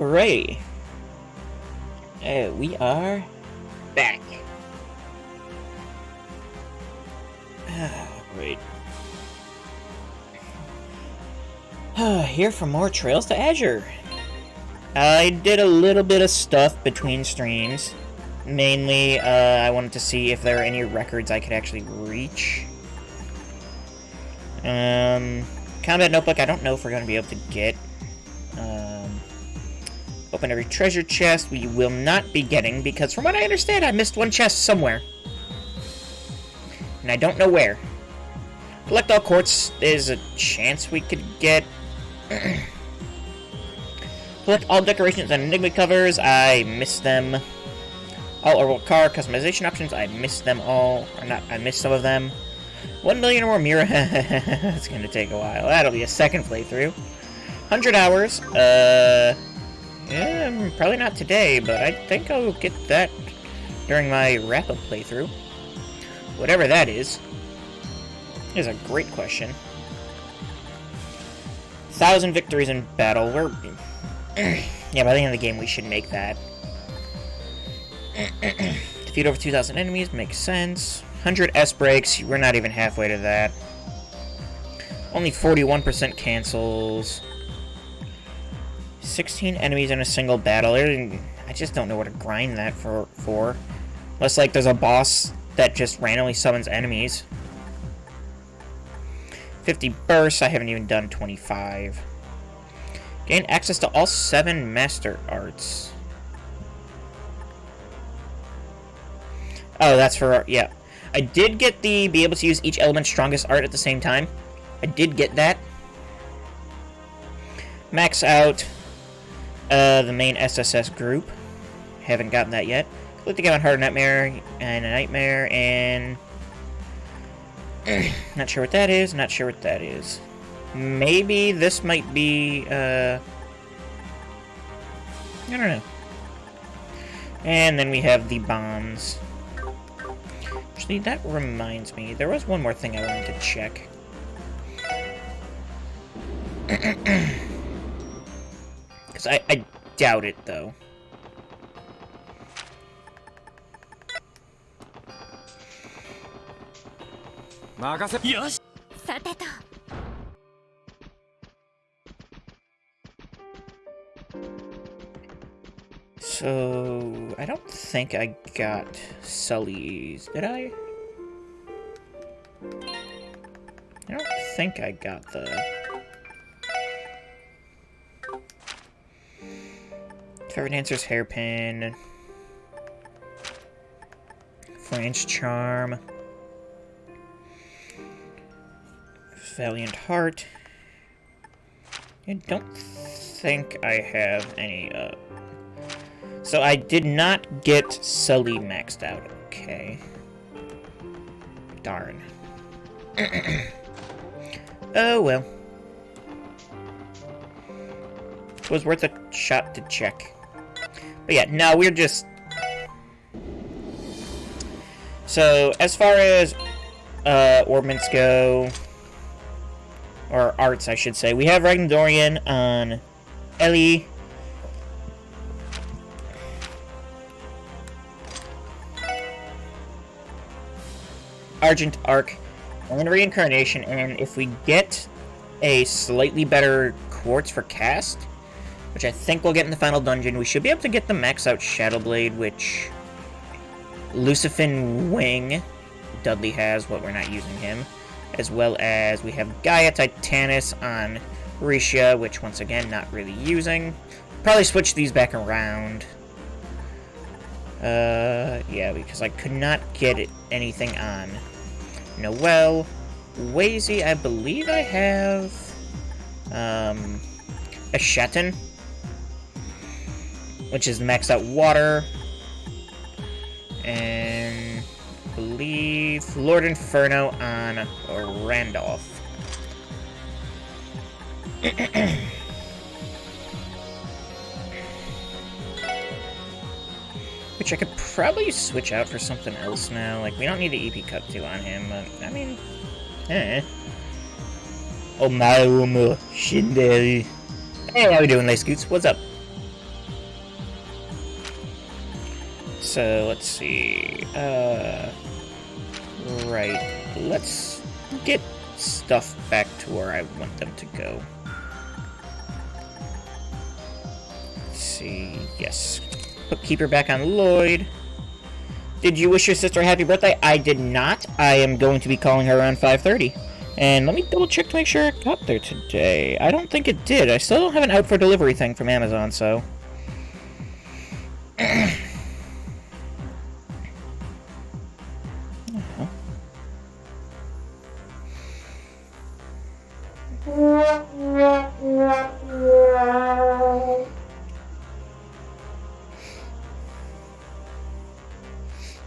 Alright. We are back. Right. Here for more Trails to Azure. I did a little bit of stuff between streams. Mainly, I wanted to see if there are any records I could actually reach. Combat Notebook, I don't know if we're going to be able to get. Open every treasure chest we will not be getting, because from what I understand, I missed one chest somewhere. And I don't know where. Collect all quartz, there's a chance we could get. Collect all decorations and enigma covers, I missed them. All orbital car customization options, I missed them all. Or not, I missed some of them. 1 million or more mirror. That's gonna take a while. That'll be a second playthrough. 100 hours. Yeah, probably not today, but I think I'll get that during my wrap-up playthrough. Whatever that is a great question. 1,000 victories in battle. We're yeah, by the end of the game we should make that. Defeat over 2,000 enemies makes sense. 100 S breaks. We're not even halfway to that. Only 41% cancels. 16 enemies in a single battle. I just don't know what to grind that for. Unless, like, there's a boss that just randomly summons enemies. 50 bursts. I haven't even done 25. Gain access to all 7 master arts. Oh, that's for... yeah. I did get the be able to use each element's strongest art at the same time. I did get that. Max out the main SSS group. Haven't gotten that yet. Click to get on Hard Nightmare and a Nightmare, and not sure what that is. Not sure what that is. Maybe this might be. I don't know. And then we have the bombs. Actually, that reminds me. There was one more thing I wanted to check. Because I doubt it, though. Yes. So, I don't think I got Sully's, did I? I don't think I got the... Fairy Dancer's Hairpin. French Charm. Valiant Heart. I don't think I have any, So I did not get Sully maxed out. Okay. Darn. Oh well. It was worth a shot to check. But yeah, no, we're just... So, as far as orbments go, or arts, I should say, we have Ragnadorian on Ellie. Argent Arc, and Reincarnation, and if we get a slightly better quartz for cast, which I think we'll get in the final dungeon, we should be able to get the max out Shadow Blade, which Lucifin Wing Dudley has, but we're not using him, as well as we have Gaia Titanus on Risha, which once again not really using. Probably switch these back around. Yeah, because I could not get anything on Noelle. Wazy, I believe I have a Shetton, which is maxed out water, and I believe Lord Inferno on Randolph. Which I could probably switch out for something else now. Like, we don't need the EP Cut 2 on him, but, I mean, Oh my, Shindel. Hey, how we doing, Lay Scoots? What's up? So, let's see. Right. Let's get stuff back to where I want them to go. Let's see. Yes. Keep her back on Lloyd. Did you wish your sister a happy birthday? I did not. I am going to be calling her around 5:30. And let me double check to make sure it got there today. I don't think it did. I still don't have an out for delivery thing from Amazon, so...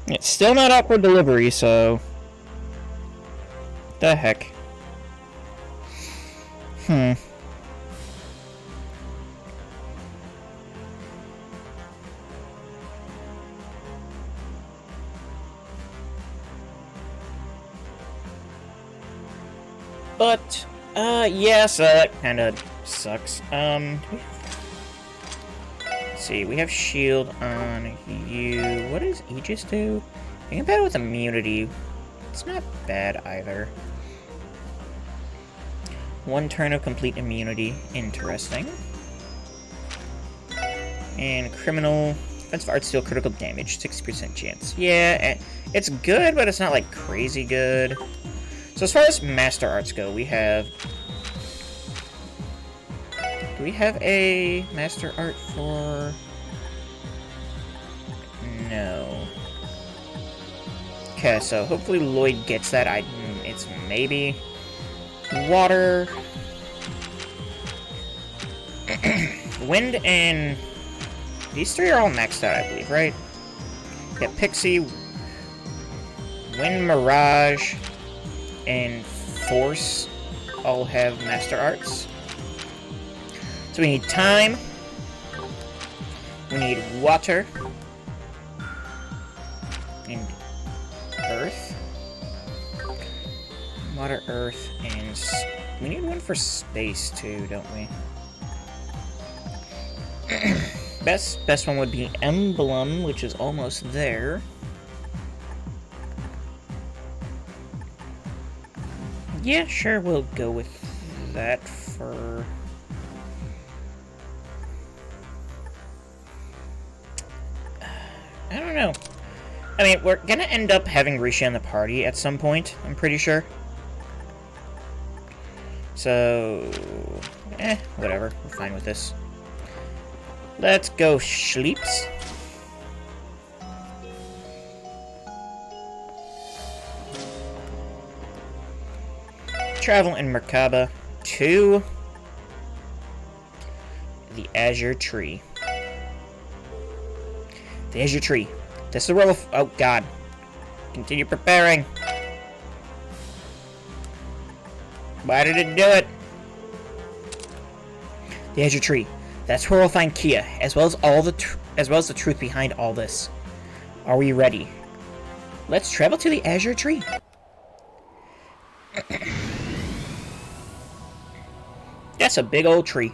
It's still not out for delivery, so... The heck. But, yeah, so that kinda sucks. Let's see, we have shield on you. What does Aegis do? I can battle with immunity. It's not bad either. 1 turn of complete immunity. Interesting. And criminal. Defensive art steal critical damage. 60% chance. Yeah, it's good, but it's not like crazy good. So as far as master arts go, we have... Do we have a master art for... No. Okay, so hopefully Lloyd gets that. It's maybe... Water... Wind and... These 3 are all maxed out, I believe, right? Yeah, Pixie... Wind, Mirage... and Force all have master arts. So we need time. We need water. And earth. Water, earth, and... We need one for space, too, don't we? Best one would be Emblem, which is almost there. Yeah, sure, we'll go with that for... I don't know. I mean, we're gonna end up having Risha in the party at some point, I'm pretty sure. So... whatever. We're fine with this. Let's go, Schleeps. Travel in Merkaba to the Azure Tree. The Azure Tree. This is the roll of... Oh, God. Continue preparing. Why did it do it? The Azure Tree. That's where we'll find Kia, as well as the truth behind all this. Are we ready? Let's travel to the Azure Tree. That's a big old tree.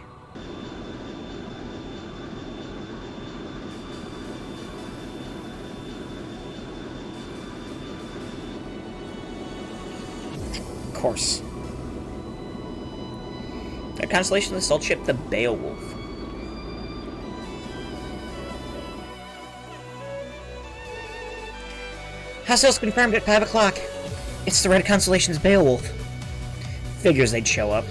Of course. A constellation of the salt ship, the Beowulf. Hostiles confirmed at 5 o'clock. It's the Red Constellation's Beowulf. Figures they'd show up.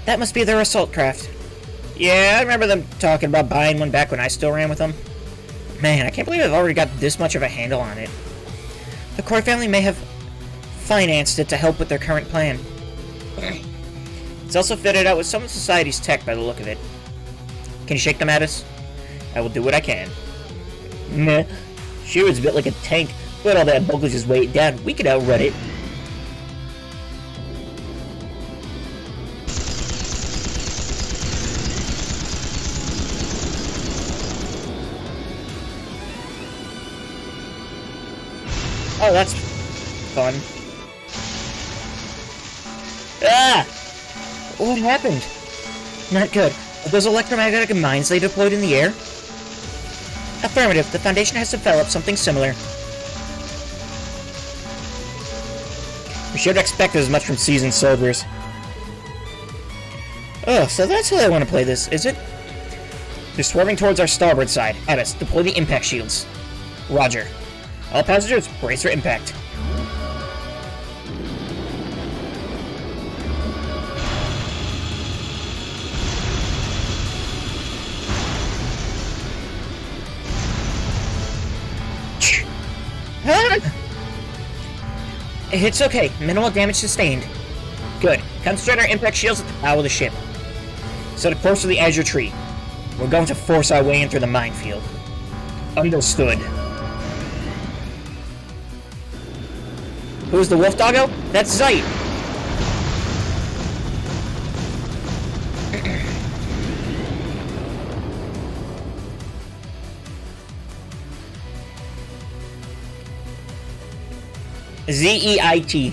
That must be their assault craft. Yeah, I remember them talking about buying one back when I still ran with them. Man, I can't believe I've already got this much of a handle on it. The Coy family may have financed it to help with their current plan. It's also fitted out with some of society's tech by the look of it. Can you shake them at us? I will do what I can. Meh. Sure, it's a bit like a tank, but all that bulk will just weigh it down. We could outrun it. Oh, that's fun. Ah! What happened? Not good. Are those electromagnetic mines they deployed in the air? Affirmative. The Foundation has developed something similar. We should expect as much from seasoned soldiers. Oh, so that's how they want to play this, is it? They're swerving towards our starboard side. Arios, deploy the impact shields. Roger. All passengers, brace for impact. It's okay. Minimal damage sustained. Good. Concentrate our impact shields at the bow of the ship. Set a course for the Azure tree. We're going to force our way in through the minefield. Understood. Who's the wolf doggo? That's Zeit. Z-E-I-T. I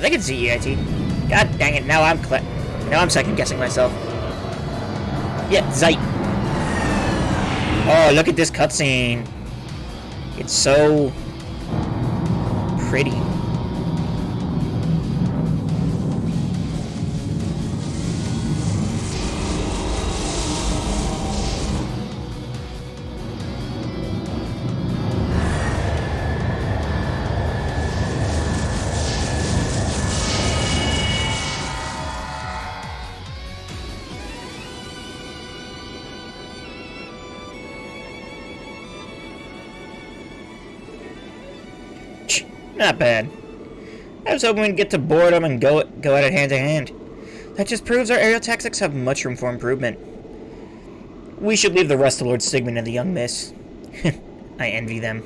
think it's Z-E-I-T. God dang it, now I'm second guessing myself. Yeah, Zeit. Oh, look at this cutscene. It's so pretty. Not bad. I was hoping we'd get to boredom and go at it hand to hand. That just proves our aerial tactics have much room for improvement. We should leave the rest to Lord Sigmund and the young miss. I envy them.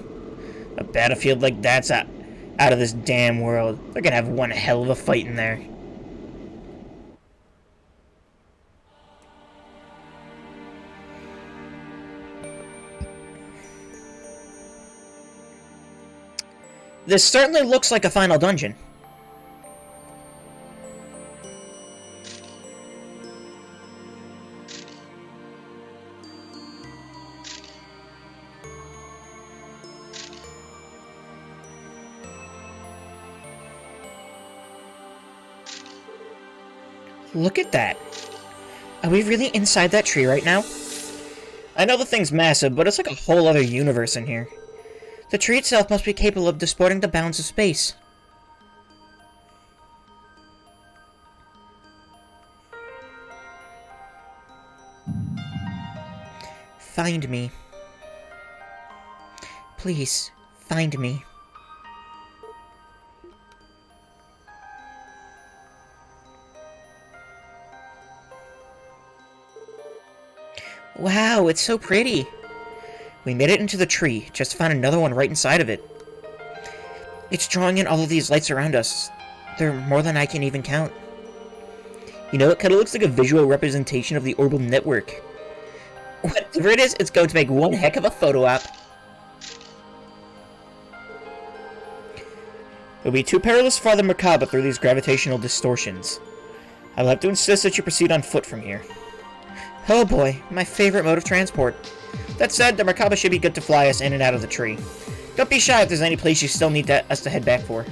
A battlefield like that's out of this damn world. They're gonna have one hell of a fight in there. This certainly looks like a final dungeon. Look at that. Are we really inside that tree right now? I know the thing's massive, but it's like a whole other universe in here. The tree itself must be capable of disporting the bounds of space. Find me. Please, find me. Wow, it's so pretty. We made it into the tree, just found another one right inside of it. It's drawing in all of these lights around us. They're more than I can even count. You know, it kind of looks like a visual representation of the orbital network. Whatever it is, it's going to make one heck of a photo op. It will be too perilous for the Merkaba through these gravitational distortions. I'll have to insist that you proceed on foot from here. Oh boy, my favorite mode of transport. That said, the Merkaba should be good to fly us in and out of the tree. Don't be shy if there's any place you still need us to head back for.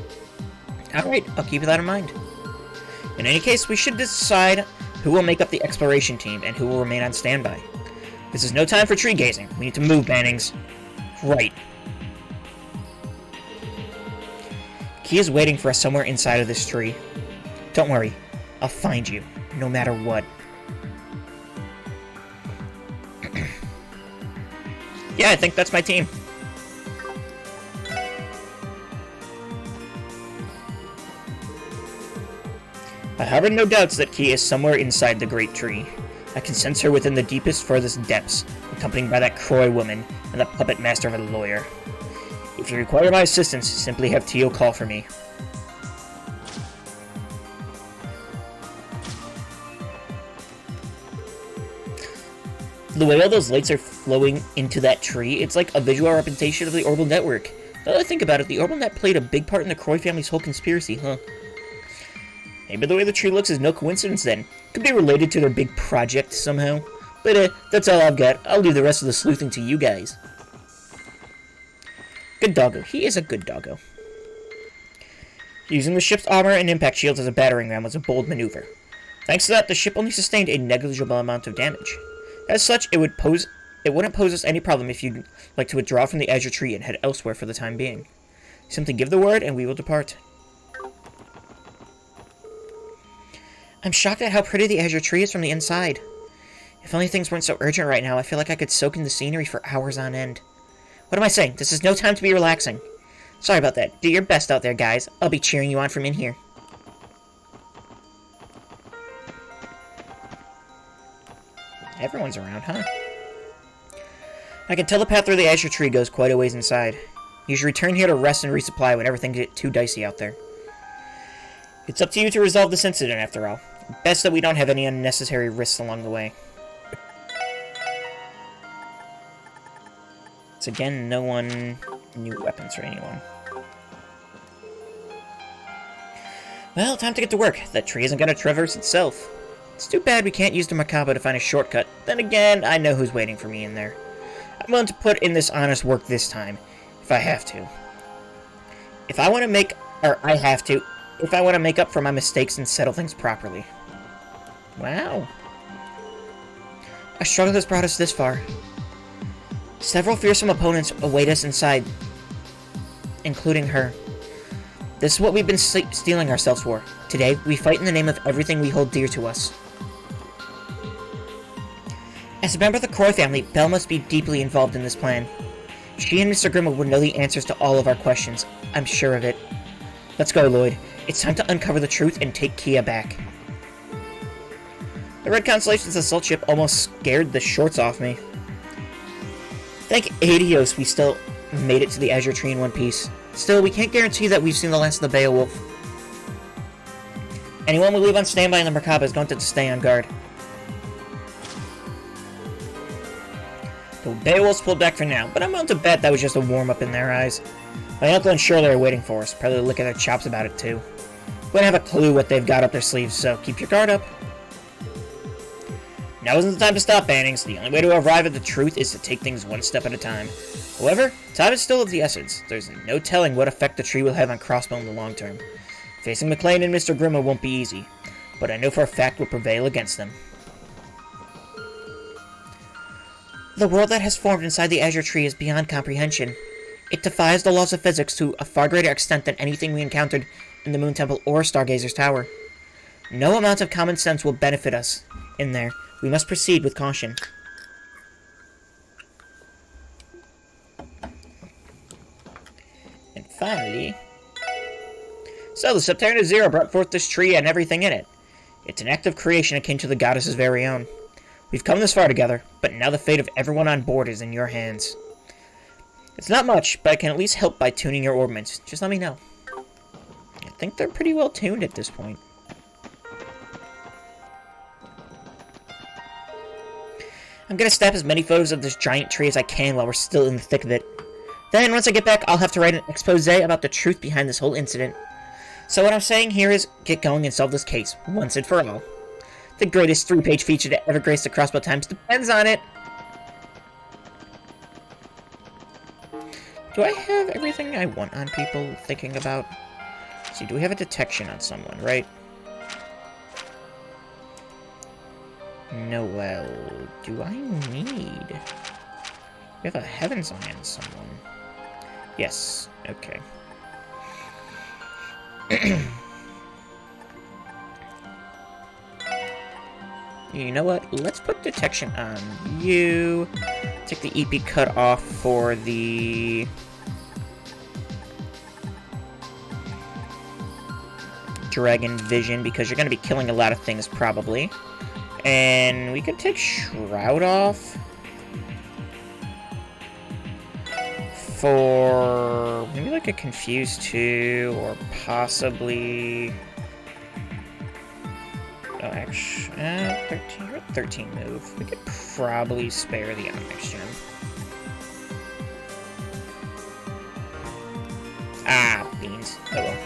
Alright, I'll keep that in mind. In any case, we should decide who will make up the exploration team and who will remain on standby. This is no time for tree gazing. We need to move, Bannings. Right. Key is waiting for us somewhere inside of this tree. Don't worry, I'll find you, no matter what. Yeah, I think that's my team. I harbor no doubts that Key is somewhere inside the great tree. I can sense her within the deepest, furthest depths, accompanied by that Croy woman and the puppet master of a lawyer. If you require my assistance, simply have Tio call for me. The way all those lights are flowing into that tree, it's like a visual representation of the orbital network. Now that I think about it, the orbital net played a big part in the Croy family's whole conspiracy, huh? Maybe the way the tree looks is no coincidence then. Could be related to their big project somehow. But that's all I've got. I'll leave the rest of the sleuthing to you guys. Good doggo. He is a good doggo. Using the ship's armor and impact shields as a battering ram was a bold maneuver. Thanks to that, the ship only sustained a negligible amount of damage. As such, it wouldn't pose us any problem if you'd like to withdraw from the Azure Tree and head elsewhere for the time being. Simply give the word, and we will depart. I'm shocked at how pretty the Azure Tree is from the inside. If only things weren't so urgent right now, I feel like I could soak in the scenery for hours on end. What am I saying? This is no time to be relaxing. Sorry about that. Do your best out there, guys. I'll be cheering you on from in here. Everyone's around, huh? I can tell the path through the Azure Tree goes quite a ways inside. You should return here to rest and resupply whenever things get too dicey out there. It's up to you to resolve this incident, after all. Best that we don't have any unnecessary risks along the way. So again, no one... new weapons for anyone. Well, time to get to work. That tree isn't gonna traverse itself. It's too bad we can't use the Macabre to find a shortcut. Then again, I know who's waiting for me in there. I'm willing to put in this honest work this time, if I have to. If I want to make up for my mistakes and settle things properly. Wow. Our struggle has brought us this far. Several fearsome opponents await us inside, including her. This is what we've been steeling ourselves for. Today, we fight in the name of everything we hold dear to us. As a member of the Croy family, Belle must be deeply involved in this plan. She and Mr. Grimmauld would know the answers to all of our questions. I'm sure of it. Let's go, Lloyd. It's time to uncover the truth and take Kia back. The Red Constellation's assault ship almost scared the shorts off me. Thank Arios we still made it to the Azure Tree in one piece. Still, we can't guarantee that we've seen the last of the Beowulf. Anyone we leave on standby in the Merkaba is going to stay on guard. The Beowulf's pulled back for now, but I'm willing to bet that was just a warm-up in their eyes. My uncle and Shirley are waiting for us, probably licking their chops about it too. We don't have a clue what they've got up their sleeves, so keep your guard up. Now isn't the time to stop, Bannings. The only way to arrive at the truth is to take things one step at a time. However, time is still of the essence. There's no telling what effect the tree will have on Crossbow in the long term. Facing McLean and Mr. Grimmauld won't be easy, but I know for a fact we'll prevail against them. The world that has formed inside the Azure Tree is beyond comprehension. It defies the laws of physics to a far greater extent than anything we encountered in the Moon Temple or Stargazer's Tower. No amount of common sense will benefit us in there. We must proceed with caution. And finally... So, the Septerna Zero brought forth this tree and everything in it. It's an act of creation akin to the goddess's very own. We've come this far together, but now the fate of everyone on board is in your hands. It's not much, but I can at least help by tuning your orbments. Just let me know. I think they're pretty well tuned at this point. I'm gonna snap as many photos of this giant tree as I can while we're still in the thick of it. Then, once I get back, I'll have to write an expose about the truth behind this whole incident. So what I'm saying here is, get going and solve this case, once and for all. The greatest 3-page feature to ever grace the Crossbow Times depends on it. Do I have everything I want on people thinking about? Let's see, do we have a detection on someone, right? Noel, do I need... We have a Heavens Eye on someone. Yes, okay. You know what? Let's put detection on you. Take the EP cut off for the... Dragon Vision, because you're going to be killing a lot of things, probably. And we could take Shroud off for maybe like a Confuse 2, or possibly... Oh, actually, 13, you're at 13 move. We could probably spare the Onyx Gem. Ah, beans. Oh well.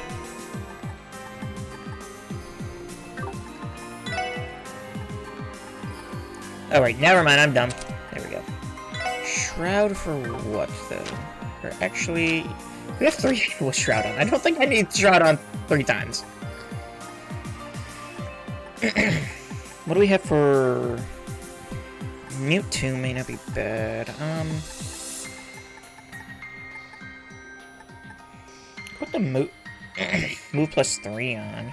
Oh, right, never mind, I'm dumb. There we go. Shroud for what, though? Or actually... We have 3 with Shroud on. I don't think I need Shroud on 3 times. What do we have for... Mute 2 may not be bad. Put the move plus 3 on.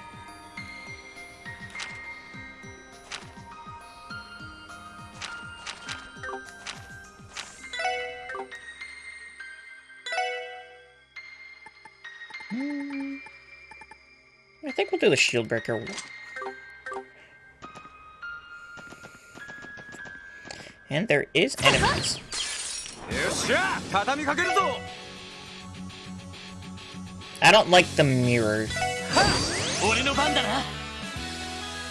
I think we'll do the shield breaker. And there is enemies. I don't like the mirror.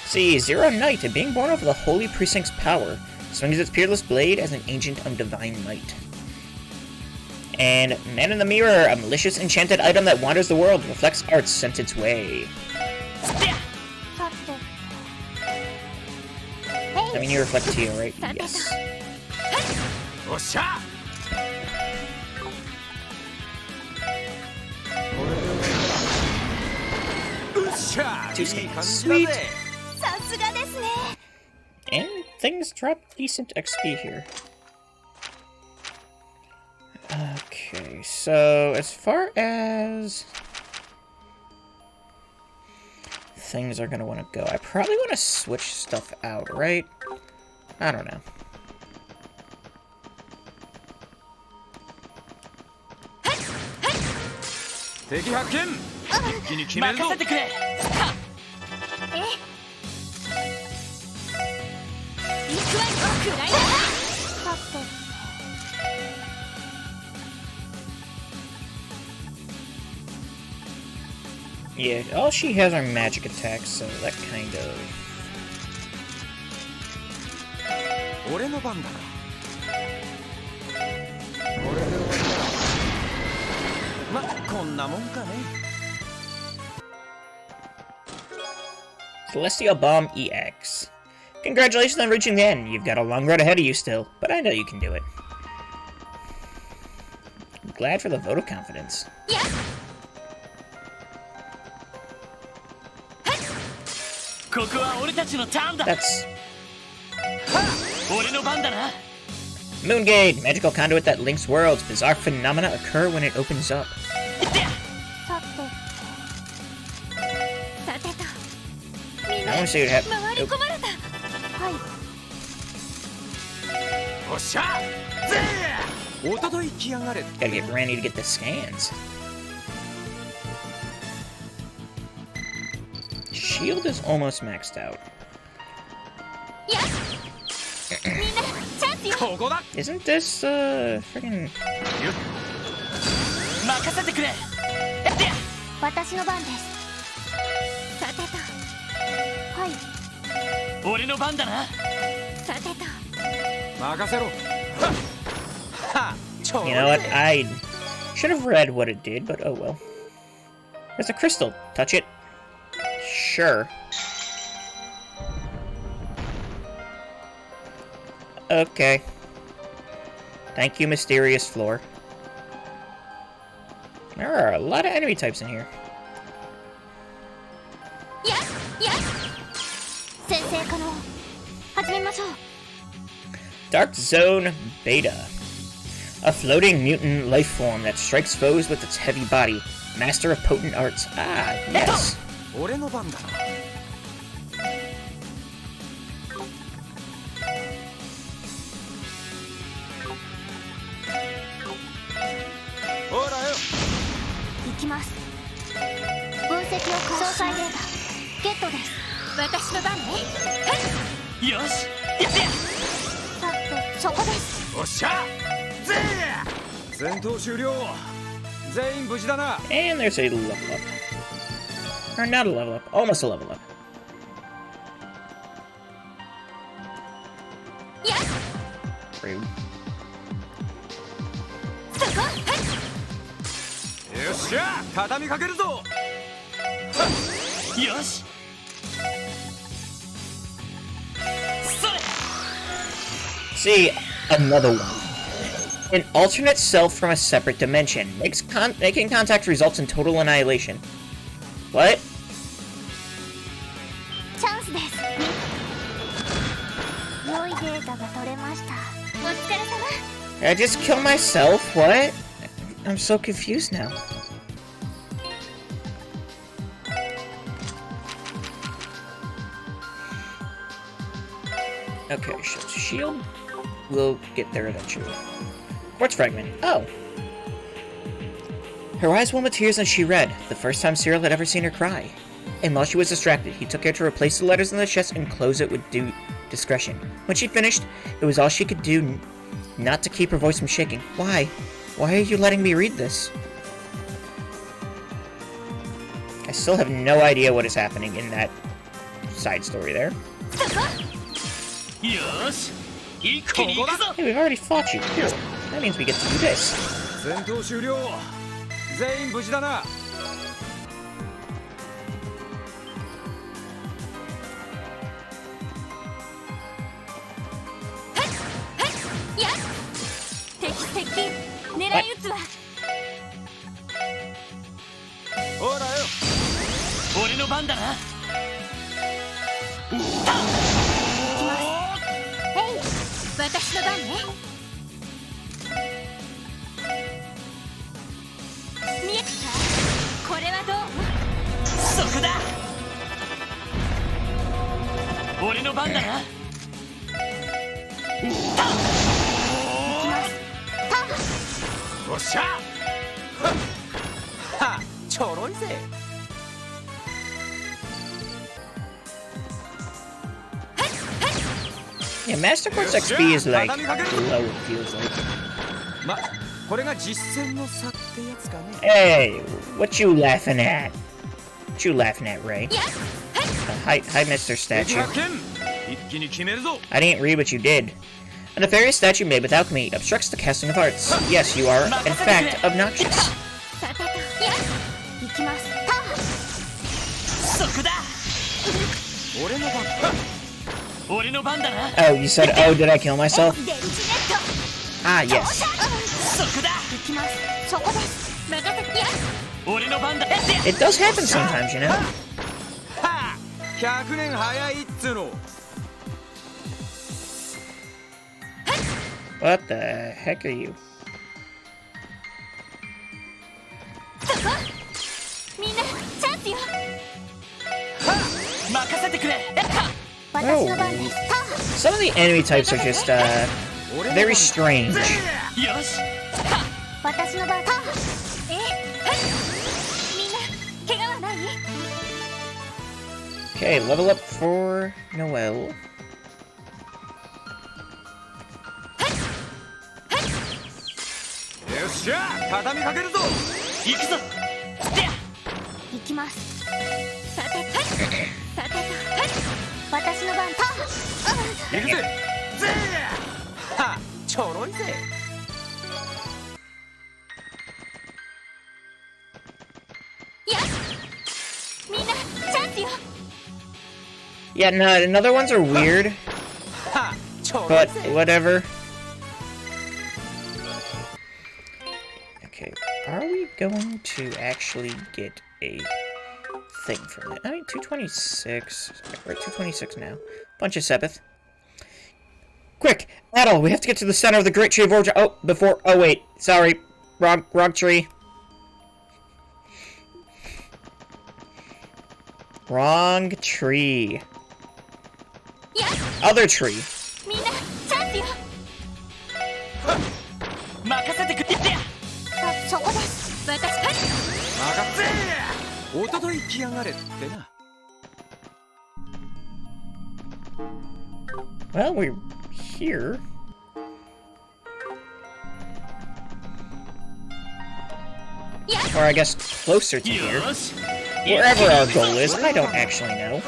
See, Zero Knight, being born of the Holy Precinct's power, swings its peerless blade as an agent of divine might. And Man in the Mirror, a malicious enchanted item that wanders the world, reflects arts sent its way. I mean, you reflect Tio, right? Yes. Sweet. And things drop decent XP here. Okay, so as far as things are gonna want to go, I probably want to switch stuff out, right? I don't know. Yeah, all she has are magic attacks, so that kind of... Celestial Bomb EX. Congratulations on reaching the end. You've got a long road ahead of you still, but I know you can do it. I'm glad for the vote of confidence. Yeah. That's... Moongate! Magical conduit that links worlds. Bizarre phenomena occur when it opens up. I want to see what happens. Gotta get Randy to get the scans. Shield is almost maxed out. Isn't this, friggin... You know what, I should have read what it did, but oh well. There's a crystal. Touch it. Sure. Okay. Thank you, mysterious floor. There are a lot of enemy types in here. Dark Zone Beta. A floating mutant life form that strikes foes with its heavy body. Master of potent arts. Ah, yes. And there's a level up. Or not a level up, almost a level up. Rude. See, another one. An alternate self from a separate dimension. Making contact results in total annihilation. What? Did I just kill myself? What? I'm so confused now. Okay, shield. We'll get there eventually. Quartz fragment. Oh. Her eyes welled with tears as she read, the first time Cyril had ever seen her cry. And while she was distracted, he took care to replace the letters in the chest and close it with due discretion. When she finished, it was all she could do not to keep her voice from shaking. Why? Why are you letting me read this? I still have no idea what is happening in that side story there. Hey, we've already fought you. Cool. That means we get to do this. Yeah, Master Quartz XP is like low, it feels like. Hey, what you laughing at? What you laughing at, Ray? Hi, Mr. Statue. I didn't read what you did. A nefarious statue made with alchemy obstructs the casting of arts. Yes, you are, in fact, obnoxious. Oh, you said, oh, did I kill myself? Ah, yes. It does happen sometimes, you know? What the heck are you? Oh. Some of the enemy types are just, very strange. Okay, level up for Noelle. Yeah, no, another ones are weird, but whatever. Okay, are we going to actually get a thing from it? I mean, 226. We're at 226 now. Bunch of Sepith. Quick, Adel, we have to get to the center of the Great Tree of Origin. Oh, before. Oh, wait. Sorry. Wrong tree. Wrong tree. Other tree. Well, we're here. Or I guess closer to here. Wherever our goal is, I don't actually know.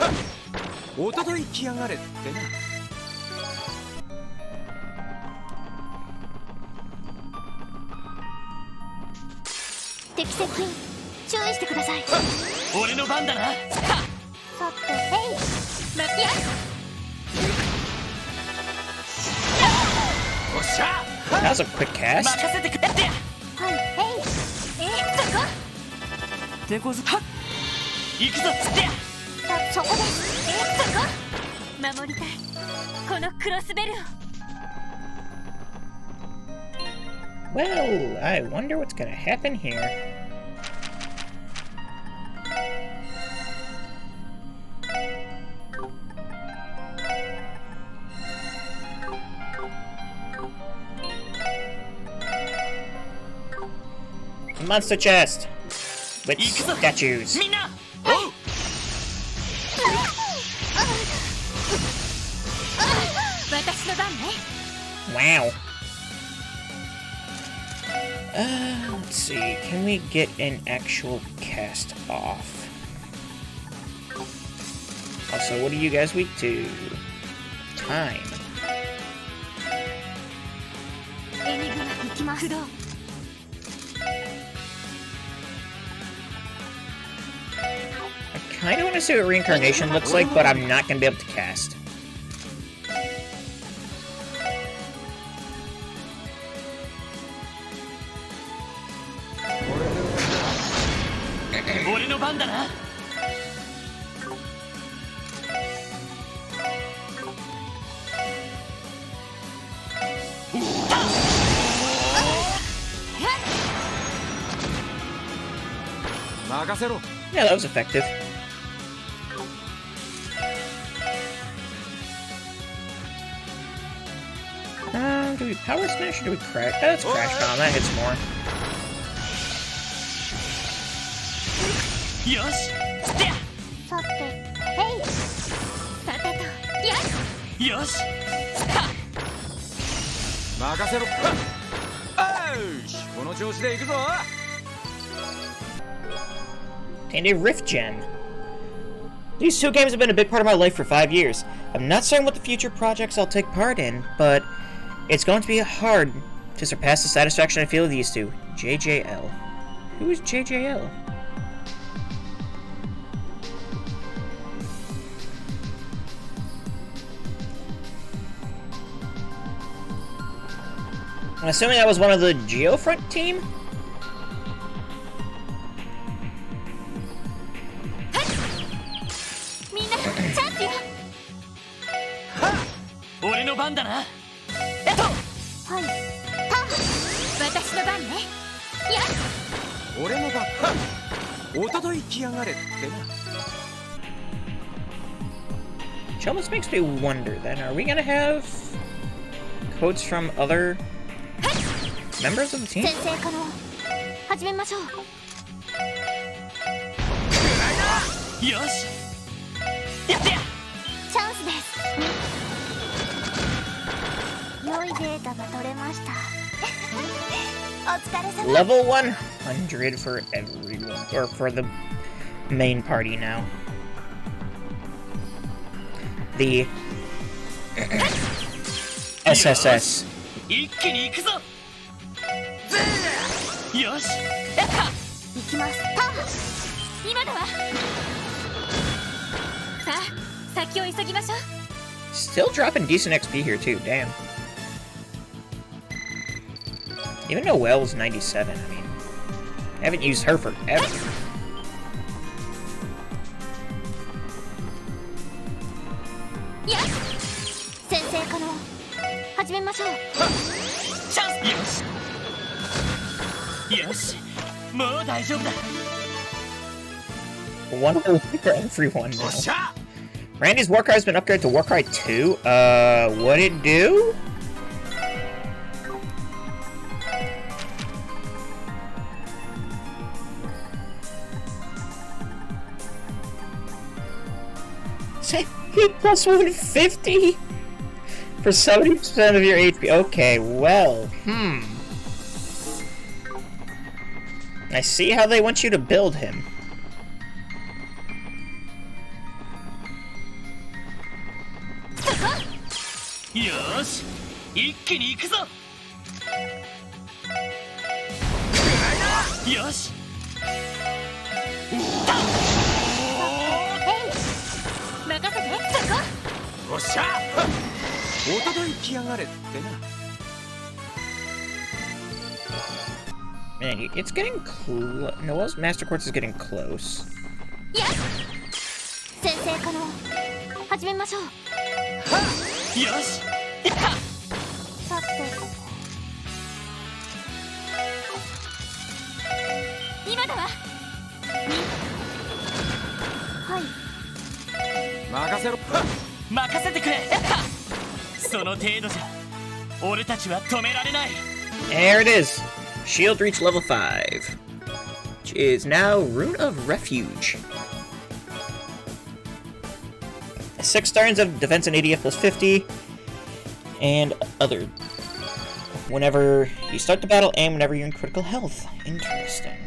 That was a quick cast. はいへいそこ手こずはっ行くぞそこですそこ守りたいこのクロスベルを Well, I wonder what's gonna happen here. Monster chest with statues. みんなおう私の番ね Wow. Let's see. Can we get an actual cast off? Also, what are you guys weak to? Time. エニグマ行きます駆動 I kinda wanna see what reincarnation looks like, but I'm not gonna be able to cast. 俺の番だな任せろ Yeah, that was effective. Do we power smash or do we crash? Let's crash bomb. That hits more. よしさてへいさてとやよし任せろよしこの調子で行くぞ And a Rift Gen. These two games have been a big part of my life for 5 years. I'm not certain what the future projects I'll take part in, but it's going to be hard to surpass the satisfaction I feel with these two. JJL. Who is JJL? I'm assuming that was one of the Geofront team? みんなチャンスよ俺の番だなはいタ私の番ねや俺の番おととい来やがれってな Which almost makes me wonder then, are we gonna have codes from other members of the team? 先生可能始めましょうよしやってやチャンスです良いデータが取れましたお疲れ様 Level 100 for everyone, or for the main party now. The SSS. 一気に行くぞよし行きます今だわさあ先を急ぎましょう Still dropping decent XP here too, damn. Even though Wald's 97, I mean, I haven't used her forever. Yeah. 先生可能始めましょうチャンスよしよしもう大丈夫だ One for everyone おっ now. しゃ Randy's Warcry has been upgraded to Warcry 2. What'd it do? Say plus 150 for 70% of your HP. Okay, well, I see how they want you to build him. Yosh! 一気に行くぞよし任せてそこおっしゃおととい来やがれってな Man, it's getting close. Noel's Master Quartz is getting close. Yeah. 先生可能始めましょう。よしさて今だわ。はい。任せろ。任せてくれ。その程度じゃ俺たちは止められない。 There it is. Shield reached level 5, which is now Rune of Refuge. 6 stars of defense and ADF plus 50, and other. Whenever you start the battle, and whenever you're in critical health. Interesting.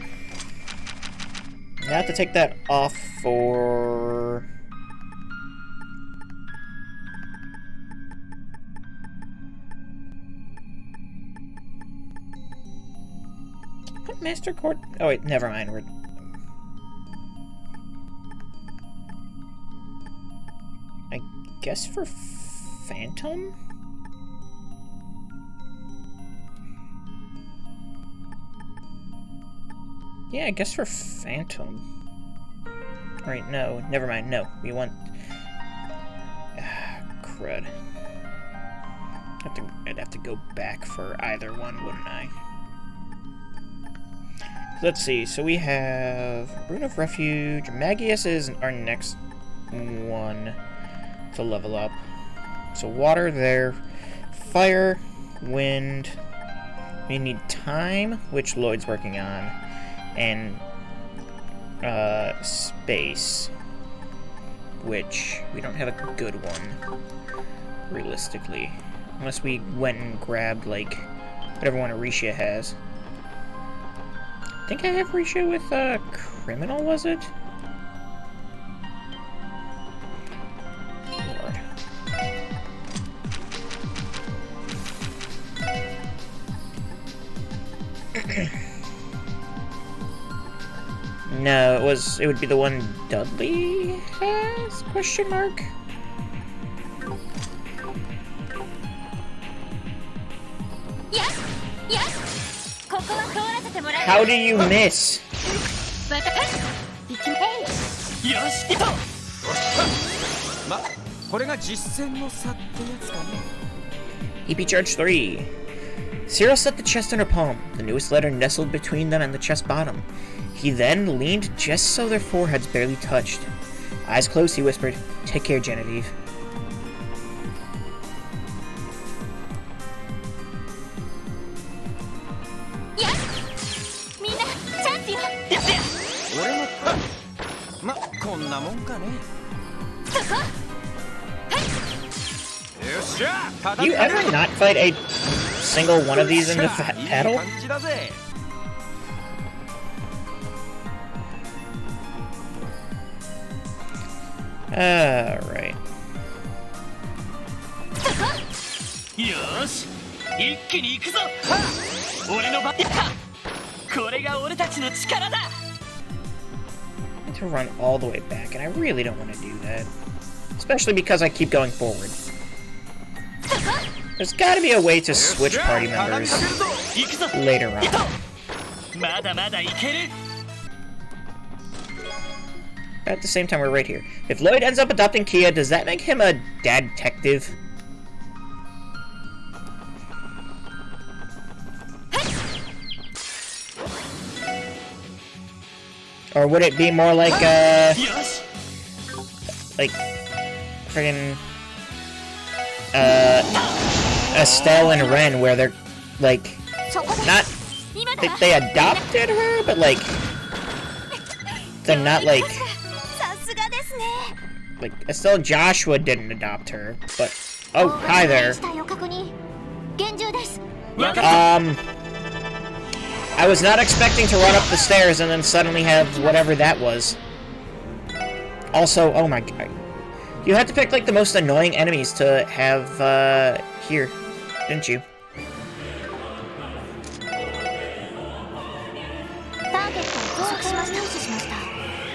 Now I have to take that off for... What Master Court? Oh wait, never mind. We're... I guess for Phantom? Yeah, I guess for Phantom. Right, no, never mind, no. We want... crud. I'd have to go back for either one, wouldn't I? Let's see, so we have Rune of Refuge. Magius is our next one to level up. So water there. Fire, wind. We need time, which Lloyd's working on. And space, which we don't have a good one, realistically. Unless we went and grabbed, like, whatever one Aricia has. I think I have Risha with Criminal, was it? Lord. No, it would be the one Dudley has? Question mark? How do you miss? EP charge 3. Cyril set the chest in her palm, the newest letter nestled between them and the chest bottom. He then leaned just so their foreheads barely touched. Eyes closed, he whispered, "Take care, Genevieve." Do you ever not fight a single one of these in the battle? Alright. I need to run all the way back, and I really don't want to do that. Especially because I keep going forward. There's gotta be a way to switch party members later on. At the same time, we're right here. If Lloyd ends up adopting Kia, does that make him a dad detective? Or would it be more like, friggin', Estelle and Ren, where they're, like, not, they adopted her, but, like, they're not, like, Estelle and Joshua didn't adopt her, but, oh, hi there. I was not expecting to run up the stairs and then suddenly have whatever that was. Also, oh my god. You had to pick, like, the most annoying enemies to have, here, didn't you?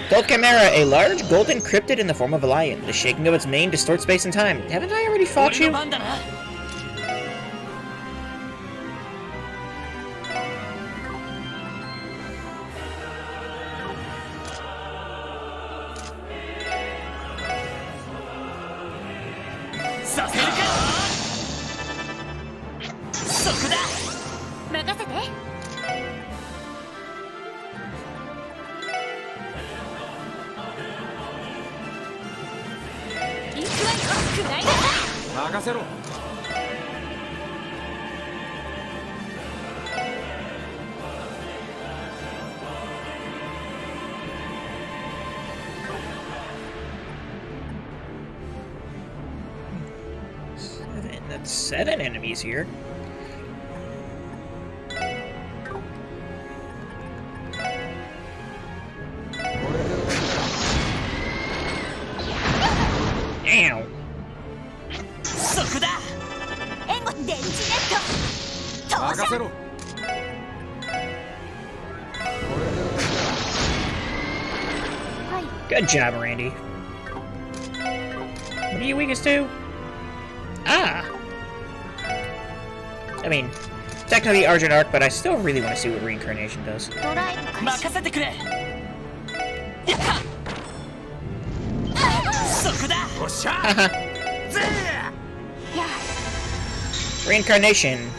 Gold Chimera, a large golden cryptid in the form of a lion. The shaking of its mane distorts space and time. Haven't I already fought you? らいなさい。任せろ。 That's 7 enemies here. Ow! そこだ。援護電池ネット投射。任せろ。 はい。 Good job, Randy. What are you weakest to? Ah! I mean, technically Argent Arc, but I still really want to see what Reincarnation does. ドライブ開始。任せてくれ。やったそこだ。おっしゃ。 Haha. ぜや Reincarnation.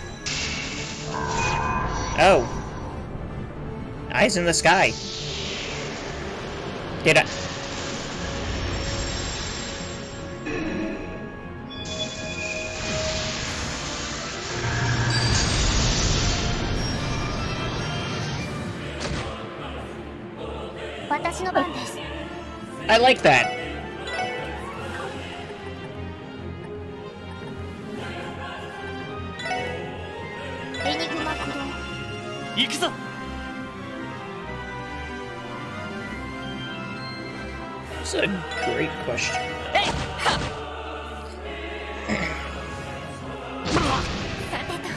Oh. Eyes in the sky. Did I...あ、私の番です。 I like that. エニグマ駆動。行くぞ。 That's a great question. えいはさてと。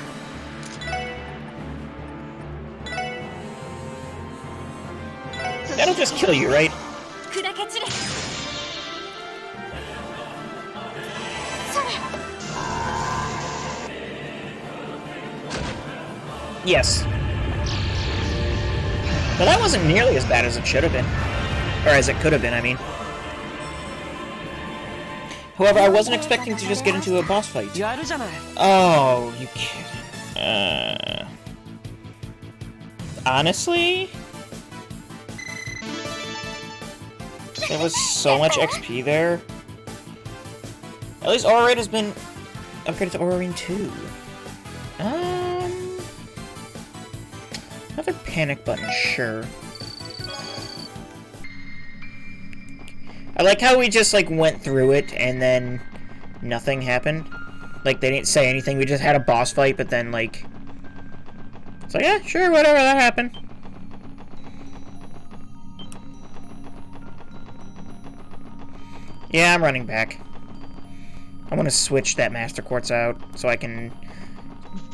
That'll just kill you, right? 砕け散れ。それ。 Yes. But that wasn't nearly as bad as it should have been. Or as it could have been, I mean. However, I wasn't expecting to just get into a boss fight. やるじゃない。 Oh, you kidding? Honestly? There was so much XP there. At least Aura Raid has been upgraded to Aura Raid 2. Another panic button, sure. I like how we just, like, went through it and then nothing happened. Like, they didn't say anything, we just had a boss fight, but then, like... It's like, yeah, sure, whatever, that happened. Yeah, I'm running back. I want to switch that Master Quartz out so I can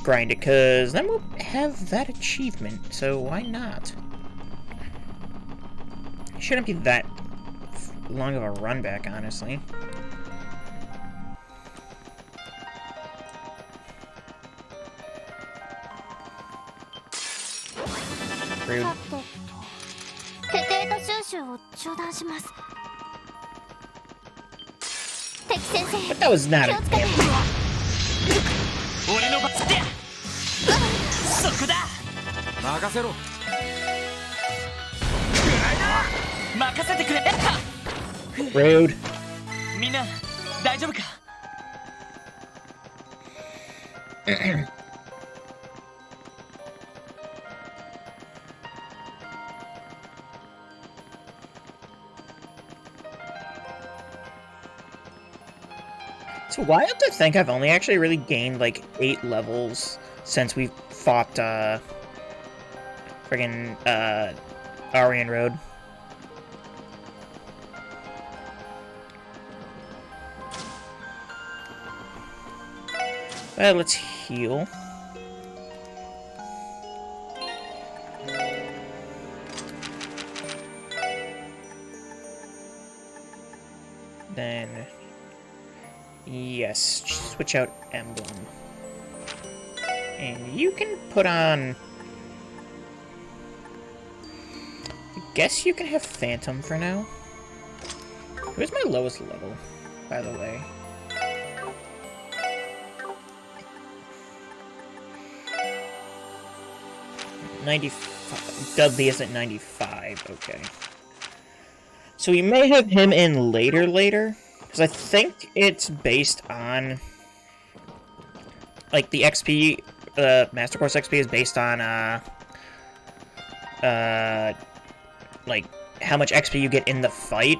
grind it, because then we'll have that achievement, so why not? It shouldn't be that long of a run back, honestly. Rude. さてと。データ収集を中断します。敵先生。 But that was not 気 a をつけて。 damage. 俺の番だ。そこだ。任せろ。 任せてくれ。 Rude. みんな大丈夫か。 It's wild to think I've only actually really gained like 8 levels since we fought friggin' Arian Road. Let's heal. Then, yes, switch out Emblem. And you can put on... I guess you can have Phantom for now. Where's my lowest level, by the way? Dudley is at 95, okay. So we may have him in later, Because I think it's based on... Like, the XP, Master Course XP is based on, like, how much XP you get in the fight.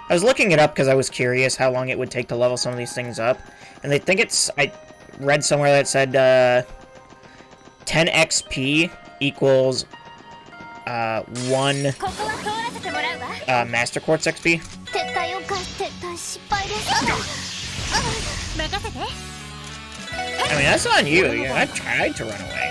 I was looking it up because I was curious how long it would take to level some of these things up. And they think it's... I read somewhere that said, 10 XP equals, 1, Master Quartz XP. I mean, that's on you. Yeah, I tried to run away.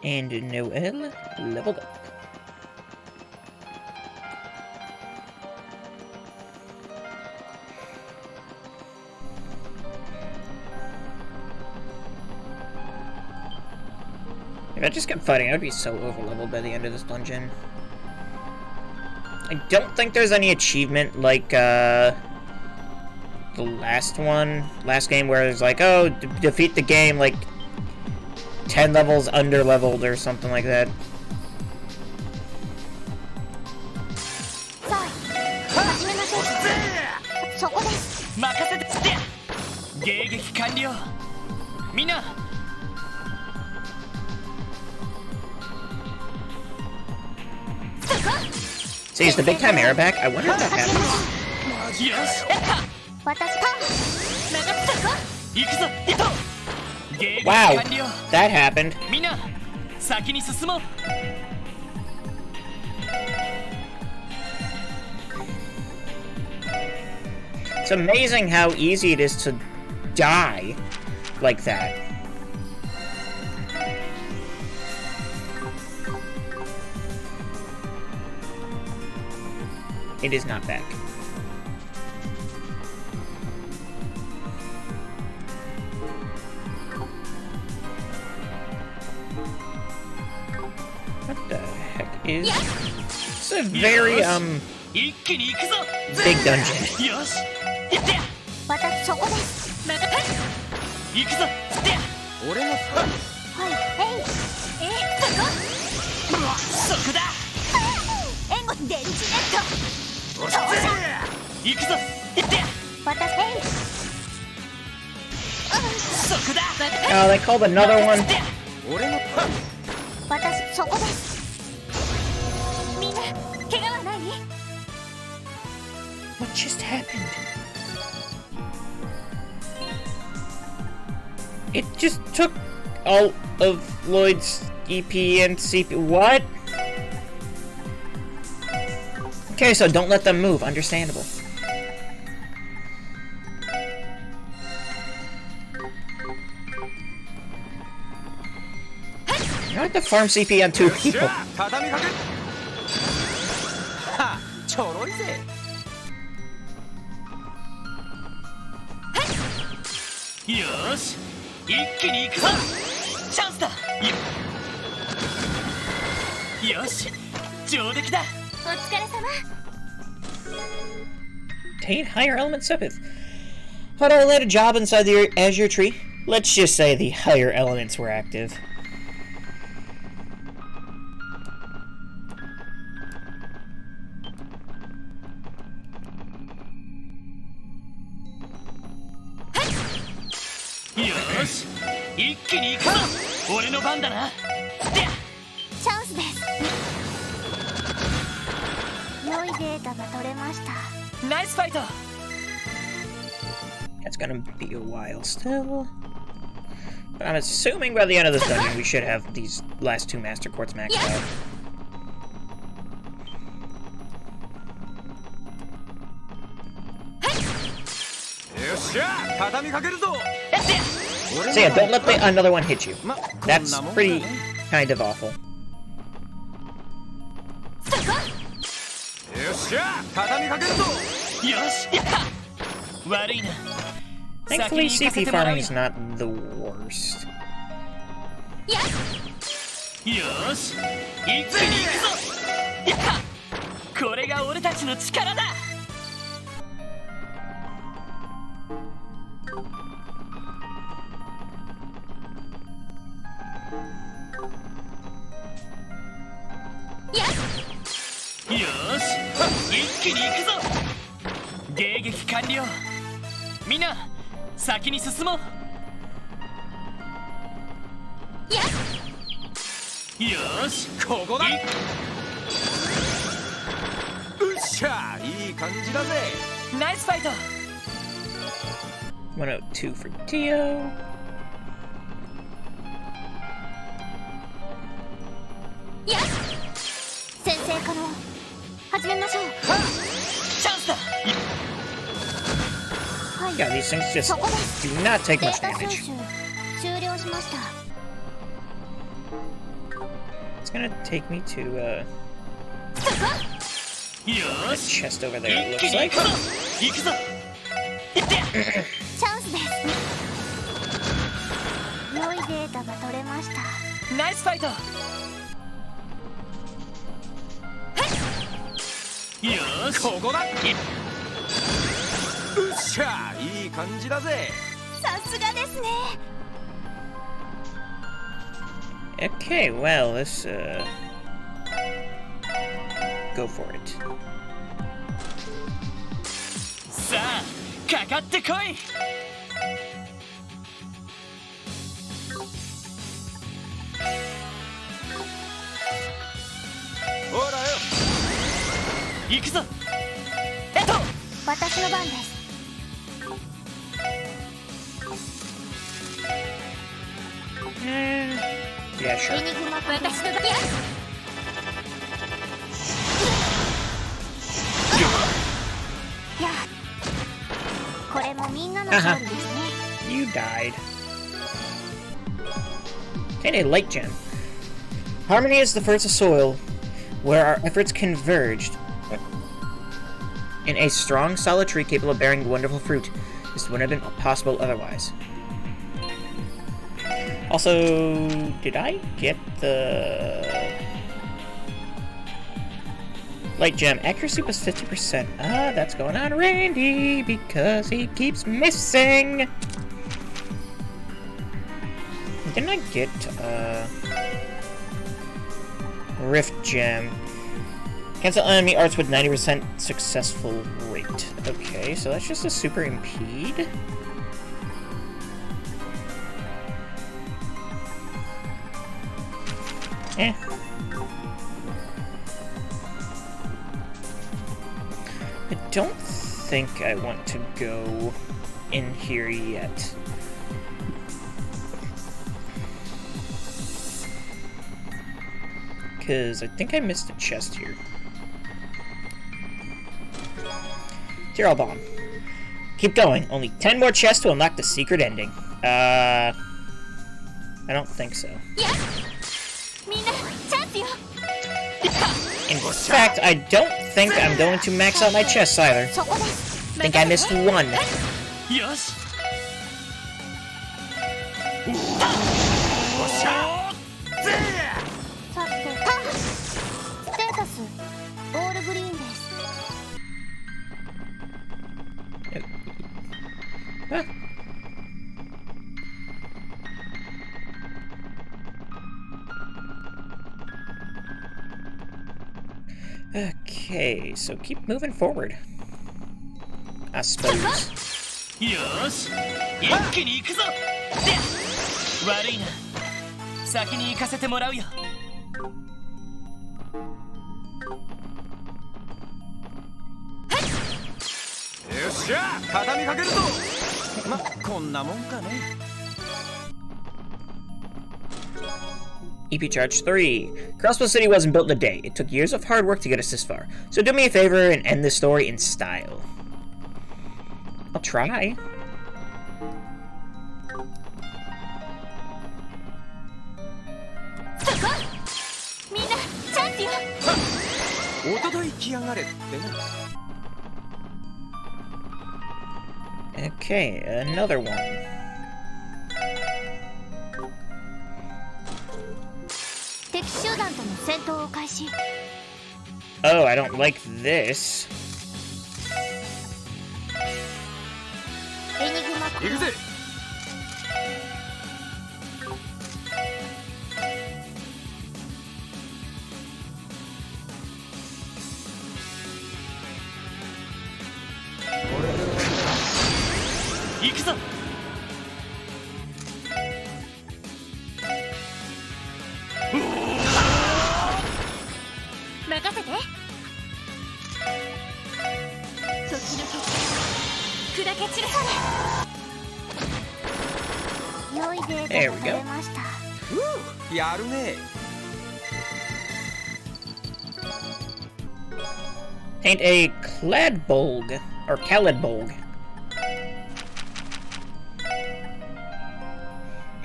And Noel leveled up. If I just kept fighting, I would be so overleveled by the end of this dungeon. I don't think there's any achievement like, the last game where it's like, oh, defeat the game, like, 10 levels under-leveled or something like that. See, is the big time arrow back? I wonder if that happens. Wow, that happened. It's amazing how easy it is to die like that. It is not back. What the heck is... It's a very, big dungeon. Oh, they called another one. What just happened? It just took all of Lloyd's EP and CP. What? Okay, so don't let them move. Understandable. You have to farm CP on 2 people. Obtain higher element sepith. How do I land a job inside the Azure tree? Let's just say the higher elements were active. That's gonna be a while still. But I'm assuming by the end of this dungeon we should have these last 2 Master Quartz maxed out. So yeah, don't let another one hit you. That's pretty kind of awful. Thankfully, CP farming is not the worst. やっよーし一気に行くぞやっこれが俺たちの力だやっよーし一気に行くぞ迎撃完了みんな先に進もうやっよーしここだ。うっしゃ、いい感じだぜ。ナイスファイト102 for Tio. やっ先生から始めましょう。チャンスだはい Yeah, these things just そこです do not take デ much ータ収 damage. 集終了しました。 It's gonna take me to そこよ the ーし chest over there, it 一気 looks に行 like. くぞ行くぞ行ってチャンスです。良いデータが取れました。ナイスファイトよーしここだ。うっしゃ、いい感じだぜ。さすがですね。 Okay, well, let's go for it. さあかかってこいほらよ。行くぞ私の番です。 Yeah, エ sure. ニグマ私の番。やっやっこれもみんなの勝利ですね。 You died. Okay, a light gem. Harmony is the first of soil, where our efforts converged. In a strong, solid tree capable of bearing wonderful fruit. This wouldn't have been possible otherwise. Also, did I get the light gem? Accuracy was 50%. Ah, that's going on Randy because he keeps missing. Didn't I get Rift Gem? Cancel enemy arts with 90% successful rate. Okay, so that's just a super impede. Eh. I don't think I want to go in here yet. Because I think I missed a chest here. Tyrol Bomb. Keep going. Only 10 more chests to unlock the secret ending. I don't think so. やっみんなチャンスよ。 In fact, I don't think I'm going to max out my chests either. そこです。 I think I missed one. よしさてステータスオールグリーンです。 Huh? Okay, so keep moving forward. I suppose. よーし一気に行くぞで悪いな先に行かせてもらうよよっしゃ、畳みかけるぞ。ま、こんなもんかね。 EP Charge 3. Crossbow City wasn't built in a day. It took years of hard work to get us this far. So do me a favor and end this story in style. I'll try. そこみんなチャンスよ。おととい来やがれってな。 Okay, another one. 団との戦闘を開始。 Oh, I don't like this. エニグマクロ行くぜ。行くぞ。任せて。そっちの決砕砕け散る。良いデータが取れました。やるね。 Paint a Cladbolg, or Caladbolg.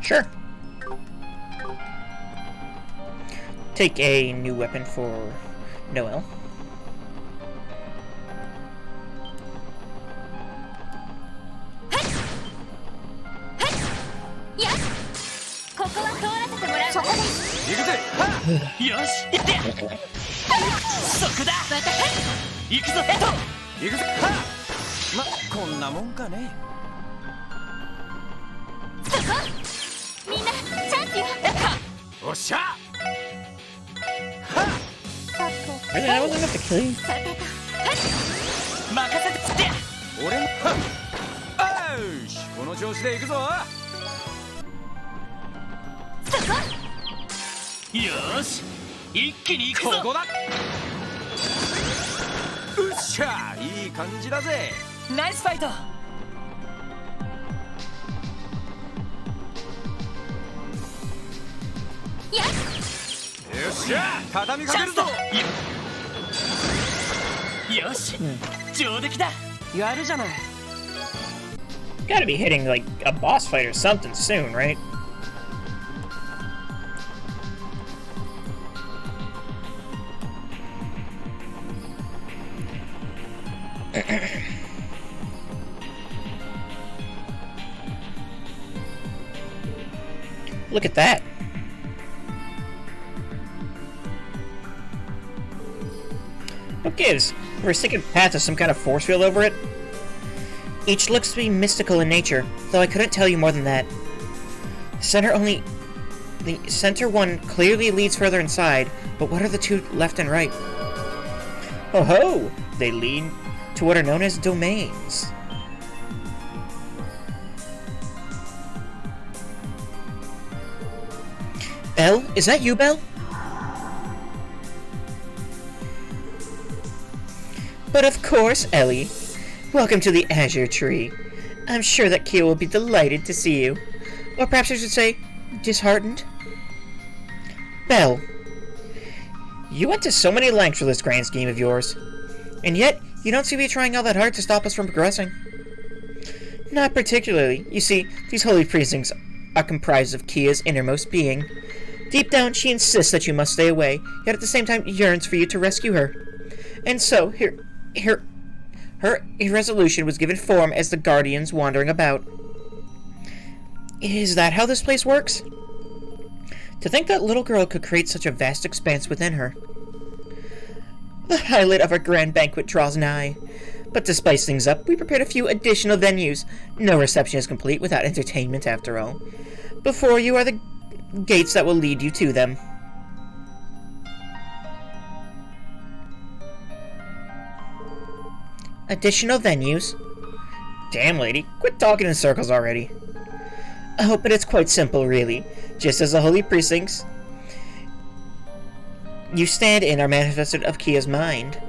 Sure. Take a new weapon for Noel. いや、ここは通らせてもらう。そこです。行くぜ。よし、行ってそこだ。行くぞ。行くぜ。ま、こんなもんかね。そこ。みんなチャンピオン。おっしゃ。 Really? That wasn't enough to kill you? さてと。任せてつって。俺も。よし、この調子で行くぞ。そこ。よし、一気に行くぞ。ここだ。うっしゃ、いい感じだぜ。ナイスファイト。やっ。 よっしゃ、畳みかけるぞ。よし、上出来だ。やるじゃない。 Gotta be hitting, like, a boss fight or something soon, right? Look at that. What gives? A forsaken path has some kind of force field over it? Each looks to be mystical in nature, though I couldn't tell you more than that. The center one clearly leads further inside, but what are the two left and right? Oh ho! They lead to what are known as domains. Belle? Is that you, Belle? But of course, Ellie. Welcome to the Azure Tree. I'm sure that Kia will be delighted to see you. Or perhaps I should say, disheartened? Belle. You went to so many lengths for this grand scheme of yours. And yet, you don't seem to be trying all that hard to stop us from progressing. Not particularly. You see, these holy precincts are comprised of Kia's innermost being. Deep down, she insists that you must stay away, yet at the same time yearns for you to rescue her. And so, her irresolution was given form as the Guardians wandering about. Is that how this place works? To think that little girl could create such a vast expanse within her. The highlight of our grand banquet draws nigh. But to spice things up, we prepared a few additional venues. No reception is complete without entertainment, after all. Before you are the gates that will lead you to them. Additional venues? Damn, lady, quit talking in circles already. Oh, but it's quite simple, really. Just as the holy precincts you stand in are manifested of Kia's mind,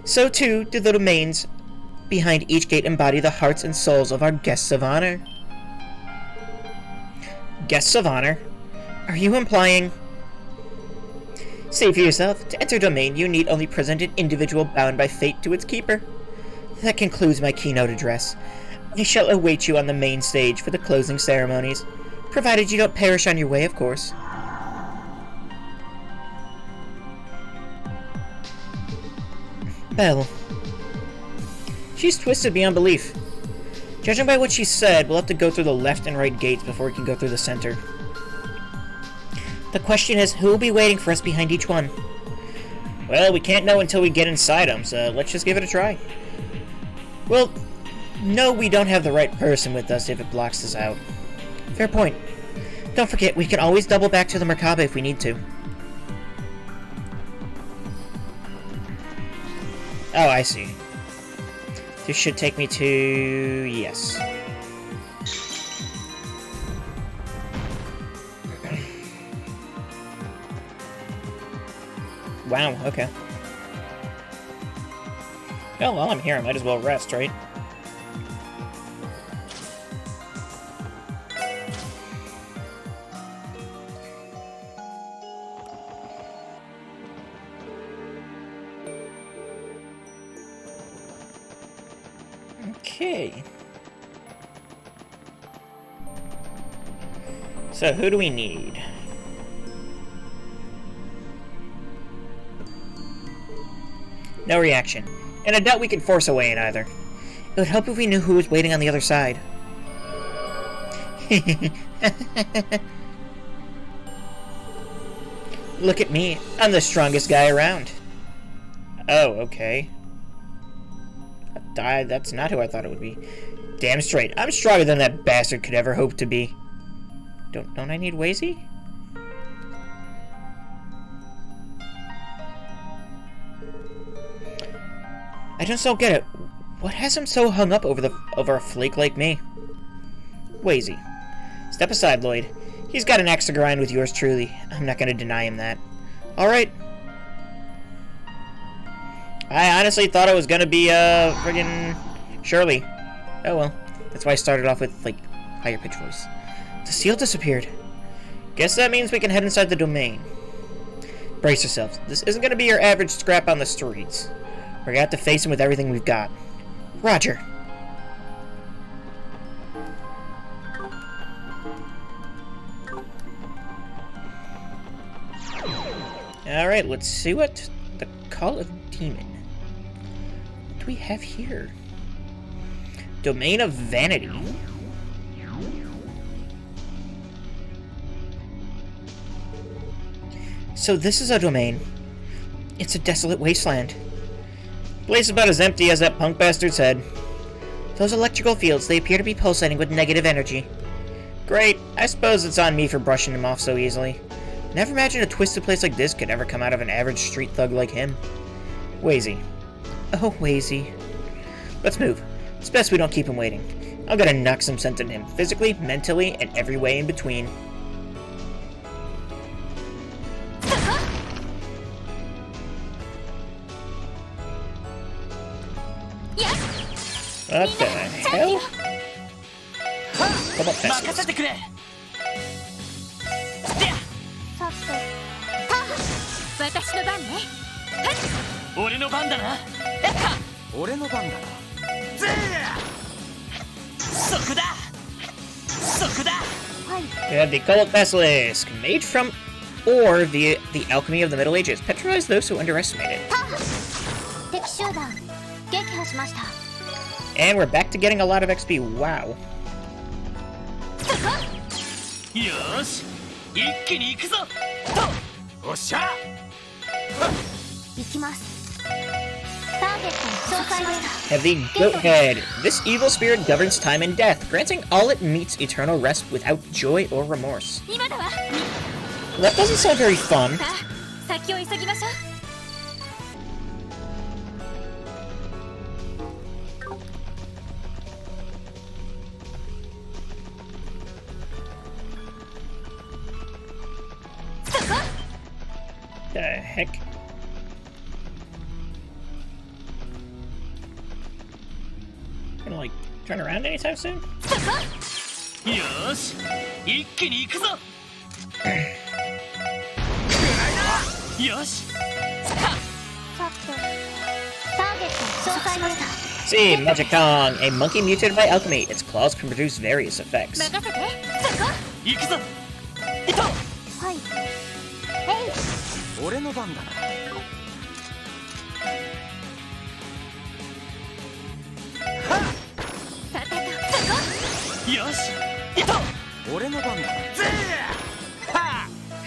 so too do the domains behind each gate embody the hearts and souls of our guests of honor. Guests of honor? Are you implying... Say for yourself, to enter a domain you need only present an individual bound by fate to its keeper. That concludes my keynote address. I shall await you on the main stage for the closing ceremonies, provided you don't perish on your way, of course. Belle. She's twisted beyond belief. Judging by what she said, we'll have to go through the left and right gates before we can go through the center. The question is, who will be waiting for us behind each one? Well, we can't know until we get inside them, so let's just give it a try. Well, no, we don't have the right person with us if it blocks us out. Fair point. Don't forget, we can always double back to the Merkaba if we need to. Oh, I see. This should take me to... yes. Wow, okay. Well, while I'm here, I might as well rest, right? Okay. So, who do we need? No reaction. And I doubt we could force a way in either. It would help if we knew who was waiting on the other side. Look at me. I'm the strongest guy around. Oh, okay. That's not who I thought it would be. Damn straight. I'm stronger than that bastard could ever hope to be. Don't I need Wazy? I just don't get it. What has him so hung up over a flake like me? Wazy. Step aside, Lloyd. He's got an axe to grind with yours truly. I'm not gonna deny him that. Alright. I honestly thought it was gonna be, friggin' Shirley. Oh well. That's why I started off with, like, higher pitch voice. The seal disappeared. Guess that means we can head inside the domain. Brace yourselves. This isn't gonna be your average scrap on the streets. We're gonna have to face him with everything we've got. Roger. Alright, let's see what the Call of Demon. What do we have here? Domain of Vanity. So this is a domain. It's a desolate wasteland. Place about as empty as that punk bastard's head. Those electrical fields, they appear to be pulsating with negative energy. Great, I suppose it's on me for brushing him off so easily. Never imagined a twisted place like this could ever come out of an average street thug like him. Wazy. Oh, Wazy. Let's move. It's best we don't keep him waiting. I'm gonna knock some sense into him, physically, mentally, and every way in between. What the hell? How about that? 私の番ね。俺の番だな。俺の番だな。そこだ。そこだ。 We have the Cult Basilisk, made from ore via the alchemy of the Middle Ages. Petrifies those who underestimate it. 敵集団撃破しました。 And we're back to getting a lot of XP. Wow. よし、一気に行くぞ。と。おっしゃ。行きます。ターゲットを紹介しました。 Have the Goat Head. This evil spirit governs time and death, granting all it meets eternal rest without joy or remorse. 今だわ。 That doesn't sound very fun. さあ、先を急ぎましょう。 The heck? Gonna like turn around anytime soon? よし、一気に行くぞ。よし。さて、ターゲットを紹介しました。 See, Magic Kong, a monkey mutated by alchemy. Its claws can produce various effects. 任せて。そこ。行くぞ。いと。はい。えい。 俺の番だな。さてと、そこ。よし。いと。俺の番だな。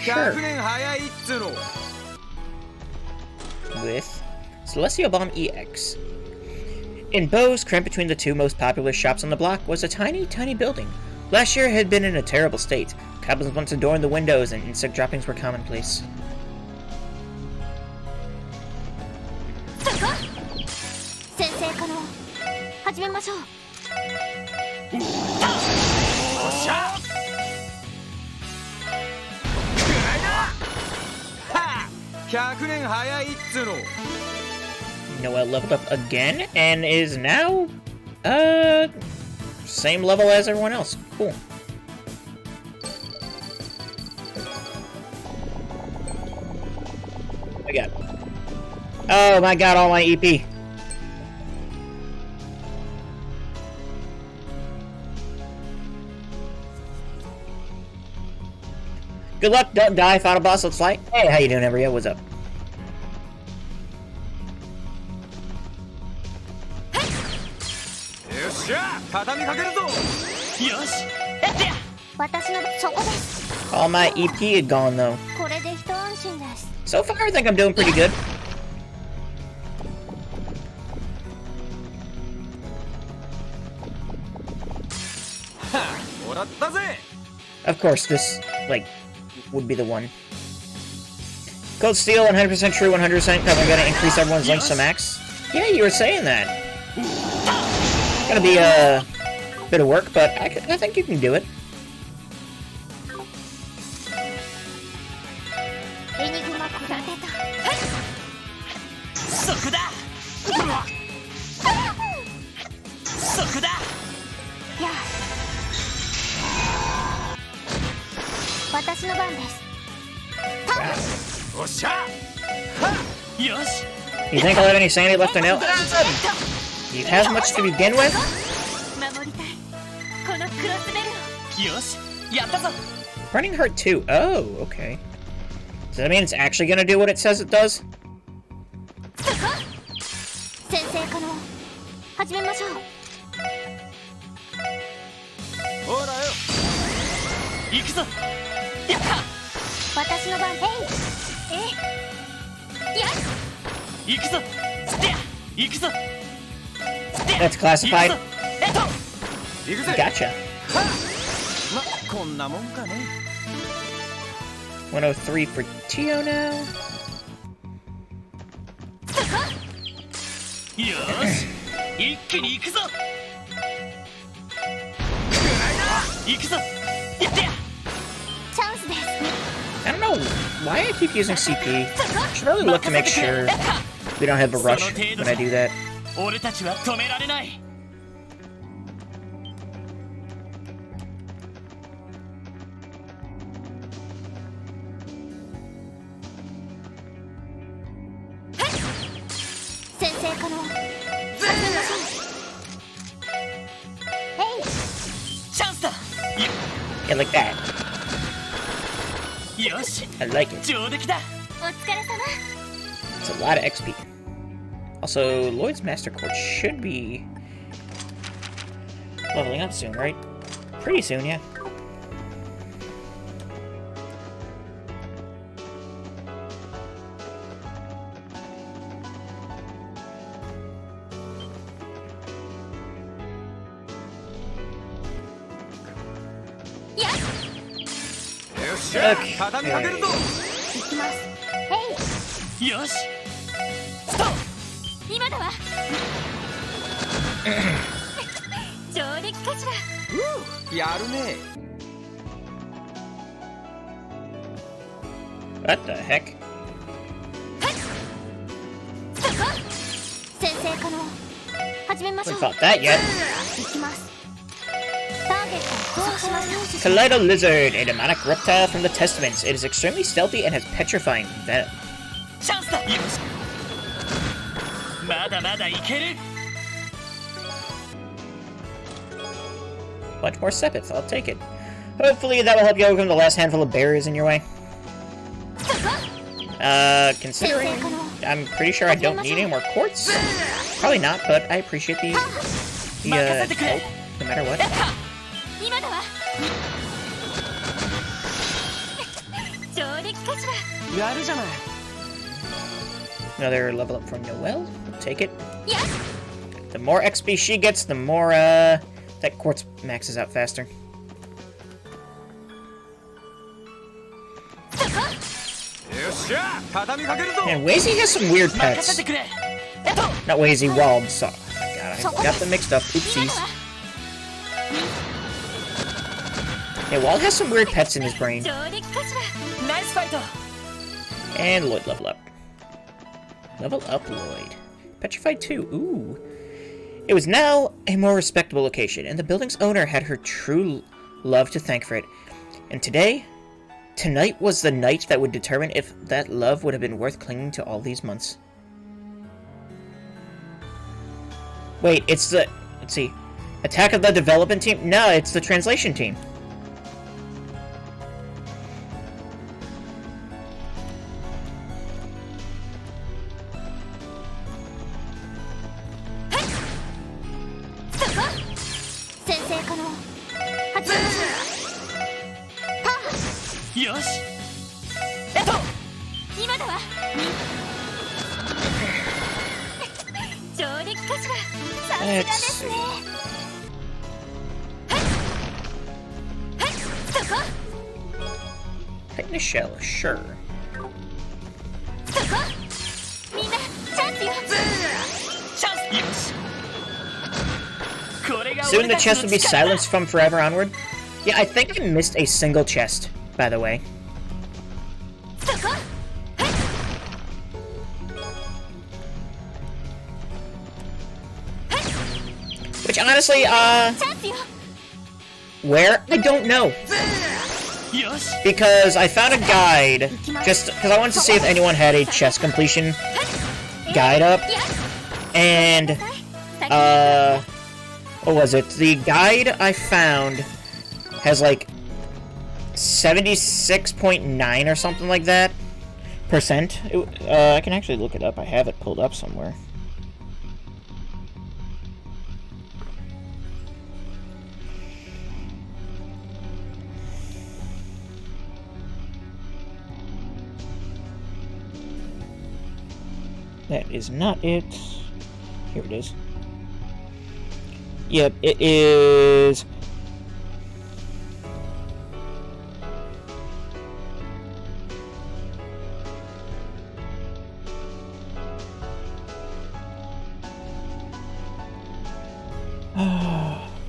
Sure. 100年早いっつうの。 With Celestial Bomb EX. In Bose, cramped between the two most popular shops on the block, was a tiny, tiny building. Last year it had been in a terrible state. Goblins once adorned the windows, and insect droppings were commonplace. そこ先生可能始めましょう。おっしゃ。くらいだ。はあ、100年早いっつうの。 Noel leveled up again and is now, same level as everyone else. Cool. What we got? Oh my god, all my EP. Good luck, don't die, final boss looks like. Hey, how you doing, Arios? What's up? よっしゃ、畳みかけるぞ。よしやってや。私のそこです。 All my EP had gone though. これで一安心です。 So far, I think I'm doing pretty good. はあ、もらったぜ。 Of course, this, like, would be the one. Cold Steel, 100% true, 100% probably gonna increase everyone's links to max. Yeah, you were saying that. Gonna be a bit of work, but I think you can do it. エニグマクラテた。そこだ。そこだ。やあ私の番です。おっしゃ。はよし。 You think I'll have any sanity left to nail? Do you have much to begin with? 守りたい。このクロスベルを。よしやったぞ。 Running hurt too. Oh, okay. Does that mean it's actually gonna do what it says it does? そこ先生可能始めましょう。ほらよ。行くぞ。やった。私の番。えいや行くぞ。つってや。行くぞ。 That's classified. 行行くぜ。 Gotcha. ま、こんなもんかね。 103 for Tio now. よし一気に行くぞ。行くぞ。やってや。チャンスです。 I don't know why I keep using CP. Should really look to make sure we don't have a rush when I do that. 俺たちは止められない。先生可能。チャンスだ。 Yeah, like that. よし I like it. 上出来だ。お疲れ様。 It's a lot of XP. Also, Lloyd's Master Court should be leveling up soon, right? Pretty soon, yeah. Yeah. よっしゃ、 Okay. 畳みかけるぞ。行きます。よしストップ。今だわ。上出来かしら。やるね。 What the heck? そこ先生可能始めましょ Haven't う。 fought that yet. 行きます。ターゲットをしました。 Kaleido Lizard, a demonic reptile from the Testaments. It is extremely stealthy and has petrifying venom. チャンスだ。よしまだまだいける。 Bunch more Sepith, I'll take it. Hopefully that will help you overcome the last handful of barriers in your way. そこ Considering I'm pretty sure I don't need any more quartz. Probably not, but I appreciate the help, no matter what. 今だわ。上出かしら。やるじゃない。 Another level up from Noelle. We'll take it. やっ The more XP she gets, the more, that quartz maxes out faster. そこ。よっしゃ畳みかけるぞ And Wazy has some weird 任せ pets. てくれ。Not Wazy, Wald. So, God, I got them mixed up. 今 Oopsies. のは Yeah, Wald has some weird pets in his brain. 上出来かしら。ナイスファイト。 And Lloyd level up. Level up, Lloyd. Petrified 2. Ooh. It was now a more respectable location, and the building's owner had her true love to thank for it. And tonight was the night that would determine if that love would have been worth clinging to all these months. Wait, it's the... Let's see. Attack of the development team? No, it's the translation team. Let's see. Tighten a shell, sure. Soon the chest will be silenced from forever onward. Yeah, I think I missed a single chest, by the way. Which honestly, where? I don't know. Because I found a guide, just because I wanted to see if anyone had a chest completion guide up. And, what was it? The guide I found has like 76.9 or something like that percent. I can actually look it up. I have it pulled up somewhere. That is not it. Here it is. Yep, it is...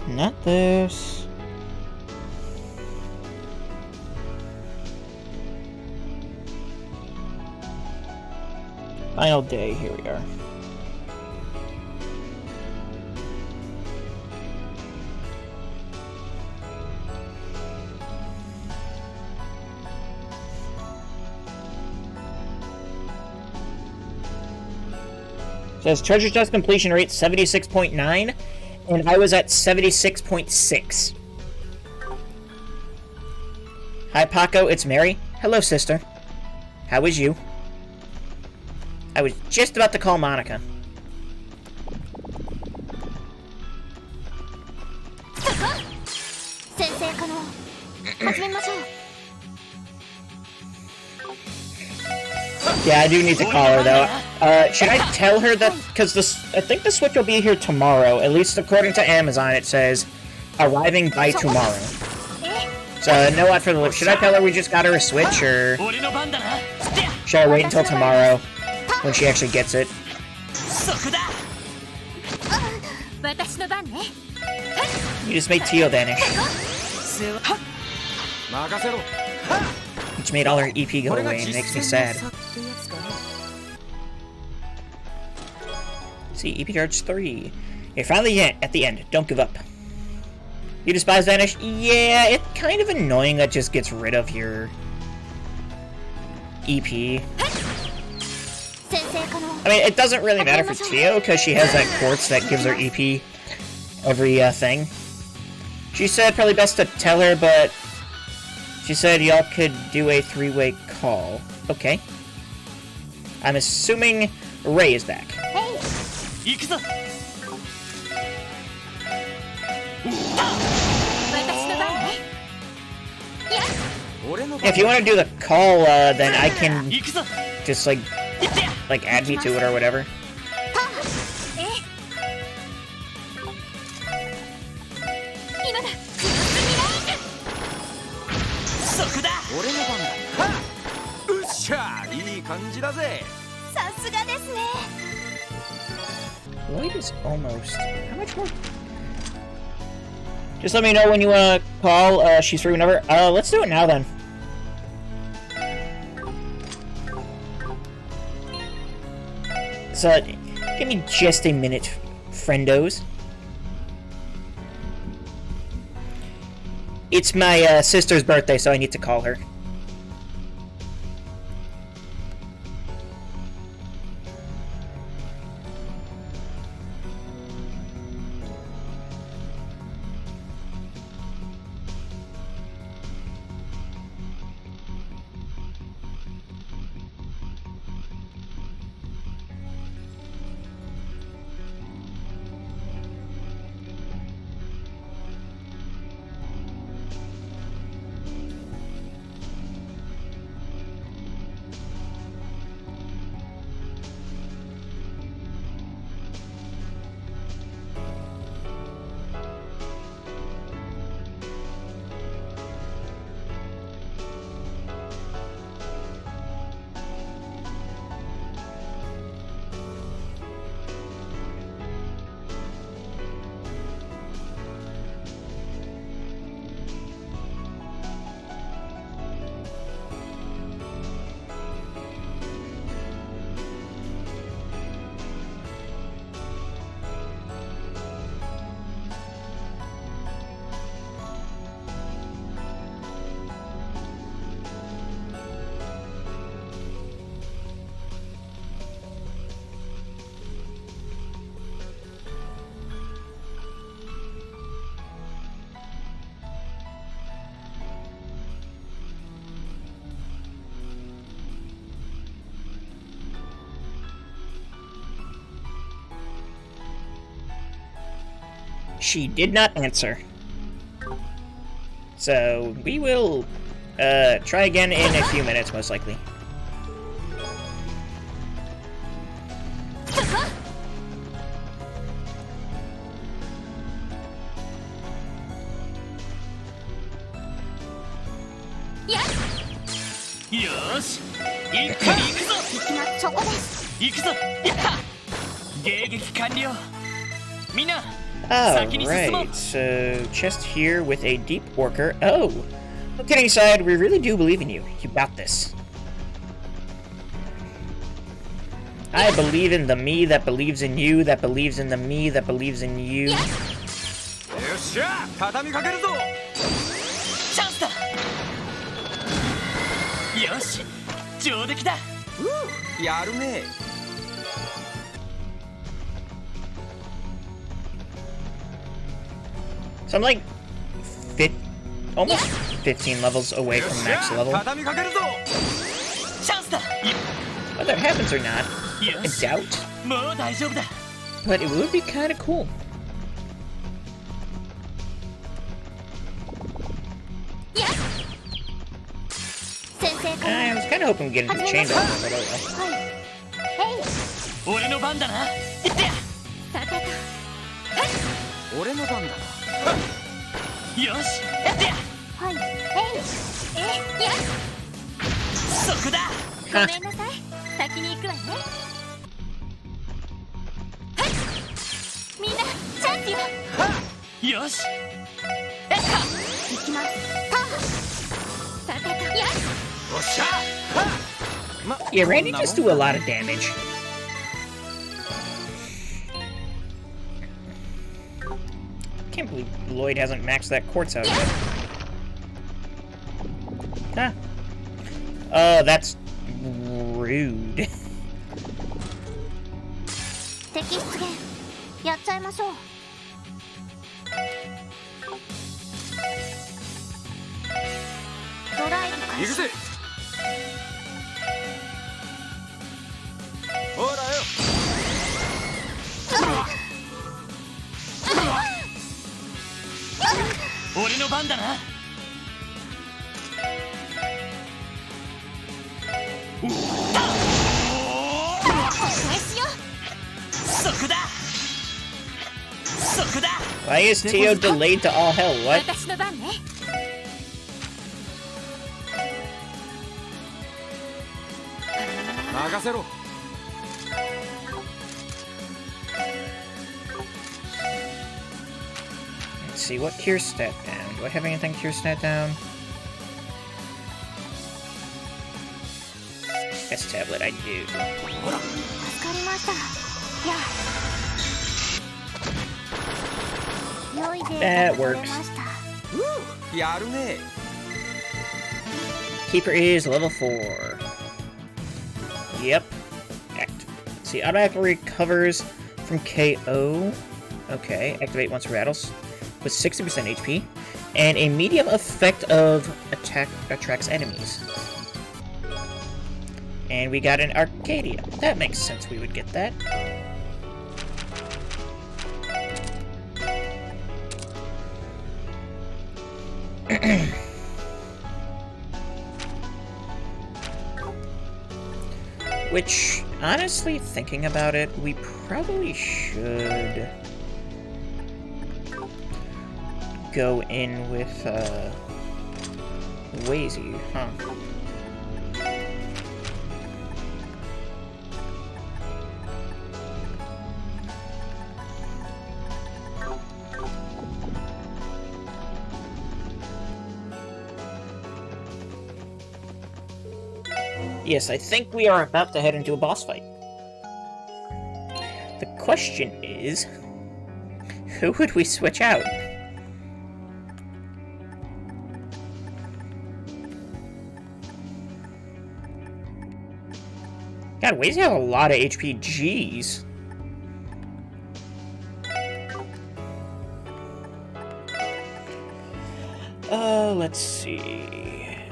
not this. Final day, here we are. Says treasure chest completion rate 76.9, and I was at 76.6. Hi Paco, it's Mary. Hello sister. How is you? I was just about to call Monica. Yeah, I do need to call her though. Should I tell her that? Because I think the Switch will be here tomorrow. At least according to Amazon, it says arriving by tomorrow. So no lot for the lift. Should I tell her we just got her a Switch, or should I wait until tomorrow when she actually gets it? You just made Tio vanish. Which made all her EP go away and makes me sad. See, EP charge 3. You're finally at the end. Don't give up. You despise Vanish? Yeah, it's kind of annoying that just gets rid of your EP. I mean, it doesn't really matter for Tio, because she has that quartz that gives her EP every thing. She said probably best to tell her, but she said y'all could do a 3-way call. Okay. I'm assuming Ray is back. If you want to do the call, then I can 行くぞ just like add me to it or whatever. ええ今だクロスミラーそこだ俺の番だ。はっ、うっしゃ、いい感じだぜ。さすがですね Lloyd is almost. How much more? Just let me know when you want to call. She's free whenever. Let's do it now then. So, give me just a minute, friendos. It's my sister's birthday, so I need to call her. She did not answer. So, we will, try again in a few minutes, most likely. Yeah. よーし一気に行くぞそこです行くぞやっ迎撃完了みんな Alright, so chest here with a deep worker. Oh! No kidding aside, we really do believe in you. You got this. I believe in the me that believes in you, that believes in the me that believes in you. よっしゃ、畳みかけるぞ。チャンスだよし上出来だやるね。So I'm like almost 15 levels away from max level. 畳みかけるぞ。チャンスだ Whether it happens or not, よ I し doubt. もう大丈夫だ But it would be kind of cool. Yeah. 先生から I was kind of hoping we'd get into the chain door, but oh well. はいへい俺の番だな行ってさてと俺の番だ。よしやってやはいへいえやそこだごめんなさい先に行くわねはいみんなチャンスよよし行きますさてとやよっしゃ。ま、 Yeah, Randy does do a lot of damage. Can't believe Lloyd hasn't maxed that quartz out yet. Huh. Oh, that's rude. 敵出現やっちゃいましょうドライブ開始行くぜ。ほらよ。俺の番だな Why is Tio delayed to all hell? What? 私の番ね。任せろ。 Let's see, what cure stat down? Do I have anything cure stat down? This tablet I do. 助かりました。良いデータが取れました。やるね。 Keeper is level 4. Yep. Act. Let's see, automatically recovers from KO. Okay, activate once rattles with 60% HP. And a medium effect of attack attracts enemies. And we got an Arcadia. That makes sense we would get that. Which, honestly, thinking about it, we probably should go in with, Wazy, huh? Yes, I think we are about to head into a boss fight. The question is, who would we switch out? God, Wazy have a lot of HP, jeez. Let's see.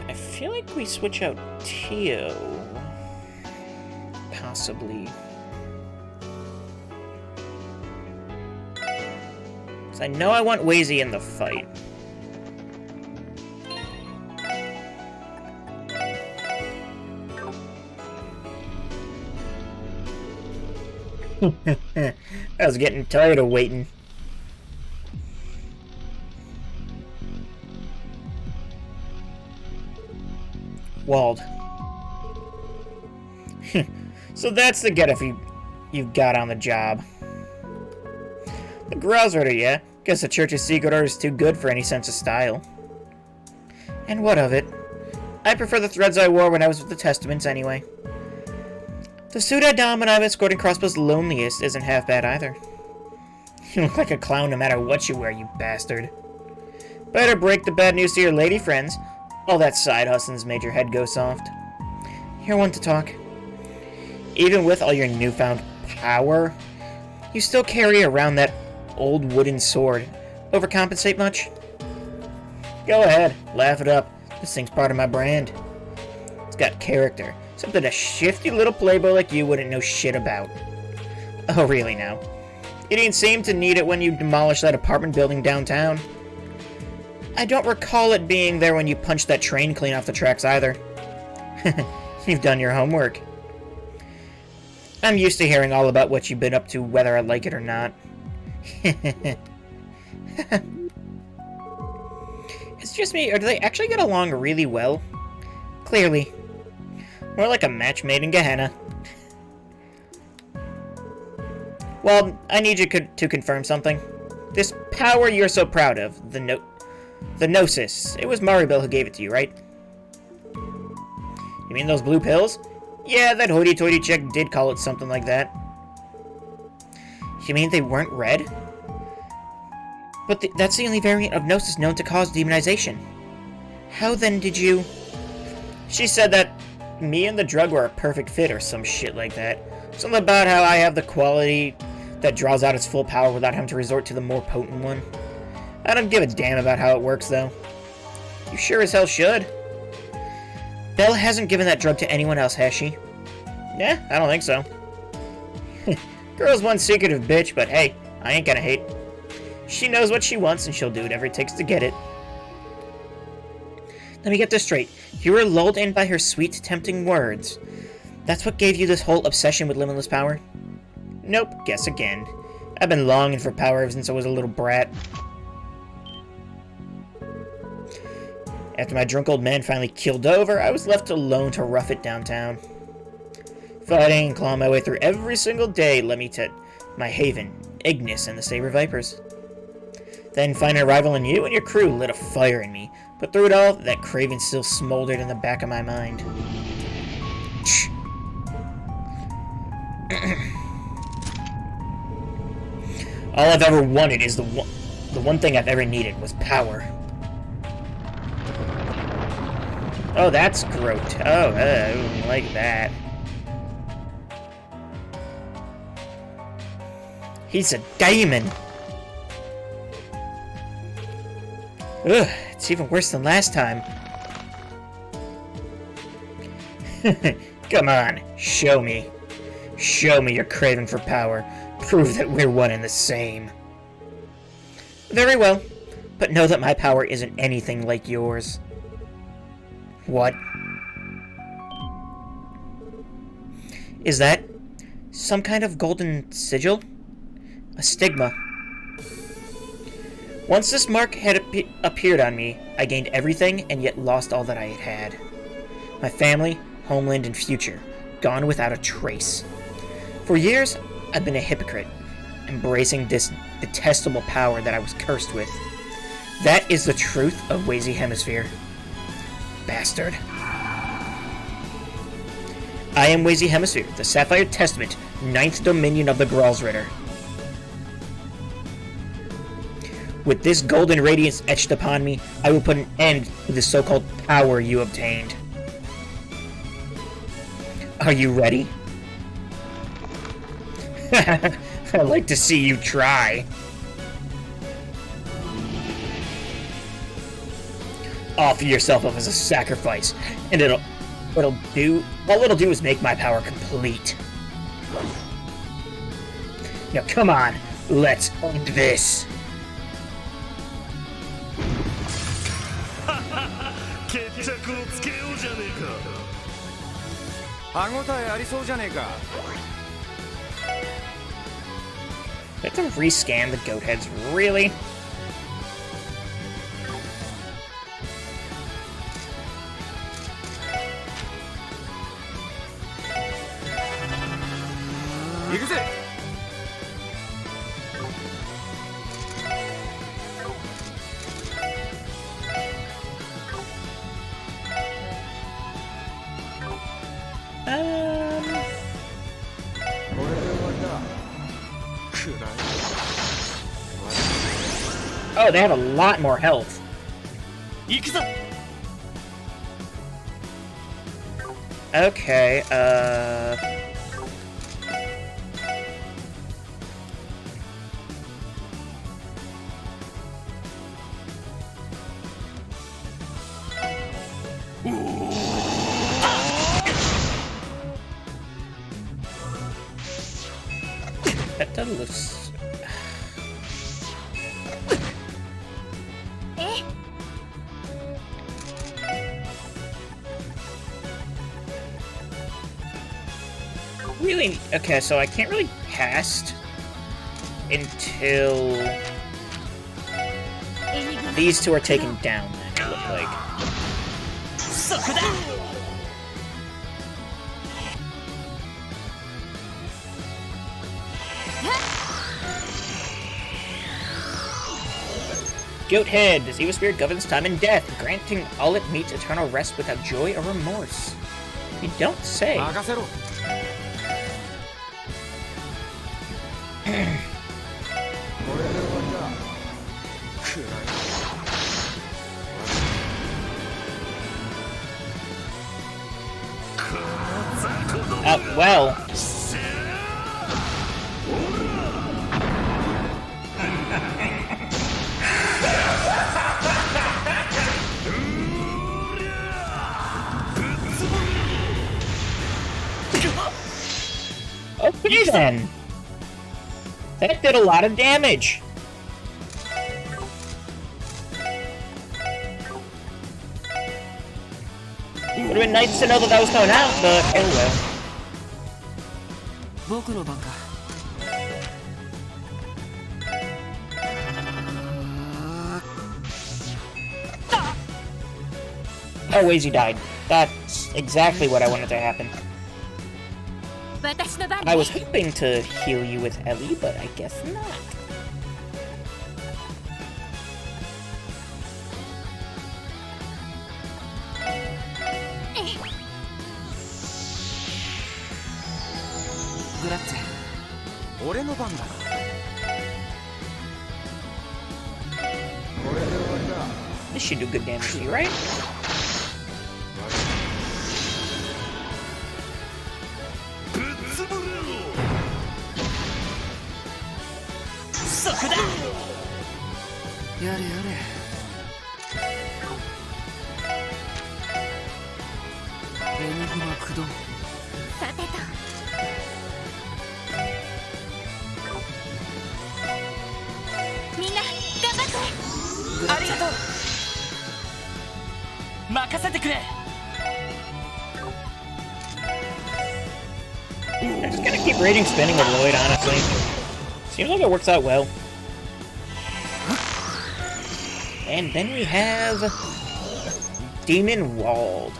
I feel like we switch out Tio. Possibly. 'Cause I know I want Wazy in the fight. I was getting tired of waiting. Wald. So that's the get-up you've got on the job. The Growl's order, yeah? Guess the Church's secret order is too good for any sense of style. And what of it? I prefer the threads I wore when I was with the Testaments, anyway. The suit I don when I'm escorting Crossbow's loneliest isn't half bad either. You look like a clown no matter what you wear, you bastard. Better break the bad news to your lady friends. All that side hustling's made your head go soft. You're one to talk. Even with all your newfound power, you still carry around that old wooden sword. Overcompensate much? Go ahead, laugh it up. This thing's part of my brand. It's got character. Something a shifty little playboy like you wouldn't know shit about. Oh, really now? You didn't seem to need it when you demolished that apartment building downtown. I don't recall it being there when you punched that train clean off the tracks either. You've done your homework. I'm used to hearing all about what you've been up to, whether I like it or not. It's just me, or do they actually get along really well? Clearly. More like a match made in Gehenna. Well, I need you to confirm something. This power you're so proud of, the Gnosis, it was Maribel who gave it to you, right? You mean those blue pills? Yeah, that hoity-toity chick did call it something like that. You mean they weren't red? But that's the only variant of Gnosis known to cause demonization. How then did you... She said that me and the drug were a perfect fit or some shit like that. Something about how I have the quality that draws out its full power without having to resort to the more potent one. I don't give a damn about how it works, though. You sure as hell should. Belle hasn't given that drug to anyone else, has she? Yeah, I don't think so. Girl's one secretive bitch, but hey, I ain't gonna hate. She knows what she wants, and she'll do whatever it takes to get it. Let me get this straight. You were lulled in by her sweet, tempting words. That's what gave you this whole obsession with limitless power? Nope, guess again. I've been longing for power ever since I was a little brat. After my drunk old man finally killed over, I was left alone to rough it downtown. Fighting and clawing my way through every single day led me to my haven, Ignis and the Saber Vipers. Then finding a rival in you and your crew lit a fire in me, but through it all, that craving still smoldered in the back of my mind. All I've ever wanted is the one thing I've ever needed was power. Oh, that's Grote. Oh, I don't like that. He's a demon. Ugh, it's even worse than last time. Come on, show me. Show me your craving for power. Prove that we're one and the same. Very well, but know that my power isn't anything like yours. What? Is that some kind of golden sigil? A stigma. Once this mark had appeared on me, I gained everything and yet lost all that I had had. My family, homeland, and future, gone without a trace. For years, I've been a hypocrite, embracing this detestable power that I was cursed with. That is the truth of Wazy Hemisphere. Bastard. I am Wazy Hemisphere, the Sapphire Testament, 9th Dominion of the Gralsritter. With this golden radiance etched upon me, I will put an end to the so-called power you obtained. Are you ready? I'd like to see you try. Offer yourself up as a sacrifice, and all it'll do is make my power complete. Now come on, let's end this. 決着をつけようじゃねえか。歯応えありそうじゃねえか。I have to rescan the goat heads, really? Oh, they have a lot more health. Okay, that doesn't look... Really? Okay, so I can't really cast until these two are taken down, then, it looks like. Goat Head. This evil spirit governs time and death, granting all it meets eternal rest without joy or remorse. You don't say. Well. Okay then. That did a lot of damage. Would have been nice to know that that was coming out, but oh well. Oh, Wazy died. That's exactly what I wanted to happen. 私の番 I ね was hoping to heal you with Ellie, but I guess not. グラッツェ。俺の番だな。 This should do good damage to you, right? ぶっ潰れろ。そこだ。やれやれ。エニグマ駆動。さてとみんな頑張ってありがとう。任せてくれ。 I'm just gonna keep rating spinning with Lloyd, honestly. Seems like it works out well. And then we have Demon Wald.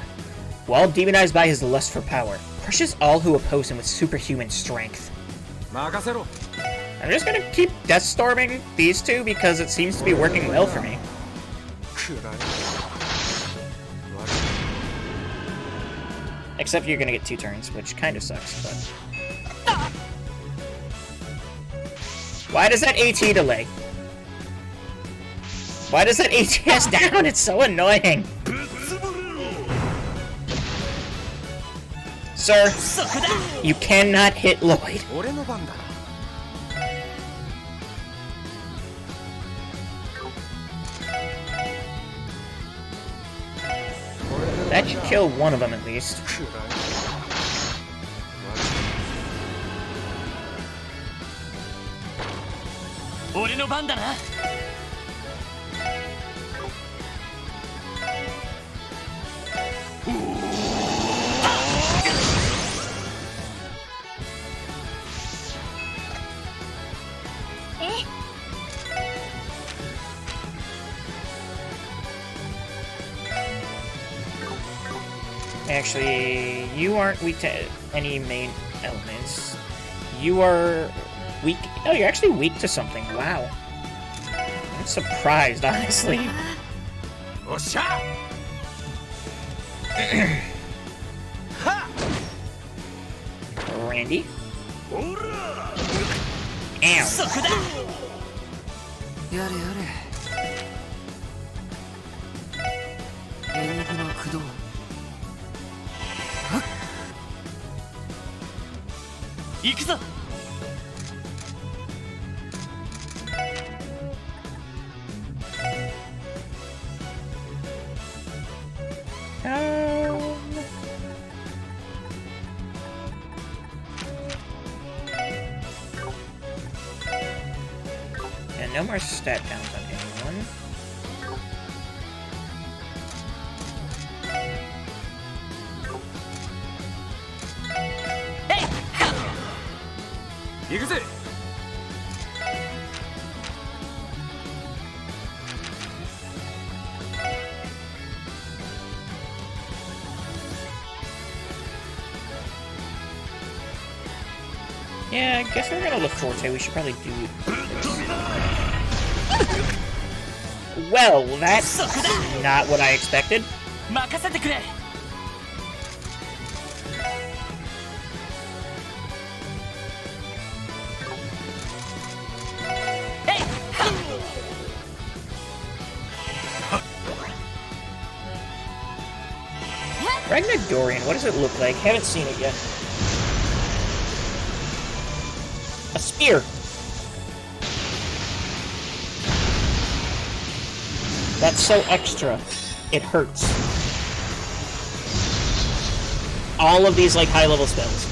Wald, demonized by his lust for power, crushes all who oppose him with superhuman strength. 任せろ。 I'm just gonna keep deathstorming these two because it seems to be working well for me. くらえ。 Except you're gonna get 2 turns, which kind of sucks, but... Why does that AT delay? Why does that ATS down? It's so annoying! ぶっ潰れろ。 Sir, そこだ。 you cannot hit Lloyd. 俺の番だな。 That should kill one of them at least. くらえ。 俺の番だな。 え Actually, you aren't weak to any main elements. You are weak... Oh, you're actually weak to something. Wow. I'm surprised, honestly. おっしゃ。 Randy? ほら。 Ow. そこだ。やれやれ。エニグマ駆動。行くぞ。 And no more stat downs on anyone. Hey! 行くぜ。 Yeah, I guess we're gonna look Forte. We should probably do... Well, that's not what I expected. 任せてくれ。 Ragnadorian, what does it look like? Haven't seen it yet. A spear! That's so extra. It hurts. All of these, like, high-level spells.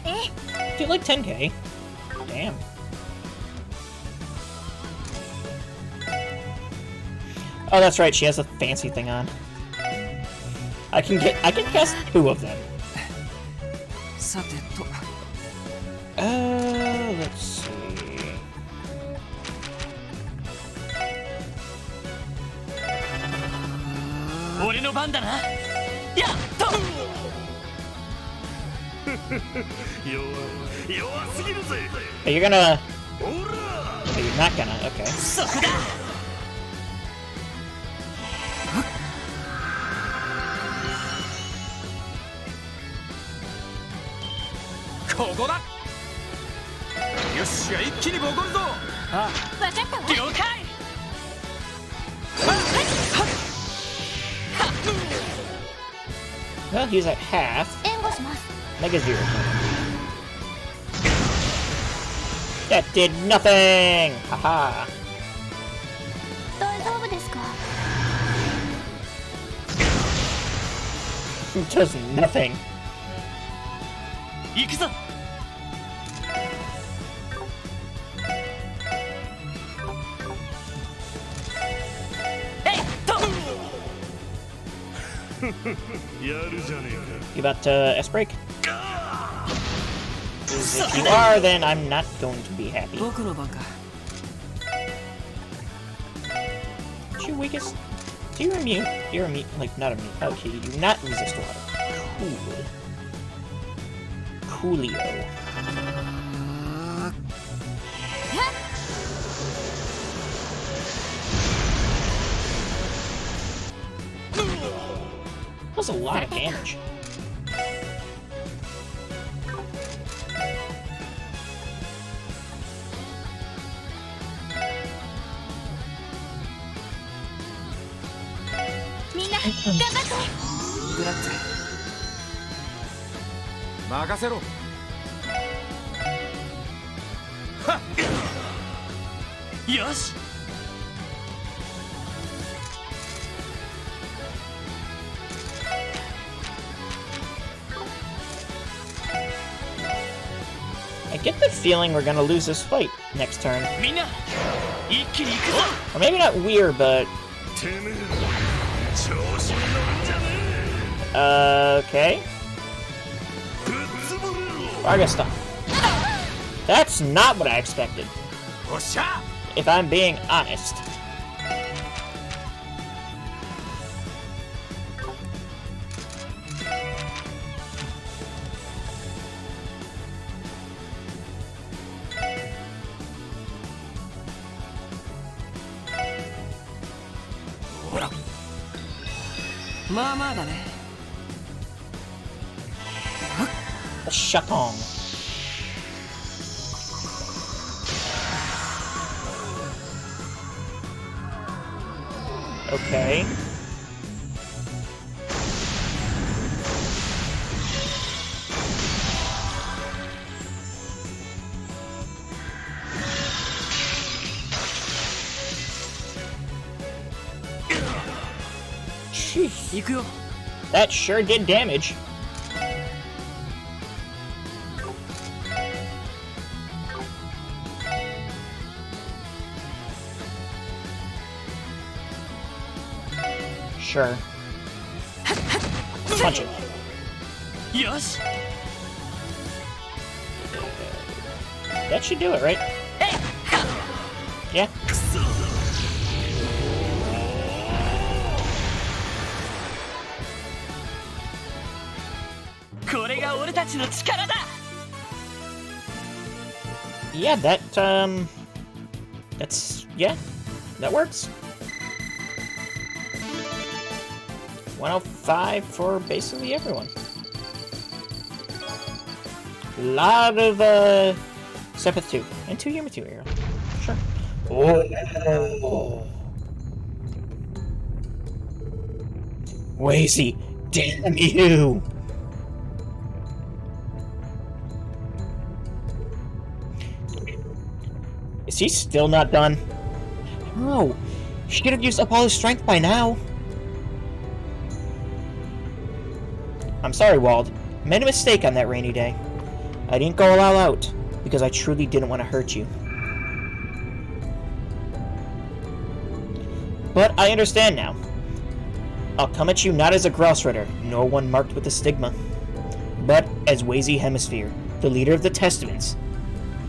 え Dude, like 10k. Damn. Oh, that's right, she has a fancy thing on. I can cast 2 of them. さてと。 Let's see. 俺の番だな。やっと。弱すぎるぜ。 Hey, you're gonna... ほら Hey, you're not gonna. Okay. そこだ。ここだ。よっしゃ、一気にボコるぞ。あ、分かったわ。了解。 Well, he's at half. 援護します。 Mega Zero. That did nothing! Haha. 大丈夫ですか？ It does nothing. 行くぞ。えいっと。やるじゃねえか。 You about to S-break? 'Cause if you are, then I'm not going to be happy. 僕の番か。 What's your weakest? So you're immune. You're immune. Like, not immune. Okay, you do not resist water. Cool. Coolio. That's a lot of damage. Mina, 頑張って。グラッツェ。任せろ。はっ。よし。 I get the feeling we're gonna lose this fight next turn. みんな、一気に行くぞ。 Or maybe not we're, but... てめえ調子に乗るんじゃね Okay. え。ぶっ潰れろ。 Arga stuff. That's not what I expected, おっしゃ。 if I'm being honest. Ora. まあまあだね。 The Shakong. Okay. Jeez, 行くよ。 that sure did damage. Sure. Punch it. よし。 That should do it, right? Yeah. これが俺たちの力だ。 Yeah, that's, yeah, that works. 105 for basically everyone. A lot of, Sepith 2, and 2 Yuma 2 arrow. Sure. Oh. Wazy, damn you! Is he still not done? No! He should have used up all his strength by now! I'm sorry, Wald. I made a mistake on that rainy day. I didn't go all out, because I truly didn't want to hurt you. But I understand now. I'll come at you not as a Grouse Ritter, nor one marked with a stigma, but as Wazy Hemisphere, the leader of the Testaments.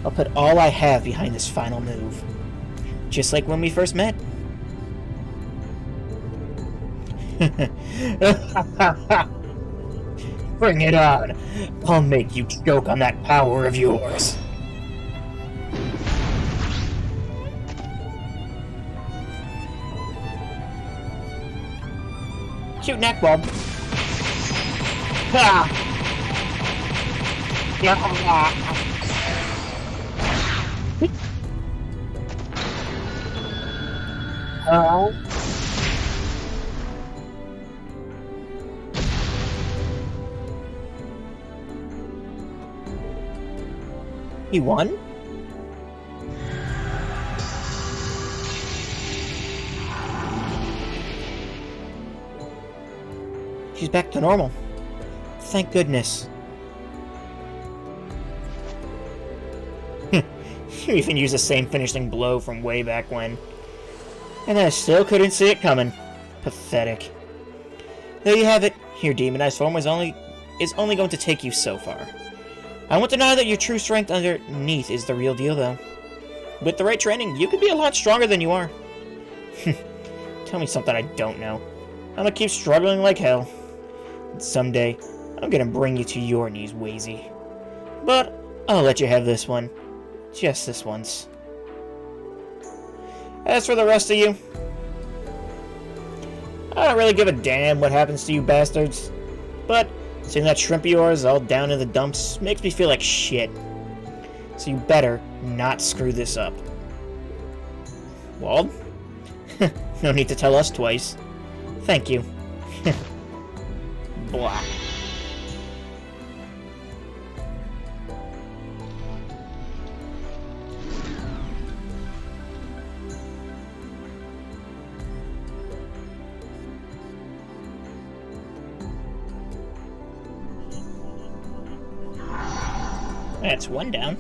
I'll put all I have behind this final move. Just like when we first met. Bring it on. I'll make you choke on that power of yours. Cute neck, Wald. Ha! Oh. He won? She's back to normal. Thank goodness. You even used the same finishing blow from way back when. And I still couldn't see it coming. Pathetic. There you have it. Your demonized form is only going to take you so far. I won't deny that your true strength underneath is the real deal, though. With the right training, you could be a lot stronger than you are. Tell me something I don't know. I'm gonna keep struggling like hell. And someday, I'm gonna bring you to your knees, Wazy. But I'll let you have this one. Just this once. As for the rest of you, I don't really give a damn what happens to you bastards. But seeing that shrimp of yours all down in the dumps makes me feel like shit. So you better not screw this up. Wald? No need to tell us twice. Thank you. Blah. That's one down.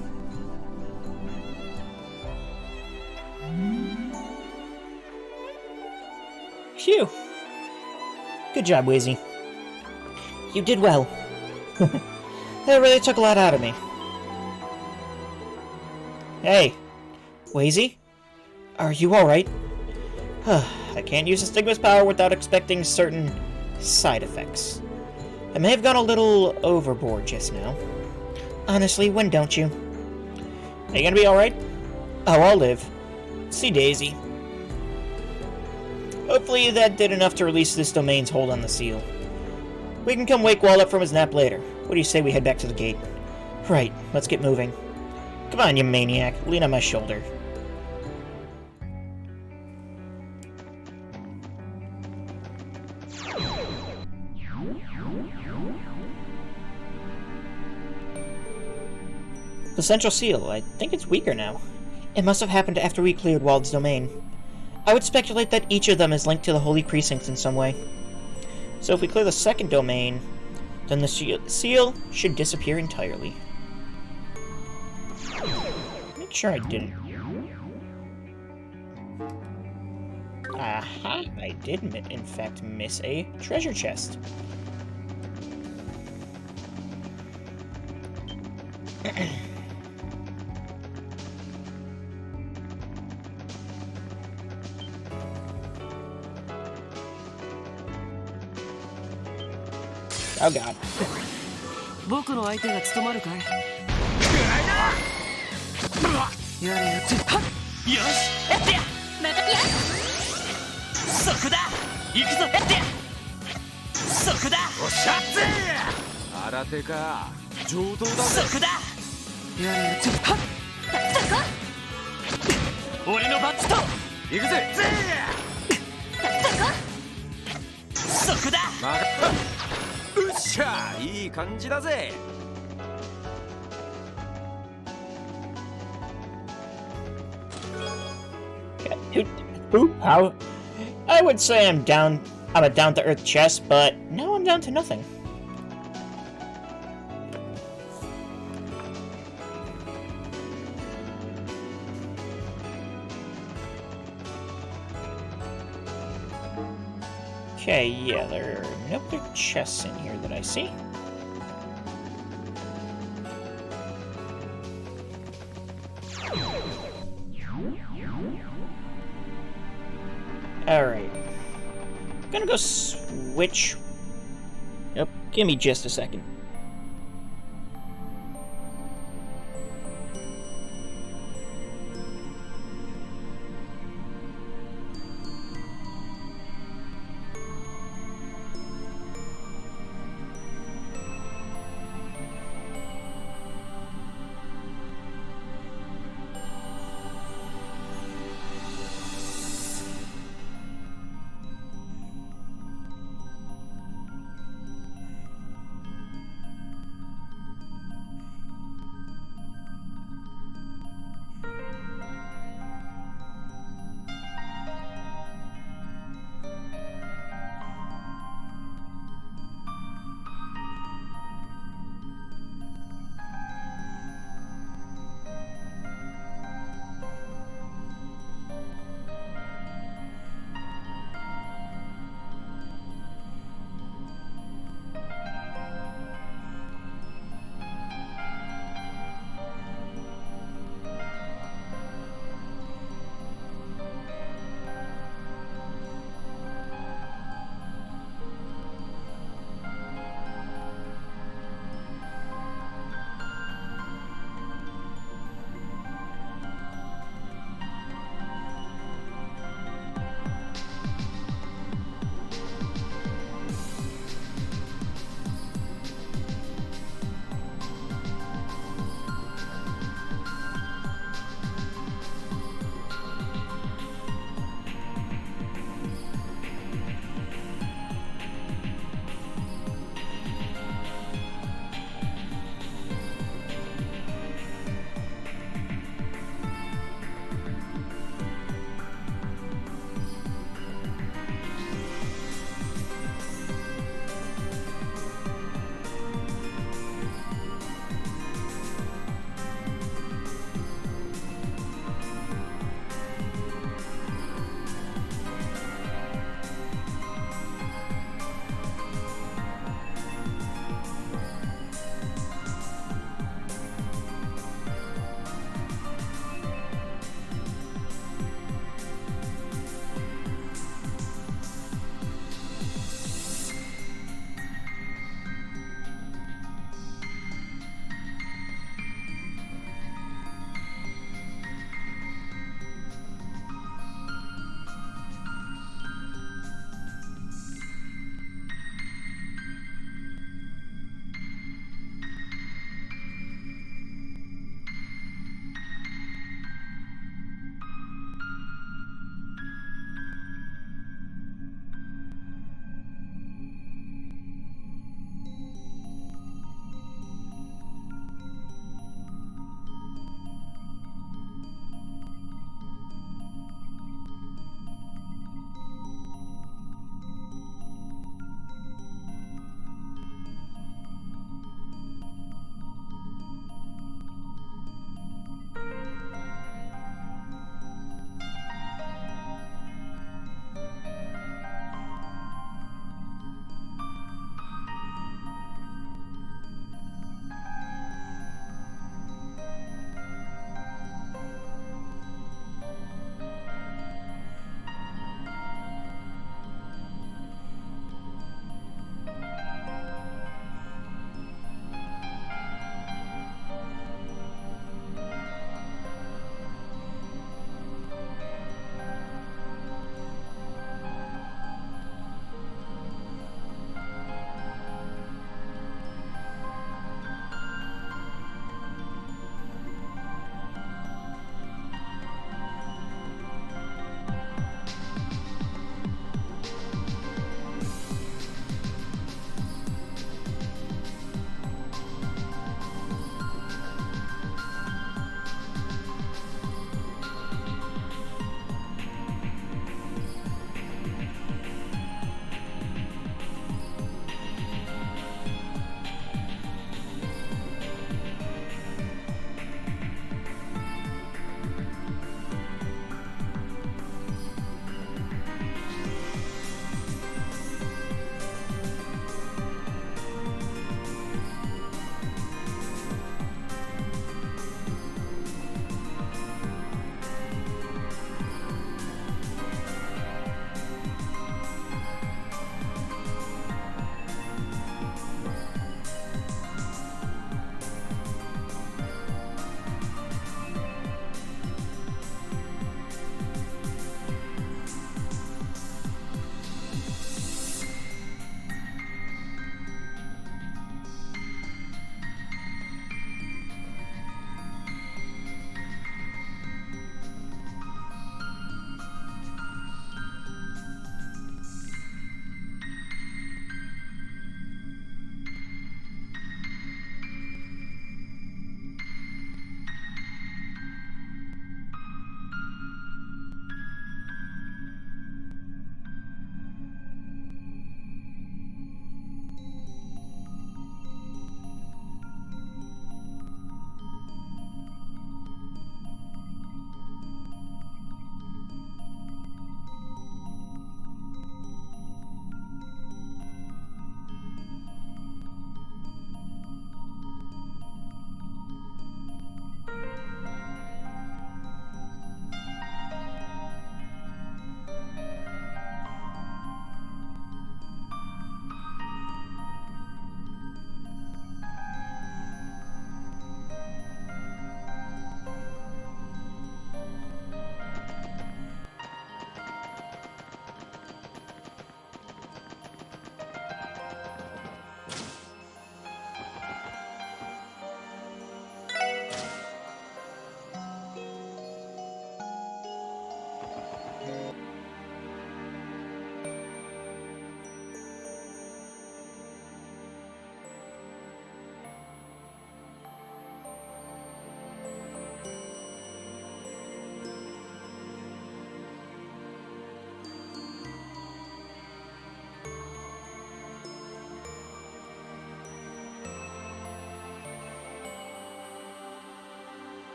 Phew. Good job, Wazy. You did well. That really took a lot out of me. Hey, Wazy? Are you alright? I can't use the Stigma's power without expecting certain side effects. I may have gone a little overboard just now. Honestly, when don't you? Are you gonna be alright? Oh, I'll live. See Daisy. Hopefully that did enough to release this domain's hold on the seal. We can come wake Wald up from his nap later. What do you say we head back to the gate? Right, let's get moving. Come on, you maniac. Lean on my shoulder. The central seal. I think it's weaker now. It must have happened after we cleared Wald's domain. I would speculate that each of them is linked to the Holy Precincts in some way. So if we clear the second domain, then the seal should disappear entirely. Make sure I didn't. Aha! I did, in fact, miss a treasure chest. Oh god. 僕の相手が務まるかいやれやってよしやってや任せやそこだ行くぞやってやそこだおっしゃっぜ新手か上等だぜそこだやれやってそこ俺のバッジと行くぜそこそこだうっしゃいい感じだぜ How? I would say I'm a down-to-earth chest, but now I'm down to nothing. Okay, yeah, there are no other chests in here that I see. Alright. gonna go switch. Yep, give me just a second.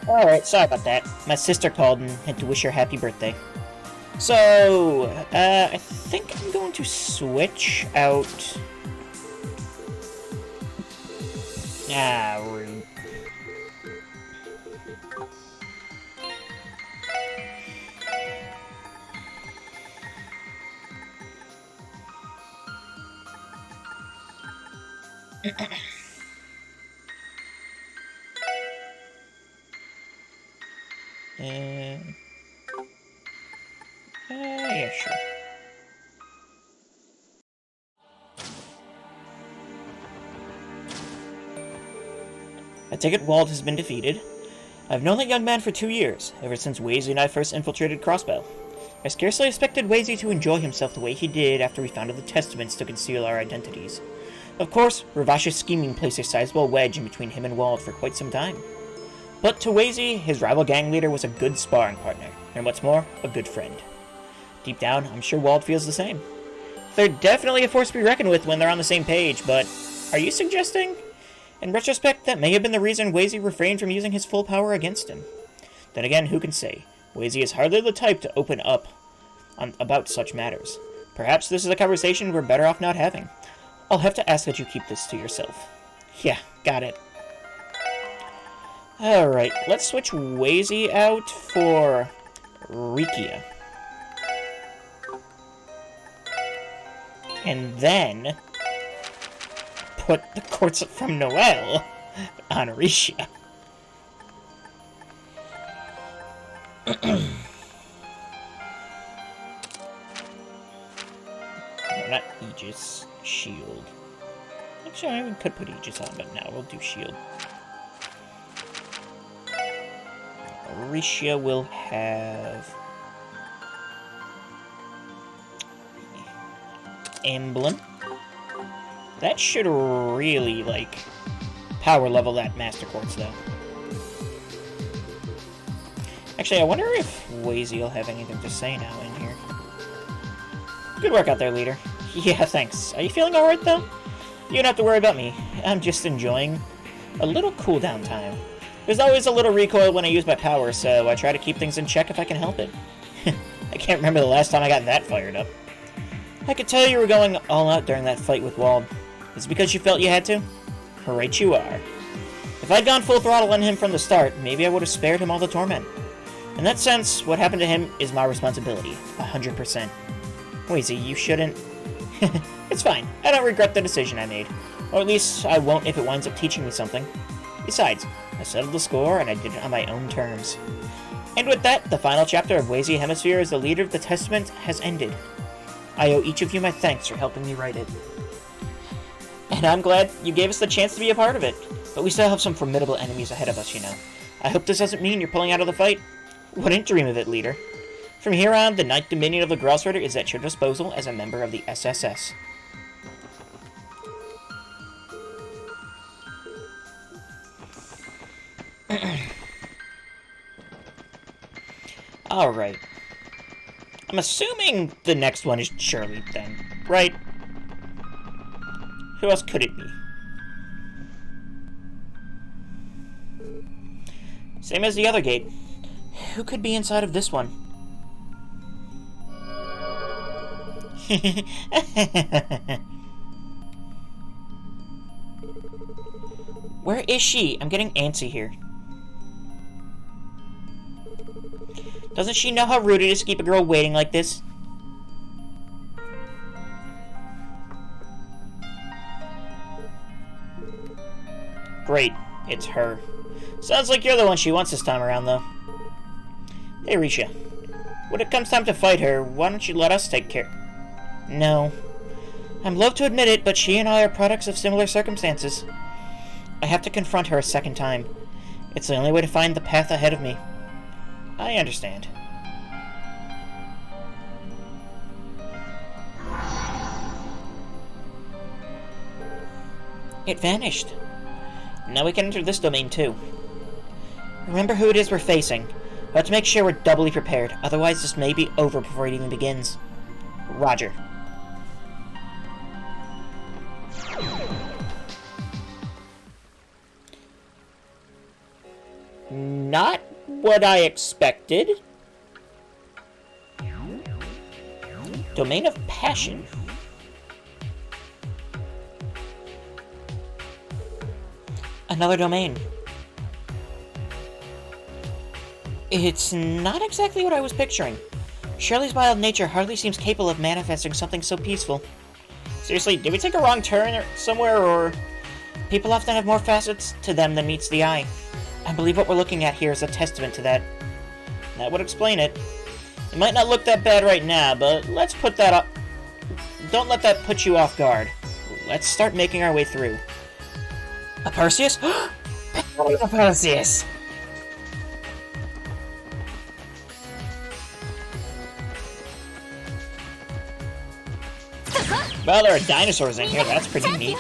Alright, sorry about that. My sister called and had to wish her happy birthday. So, I think I'm going to switch out... Ah, rude. Yeah, sure. I take it Wald has been defeated. I've known that young man for 2 years, ever since Wazy and I first infiltrated Crossbow. I scarcely expected Wazy to enjoy himself the way he did after we founded the Testaments to conceal our identities. Of course, Ravash's scheming placed a sizable wedge in between him and Wald for quite some time. But to Wazy, his rival gang leader was a good sparring partner, and what's more, a good friend. Deep down, I'm sure Wald feels the same. They're definitely a force to be reckoned with when they're on the same page, but are you suggesting, in retrospect, that may have been the reason Wazy refrained from using his full power against him? Then again, who can say? Wazy is hardly the type to open up about such matters. Perhaps this is a conversation we're better off not having. I'll have to ask that you keep this to yourself. Yeah, got it. Alright, let's switch Wazy out for Rikia. And then put the Quartz from Noel on Aricia. No, not Aegis. Shield. Actually, we could put Aegis on, but now we'll do Shield. Aricia will have... Emblem. That should really, like, power level that Master Quartz, though. Actually, I wonder if Wazy will have anything to say now in here. Good work out there, leader. Yeah, thanks. Are you feeling alright, though? You don't have to worry about me. I'm just enjoying a little cooldown time. There's always a little recoil when I use my power, so I try to keep things in check if I can help it. I can't remember the last time I got that fired up. I could tell you were going all out during that fight with Wald. Is it because you felt you had to? Right you are. If I'd gone full throttle on him from the start, maybe I would have spared him all the torment. In that sense, what happened to him is my responsibility. 100%. Wazy, you shouldn't... It's fine. I don't regret the decision I made. Or at least, I won't if it winds up teaching me something. Besides, I settled the score and I did it on my own terms. And with that, the final chapter of Wazy Hemisphere as the leader of the Testament has ended. I owe each of you my thanks for helping me write it. And I'm glad you gave us the chance to be a part of it. But we still have some formidable enemies ahead of us, you know. I hope this doesn't mean you're pulling out of the fight. Wouldn't dream of it, leader. From here on, the Ninth Dominion of the Grossrider is at your disposal as a member of the SSS. Alright. I'm assuming the next one is Shirley, then, right? Who else could it be? Same as the other gate. Who could be inside of this one? Where is she? I'm getting antsy here. Doesn't she know how rude it is to keep a girl waiting like this? Great, it's her. Sounds like you're the one she wants this time around, though. Hey, Risha. When it comes time to fight her, why don't you let us take care... No. I'm loath to admit it, but she and I are products of similar circumstances. I have to confront her a second time. It's the only way to find the path ahead of me. I understand. It vanished. Now we can enter this domain, too. Remember who it is we're facing. We have to make sure we're doubly prepared, otherwise this may be over before it even begins. Roger. not what I expected. Domain of Passion. Another domain. It's not exactly what I was picturing. Shirley's wild nature hardly seems capable of manifesting something so peaceful. Seriously, did we take a wrong turn somewhere, or... People often have more facets to them than meets the eye. I believe what we're looking at here is a testament to that. That would explain it. It might not look that bad right now, but let's put that up. Don't let that put you off guard. Let's start making our way through. A Perseus? A Perseus! Well, there are dinosaurs in here. That's pretty neat.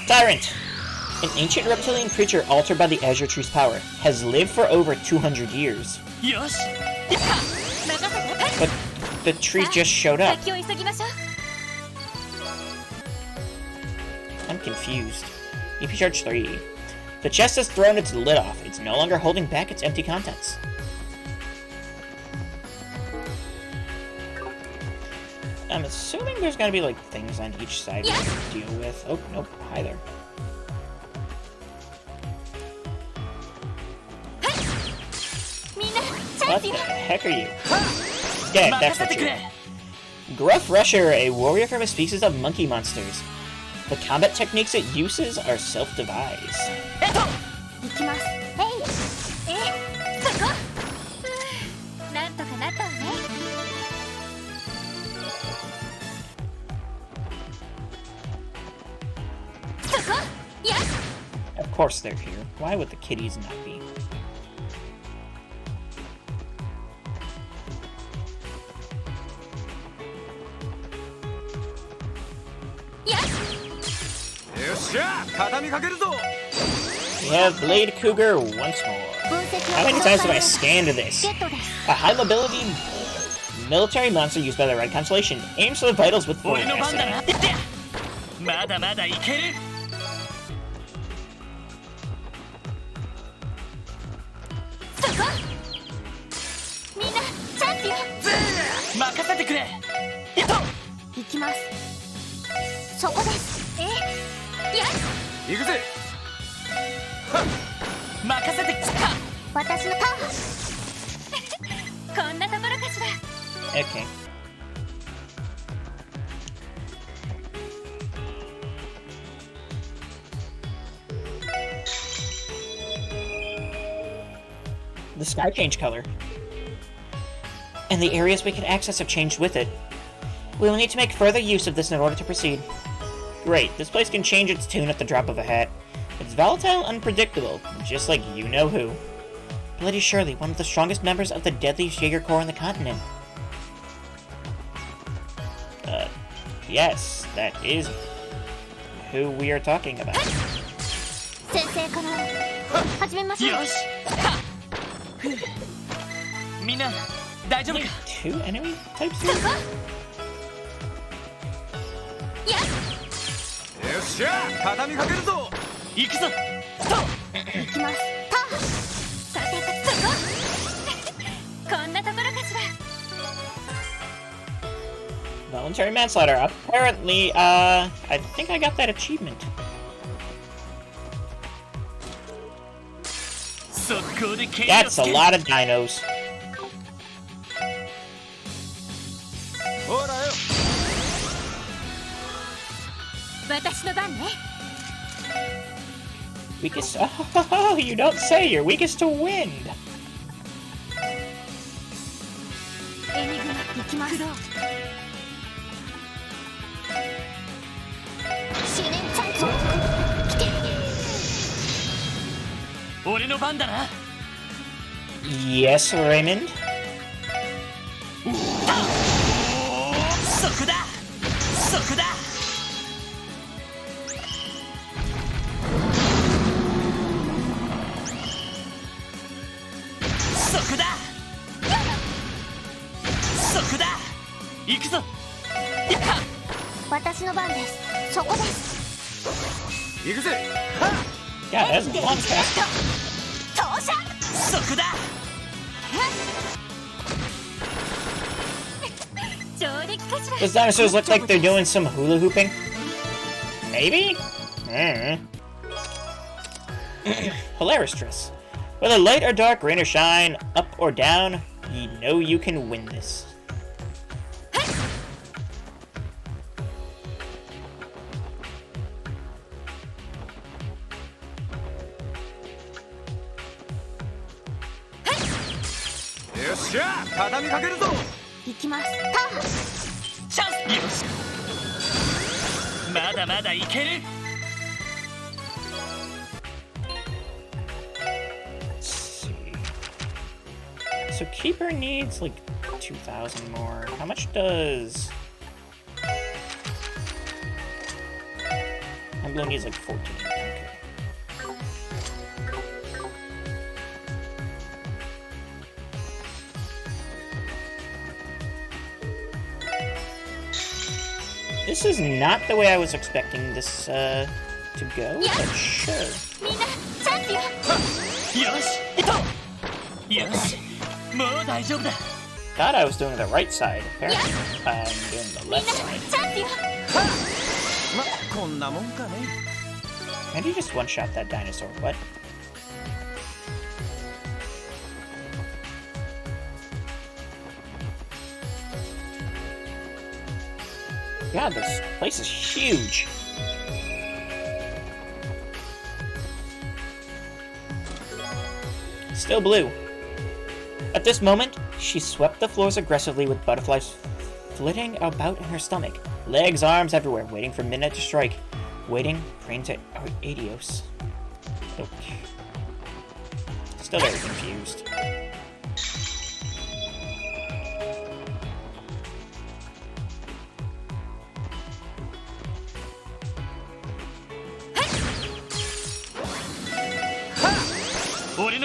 Tyrant! An ancient reptilian creature altered by the Azure Tree's power. Has lived for over 200 years. But the tree just showed up. I'm confused. EP charge 3. The chest has thrown its lid off. It's no longer holding back its empty contents. I'm assuming there's gotta be, like, things on each side we can deal with. Oh, nope. Hi there. What the heck are you? Yeah, that's what you are. Gruff Rusher, a warrior from a species of monkey monsters. The combat techniques it uses are self-devised. Of course they're here. Why would the kitties not be? We have Blade Cougar once more. How many times have I scanned this? A high mobility military monster used by the Red Constellation. Aims for the vitals with full velocity. Okay. The sky changed color. And the areas we can access have changed with it. We will need to make further use of this in order to proceed. Great, this place can change its tune at the drop of a hat. It's volatile, unpredictable, just like you-know-who. Bloody Shirley, one of the strongest members of the deadliest Jaeger Corps on the continent. Yes, that is who we are talking about. Two enemy types here? Voluntary manslaughter. Apparently, I think I got that achievement. That's a lot of dinos. Weakest. Oh, you don't say. You're weakest to wind. Yes, Raymond. 行くぜ。 Yeah, that's a long cast. 投射そこだ。上陸かしら。 Those dinosaurs look like they're doing some hula hooping. Maybe? Hilaristress. Whether light or dark, rain or shine, up or down, you know you can win this. Yoshia! 畳みかけるぞ。行きます。チャンス。よし。まだまだいける。 Let's see. So Keeper needs like 2,000 more. How much does... Emblem needs like 14. Okay. This is not the way I was expecting this to go, but sure. みんなチャンスよ。よし。いと。よし。もう大丈夫だ。 Thought I was doing the right side. Apparently, I'm doing the みんな left side. チャンスよ。ま、こんなもんかね。 How do you just one-shot that dinosaur? What? God, this place is huge. Still blue. At this moment, she swept the floors aggressively with butterflies flitting about in her stomach. Legs, arms everywhere, waiting for midnight to strike. Waiting, praying to Arios. Okay. Still very confused.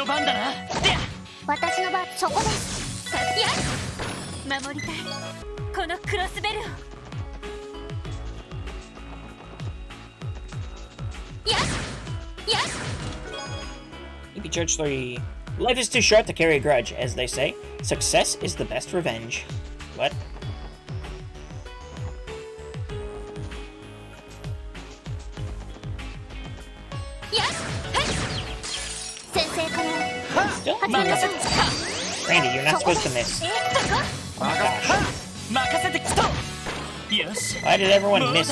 Bandana. 私の番そこですさや守りたいこのクロスベルをやや EP Church 3. Life is too short to carry a grudge, as they say. Success is the best revenge. What? Still? Randy, you're not supposed to miss. Oh my gosh. Why did everyone miss?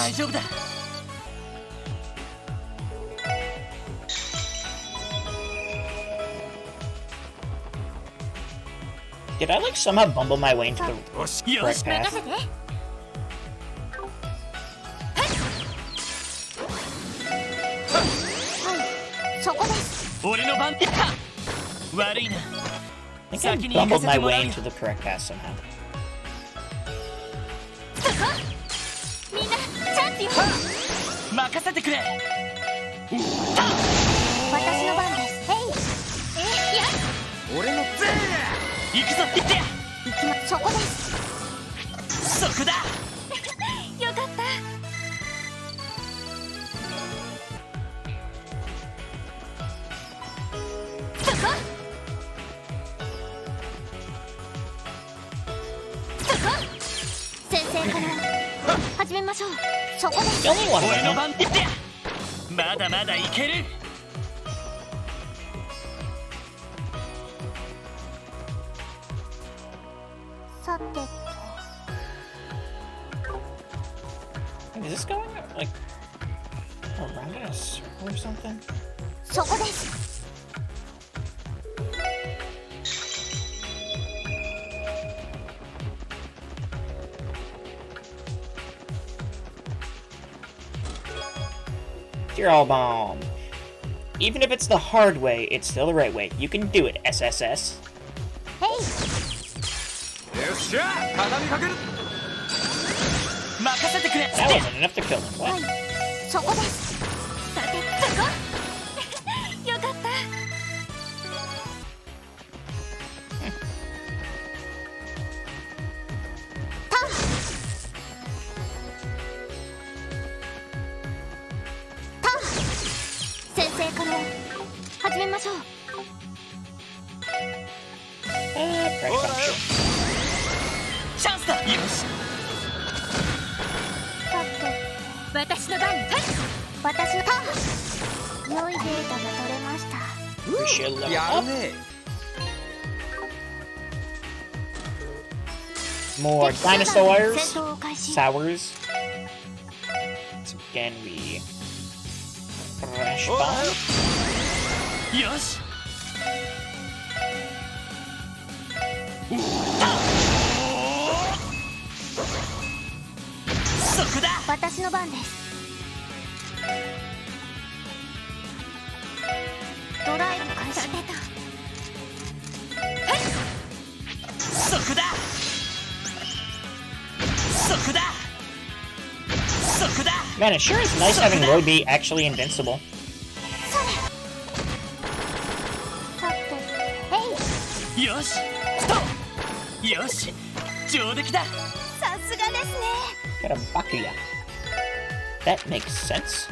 Did I like somehow bumble my way into the correct path? I think I bumbled my way into the correct path somehow. The only one winning. まだまだいける Is this going like around in a circle or something? そこです You're all bomb. Even if it's the hard way, it's still the right way. You can do it, SSS. Hey! That wasn't enough to kill him. What? そこですさてそこよかったましょう。 Pressure function. チャンスだ。よし。さて私の番。はい、私のターン。良いデータが取れました。 Appreciate level や up. るね。 More dinosaurs. 戦闘を開始。 Sours. So again, we crash bomb. よし。そこだ。私の番です。ドライブ開始。出た。そこだ。そこだ。そこだ。 Man, it sure is nice having Roy be actually invincible. さてへい。よし。と。よし。上出来だ。さすがですね。 Got a Bakuya. That makes sense.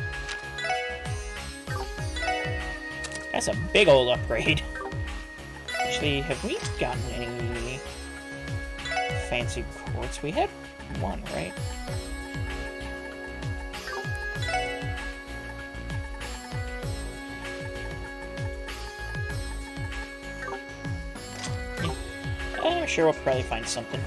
That's a big old upgrade. Actually, have we gotten any fancy quartz? We had one, right? I'm sure we'll probably find something.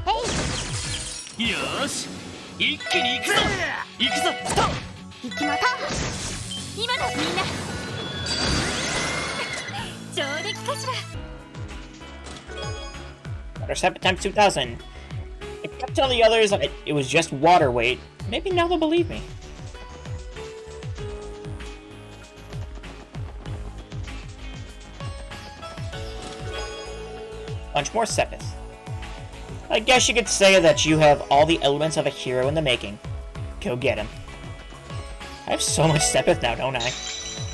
Hey! よし。一気に行くぞ。行くぞ。と。行きまた。今だみんな。上出来かしら。 Water step times 2000. I kept telling the others that it was just water weight. Maybe now they'll believe me. Bunch more Sepith. I guess you could say that you have all the elements of a hero in the making. Go get him. I have so much Sepith now, don't I?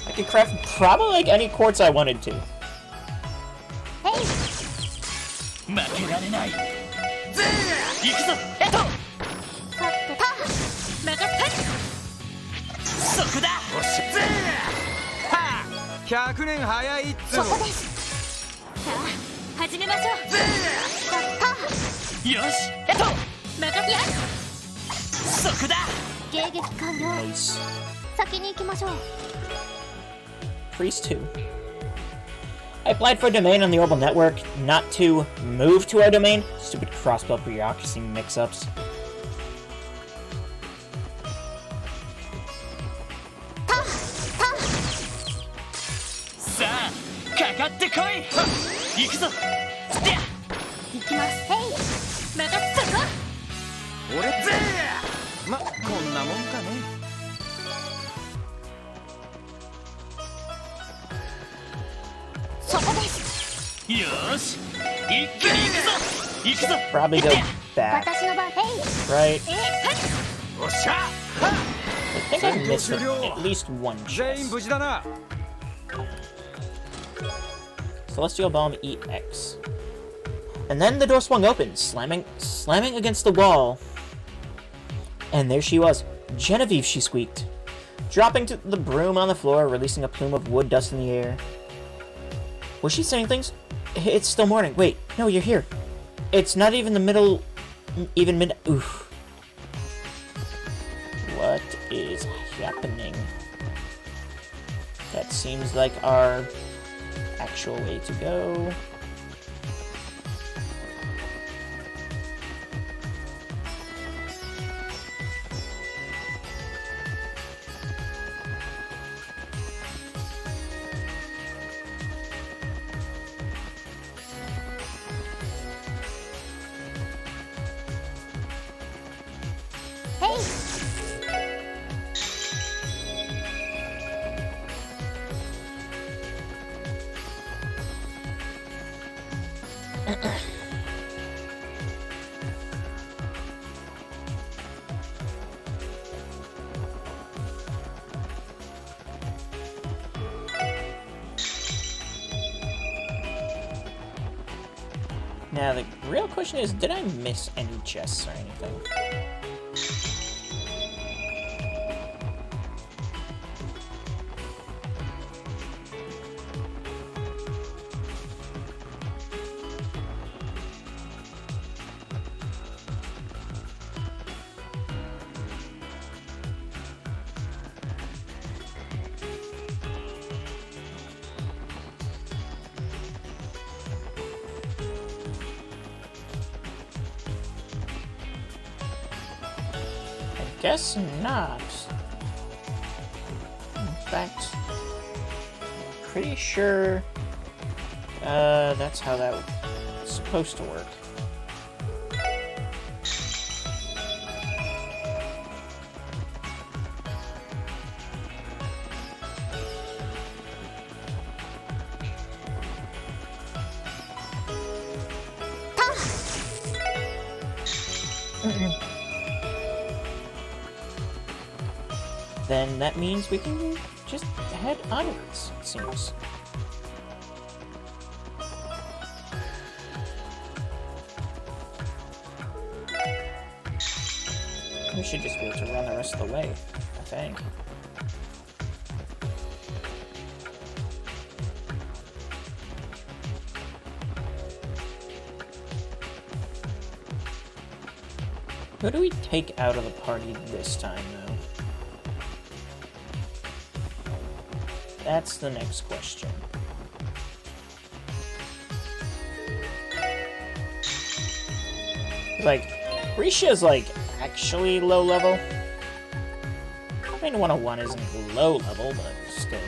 I could craft probably like any quartz I wanted to. Hey! 負けられない。行くぞ。さてた。任せ。そこだ。おしはあ100年早いっつうの。そこです。さあ始めましょう。さてた。よし。任せや。そこだ。迎撃完了。 Nice. 先に行きましょう。 Priest 2. I applied for a domain on the Orbital Network, not to move to our domain. Stupid crossbelt bureaucracy mix-ups. さあ、かかってこい。行くぞ。で。行きます。へい。任せそこ。俺まこんなもんかね。そこです。よし。一気に行くぞ。行くぞ。 Probably go back, 私の番。へい。 right? おっしゃ。 I think I missed at least one 全員 chest. 無事だな。 Celestial Bomb EX. And then the door swung open, slamming against the wall. And there she was. Genevieve, she squeaked. Dropping to the broom on the floor, releasing a plume of wood dust in the air. Was she saying things? It's still morning. Wait, no, you're here. It's not even the middle... even mid... Oof. What is happening? That seems like our actual way to go. Now, the real question is, did I miss any chests or anything? Guess not. In fact, pretty sure that's how that was supposed to work. Then that means we can just head onwards, it seems. We should just be able to run the rest of the way, I think. Who do we take out of the party this time, though? That's the next question. Like, Risha's, like, actually low level. I mean, 101 isn't low level, but still.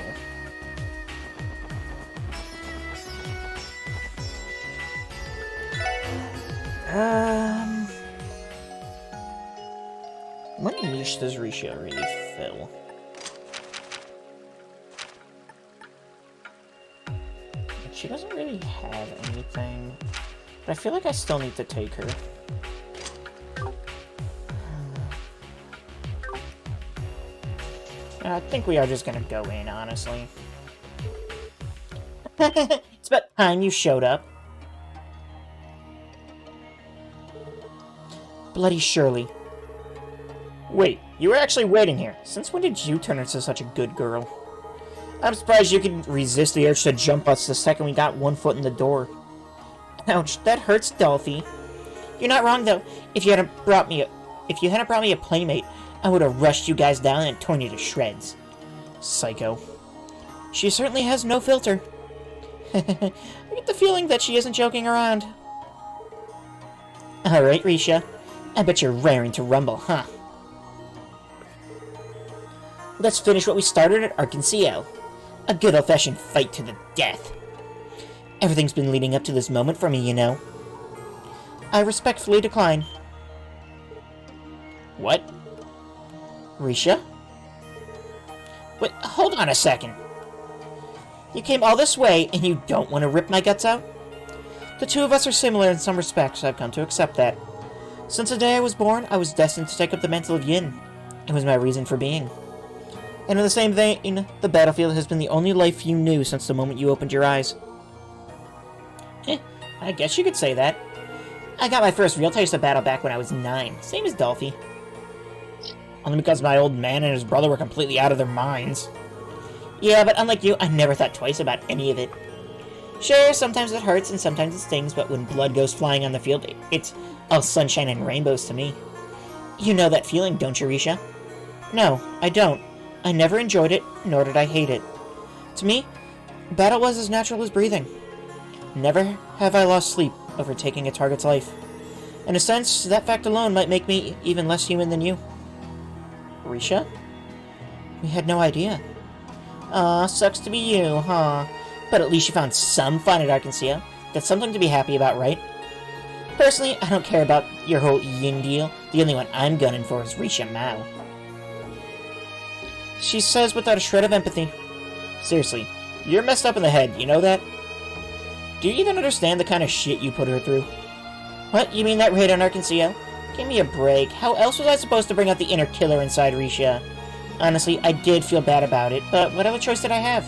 What niche does Risha really fill? She doesn't really have anything, but I feel like I still need to take her. I think we are just gonna go in, honestly. It's about time you showed up. Bloody Shirley. Wait, you were actually waiting here. Since when did you turn into such a good girl? I'm surprised you could resist the urge to jump us the second we got one foot in the door. Ouch, that hurts, Dolphy. You're not wrong, though. If you hadn't brought me a playmate, I would have rushed you guys down and torn you to shreds. Psycho. She certainly has no filter. I get the feeling that she isn't joking around. Alright, Risha. I bet you're raring to rumble, huh? Let's finish what we started at Arkansas. A good old-fashioned fight to the death. Everything's been leading up to this moment for me, you know. I respectfully decline. What? Risha? Wait, hold on a second. You came all this way, and you don't want to rip my guts out? The two of us are similar in some respects. I've come to accept that. Since the day I was born, I was destined to take up the mantle of Yin. It was my reason for being. And in the same vein, the battlefield has been the only life you knew since the moment you opened your eyes. I guess you could say that. I got my first real taste of battle back when I was 9, same as Dolphy. Only because my old man and his brother were completely out of their minds. Yeah, but unlike you, I never thought twice about any of it. Sure, sometimes it hurts and sometimes it stings, but when blood goes flying on the field, it's all sunshine and rainbows to me. You know that feeling, don't you, Risha? No, I don't. I never enjoyed it, nor did I hate it. To me, battle was as natural as breathing. Never have I lost sleep over taking a target's life. In a sense, that fact alone might make me even less human than you. Risha? We had no idea. Aw, sucks to be you, huh? But at least you found some fun at Arkansas. That's something to be happy about, right? Personally, I don't care about your whole yin deal. The only one I'm gunning for is Risha Mao. She says without a shred of empathy. Seriously, you're messed up in the head, you know that? Do you even understand the kind of shit you put her through? What, you mean that raid on Arkansas? Give me a break. How else was I supposed to bring out the inner killer inside Risha? Honestly, I did feel bad about it, but what other choice did I have?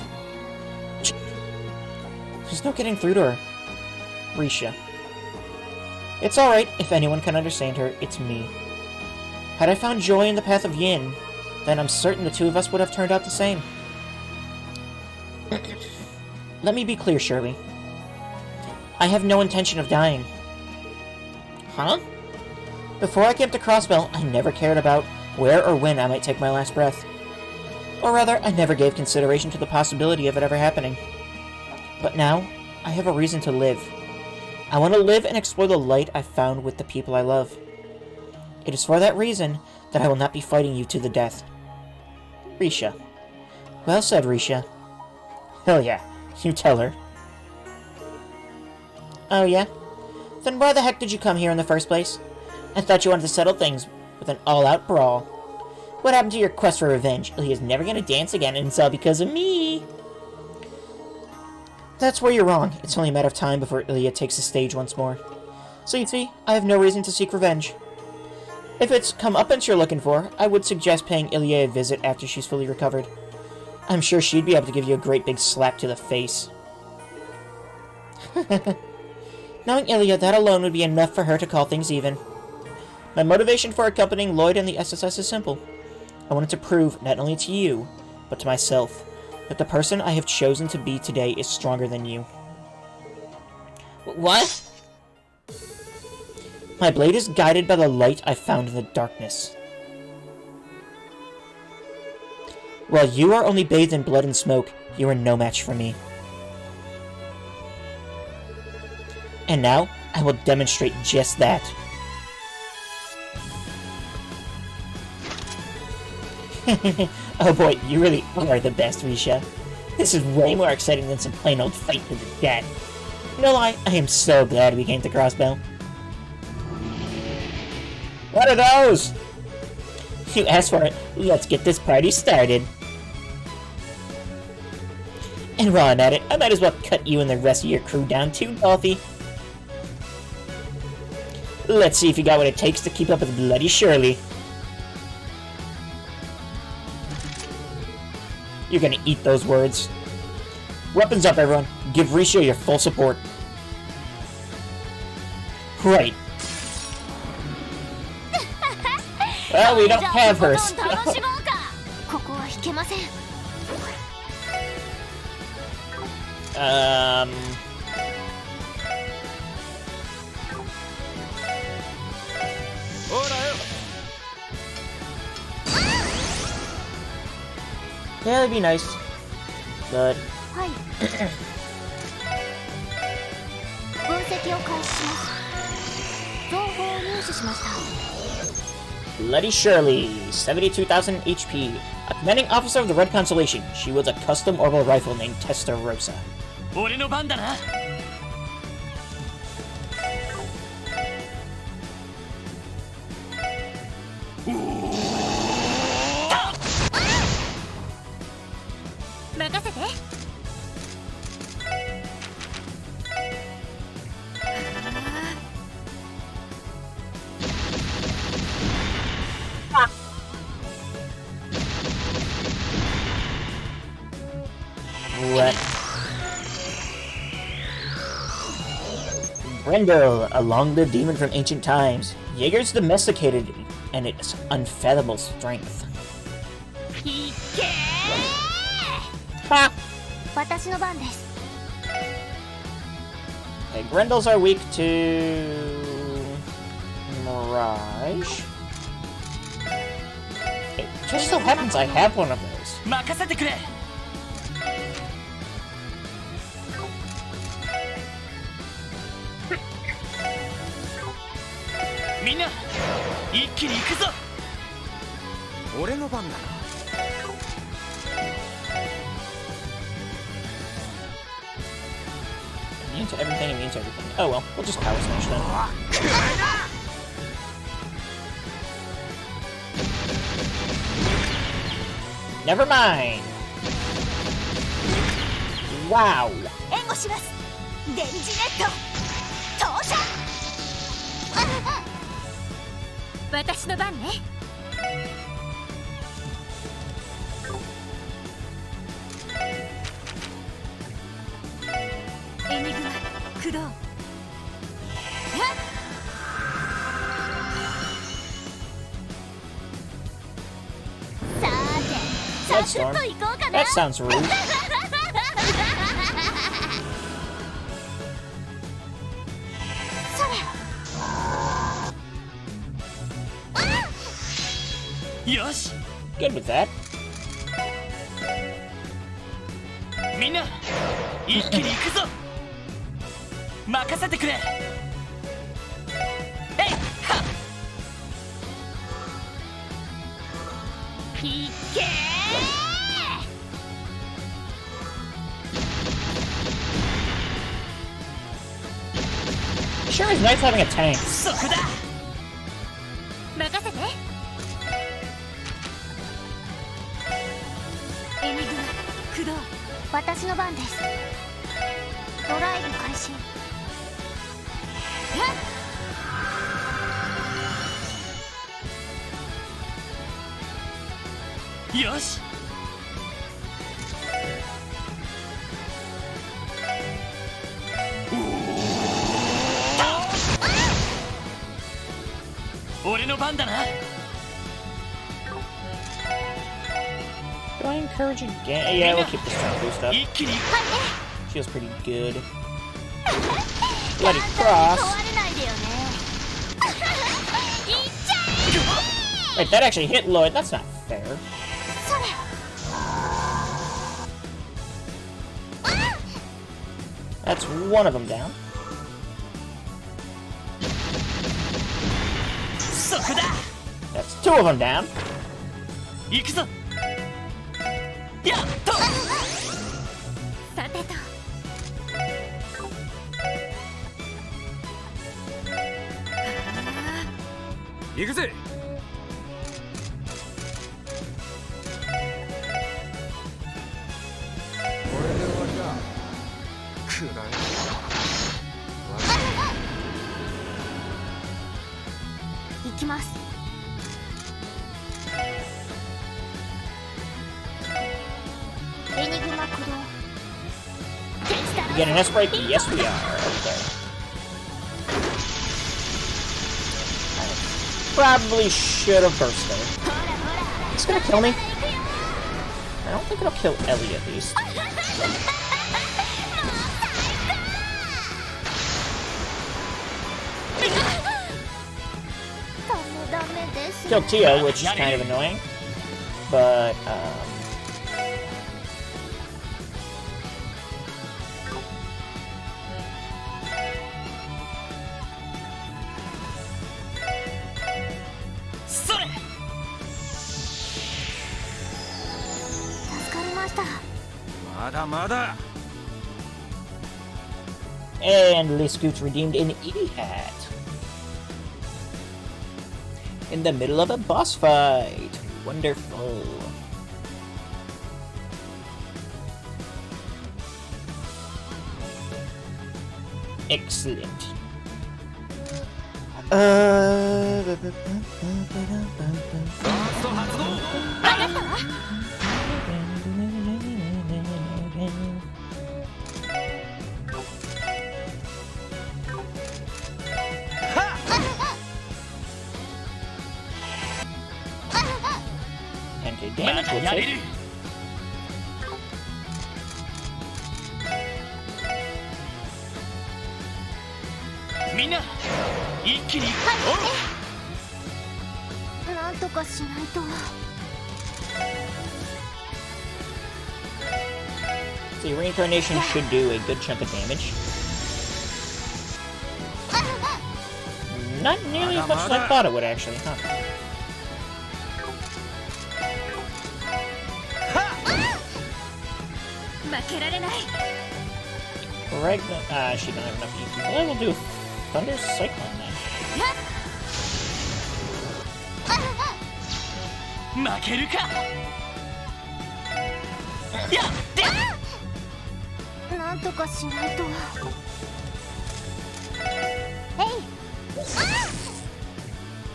There's no getting through to her. Risha. It's alright, if anyone can understand her, it's me. Had I found joy in the path of yin, then I'm certain the two of us would have turned out the same. Let me be clear, Shirley. I have no intention of dying. Huh? Before I came to Crossbell, I never cared about where or when I might take my last breath. Or rather, I never gave consideration to the possibility of it ever happening. But now, I have a reason to live. I want to live and explore the light I've found with the people I love. It is for that reason that I will not be fighting you to the death. Risha. Well said, Risha. Hell yeah. You tell her. Oh yeah? Then why the heck did you come here in the first place? I thought you wanted to settle things with an all-out brawl. What happened to your quest for revenge? Ilya's never gonna dance again, and it's all because of me! That's where you're wrong. It's only a matter of time before Ilya takes the stage once more. So you see, I have no reason to seek revenge. If it's comeuppance you're looking for, I would suggest paying Ilya a visit after she's fully recovered. I'm sure she'd be able to give you a great big slap to the face. Knowing Ilya, that alone would be enough for her to call things even. My motivation for accompanying Lloyd and the SSS is simple. I wanted to prove, not only to you, but to myself, that the person I have chosen to be today is stronger than you. What? My blade is guided by the light I found in the darkness. While you are only bathed in blood and smoke, you are no match for me. And now, I will demonstrate just that. Oh boy, you really are the best, Risha. This is way more exciting than some plain old fight to the death. No lie, I am so glad we came to Crossbell. What are those? You asked for it. Let's get this party started. And while I'm at it, I might as well cut you and the rest of your crew down too, Dolphy. Let's see if you got what it takes to keep up with bloody Shirley. You're gonna eat those words. Weapons up, everyone. Give Risha your full support. Right. Well, we don't have hers. Yeah, that'd be nice. But... Bloody Shirley, 72,000 HP. A commanding officer of the Red Constellation. She wields a custom orbital rifle named Testarossa. 俺の番だな。任せて。What? Brendel, a long-lived demon from ancient times. Jaeger's domesticated and its unfathomable strength. Ha! 私の番です。 Okay, Grendels are weak to... Mirage? It just so happens I have one of those. 任せてくれ。みんな、一気に行くぞ。俺の番だな。 Immune to everything, immune to everything. Oh well, we'll just power smash them. Never mind. Wow. 援護します。電磁ネット投射。私の番ね。エニグマ駆動。Bloodstorm. 行こうかな。 That sounds rude. それ。よし Good with that. みんな一気に行くぞ任せてくれえいはっいけー。 Sure is nice having a tank. そこだ任せて。エニグマ駆動。私の番です。ドライブ開始。よし俺の番だな Do I encourage again? Yeah, we'll keep this strength boost up. 一気に Feels pretty good. Bloody cross. 壊れないでよね。いっちゃ Wait, that actually hit Lloyd. That's not fair. え。それ。 That's one of them down. そこだ That's two of them down. 行くぞやっとさてと。行くぜ。これで終わりだ。くらえ。行きます。エニグマ駆動。デジタル You get an S break? Yes, we are. Okay. Probably should have burst there. ほらほら。 It's gonna kill me. 行くよ。 I don't think it'll kill Ellie at least. ダメです。 Killed Tio, which is kind of annoying. But,それ助かりました。まだまだ。 And Lee Scoots redeemed an Edie hat. In the middle of a boss fight. Wonderful. Excellent. And the ま damage だ will やれ take. るみんな一気になんとかしないと。 See, reincarnation should do a good chunk of damage. Not nearly as much as I thought it would, actually, huh? Right, she don't have enough EP. Well, we'll do Thunder Cyclone then. 負けるかやってなんとかしないと。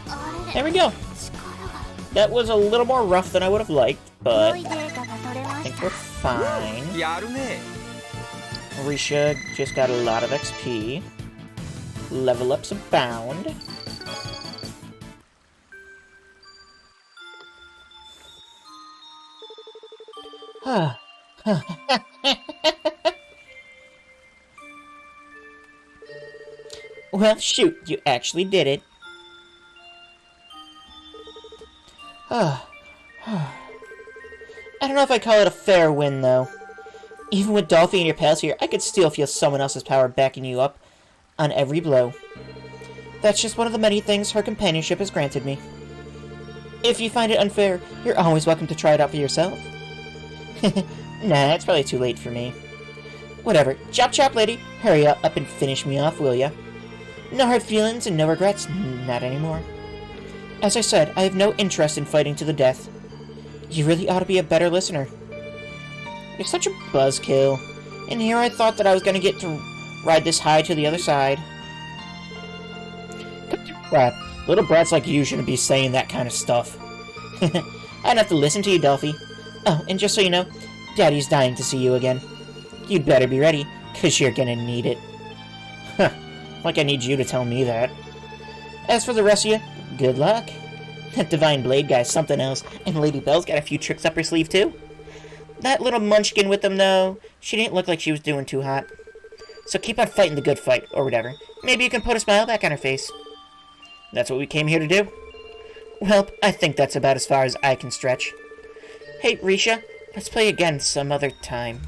あれ There we go. 力が That was a little more rough than I would have liked, 良 but いデータが取れ I まし think た。 we're fine. やるね。 Risha just got a lot of XP. Level ups abound. Well, shoot, you actually did it. I don't know if I call it a fair win, though. Even with Dolphy and your pals here, I could still feel someone else's power backing you up on every blow. That's just one of the many things her companionship has granted me. If you find it unfair, you're always welcome to try it out for yourself. Nah, it's probably too late for me. Whatever. Chop chop, lady. Hurry up and finish me off, will ya? No hard feelings and no regrets. Not anymore. As I said, I have no interest in fighting to the death. You really ought to be a better listener. You're such a buzzkill. And here I thought that I was going to get to ride this high to the other side. Crap. Little brats like you shouldn't be saying that kind of stuff. I don't have to listen to you, Delphi. Oh, and just so you know, Daddy's dying to see you again. You'd better be ready, because you're gonna need it. Huh. Like I need you to tell me that. As for the rest of you, good luck. That Divine Blade guy's something else, and Lady Belle's got a few tricks up her sleeve, too. That little munchkin with them, though, she didn't look like she was doing too hot. So keep on fighting the good fight, or whatever. Maybe you can put a smile back on her face. That's what we came here to do? Well, I think that's about as far as I can stretch. Hey, Risha, let's play again some other time.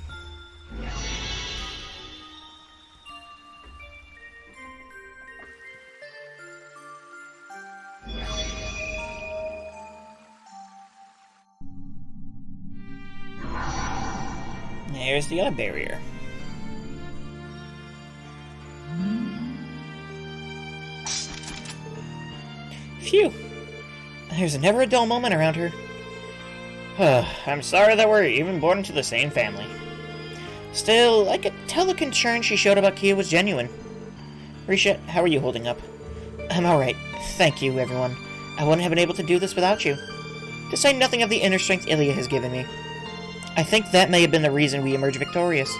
There's the other barrier. Phew. There's never a dull moment around her. I'm sorry that we're even born into the same family. Still, I could tell the concern she showed about Kia was genuine. Risha, how are you holding up? I'm alright. Thank you, everyone. I wouldn't have been able to do this without you. To say nothing of the inner strength Ilya has given me. I think that may have been the reason we emerged victorious.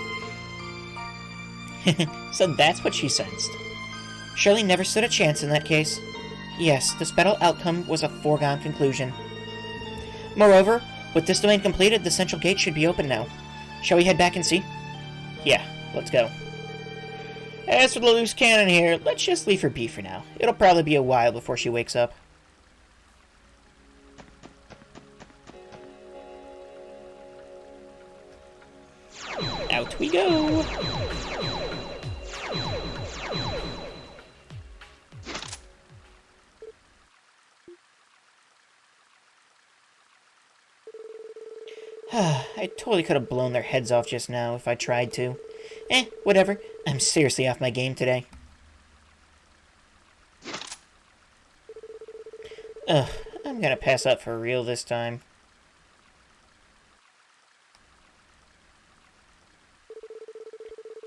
So that's what she sensed. Shirley never stood a chance in that case. Yes, this battle outcome was a foregone conclusion. Moreover, with this domain completed, the central gate should be open now. Shall we head back and see? Yeah, let's go. As for the loose cannon here, let's just leave her be for now. It'll probably be a while before she wakes up. Out we go! I totally could have blown their heads off just now if I tried to. Whatever. I'm seriously off my game today. I'm gonna pass up for real this time.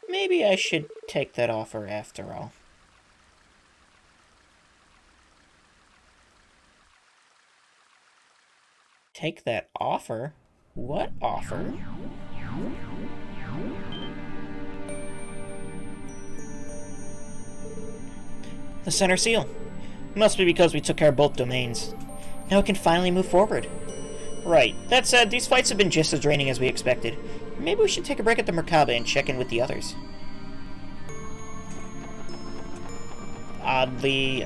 Maybe I should take that offer after all. Take that offer? What offer? The center seal. Must be because we took care of both domains. Now we can finally move forward. Right. That said, these fights have been just as draining as we expected. Maybe we should take a break at the Merkaba and check in with the others. Oddly,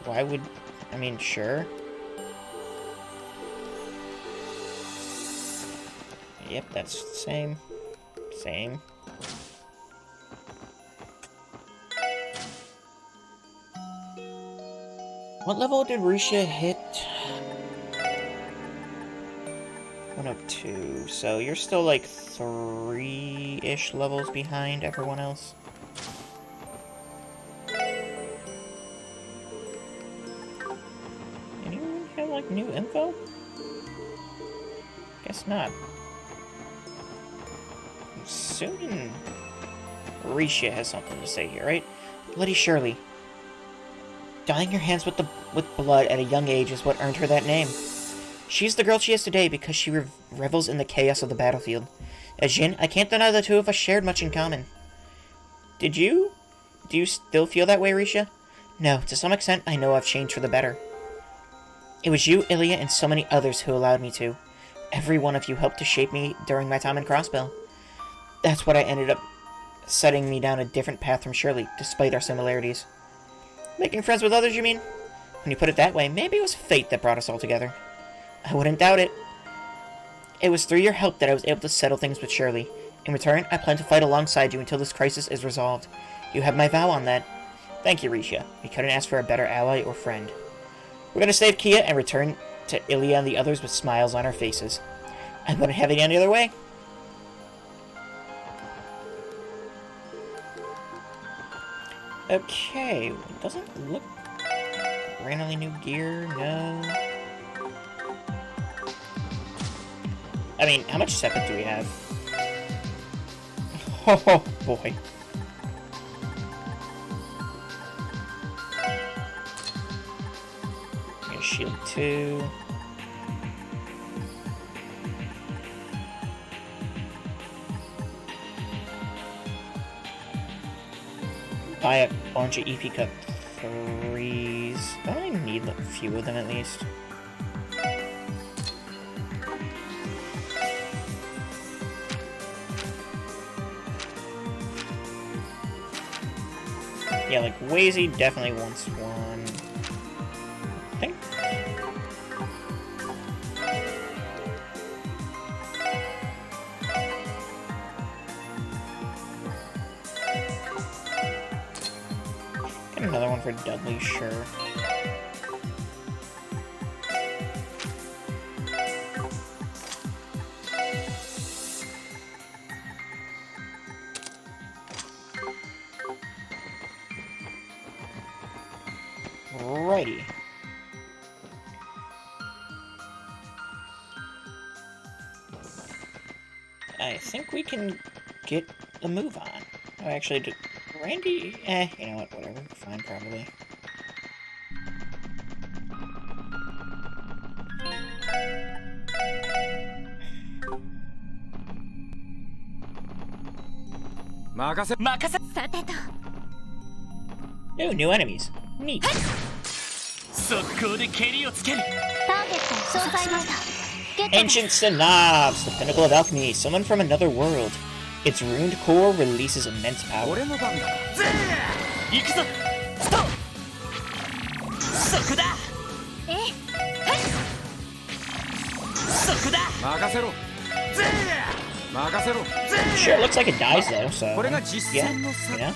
why would... I mean, sure. Yep, that's the same. Same. What level did Risha hit? 102. So you're still like 3-ish levels behind everyone else. Anyone have like new info? Guess not. I'm assuming Risha has something to say here, right? Bloody Shirley. Dyeing her hands with blood at a young age is what earned her that name. She's the girl she is today because she revels in the chaos of the battlefield. As Jin, I can't deny the two of us shared much in common. Do you still feel that way, Risha? No, to some extent, I know I've changed for the better. It was you, Ilya, and so many others who allowed me to. Every one of you helped to shape me during my time in Crossbell. That's what I ended up setting me down a different path from Shirley, despite our similarities. Making friends with others, you mean? When you put it that way, maybe it was fate that brought us all together. I wouldn't doubt it. It was through your help that I was able to settle things with Shirley. In return, I plan to fight alongside you until this crisis is resolved. You have my vow on that. Thank you, Risha. We couldn't ask for a better ally or friend. We're gonna save Kia and return to Ilya and the others with smiles on our faces. I wouldn't have it any other way. Okay, it doesn't look... Randomly new gear, no. I mean, how much sepet do we have? Oh boy. Shield 2. Buy a bunch of EP Cut 3s. I don't even need a few of them at least. Yeah, like Wazy definitely wants one. I think. Get another one for Dudley, sure. Righty. I think we can get a move on. Oh, actually, did Randy? You know what? Whatever. Fine, probably. Ooh, new enemies. Neat. 速攻で蹴りをつける。ターゲットを詳細ました。ゲットです Ancient Synops, the pinnacle of alchemy, someone from another world. Its ruined core releases immense power. 行くぞ。ストップ。そこだ。え、はい。そこだ。 Sure, it looks like it dies though, so yeah, you know?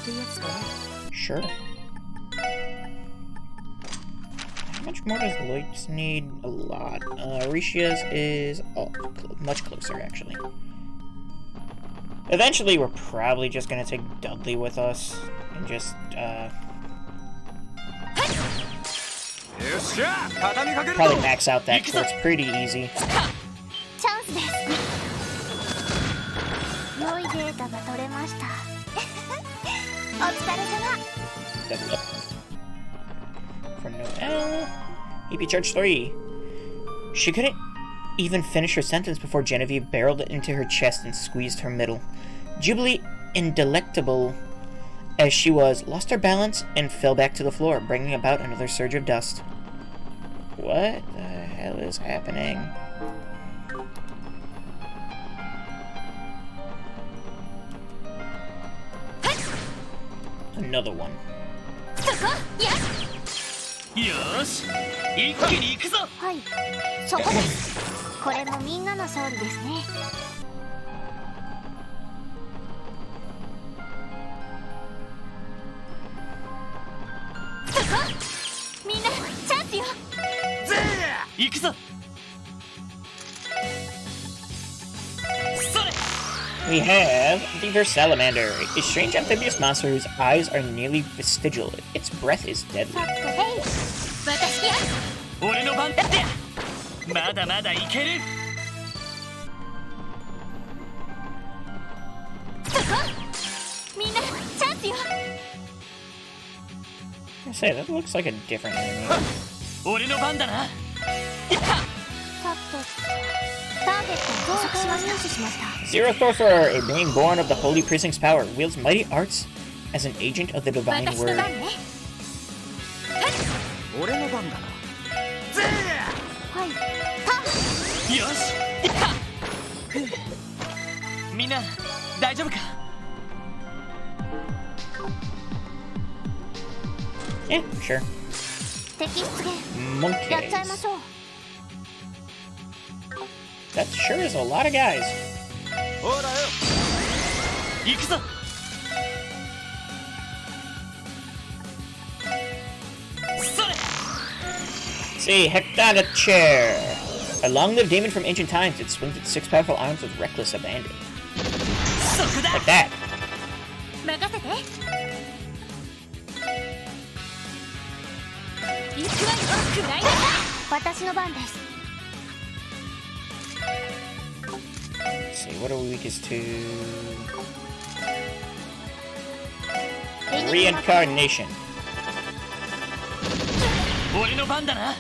Sure. How much more does Lloyd's need? A lot. Arishia's is much closer, actually. Eventually, we're probably just gonna take Dudley with us and just, probably max out that core. It's pretty easy. チャンスです。良いデータが取れました。お疲れ様。 Double up. For Noelle. EP charge 3. She couldn't even finish her sentence before Genevieve barreled it into her chest and squeezed her middle. Jubilee, indelectable as she was, lost her balance and fell back to the floor, bringing about another surge of dust. What the hell is happening? Another one. そこ、やっ。よーし、一気に行くぞ。はい、そこです。これもみんなの勝利ですね。そこ、みんなチャンスよ。行くぞ。それ。 We have the Versalamander, a strange amphibious monster whose eyes are nearly vestigial. Its breath is deadly. さっとヘイ、私や。俺の番だって。まだまだいける。そこ、みんなチャンスよ。 I say, that looks like a different enemy. 俺の番だな。さっと。ターゲットを捕捉しました。 Zero Sorcerer, a being born of the Holy Precinct's power, wields mighty arts as an agent of the Divine 私の Word. 番ね。俺の番だな。いタよしいったふうみんな大丈夫か Yeah, sure. 敵出現やっちゃいま Monkeys. しょう That sure is a lot of guys. ほらよ行くぞ それ See, Hectana Chair. A long-lived demon from ancient times. It swings its 6 powerful arms with reckless abandon. そこだ Like that. 任せて行くわよくらいなさい私の番です Let's see, what are we weakest to? Reincarnation. 俺の番だな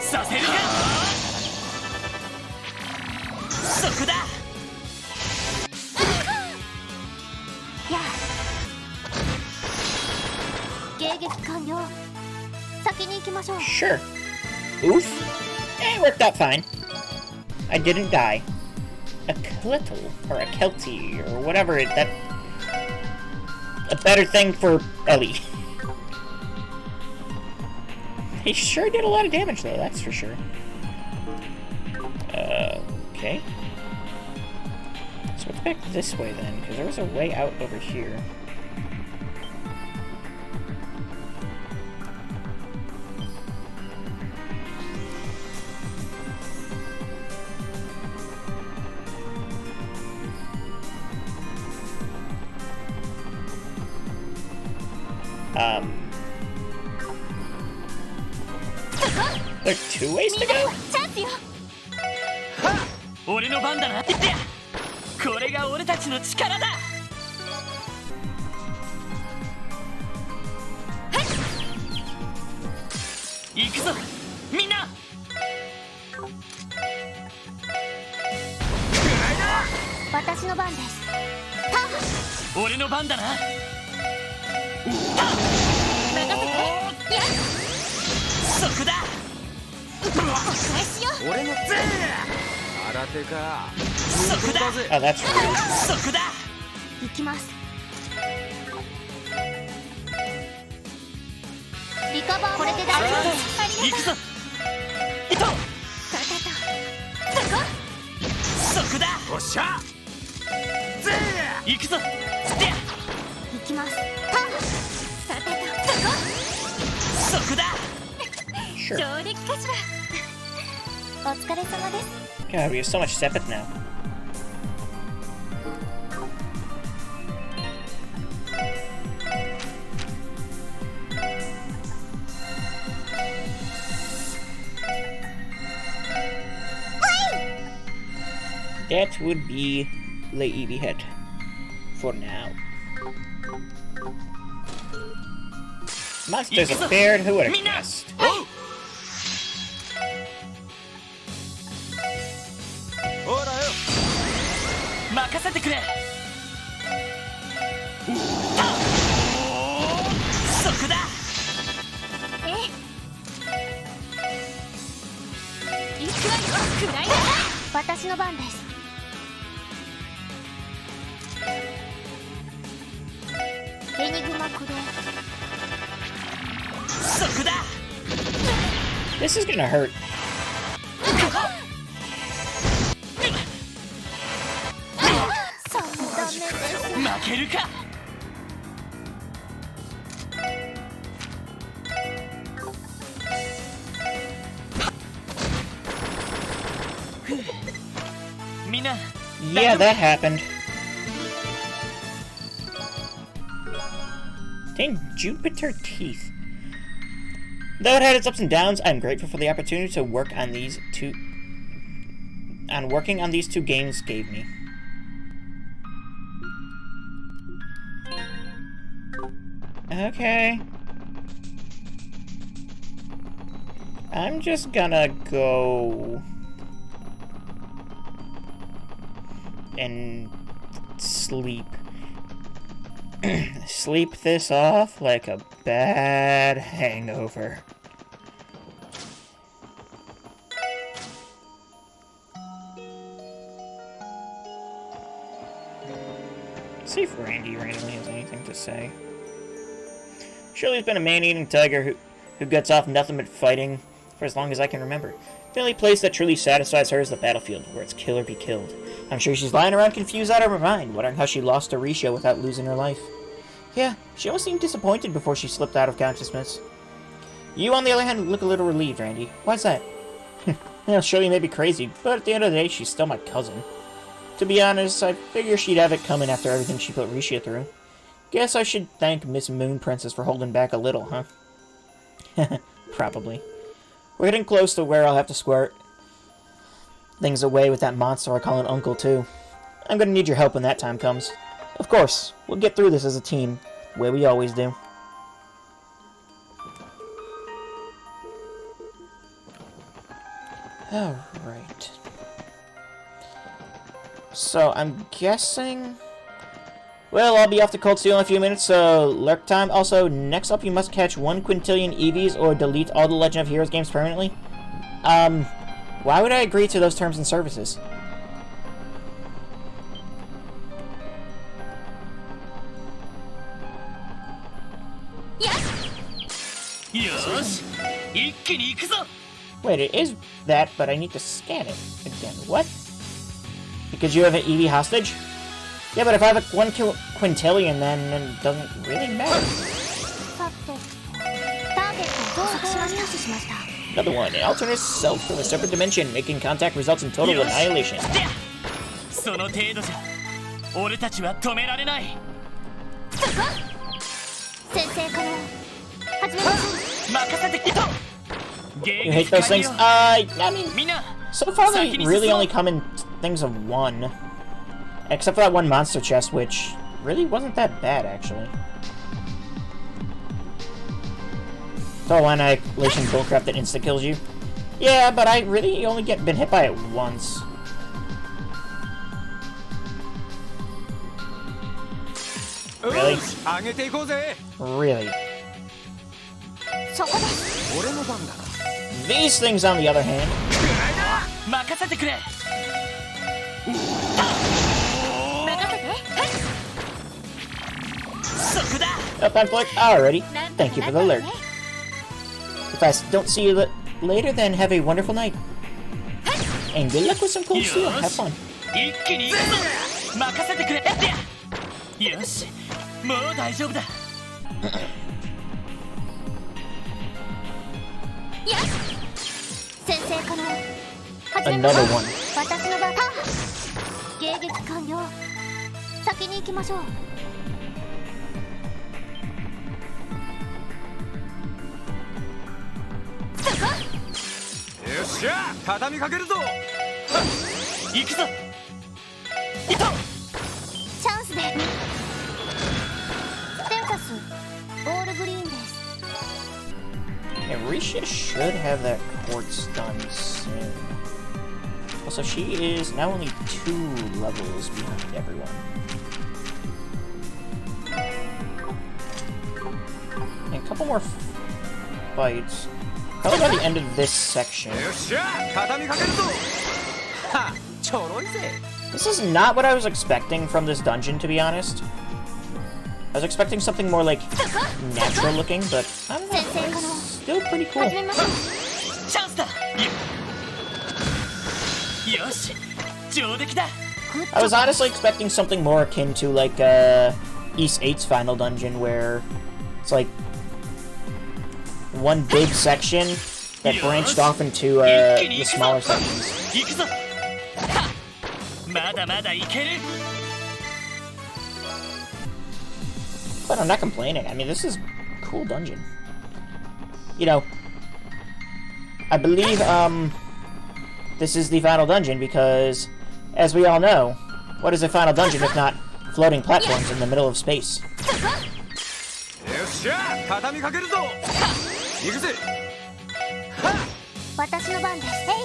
させるかそこだやあ迎撃完了先に行きましょう Sure. Oof. It worked out fine. I didn't die. A Keltel, or a Kelty, or whatever that... A better thing for Ellie. He sure did a lot of damage, though, that's for sure. Okay. So it's back this way, then, because there was a way out over here. There are 2 ways to go? チャンスよ俺の番だなってやこれが俺たちの力だ行くぞみんな私の番です俺の番だな任せてやっそこだお返しよ俺のぜ空手かそこだ Oh, that's rude. そこだ行きますリカバーこれで大丈夫です行くぞいとたたたそこそこだおっしゃぜ行くぞで行きますたたたそこそこだ Sure. 上陸かしらお疲れ様です God, we have so much Sepith now. That would be Lady Behead for now. Monsters appeared, who would have guessed? ほらよ任せてくれそこだえ行くわよくらいなさい私の番ですエニグマ駆動そこだ This is gonna hurt. そうダメです負けるかみんな Yeah, that happened. Dang Jupiter teeth. Though it had its ups and downs, I'm grateful for the opportunity to work on these two. Working on these 2 games gave me. Okay. I'm just gonna go and sleep. Sleep this off like a bad hangover. See if Randy randomly has anything to say. Shirley's been a man-eating tiger who gets off nothing but fighting for as long as I can remember. The only place that truly satisfies her is the battlefield, where it's kill or be killed. I'm sure she's lying around confused out of her mind, wondering how she lost Arios without losing her life. Yeah, she almost seemed disappointed before she slipped out of consciousness. You, on the other hand, look a little relieved, Randy. Why's that? Shirley may be crazy, but at the end of the day, she's still my cousin. To be honest, I figure she'd have it coming after everything she put Risha through. Guess I should thank Miss Moon Princess for holding back a little, huh? Probably. We're getting close to where I'll have to square things away with that monster I call an uncle, too. I'm gonna need your help when that time comes. Of course, we'll get through this as a team, the way we always do. Alright. So, I'm guessing... Well, I'll be off to Cold Steel in a few minutes, so lurk time. Also, next up, you must catch 1 quintillion EVs or delete all the Legend of Heroes games permanently. Why would I agree to those terms and services? Yes. Wait, it is that, but I need to scan it again. What? Because you have an EV hostage? Yeah, but if I have a 1 quintillion, then it doesn't really matter. Another one. An alternate self from a separate dimension. Making contact results in total annihilation. その程度じゃ俺たちは止められない。先生から始めましょう。任せてきた。 You hate those things? I mean, so far they really only come in things of 1. Except for that one monster chest, which really wasn't that bad, actually. So annihilation bullcrap that insta-kills you. Yeah, but I really only been hit by it once. Really? Really? These things, on the other hand... Up on flick. Alrighty. Thank you for the alert. If I don't see you later, then have a wonderful night. And good luck with some cold steel. Have fun. よし、もう大丈夫だ。先生から始めま Another しょう。 one. 私の番。迎撃完了。先に行きましょう。よっしゃ、畳みかけるぞ。行くぞ。いと。チャンスで。ステンカス、オールグリーンです。 Yeah, Risha should have that quartz done soon. Also, she is now only 2 levels behind everyone. And a couple more fights. Probably by the end of this section. This is not what I was expecting from this dungeon, to be honest. I was expecting something more, like, natural looking, but I don't know, it's still pretty cool. チャンスだ。よし、上出来だ。 I was honestly expecting something more akin to, like, East 8's final dungeon, where it's, like, one big section that branched off into, the smaller sections. 行くぞ。まだまだいける。 But I'm not complaining. I mean, this is a cool dungeon. You know, I believe, this is the final dungeon because, as we all know, what is a final dungeon if not floating platforms in the middle of space?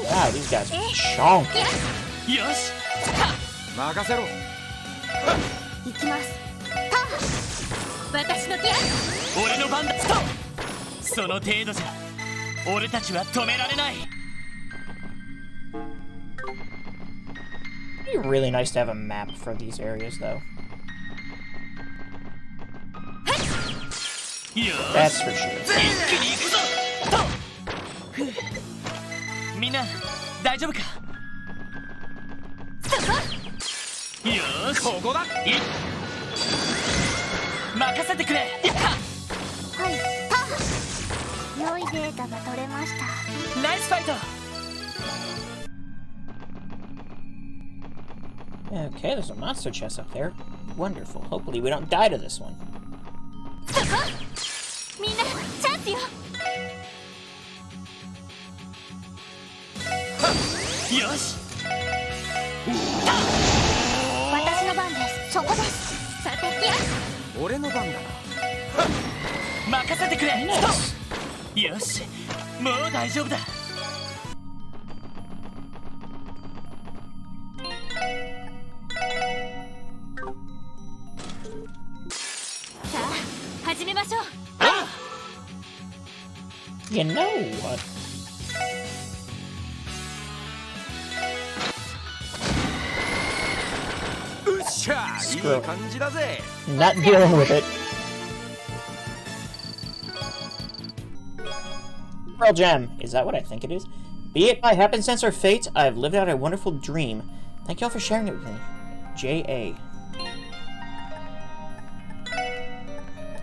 Wow, these guys are chonky. よし。行きます。私の気合俺の番だストップその程度じゃ俺たちは止められない It'd be really nice to have a map for these areas, though. よ That's for sure. 一気に行くぞとみんな大丈夫かそこよーしここだ任せてくれはいパー良いデータが取れましたナイスファイト Okay, there's a monster chest up there. Wonderful. Hopefully we don't die to this one. そこみんなチャンスよよし私の番ですそこですさてや俺の番だな任せてくれ Nice. よしもう大丈夫ださあ始めましょう You know what? うっしゃいい感じだぜ Not dealing with it. Pearl Gem. Is that what I think it is? Be it by happenstance or fate, I've lived out a wonderful dream. Thank you all for sharing it with me. J.A.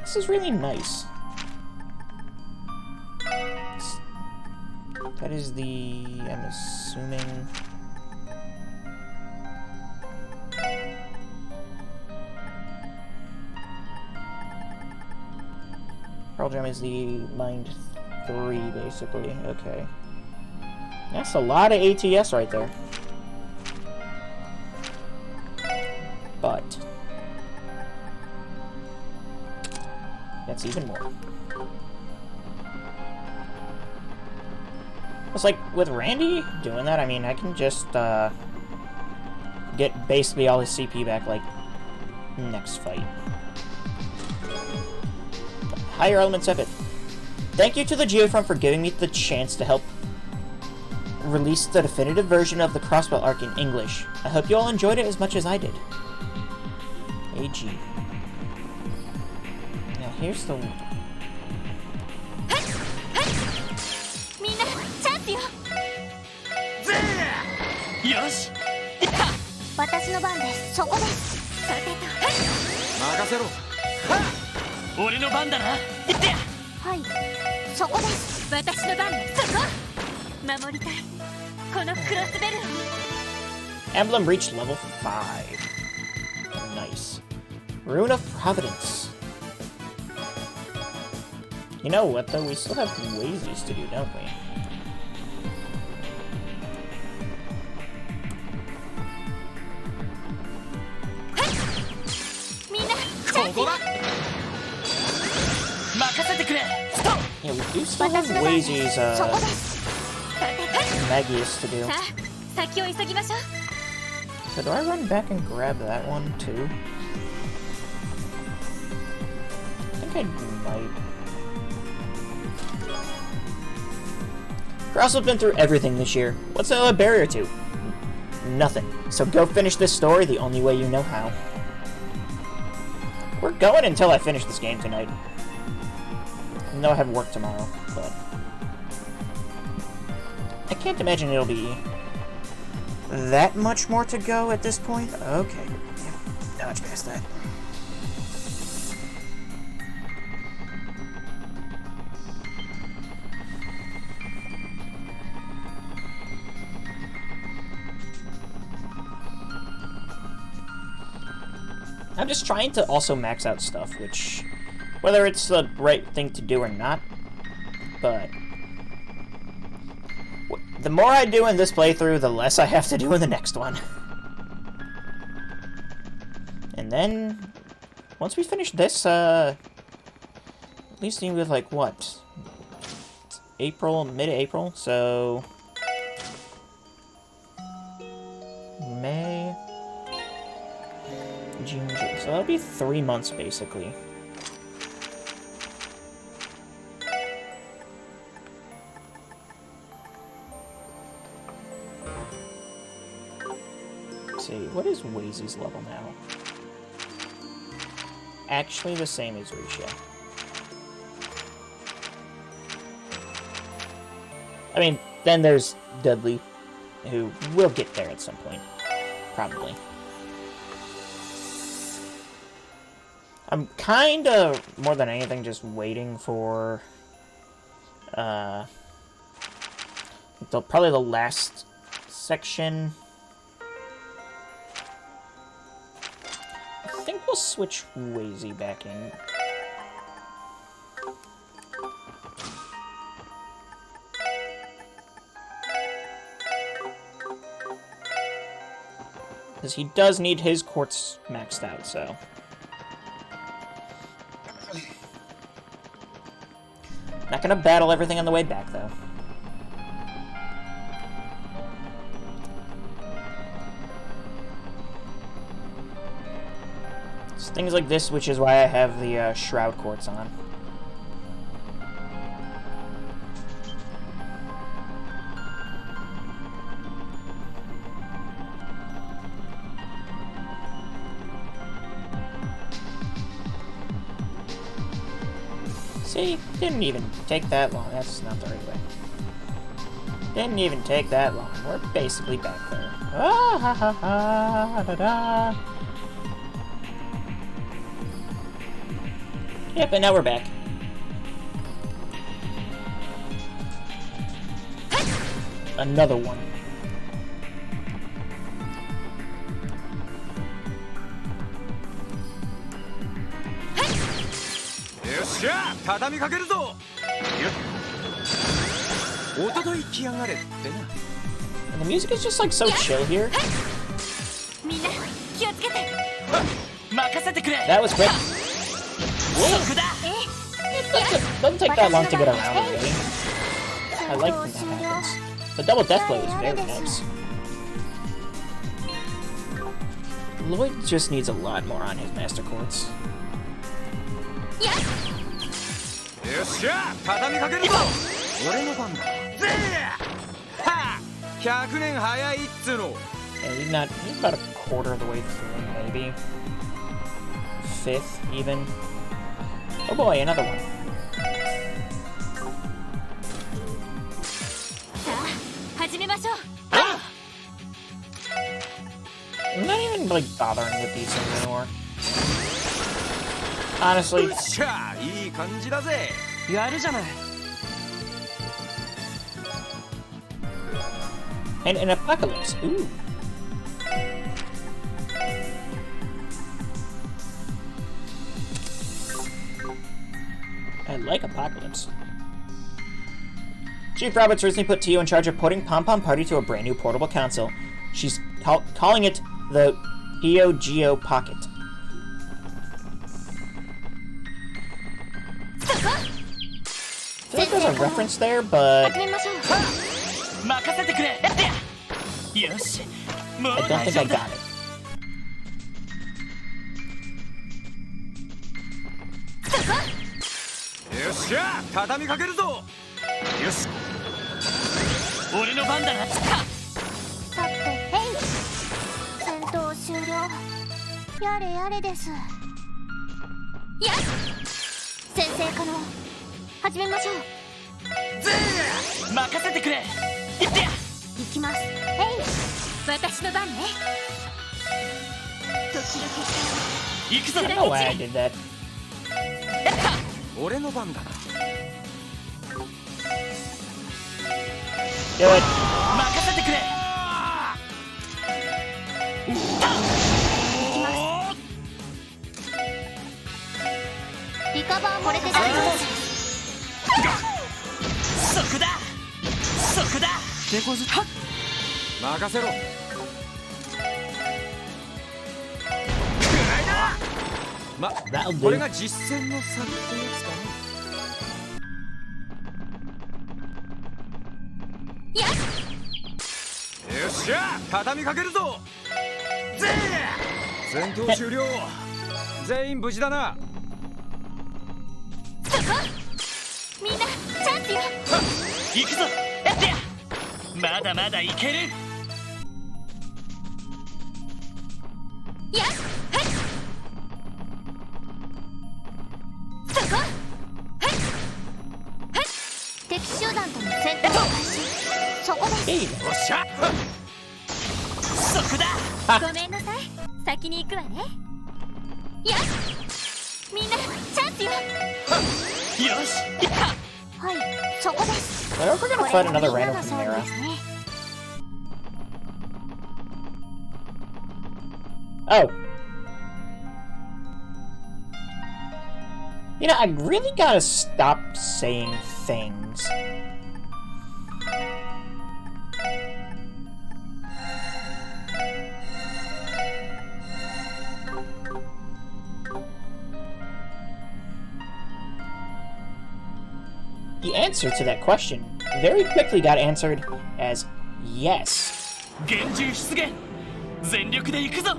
This is really nice. That is the... I'm assuming... Pearl Gem is the Mind 3, basically. Okay. That's a lot of ATS right there. But... that's even more. It's like, with Randy doing that, I mean, I can just, get basically all his CP back, like, next fight. Higher elements of it. Thank you to the Geofront for giving me the chance to help release the definitive version of the Crossbow arc in English. I hope you all enjoyed it as much as I did. AG. Now here's the... みんなチャンスよよし私の番ですそこですさてと任せろ俺の番だなはいそこです私の番そこ守りたいこのクロスベルを Emblem reached level 5. Nice. Rune of Providence. You know what, though? We still have wazies to do, don't we? Yeah, we do still have wazies, Magius to do. さあ先を急ぎましょう So do I run back and grab that one, too? I think I might. Crosswell's been through everything this year. What's a barrier to? Nothing. So go finish this story the only way you know how. We're going until I finish this game tonight. I know I have work tomorrow, but... I can't imagine it'll be that much more to go at this point. Okay. Yeah, not much past that. I'm just trying to also max out stuff, which... whether it's the right thing to do or not, but... the more I do in this playthrough, the less I have to do in the next one. And then... once we finish this, at least with, like, what? It's April, mid-April, so... May... June, July. So that'll be 3 months, basically. see. What is Wazy's level now? Actually the same as Risha. I mean, then there's Dudley, who will get there at some point. Probably. I'm kinda, more than anything, just waiting for, probably the last section. I think we'll switch Wazy back in. Because he does need his quartz maxed out, so... Not gonna battle everything on the way back, though. It's things like this, which is why I have the Shroud Quartz on. See, didn't even take that long. That's not the right way. Didn't even take that long. We're basically back there. Ah ha ha ha da da. Yep, and now we're back. Another one. And the music is just like so chill here. That was quick. Doesn't take that long to get around, really. I like when that happens. The double death blow is very nice. Lloyd just needs a lot more on his Master Quartz. Yeah, he's about a quarter of the way through, maybe. Fifth, even. Oh boy, another one. I'm not even, like, bothering with these things anymore. Honestly. And an apocalypse. Ooh. I like apocalypse. Chief Roberts recently put Tio in charge of putting Pom Pom Party to a brand new portable console. She's calling it the Tio Geo Pocket. I feel like there's a reference there, but I don't think I got it. I don't know why I did that. Do it. That'll do. やっはいそこはいはい敵集団との戦闘開始そこです Hey. よっしゃそこだ。ごめんなさい先に行くわねやっみんなチャンスよよし。はいそこです Are we gonna fight another これ random がみんなの勝利 Chimera? ですね Oh. You know, I really gotta stop saying things. The answer to that question very quickly got answered as yes. 厳重出現。全力で行くぞ。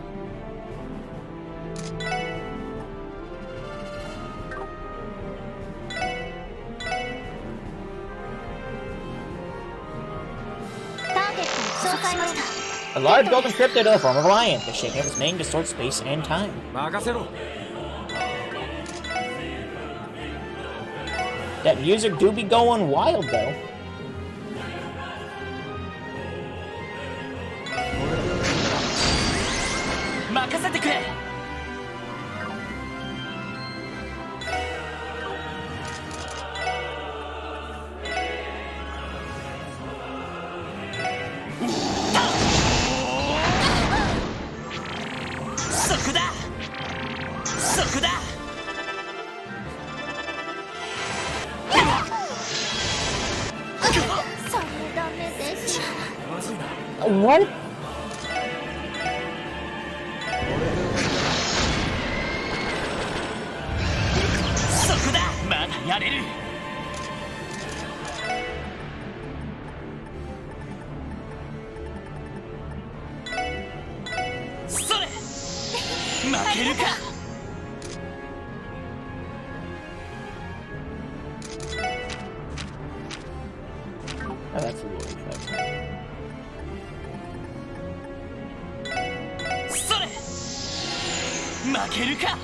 ターゲットを紹介ました A large golden cryptid in the form of a lion. The shape of its mane distorts space and time. 任せろ That music do be going wild, though. 任せてくれ。そこだ。そこだ。それダメです What? そこだ。まだやれる。それ。負けるか。Oh, that's a little effect. それ。負けるか。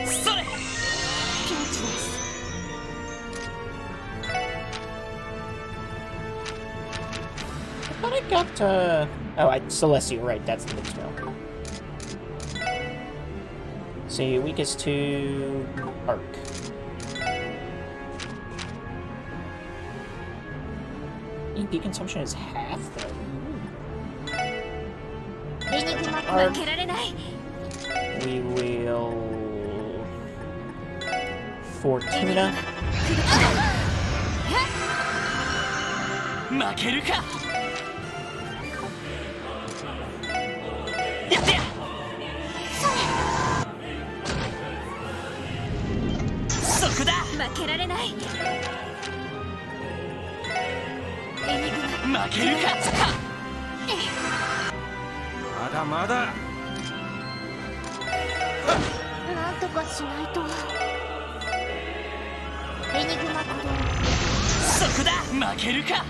それ。ピンチです I thought I got, Oh, Celestia, right, that's the big spell. See, weakest to Arc. EP consumption is half, though. エニグマ負けられない We will... Fortuna. 負けるか。やってや。そこだ。負けられないエニグマ負けるか。まだまだなんとかしないとエニグマ子供そこだ。負けるか。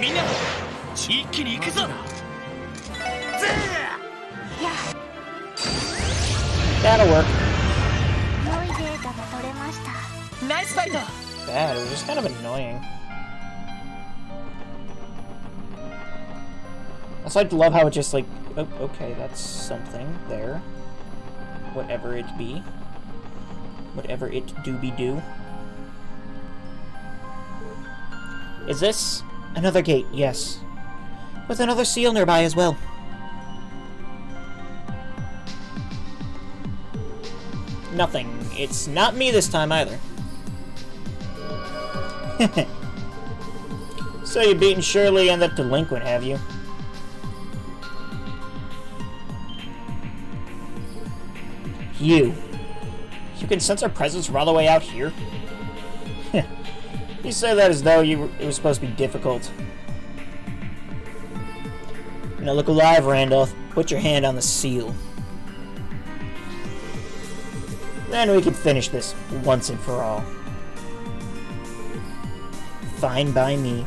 みんな一気に行くぞ。や That'll work. 良いデータが取れましたナイスファイト。 Bad, it was just kind of annoying. I also like to love how it just like, oh, okay, that's something there. Whatever it be. Whatever it do be do. Is this another gate? Yes. With another seal nearby as well. Nothing. It's not me this time either. So you beaten Shirley and that delinquent, have you? You can sense our presence from all the way out here? You say that as though it was supposed to be difficult. Now look alive, Randolph. Put your hand on the seal. Then we can finish this once and for all. Fine by me.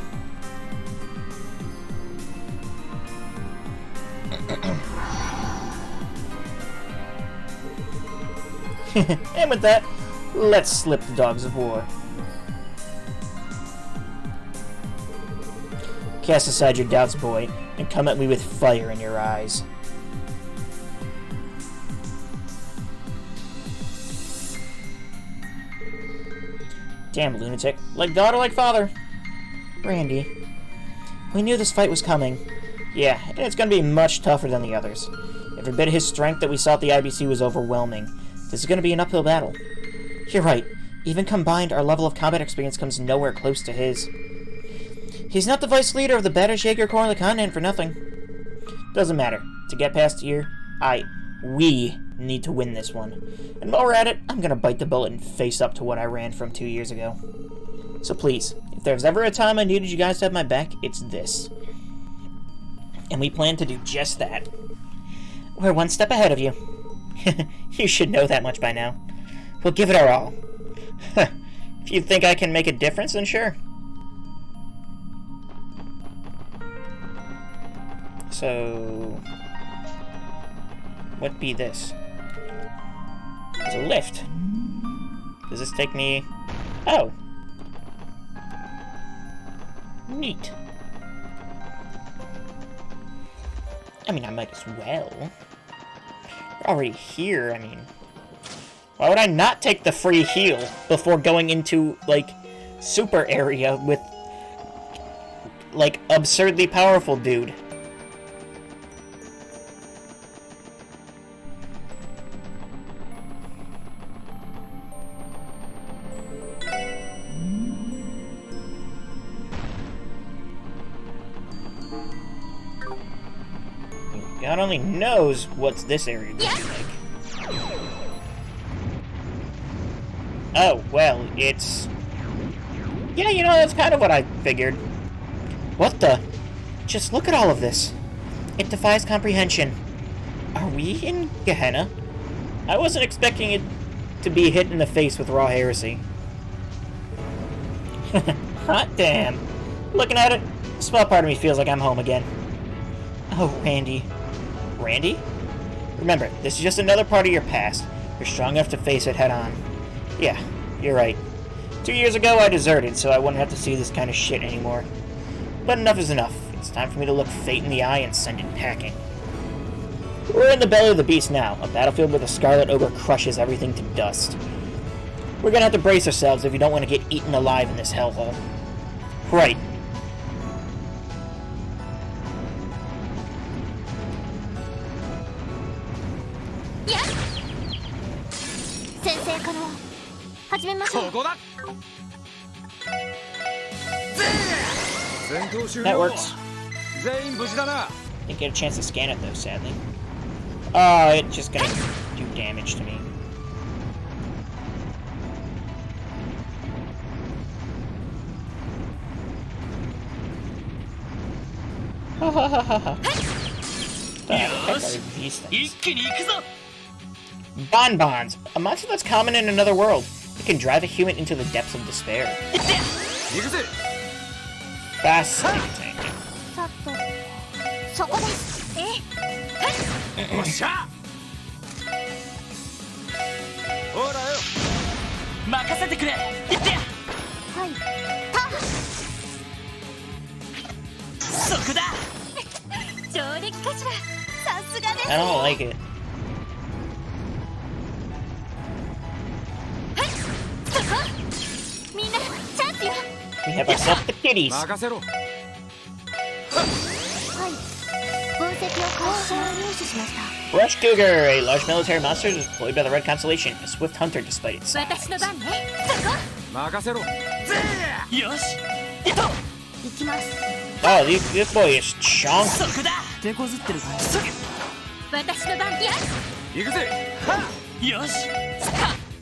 And with that, let's slip the dogs of war. Cast aside your doubts, boy, and come at me with fire in your eyes. Damn lunatic. Like daughter, like father. Randy. We knew this fight was coming. Yeah, and it's gonna be much tougher than the others. Every bit of his strength that we saw at the IBC was overwhelming. This is gonna be an uphill battle. You're right. Even combined, our level of combat experience comes nowhere close to his. He's not the vice leader of the baddest Jaeger Corps on the continent for nothing. Doesn't matter. To get past here, we need to win this one. And while we're at it, I'm gonna bite the bullet and face up to what I ran from 2 years ago. So please, if there's ever a time I needed you guys to have my back, it's this. And we plan to do just that. We're one step ahead of you. You should know that much by now. We'll give it our all. If you think I can make a difference, then sure. So... what be this? There's a lift. Does this take me... oh. Neat. I mean, I might as well. We're already here, I mean... why would I not take the free heal before going into, like, super area with, like, absurdly powerful dude? God only knows what's this area going to be like. Oh, well, it's... yeah, you know, that's kind of what I figured. What the? Just look at all of this. It defies comprehension. Are we in Gehenna? I wasn't expecting it to be hit in the face with raw heresy. Hot damn. Looking at it, a small part of me feels like I'm home again. Oh, Randy. Randy? Remember, this is just another part of your past. You're strong enough to face it head on. Yeah, you're right. 2 years ago, I deserted, so I wouldn't have to see this kind of shit anymore. But enough is enough. It's time for me to look fate in the eye and send it packing. We're in the belly of the beast now, a battlefield where the Scarlet Ogre crushes everything to dust. We're gonna have to brace ourselves if we don't want to get eaten alive in this hellhole. Right. That works. Didn't get a chance to scan it though, sadly. Oh, it's just gonna do damage to me. Ha ha ha ha ha. The heck are these things? Bonbons! A monster that's common in another world. It can drive a human into the depths of despair. Fascinating. I don't like it. We have ourselves the kitties. Rush Cougar, a large military monster is deployed by the Red Constellation, a swift hunter despite its size. Oh, this boy is chonky.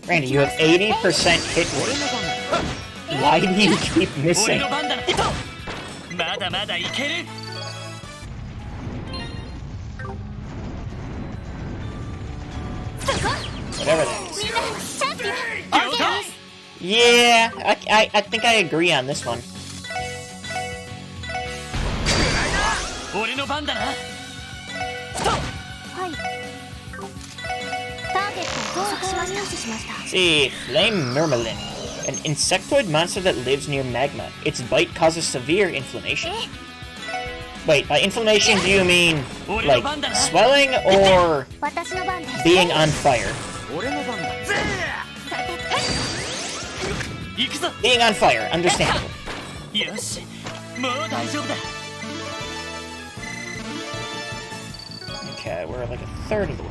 Randy, you have 80% hit rate. Why do you keep missing? Whatever that is. Yeah, I think I agree on this one. 俺の番だな。はい。ターゲットを捕捉しました。入手しました。 See, Flame Murmelin, an insectoid monster that lives near magma. Its bite causes severe inflammation. Wait, by inflammation do you mean, like, swelling or 私の番です。 being on fire? 俺の番だ。行くぞ。 Being on fire, understandable. よし、もう大丈夫だ。 Okay, we're like a third of the way.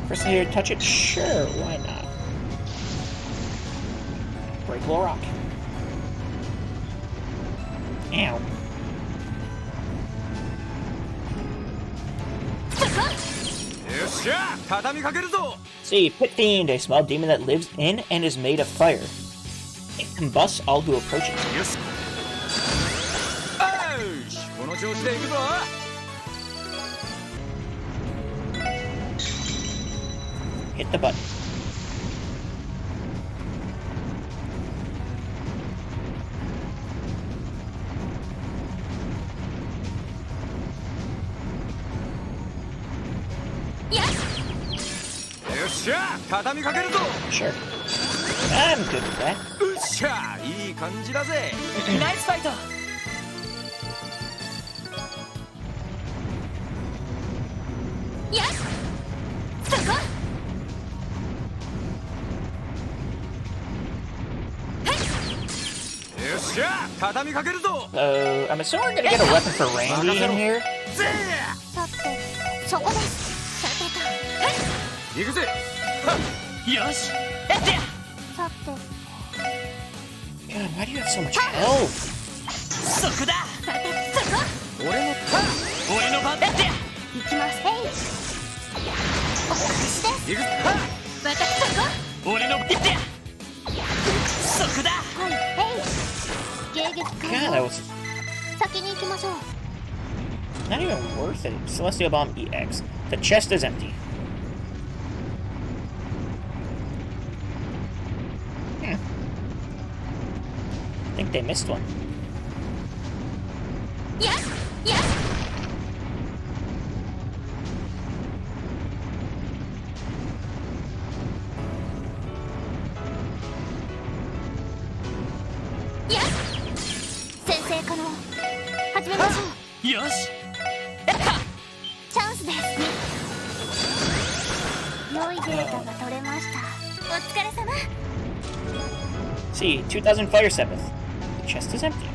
First here, touch it? Sure, why not? Break low rock. Ow. See, Pit Fiend, a small demon that lives in and is made of fire. It combusts all who approach it. よし。よし、この調子で行くぞ。 Hit the button. Sure. I'm good with that. うっしゃ、いい感じだぜ。ナイスファイト。やっそこ よっしゃ、畳みかけるぞ。 So, I'm assuming we're gonna get a weapon for Randy in here. さてそこです。さてと行くぜ。よし、やってや。さて God, why do you have so much health? そこだ。さてそこ俺の番だってや。行きます。へいお返しです。行く。私そこ俺の番だってや。そこだ。はいへい迎撃 God, 完 that 了 was 先に行きましょう not even worth it. Celestial Bomb EX. The chest is empty. I think they missed one. やっやっ やっ先生可能始めましょうよし、やった。チャンスです良いデータが取れましたお疲れ様 See, 2000 Fire Sabbath. The chest is empty.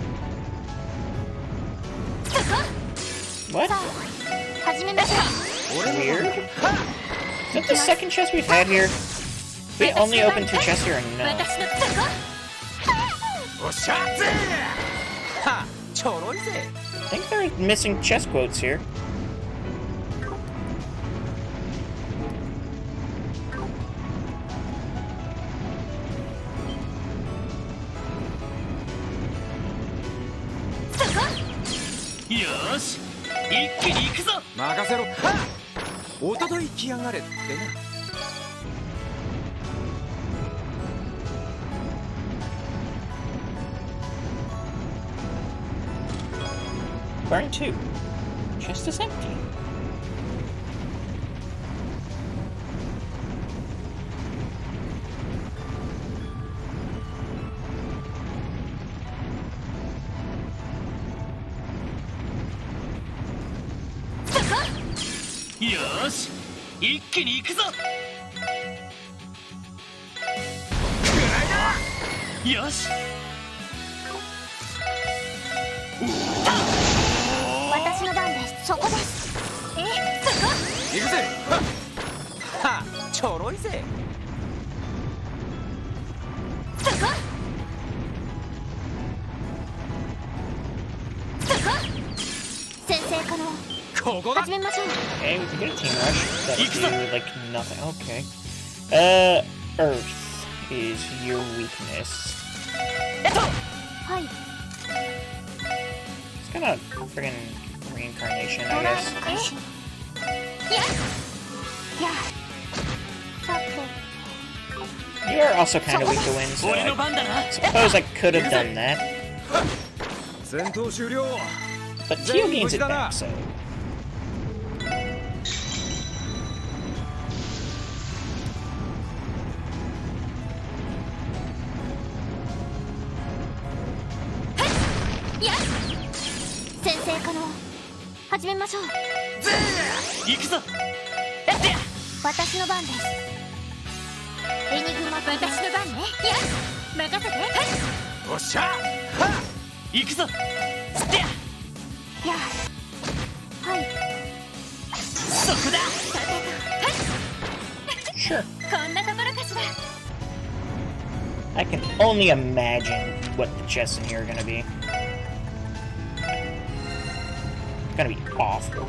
そこ What? さあ始めましょ Weird? Is that the second chest we've had here? We only opened 2 chests here or う no? 私のそこおっしゃぜ。は、ちょろいぜ。 I think they're missing chest quotes here.よし、一気に行くぞ。任せろ。は、おととい来やがれってな。 Burn 2. Chest is empty. Yo よし、一気に行くぞ。よし。私の番ですそこですそこ行くぜ。は、ちょろいぜ。そこそこ先生可能ここだ。始めましょう Okay, we can get a team rush. That would do like nothing. Okay. Earth is your weakness. はい It's kind of friggin' reincarnation, ド I ライ guess. ブ開始やさて You are also kind of weak to wind, so 俺の I 番だな。 suppose I could have done that. 戦闘終了。But Tio gains it back, so.やっ先生可能始めましょう。行くぞ。やってや。私の番です。エニグマ私の番ね。やっ任せて。おっしゃ。行くぞ。つってや。やはいそこだ。さてと Sure. こんなところかしら。 I can only imagine what the chests in here are gonna be. Gonna be awful.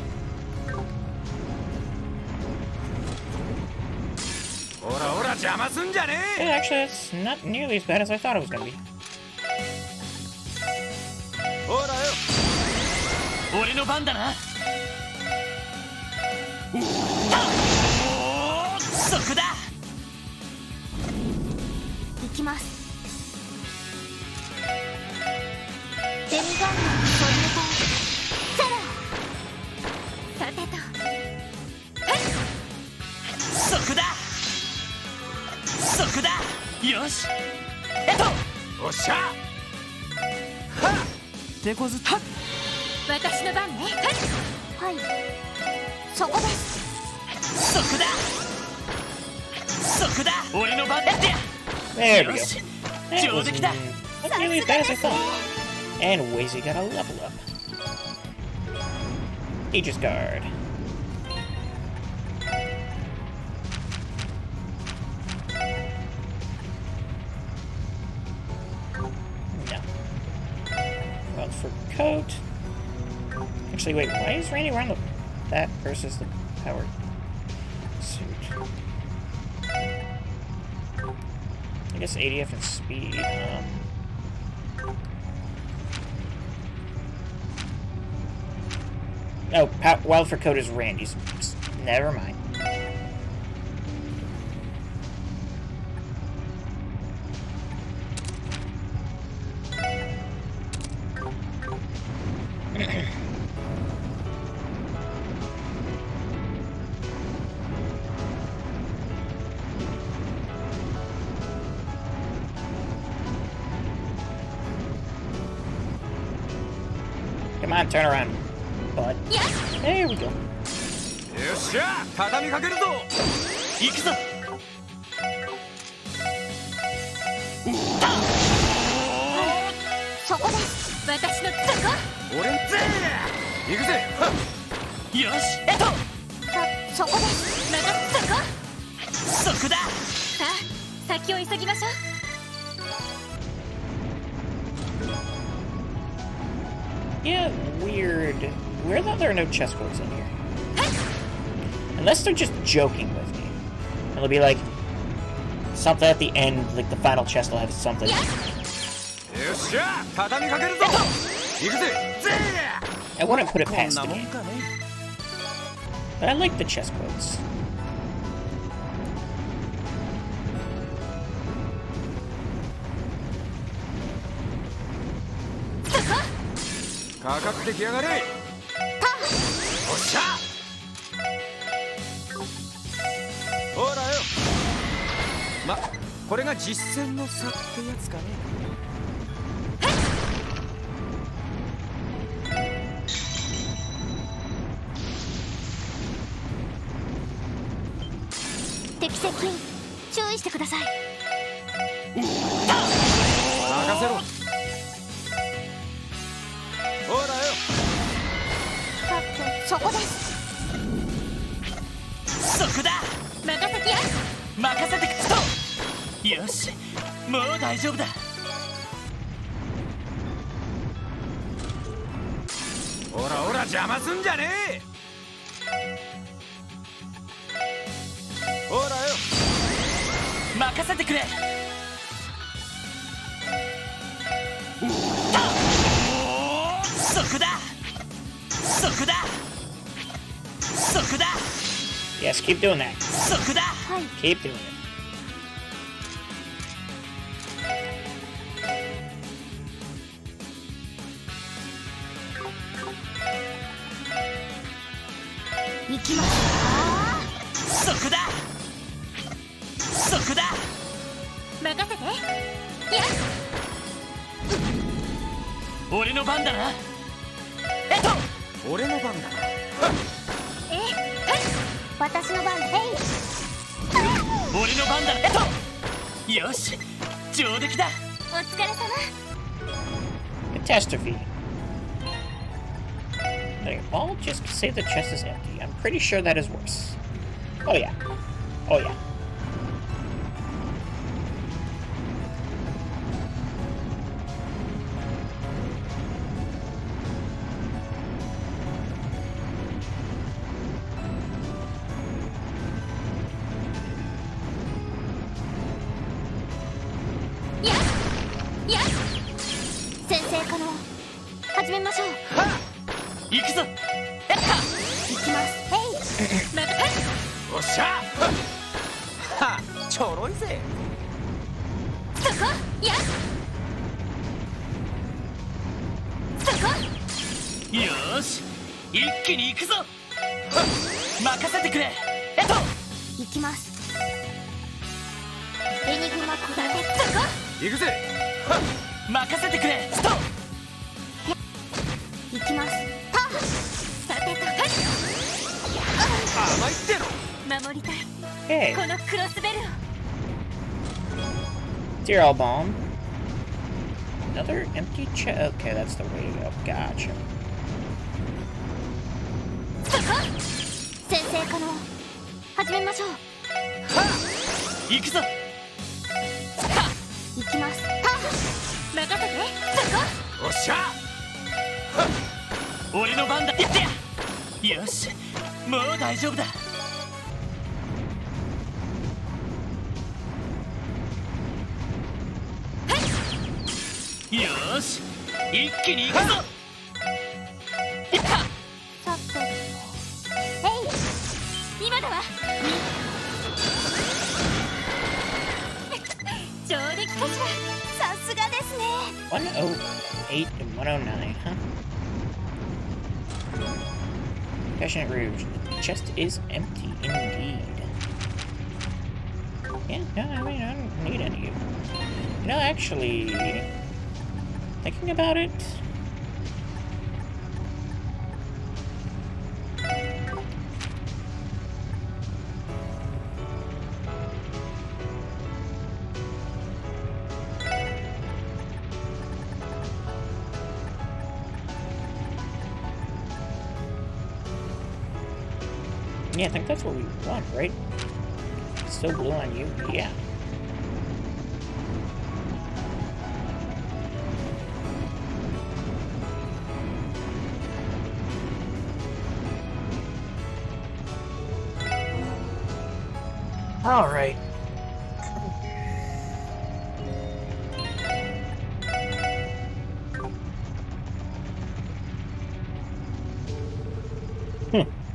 ほらほら邪魔すんじゃね Yeah, actually, that's not nearly as bad as I thought it was gonna be. ほらよ。俺の番だな。そこだ。行きます。デミガンマンソルネタセラさてとそこだ。そこだ。よし。おっしゃ。手こずっ私の番ね。はいそこです。そこだ。そこだ。俺の番だってや。 There we よ go. し。 That 上 was 出来だ。 not nearly as bad as I thought. And Wazy got a level up. Aegis Guard. No. Well, for coat. Actually, wait, why is Randy wearing that versus the powered suit? I guess ADF and speed. No, Wild for Code is Randy's. Never mind. Come on, turn around, bud. There we go. よっしゃ。畳みかけるぞ。行くぞ。そこです私のそこ俺ぜ行くぜ。よし。そこですそこだ。さあ先を急ぎましょう。 Yeah, weird. Weird that there are no chest codes in here. Unless they're just joking with me. It'll be like something at the end, like the final chest will have something. よっしゃ。畳みかけるぞ。行くぜ。 I wouldn't put it こん past な the もん game. かね。 But I like the chest codes. So かかってきやがれ。おっしゃ。ほらよ。ま、これが実践の差ってやつかね。敵接近注意してください。任せろ。ほらよ。そこです。そこだ。任せてや。任せてくれと。よし。もう大丈夫だ。ほらほら邪魔すんじゃねえ。ほらよ。任せてくれ。そこだ。そこだ。そこだ。 Yes, keep doing that. そこだ。 Keep doing it. 行きます。そこだそこだ任せて。やっ俺の番だな。俺の番だな。えはい私の番。えい俺の番だ。よし上出来だ。お疲れ様。 Catastrophe. Like, I'll just say the chest is empty. I'm pretty sure that is worse. Oh yeah. Oh yeah.よし一気に行くぞ。任せてくれ。行きます。エニグマコダでそこ行くぜ。任せてくれ。スト行きます。さてと甘いっての。守りたい Okay. このクロスベルを。 Dear all bomb. Another empty chest. Okay, that's the way to go. Gotcha. そこ先生可能始めましょう。行くぞ。行きます。任せて。そこおっしゃ。俺の番だ。やってや。よしもう大丈夫だ。よし一気に行くぞ。さて今だわ。上出来かしら。さすがですね。108 and 109, huh? Passionate Rouge. The chest is empty indeed. Yeah, no, I mean, I don't need any. You know, actually, thinking about it, yeah, I think that's what we want, right? Still blue on you? Yeah. All right.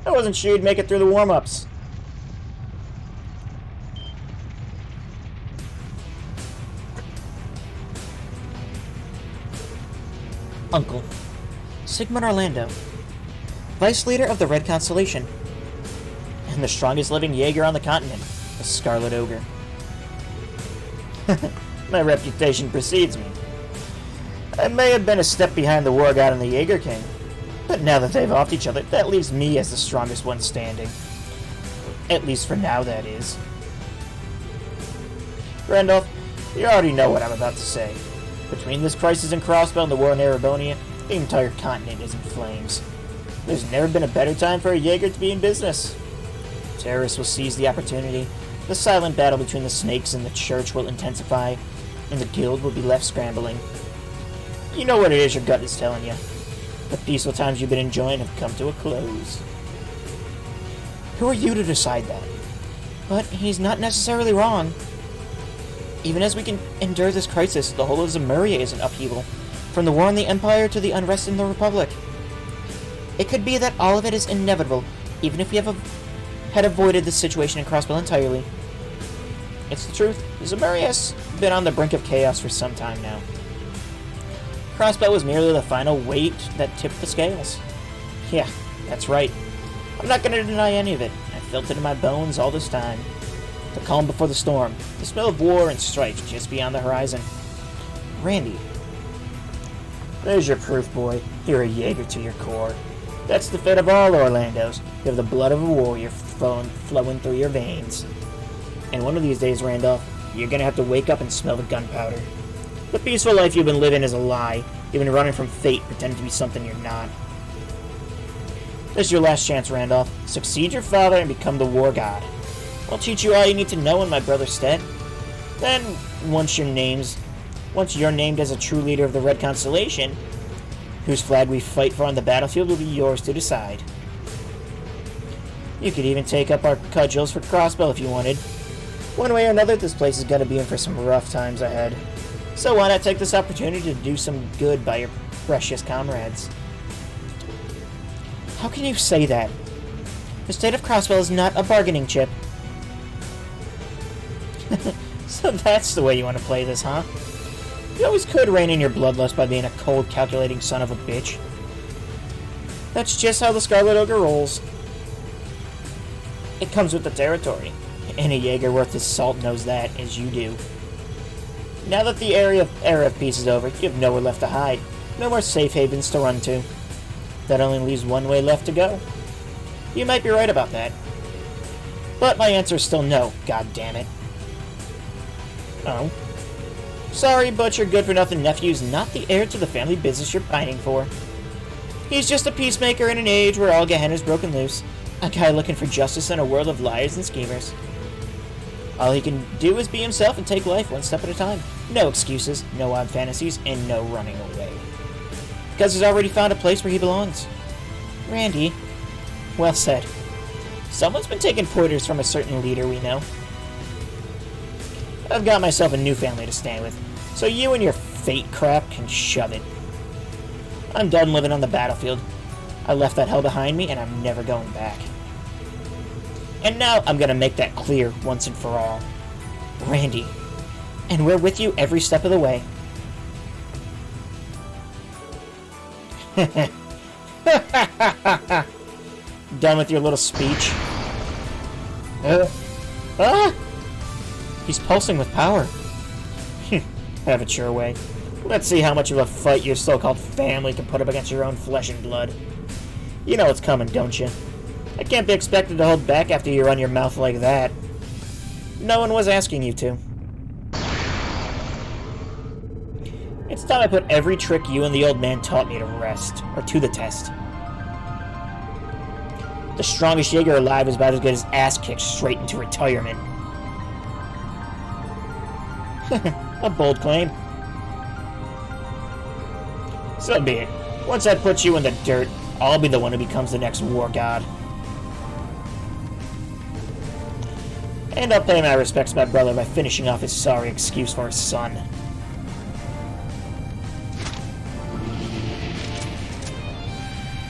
I wasn't sure you'd make it through the warm-ups. Uncle. Sigmund Orlando. Vice leader of the Red Constellation. And the strongest living Jaeger on the continent. The Scarlet Ogre. My reputation precedes me. I may have been a step behind the War God and the Jaeger King, but now that they've offed each other, that leaves me as the strongest one standing. At least for now, that is. Randolph, you already know what I'm about to say. Between this crisis in Crossbell and the war in Erebonia, the entire continent is in flames. There's never been a better time for a Jaeger to be in business. Terrorists will seize the opportunity, the silent battle between the snakes and the church will intensify, and the guild will be left scrambling. You know what it is your gut is telling you. The peaceful times you've been enjoying have come to a close. Who are you to decide that? But he's not necessarily wrong. Even as we can endure this crisis, the whole of Zemuria is in upheaval, from the war in the Empire to the unrest in the Republic. It could be that all of it is inevitable, even if we had avoided this situation in Crossbell entirely. It's the truth. Zemuria has been on the brink of chaos for some time now. Crossbell was merely the final weight that tipped the scales. Yeah, that's right. I'm not gonna deny any of it. I felt it in my bones all this time. The calm before the storm. The smell of war and strife just beyond the horizon. Randy. There's your proof, boy. You're a Jaeger to your core. That's the fate of all Orlandos. You have the blood of a warrior flowing through your veins. And one of these days, Randolph, you're gonna have to wake up and smell the gunpowder. The peaceful life you've been living is a lie. You've been running from fate, pretending to be something you're not. This is your last chance, Randolph. Succeed your father and become the war god. I'll teach you all you need to know in my brother's stead. Then, once you're named as a true leader of the Red Constellation, whose flag we fight for on the battlefield will be yours to decide. You could even take up our cudgels for Crossbow if you wanted. One way or another, this place is going to be in for some rough times ahead. So why not take this opportunity to do some good by your precious comrades? How can you say that? The state of Crossbow is not a bargaining chip. So that's the way you want to play this, huh? You always could rein in your bloodlust by being a cold, calculating son of a bitch. That's just how the Scarlet Ogre rolls. It comes with the territory. Any Jaeger worth his salt knows that, as you do. Now that the era of peace is over, you have nowhere left to hide. No more safe havens to run to. That only leaves one way left to go. You might be right about that. But my answer is still no, god damn it. Oh. Sorry, but your good-for-nothing nephew's not the heir to the family business you're pining for. He's just a peacemaker in an age where all Gehenna's broken loose. A guy looking for justice in a world of liars and schemers. All he can do is be himself and take life one step at a time. No excuses, no odd fantasies, and no running away. Because he's already found a place where he belongs. Randy. Well said. Someone's been taking pointers from a certain leader we know. I've got myself a new family to stand with, so you and your fate crap can shove it. I'm done living on the battlefield. I left that hell behind me, and I'm never going back. And now I'm gonna make that clear once and for all. Randy. And we're with you every step of the way. Done with your little speech? He's pulsing with power. Have it your way. Let's see how much of a fight your so-called family can put up against your own flesh and blood. You know what's coming, don't you? I can't be expected to hold back after you run your mouth like that. No one was asking you to. It's time I put every trick you and the old man taught me to rest, or to the test. The strongest Jaeger alive is about to get his ass kicked straight into retirement. A bold claim. So be it. Once I put you in the dirt, I'll be the one who becomes the next war god. And I'll pay my respects to my brother by finishing off his sorry excuse for his son.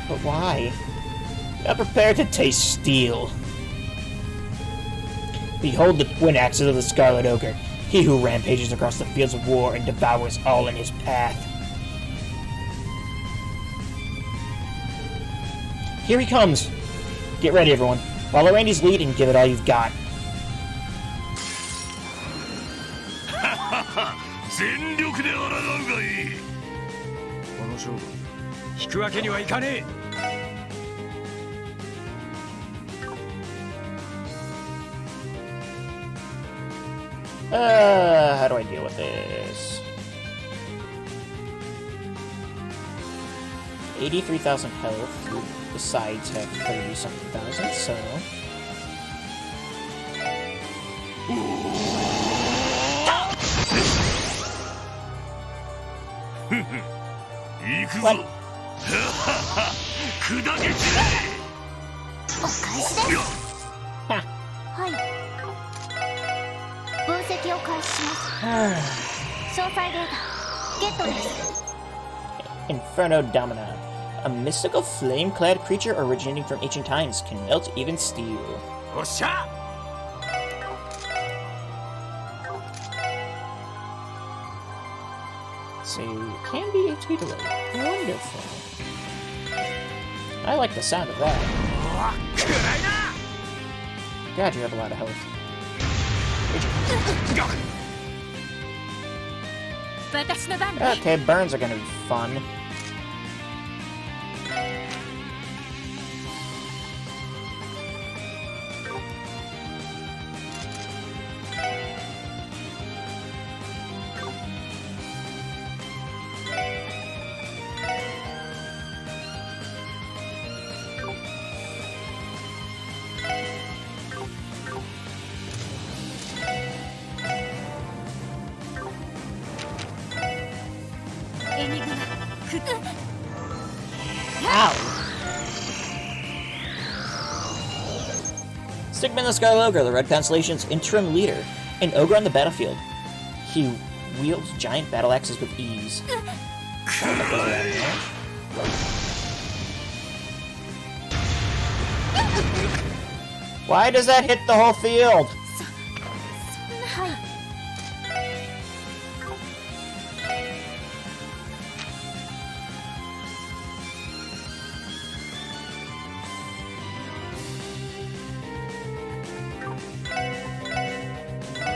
But why? Not prepared to taste steel. Behold the twin axes of the Scarlet Ogre, he who rampages across the fields of war and devours all in his path. Here he comes! Get ready, everyone. Follow Randy's lead and give it all you've got. 全力で抗うがいい。この勝負引くわけにはいかねえ。How do I deal with this? 83,000 health. Besides, have 30-something thousand, so. What? 砕け散れ。お返しです。はい。分析を開始します。詳細データゲットです。Inferno Domina. A mystical flame-clad creature originating from ancient times can melt even steel. おっしゃ。So, can be HP delayed. Wonderful. I like the sound of that. God, you have a lot of health. 私の番ね。 Okay, burns are gonna be fun. Ow! Sigmund the Sky Ogre, the Red Constellation's interim leader, an ogre on the battlefield. He wields giant battle axes with ease. Why does that hit the whole field? はい。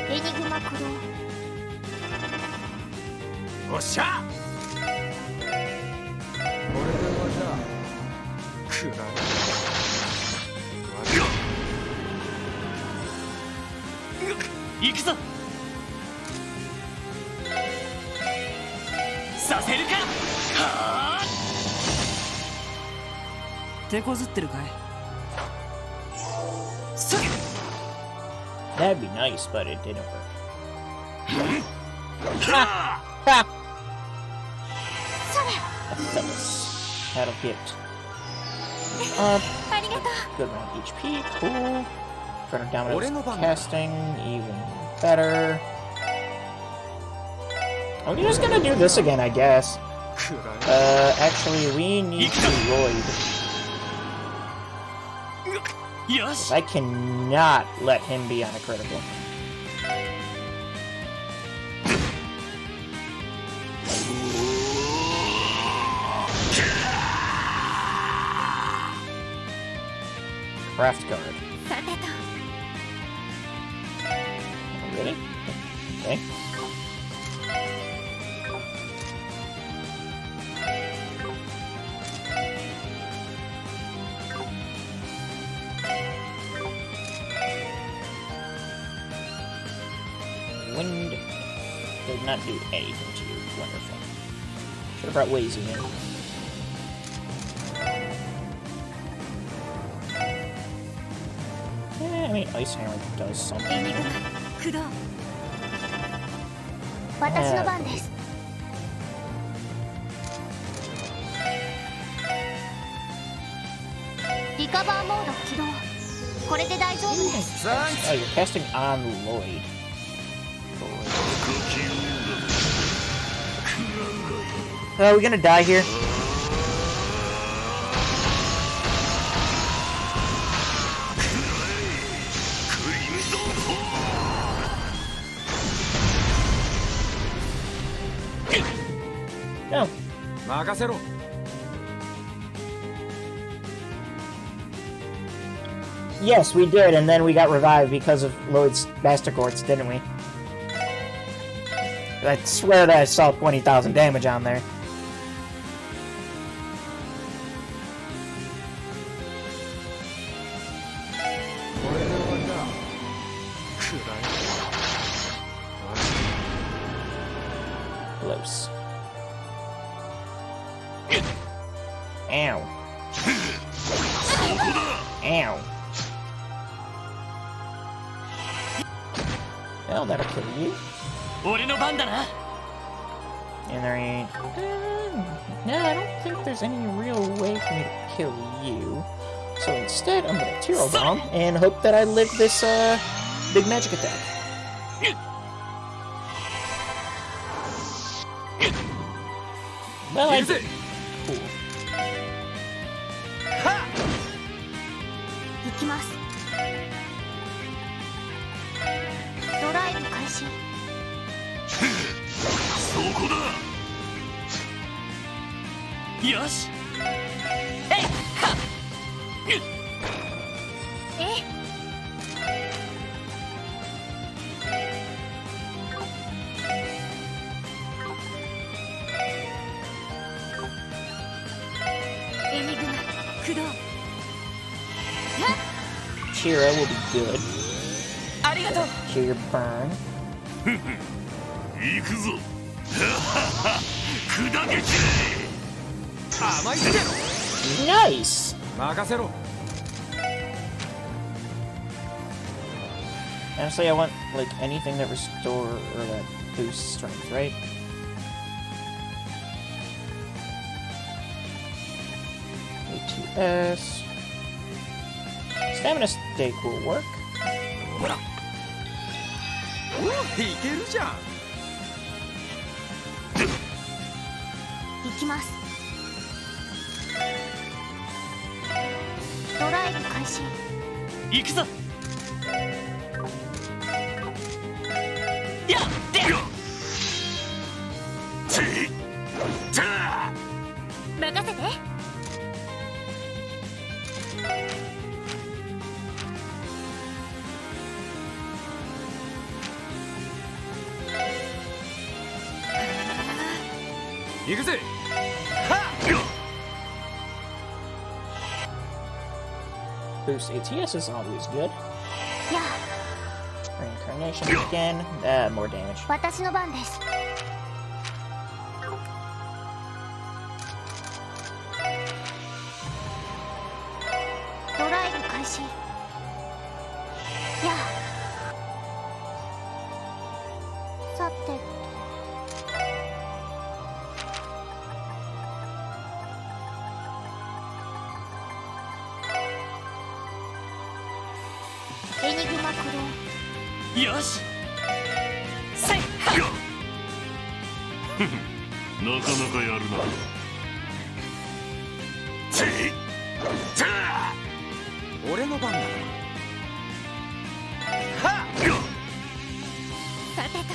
エニグマクロ。おっしゃ。これで終わりだ。くらい。行くぞ。させるか。はあ。手こずってるかい。 That'd be nice, but it didn't work. Ha! Ha! Phyllis. That'll get good amount of HP. Cool. Front of dominance casting, even better. Oh, we're just gonna do this again, I guess. Actually, we need to Lloyd. よし。 I cannot let him be on a critical. Craft card. Oh, really? Okay. Wind does not do anything to you. Wonderful. Should have brought Wazy in. I mean, Ice Hammer does something. エニグマ駆動。私の番です。リカバーモード起動。これで大丈夫です。 Oh, you're casting on Lloyd. Are we gonna die here? No. 任せろ。 Yes, we did, and then we got revived because of Lloyd's Bastigorts, didn't we? I swear that I saw 20,000 damage on there. Close. Ow. Ow. Well, that'll kill you. 俺の番だな。 And there ain't... no, I don't think there's any real way for me to kill you. So instead, I'm gonna Tiro Bomb and hope that I live this, big magic attack. Well, I did. Cool. 行きます。ドライブ開始。そこだ。よし。えいはっ。駆動 Kira will be good. ありがとう Cure your burn. 行くぞ砕け散甘いつけろ Nice! 任せろ Honestly, I want like anything that restore or that boosts strength, right? A2S. Stamina stake will work. ほらいけるじゃん行きます。ドライブ開始。行くぞやって任せて。行くぜ Boost ATS is always good. や Reincarnation again. More damage. あ、私の番です。ドライブ開始。やあ、さてエニグマクロよしせいはなかなかやるな俺の番ださてと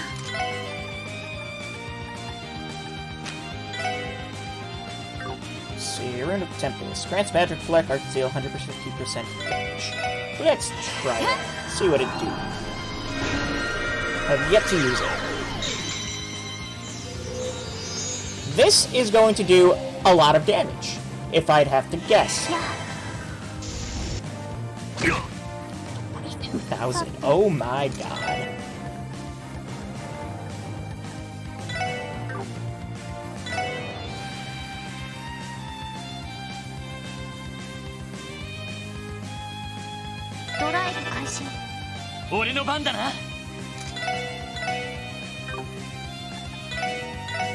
See, Rune of Tempest. Grants magic reflect, arc deal 150% damage. Let's try it. See what it do. I've yet to use it. This is going to do a lot of damage, if I'd have to guess. 2,000. Oh my god. Drive 俺の番だな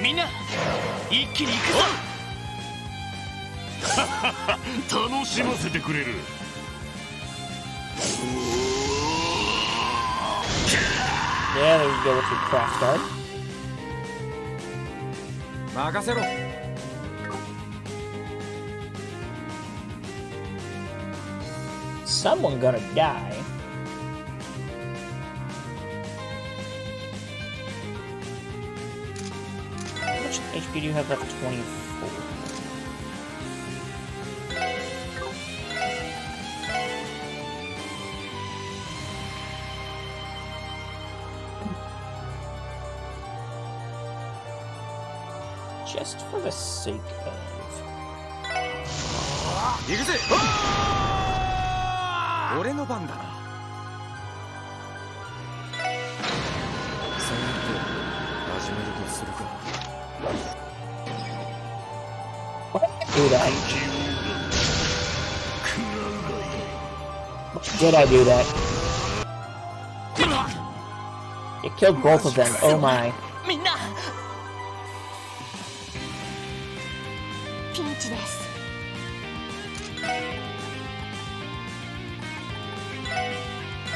みんな一気に行くぞ楽しませてくれる Yeah, there you go with your craft art. 任せろ Someone gonna die. How much HP do you have left? 24. Just for the sake of... 行くぜ俺の番だな戦闘始めるとするか Do that. Did I do that? It killed both of them. Oh my. みんなピンチです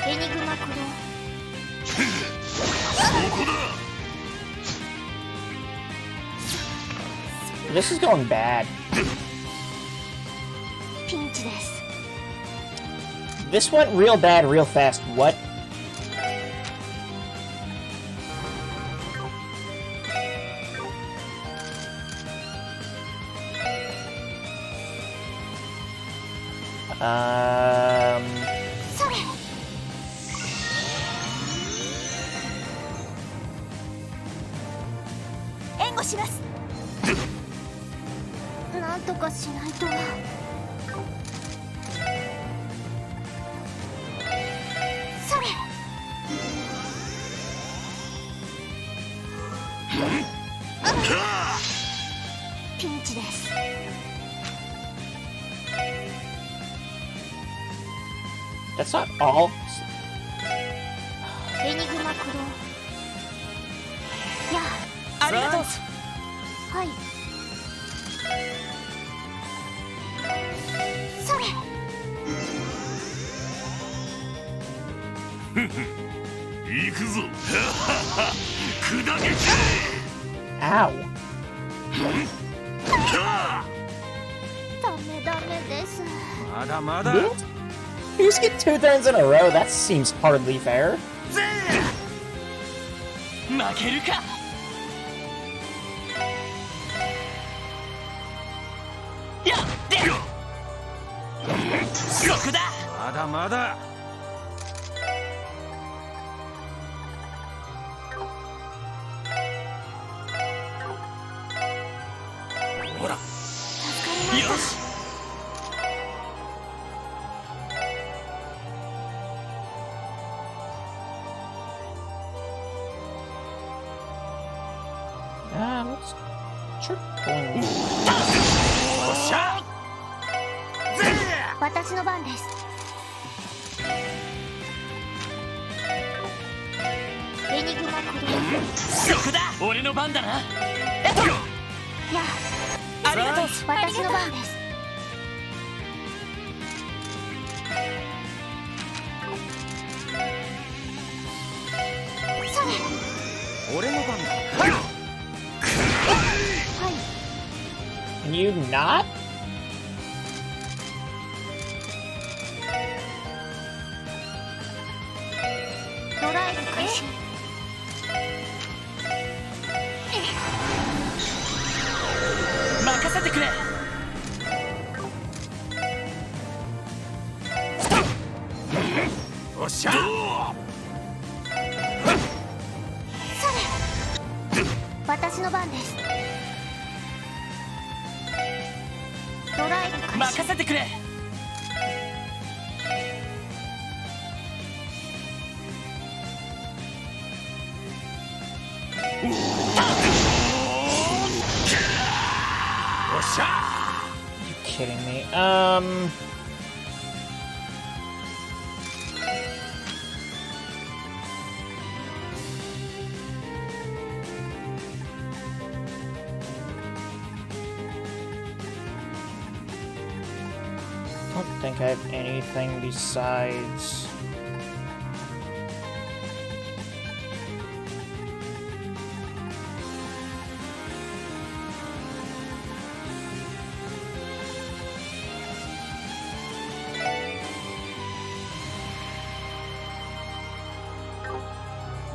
エニグマクロ This is going bad. ピンチです This went real bad real fast. What? Um... それ援護しますなんとかしないと That's not all. エニグマクロやありがとう。はいそれ行くぞ砕けち Ow. ダメです。まだまだ You just get 2 turns in a row. That seems hardly fair. 負けるか。やってそこだ。まだまだほら助かりましよし。What's trickling? おっしゃた。私の番です。エニグマクロそこだ。俺の番だな。やありがとう。私の番です。それ俺の番だ Can you not? ドライブ開始。任せてくれ。おっしゃ私の番です。ドライブ開始。任せてくれ。おっしゃ You kidding me? I don't think I have anything besides.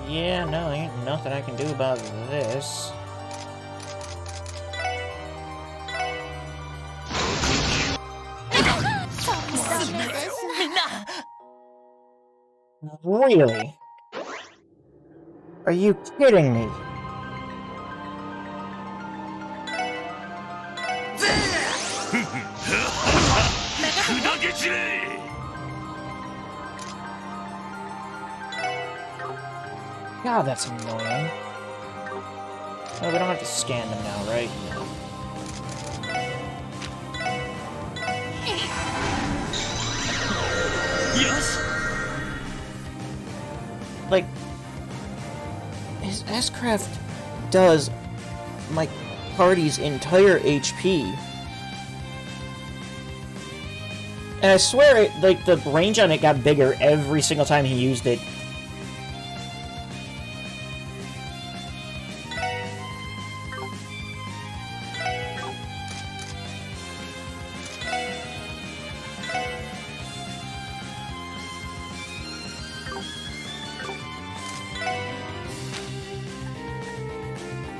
Yeah, no, ain't nothing I can do about this. Really? Are you kidding me? God, that's annoying. Oh, we don't have to scan them now, right? Yes. Like, his S-Craft does my party's entire HP. And I swear, it, like, the range on it got bigger every single time he used it.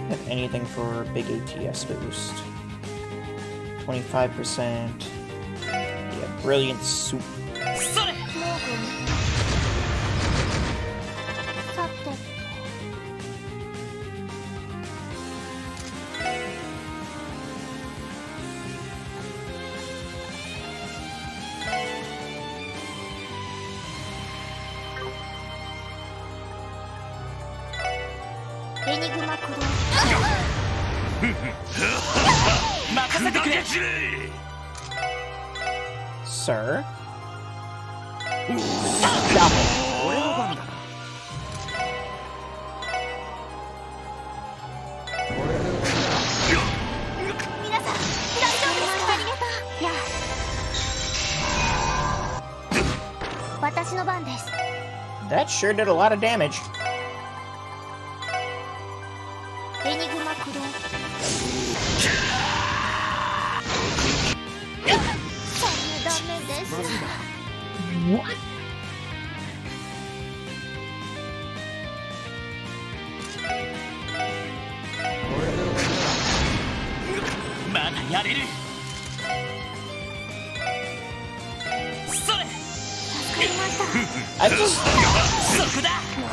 Have anything for a big ATS boost. 25%. Yeah, brilliant soup. それ。さてエニグマクロ任せてくれ。 Sir? Stop it. 俺の番だ。皆さん大丈夫ですか？ありがとう。やあ、私の番です。 That sure did a lot of damage. エニグマ駆動。それダメです。 まだやれる。それ I just... そこだ。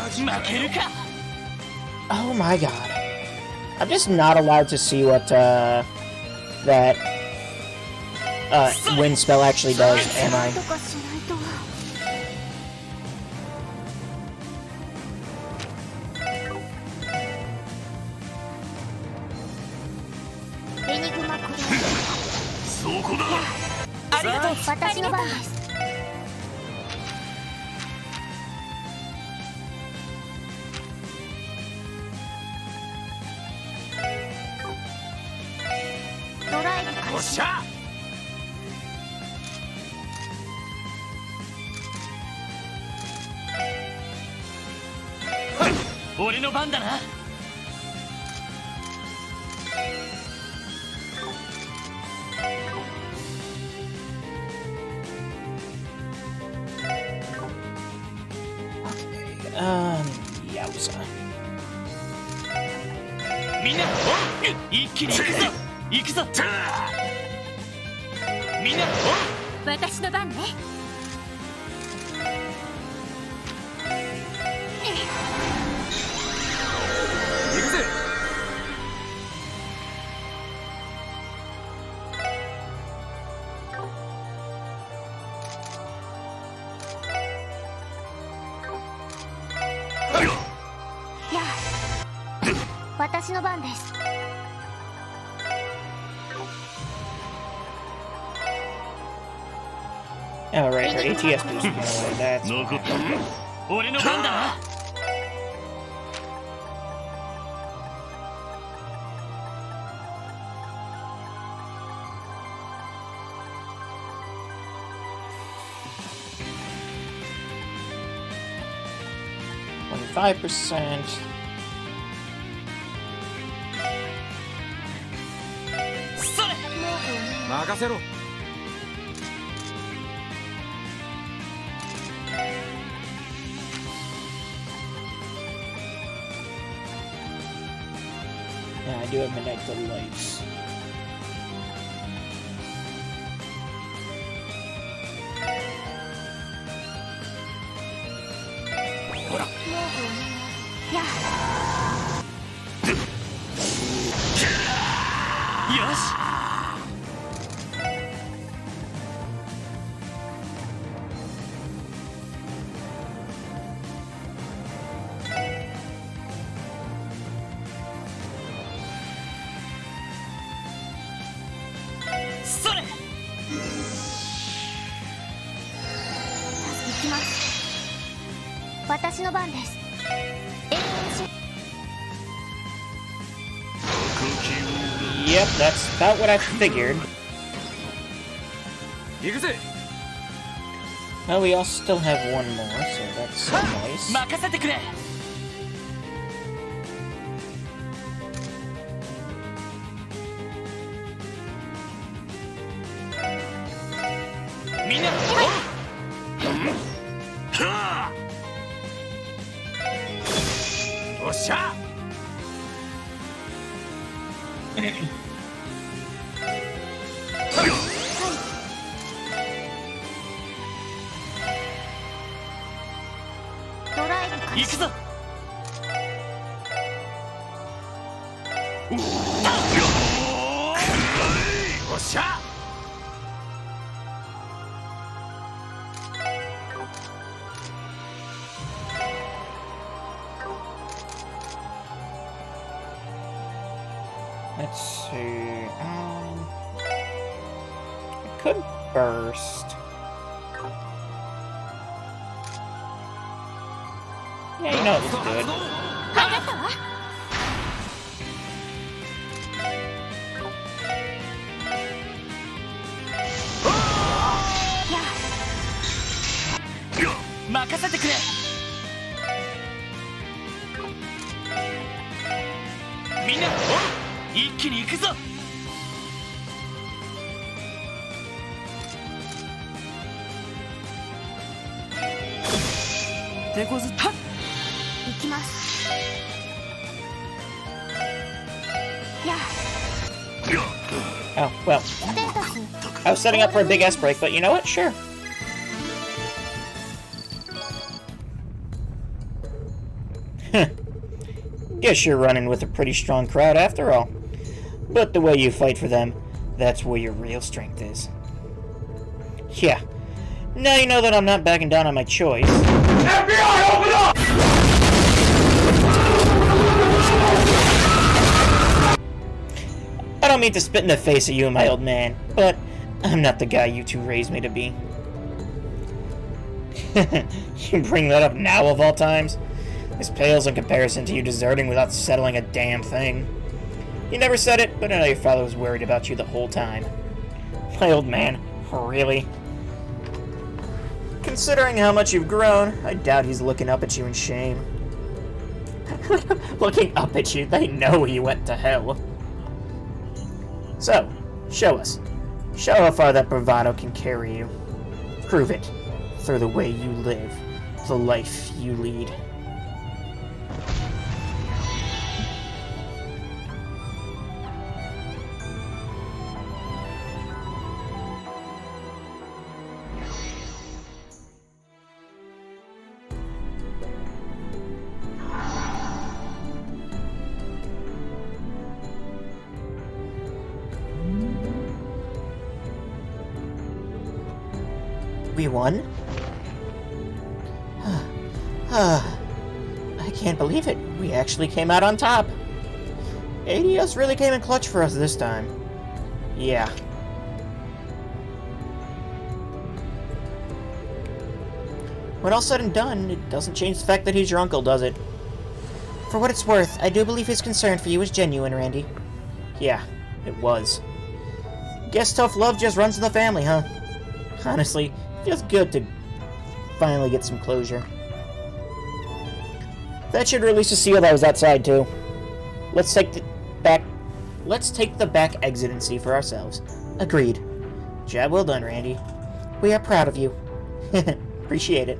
負けるか。 Oh my god. I'm just not allowed to see what, that, wind spell actually does, am I? とかしないと。エニグマ駆動。そこだ。ありがとう。私の番です。ドライブ開始。よっしゃ。俺の番だな。 Yowza. みんな一気に行くぞ。行くぞ。みんな私の番ね。行くぜ。やあ、私の番です。 Oh, right, her ATS boost went away. That's 残った。俺の番だな。 25%. それ 任せろ。 Yeah, I do have midnight delights. Ya. よし。 それ。 行きます。私の番です。Yep, that's about what I figured. 行くぜ。 Well, we all still have one more, so that's nice. 任せてくれ。みんな。よっしゃ。 ドライブ開始。行くぞ。 よっしゃ。 Let's see. I could burst. Yeah, you know it looks good. 分かったわ。任せてくれ。みんな一気に行くぞ。手こずっ行きます。やあ、 Oh, well. ステータス。 I was setting up for a big S break, but you know what? Sure. Guess you're running with a pretty strong crowd after all. But the way you fight for them, that's where your real strength is. Yeah. Now you know that I'm not backing down on my choice. FBI, open up! I don't mean to spit in the face of you, my old man, but I'm not the guy you two raised me to be. You bring that up now of all times? This pales in comparison to you deserting without settling a damn thing. You never said it, but I know your father was worried about you the whole time. My old man, really? Considering how much you've grown, I doubt he's looking up at you in shame. Looking up at you, they know you went to hell. So, show us. Show how far that bravado can carry you. Prove it through the way you live, the life you lead. We won? I can't believe it. We actually came out on top. Arios really came in clutch for us this time. Yeah. When all's said and done, it doesn't change the fact that he's your uncle, does it? For what it's worth, I do believe his concern for you is genuine, Randy. Yeah, it was. Guess tough love just runs in the family, huh? Honestly, it feels good to finally get some closure. That should release a seal that was outside, too. Let's take the back exit and see for ourselves. Agreed. Job well done, Randy. We are proud of you. Appreciate it.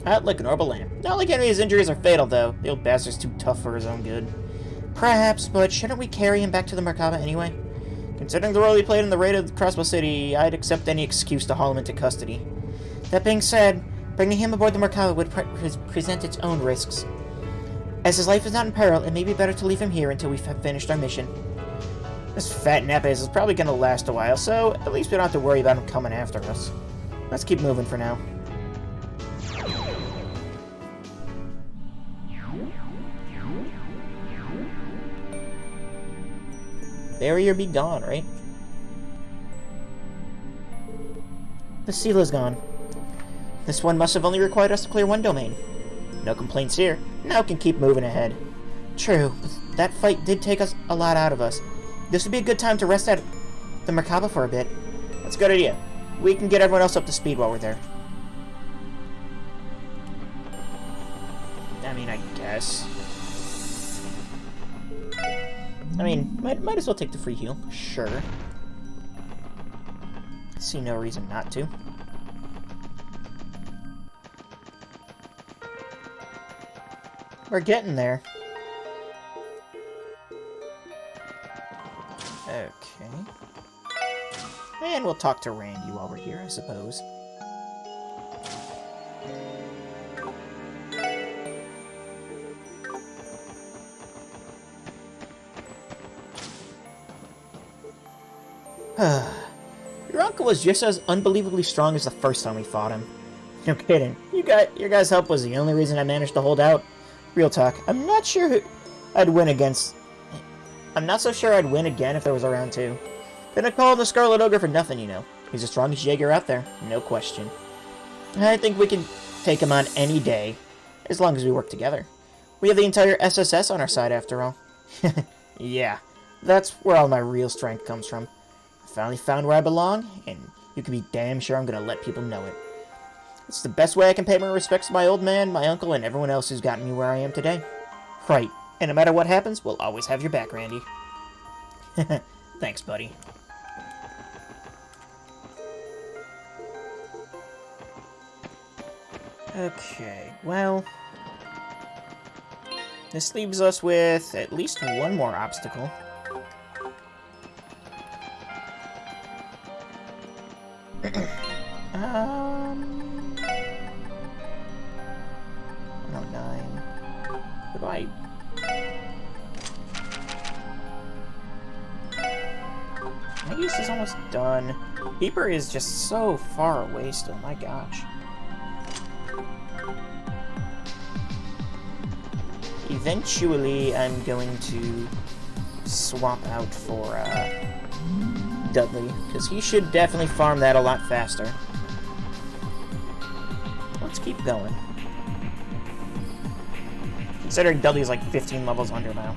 Outlook and orbital lamp. Not like any of his injuries are fatal, though. The old bastard's too tough for his own good. Perhaps, but shouldn't we carry him back to the Merkaba anyway? Considering the role he played in the raid of Crossbow City, I'd accept any excuse to haul him into custody. That being said, bringing him aboard the Merkaba would present its own risks. As his life is not in peril, it may be better to leave him here until we've finished our mission. This fat napace is probably going to last a while, so at least we don't have to worry about him coming after us. Let's keep moving for now. Barrier be gone, right? The seal is gone. This one must have only required us to clear one domain. No complaints here. Now we can keep moving ahead. True, but that fight did take us a lot out of us. This would be a good time to rest at the Merkaba for a bit. That's a good idea. We can get everyone else up to speed while we're there. I mean, I guess. I mean, might as well take the free heal. Sure. See no reason not to. We're getting there. Okay. And we'll talk to Randy while we're here, I suppose. Your uncle was just as unbelievably strong as the first time we fought him. No kidding. Your guys' help was the only reason I managed to hold out. Real talk. I'm not so sure I'd win again if there was a round 2. Didn't call him the Scarlet Ogre for nothing, you know. He's the strongest Jaeger out there, no question. I think we can take him on any day, as long as we work together. We have the entire SSS on our side, after all. Yeah, that's where all my real strength comes from. I finally found where I belong, and you can be damn sure I'm gonna let people know it. It's the best way I can pay my respects to my old man, my uncle, and everyone else who's gotten me where I am today. Right, and no matter what happens, we'll always have your back, Randy. Thanks, buddy. Okay, well... this leaves us with at least one more obstacle. No, 9. What do I... my use is almost done. Beeper is just so far away still, my gosh. Eventually, I'm going to swap out for Dudley, because he should definitely farm that a lot faster. Let's keep going. Considering Dudley's like 15 levels under now.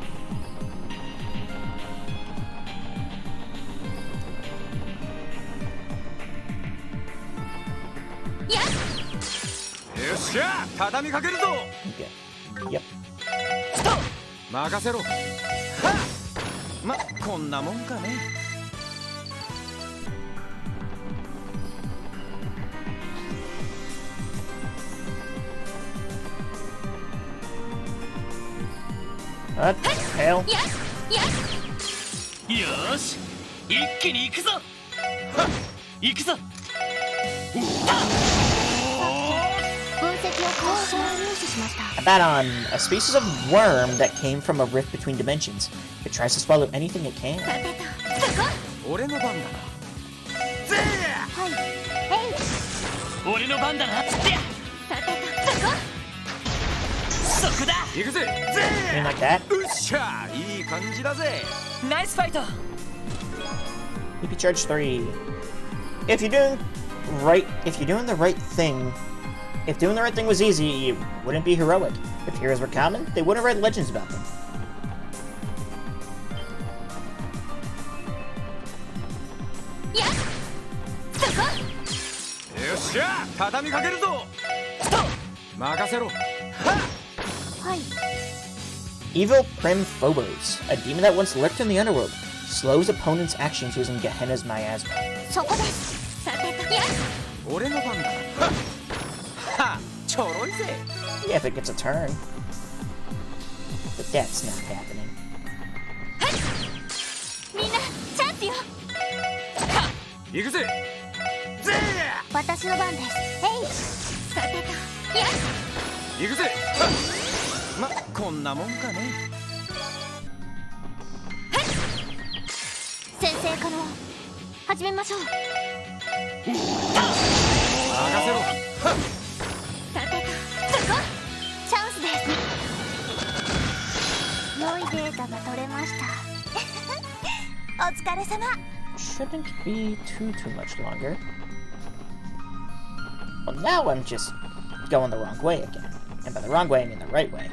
Okay. Yep. 任せろ。はっ。ま、こんなもんかね。What the hell? よし、一気に行くぞ。行くぞ。I bet on a species of worm that came from a rift between dimensions. It tries to swallow anything it can. 俺の番だな。俺の番だな。そこだ。行くぜ。 Something like that. うっしゃ、いい感じだぜ。ナイスファイト。EP charge 3. If you're doing the right thing. If doing the right thing was easy, it wouldn't be heroic. If heroes were common, they wouldn't write legends about them. Evil Prim Phobos, a demon that once lurked in the underworld, slows opponents' actions using Gehenna's miasma. Yeah, if it gets a turn. But that's not happening. Shouldn't be too much longer. Well, now I'm just going the wrong way again. And by the wrong way, I mean the right way.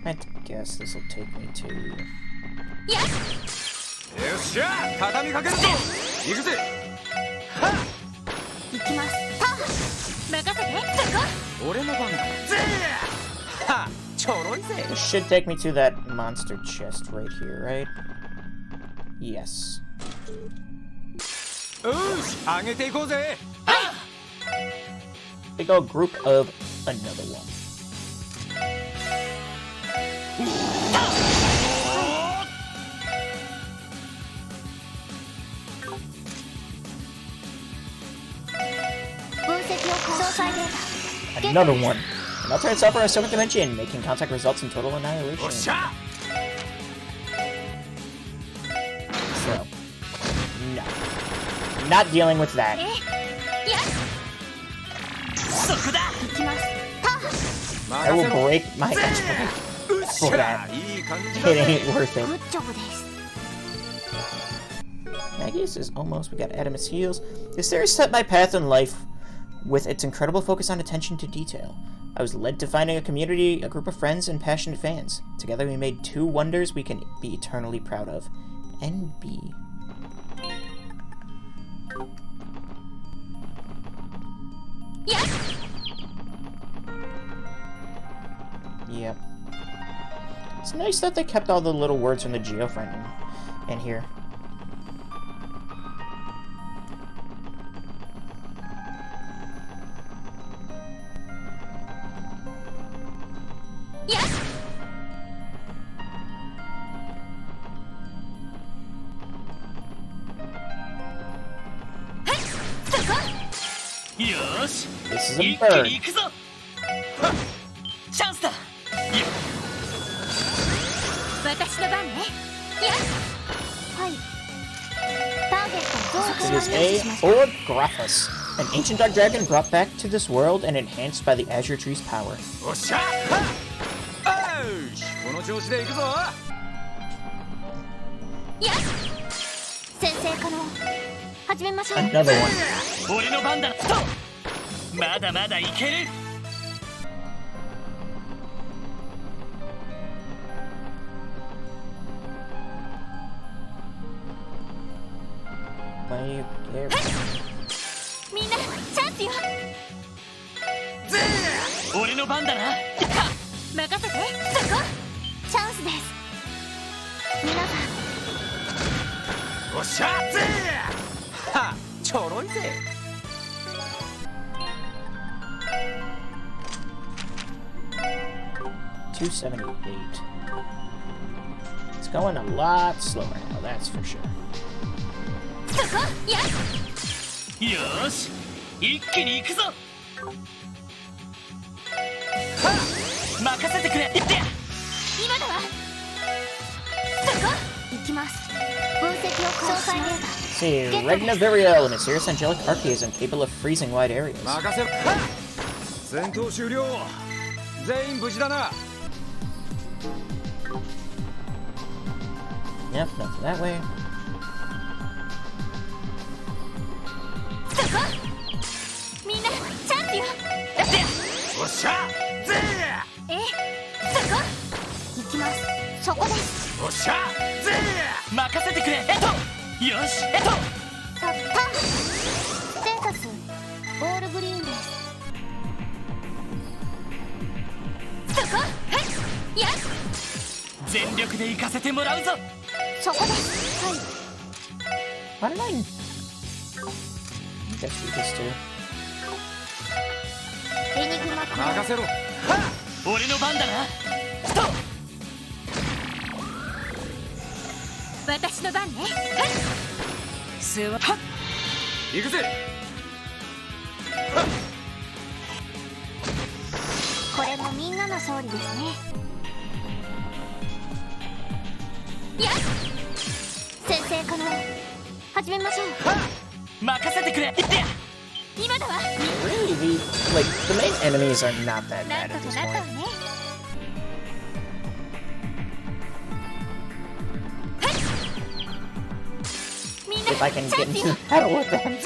I guess this will take me to... This should take me to that monster chest right here, right? Yes. Big old group of another one. Another one. An alternate self or a seventh dimension, making contact results in total annihilation. So, no. Not dealing with that. I will break my expert for that. It ain't worth it. Magius is almost. We got Adamus heals. This series set my path in life with its incredible focus on attention to detail. I was led to finding a community, a group of friends, and passionate fans. Together we made 2 wonders we can be eternally proud of. NB. Yes. Yep. It's nice that they kept all the little words from the Geofriend in here. Yes. Yosh. This is a bird. 行くぞ。チャンスだ。私の番ね。はい。ターゲットを増 It is a Orgraphus, an ancient dark dragon brought back to this world and enhanced by the Azure Tree's power. おっしゃはっよしこの調子で行くぞ先生から始めましょう。 Another one. 俺の番だ。と。まだまだいける。Why are you there? みんなチャンスよ。俺の番だな。任せて。そこ。チャンスです。皆さん。おっしゃぜはちょろいぜ 278. It's going a lot slower now, that's for sure. そこ。よーし、一気に行くぞ。任せてくれ。今だわ。そこ。行きます。分析を詳細データ。 See, Regna Viriel, a mysterious angelic archaism capable of freezing wide areas. 任せろはっ戦闘終了全員無事だな Yep, nothing that way. そこ。みんなチャンスよ。おっしゃぜそこ。行きます。そこです。おっしゃぜ任せてくれ。よし。ステータスオールグリーンです。そこ。全力で行かせてもらうぞ。そこです。はい。 Why did I guess we just do? エニグマク任せろ俺の番だな。私の番ね。世話行くぜこれもみんなの勝利ですね。先生から始めましょう。任せてくれ。今だわ。 Really, the main enemies are not that なん bad と at か this なったわ point. ね。If I can get into battle with them.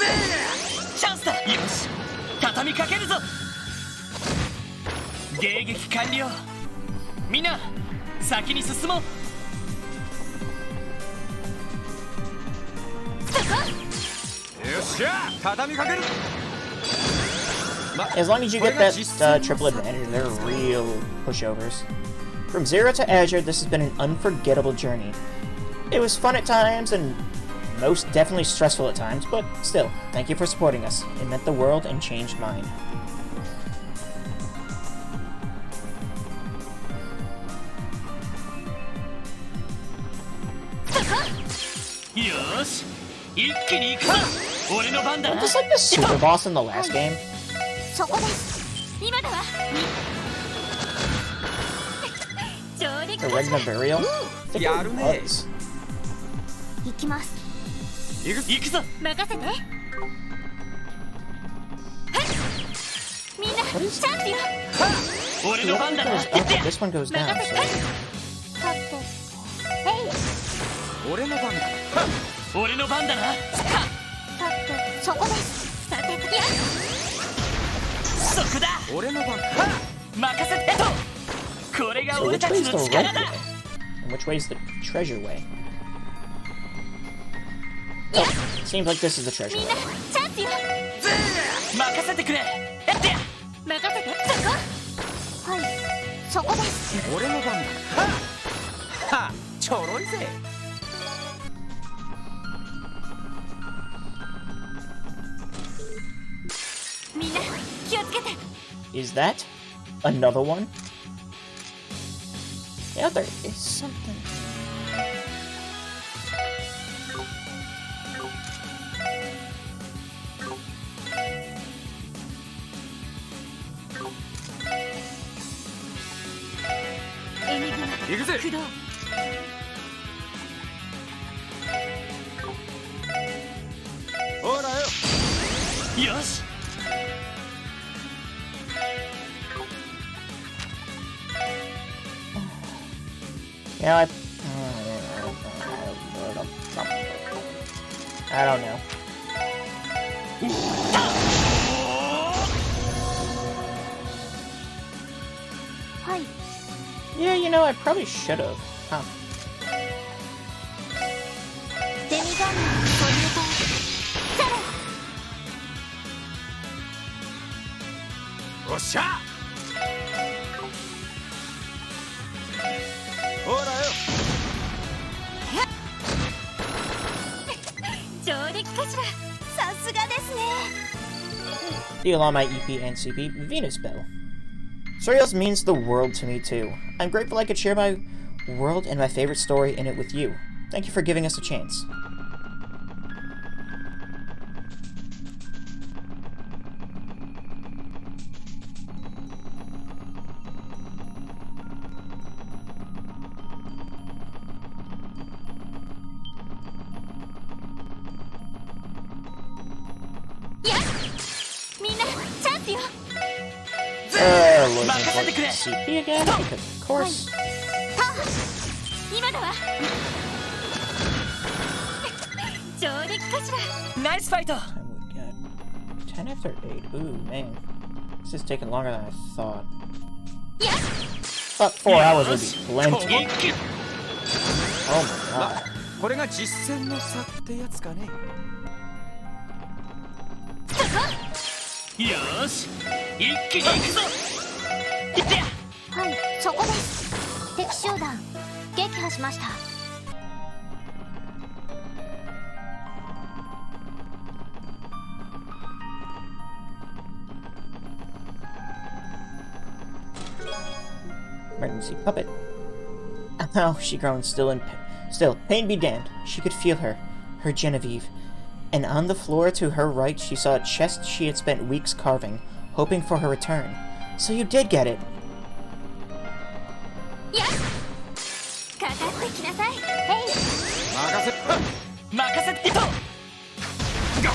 チャンスだ。よし、畳みかけるぞ。迎撃完了。みんな先に進もう。よっしゃ畳みかける As long as you get that triple advantage, they're real pushovers. From Zero to Azure, this has been an unforgettable journey. It was fun at times and most definitely stressful at times, but still, thank you for supporting us. It meant the world and changed mine. Yosh, 一気に行くぞ。俺の番だな。 Just like the super boss in the last game. そこです。今だわ。上陸 The Regna Burial. I think it やるね was. 行きます。行くぞ。任せて。みんなチャンスよ。俺 The の other 番 one だな。 goes up, but this one goes down, 任せて。 so... 立って。俺の番だ俺の番だな。立ってそこです。さて次やそこだ。俺の番。任せてと。これが So 俺 which た way ち is の the 力 right だ。 way? And which way is the treasure way? Oh, seems like this is the treasure みん way. なチャンスよ。任せてくれ。やってや。任せてそこ。はいそこです。俺の番だ。はちょろいぜ。みんな気をつけて。 Is that another one? Yeah, there is something. Enigma 行くぜ。駆動。ほらよ。よし。Yeah, I don't know. Hi. Yeah, you know, I probably should have. Huh. デミガンのソリュートゼロ。おっしゃ。ほらよ。上出来かしら。さすがですね。 Deal on my EP and CP, Venus Bell. Arios means the world to me too. I'm grateful I could share my world and my favorite story in it with you. Thank you for giving us a chance. Lord, CP again? Because of course. 今だわ。上出来かしら。ナイスファイト。 Time we got 10 after 8. Ooh, man. This is taking longer than I thought. But 4 hours would be plenty. Oh my god. これが実戦の差ってやつかね。よし、一気に行くぞ。いってや。はい、そこです。敵集団撃破しました。Emergency puppet. Oh, she groans still, pain be damned. She could feel her Genevieve. And on the floor to her right, she saw a chest she had spent weeks carving, hoping for her return. So you did get it. やっかかってきなさい。へい。任せてと。やっ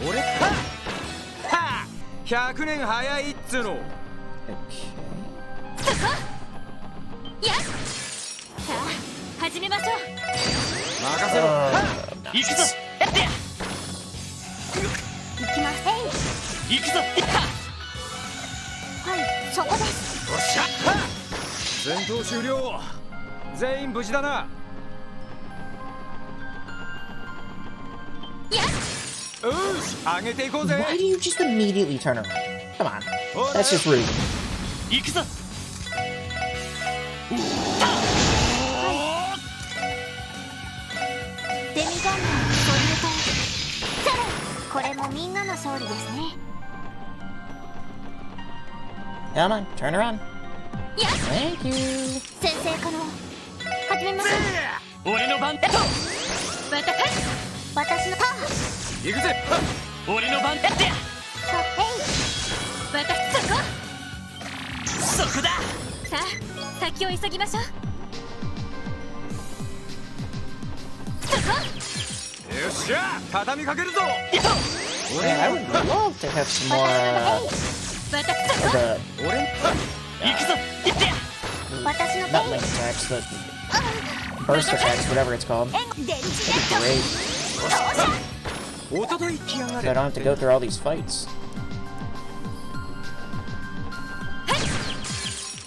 俺は100年早いっつの。 Okay. そこ。やっさあ始めましょう。任せろ。行くぞ。やってや。行きます。へい。行くぞ。はい、そこです。おっしゃ。戦闘終了。全員無事だな。やっよし、上げていこうぜ。 Why do you just immediately turn around? Come on. That's just rude. 行くぞ。デミガンのソリュートゼロ。これもみんなの勝利ですね。 Come on, turn around. やっ Thank you. 先生可能。始めましょう。俺の番だと。私のターン。行くぜ。俺の番だってや。さへい。そこだ。さあ先を急ぎましょう。そこ。よっしゃ、畳みかけるぞ。 Man, I would love to have some more, 私 of the, 俺行くぞ。行ってや。私の not link attacks, the burst effects, whatever it's called. 電池ネッ Great. ト投射 おととい来やが So I れ don't have to go through all these fights.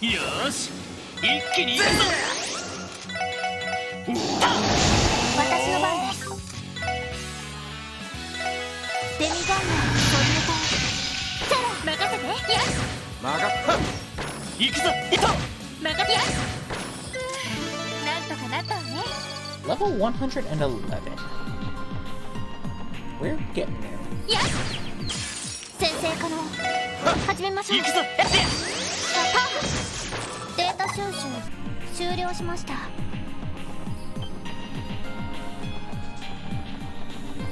よーし一気に行くぞ私の番ですデミガンナーソリュートチャラ任せてよし曲がった行くぞ行こ任せよしなんとかなったわね Level 111. We're getting there. よし先生可能始めましょうう行くぞやってやパーデータ収集終了しました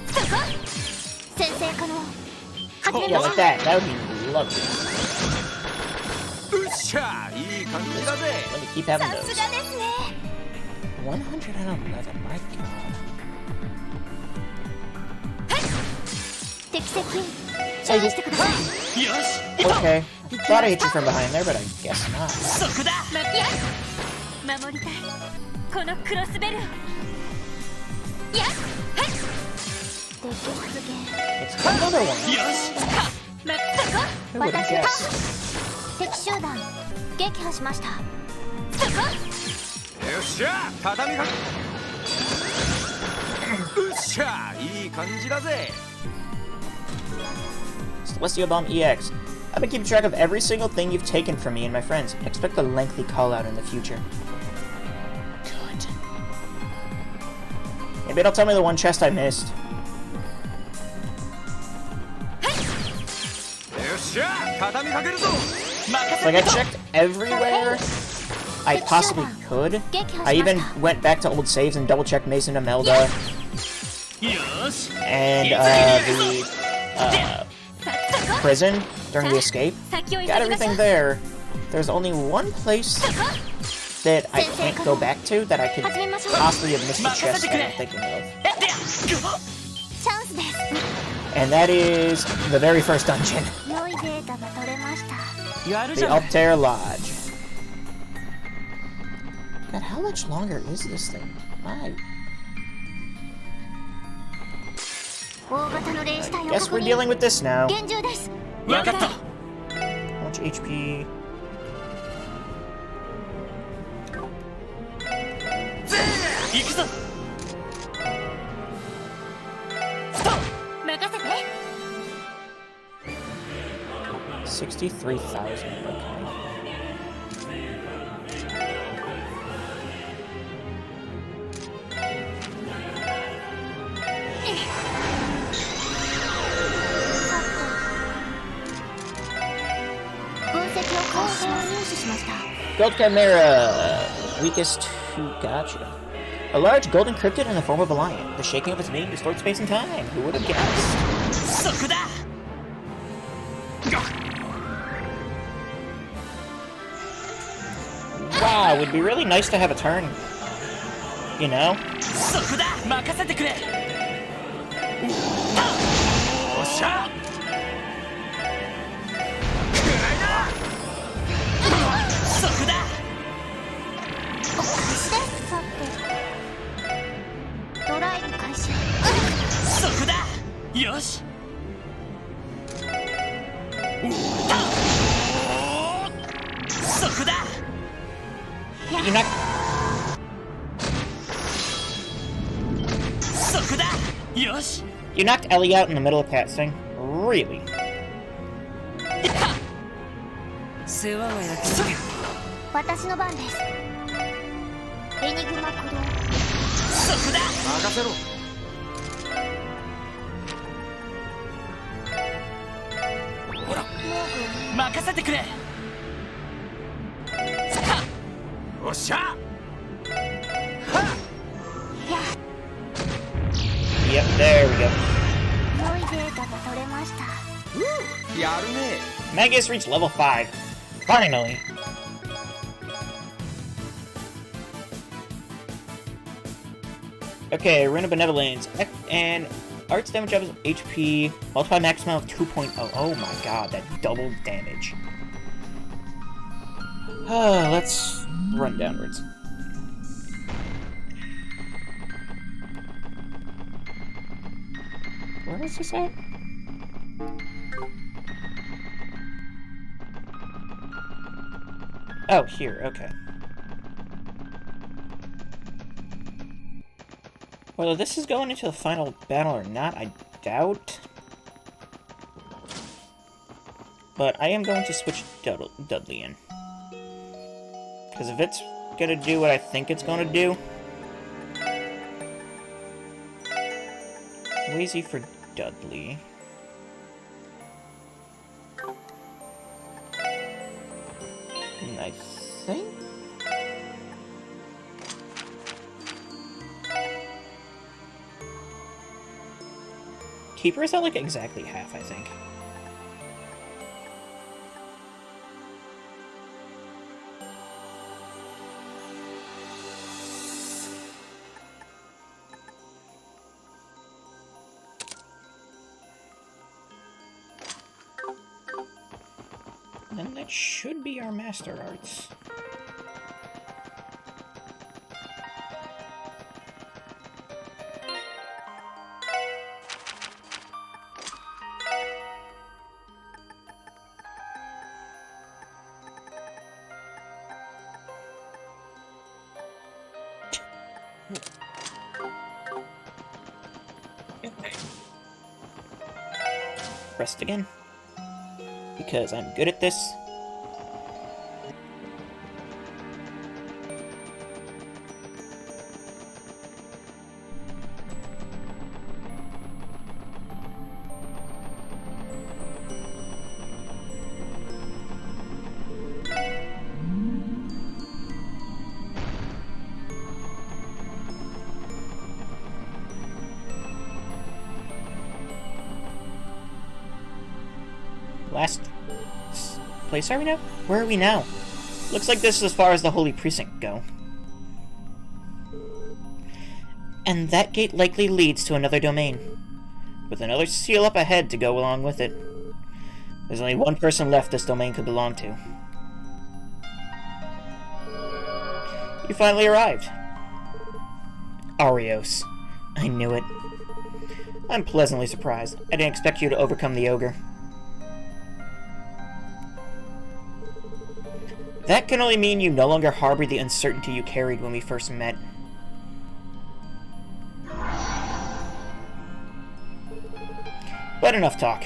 そこ先生可能始め Yeah, ましょ like う that. That would be lovely. うっしゃいい感じだぜ Let me keep having さ those. すがですね111, my god. 敵接近注意してくださいよし行こ Okay. Thought I hit you from behind there, but I guess not. うそこだマキア守りたいこのクロスベルをやっはい敵出現 It's another one. よしかまそこ Who would 私 guess? 敵集団撃破しましたそこよっしゃ畳みかけうっしゃいい感じだぜ Celestial Bomb EX. I've been keeping track of every single thing you've taken from me and my friends. Expect a lengthy call out in the future. Good. Maybe it'll tell me the one chest I missed. よっしゃ畳みかけるぞ It's like I checked everywhere I possibly could. I even went back to old saves and double checked Mason Imelda よし and the prison during the escape. 先を急ぎ Got ましょ everything う there. There's only one place そこ that I can't go back to that I could 始めましょう possibly have missed the chest that I'm thinking of. やってやチャンスです And that is the very first dungeon, 良いデータが取れましたやる the じゃん Altair Lodge. God, how much longer is this thing? My. 大型の霊視体を Guess 確 we're 認 dealing with this now. 厳重です わかった How much HP? 行くぞストップ任せて 63,000. Okay. Gold Chimera! Weakest to gotcha. A large golden cryptid in the form of a lion. The shaking of its mane distorts space and time. Who would have guessed? そこだ Wow, it would be really nice to have a turn. You know? そこだ任せてくれおっしゃそこだお返しですさてドライブ開始そこだよしそこだ You knocked, そこだよし you knocked Ellie out in the middle of casting? Really? 世話は焼けそ私の番ですエニグマ駆動そこだ任せろほら任せてくれおっしゃ Yep, there we go. 良いデータが取れましたやるね Magus reached level 5. Finally. Okay, Rune of Benevolence. And Arts damage up HP. Multiply maximum of 2.0. Oh my god, that doubled damage. Let's run downwards. Where is this at? Oh, here, okay. Whether this is going into the final battle or not, I doubt. But I am going to switch Dudley in. Because if it's gonna do what I think it's gonna do... Lazy for Dudley. And I think... Keeper is at like exactly half, I think. Then that should be our Master Arts. Rest again. Because I'm good at this. Last place are we now? Where are we now? Looks like this is as far as the Holy Precinct go. And that gate likely leads to another domain, with another seal up ahead to go along with it. There's only one person left this domain could belong to. You finally arrived. Arios. I knew it. I'm pleasantly surprised. I didn't expect you to overcome the ogre. That can only mean you no longer harbor the uncertainty you carried when we first met. But enough talk.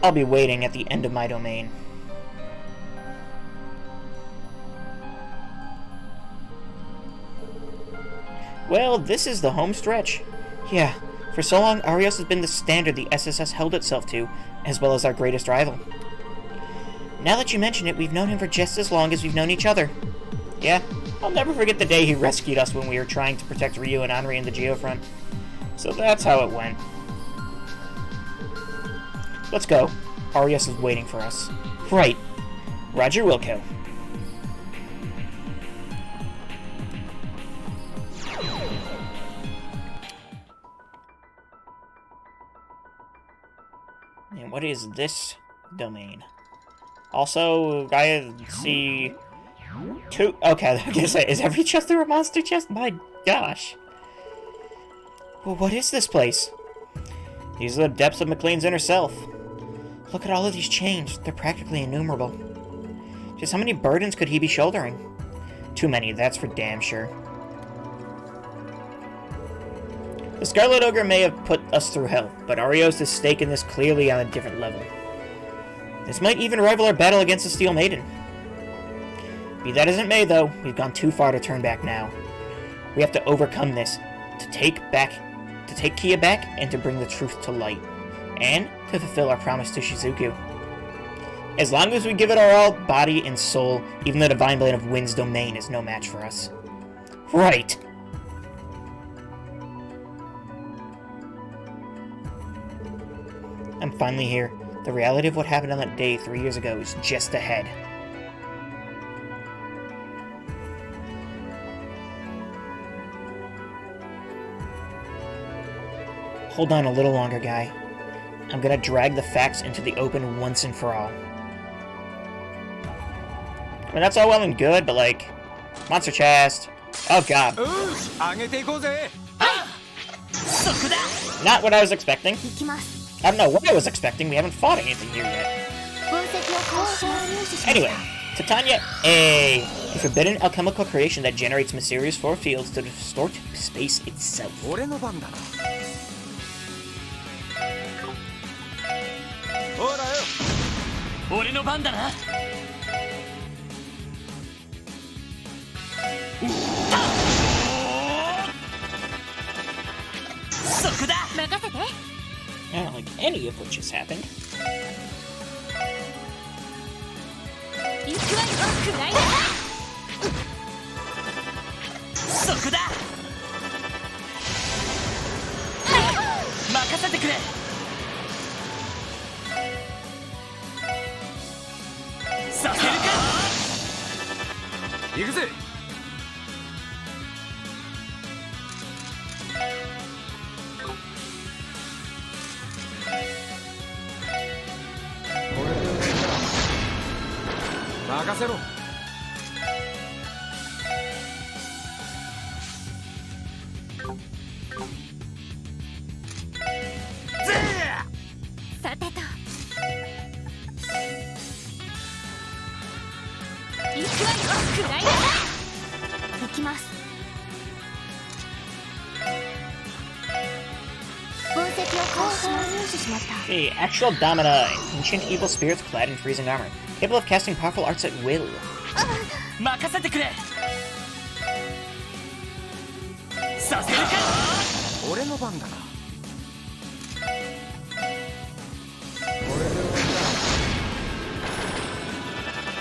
I'll be waiting at the end of my domain. Well, this is the home stretch. Yeah, for so long, Arios has been the standard the SSS held itself to, as well as our greatest rival. Now that you mention it, we've known him for just as long as we've known each other. Yeah, I'll never forget the day he rescued us when we were trying to protect Ryu and Henri in the Geofront. So that's how it went. Let's go. Arios is waiting for us. Right. Roger Wilco. And what is this domain? Also, I see two. Okay, I was gonna say, is every chest there a monster chest? My gosh. Well, what is this place? These are the depths of McLean's inner self. Look at all of these chains. They're practically innumerable. Just how many burdens could he be shouldering? Too many, that's for damn sure. The Scarlet Ogre may have put us through hell, but Arios is staking this clearly on a different level. This might even rival our battle against the Steel Maiden. Be that as it may, though, we've gone too far to turn back now. We have to overcome this, to take Kia back, and to bring the truth to light, and to fulfill our promise to Shizuku. As long as we give it our all, body and soul, even the Divine Blade of Wind's domain is no match for us. Right! I'm finally here. The reality of what happened on that day 3 years ago is just ahead. Hold on a little longer, guy. I'm gonna drag the facts into the open once and for all. I mean, that's all well and good, but like... Monster chest. Oh god. そこだ Not what I was expecting. 行きます I don't know what I was expecting. We haven't fought anything here yet. 分析を開始入手しま Anyway, した Titania, a forbidden alchemical creation that generates mysterious force fields to distort space itself. 俺の番だな。ほらよ。俺の番だなそこだ任せて I don't like any of what just happened. 行くわよくらいだそこだ任せてくれさせるか行くぜ。任せろ。さてと行くわよくらいだ行きます分析を開始入手しました The actual Domina, ancient evil spirits clad in freezing armor, capable of casting powerful arts at will. 任せてくれさせるか俺の番だな。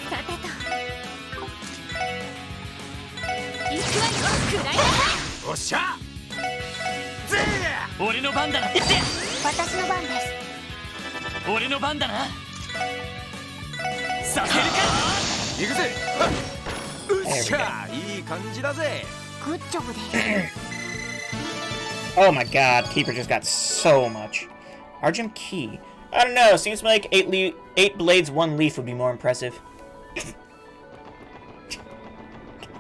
さてと行くわよくらいだおっしゃ。俺の番だな言って私の番です俺の番だなさせるか行くぜ。うっしゃ。いい感じだぜ。グッジョブです Oh my god, Keeper just got so much. Argent Key. I don't know, seems like 8 blades, 1 leaf would be more impressive.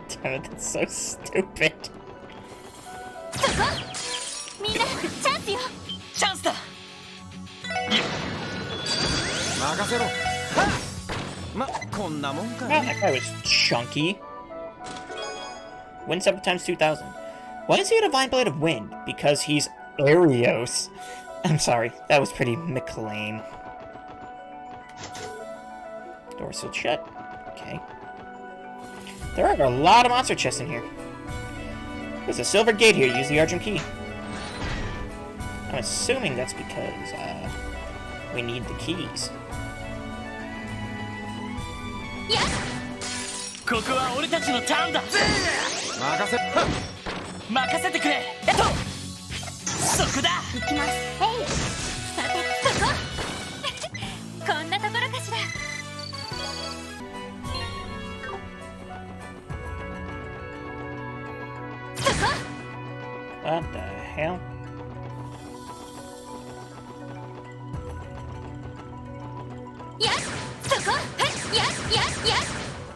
Damn it, that's so stupid. そこみんなチャンスよチャンスだ任せろ。はっ。ま、こんなもんか Wow, ね。 that guy was chunky. Wind 7 times 2,000. Why is he a Divine Blade of Wind? Because he's Arios. I'm sorry, that was pretty McLean. Door sealed shut. Okay. There are a lot of monster chests in here. There's a silver gate here. Use the Argent Key. I'm assuming that's because, we need the keys. いやここは俺たちのターンだ任せ。はっ。任せてくれそこだ行きますえいさてそここんなところかしらそこ What the hell? やそこや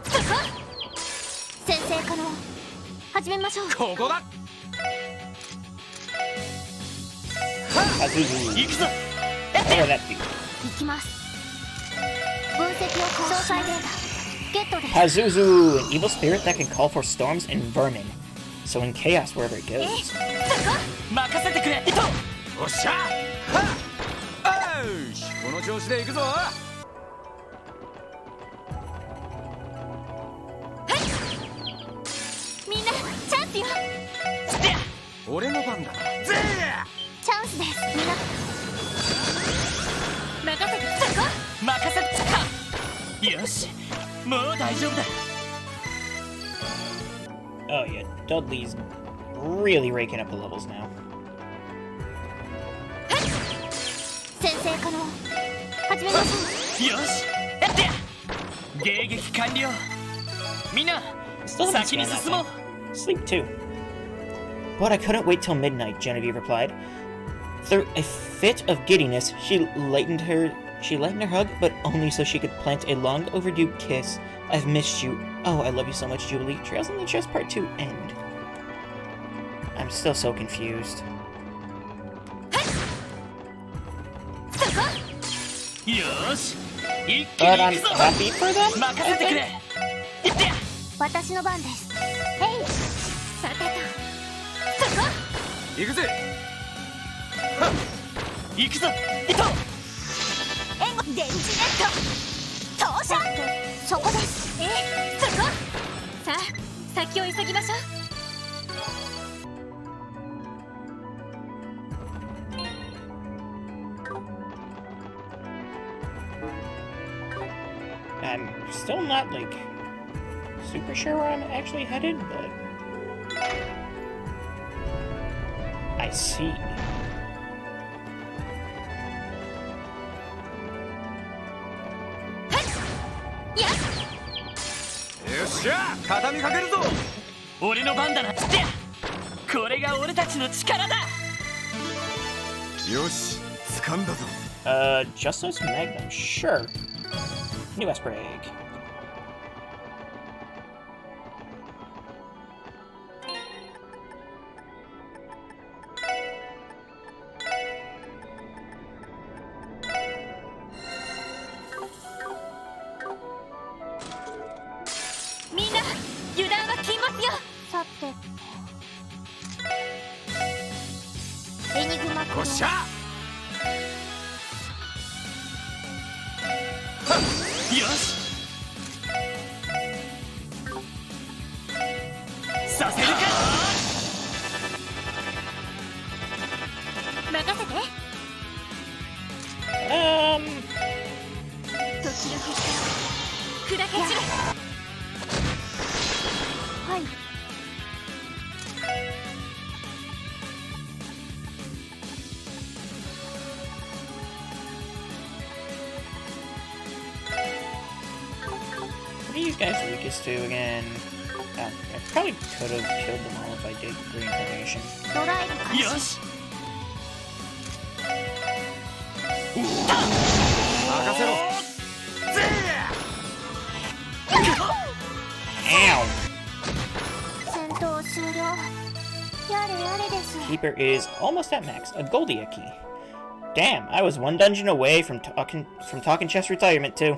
そこ先生可能始めましょうここだ。 Azuzu. 行くぞ What would that be? 行きます分析を詳細データゲットです Pazuzu, an evil spirit that can call for storms and vermin. So in chaos wherever it え goes. そこ任せてくれおっしゃ。はっ。よし。この調子で行くぞ。みんなチャンスよ俺の番だな。チャンスですみんな任せてそこ任せてかよしもう大丈夫だ Oh yeah, Dudley's really raking up the levels now. 先生可能始めましょよしやって迎撃完了みんな Still haven't 先に scanned that 進もう thing. Sleep too. But I couldn't wait till midnight, Genevieve replied. Through a fit of giddiness, she lightened her hug, but only so she could plant a long overdue kiss. I've missed you. Oh, I love you so much, Jubilee. Trails in the Chest Part 2 end. I'm still so confused. よし一気 But に I'm 行くぞ happy for them. 任せてくれいってや私の番です。へい、さてとそこ。行くぜ。行くぞいっと援護電磁ネット投射。そこです。そこ。さあ先を急ぎましょう。I'm still not like super sure where I'm actually headed, but I see. Yeah. よっしゃ、畳みかけるぞ。俺の番だなってやこれが俺たちの力だよし、掴んだぞ。Justice Magnum, sure. New Esper Egg. Mina, 油断は禁物よ。さてとエニグマよっしゃ。よしさせるか任せて。時の光砕け散る。はい。What are these guys weakest to again? I probably could have killed them all if I did reincarnation. ドライブ開始。よし任せろ。Ow! 戦闘終了。やれやれです。 Keeper is almost at max. A Goldia key. Damn, I was one dungeon away from talking chess retirement too.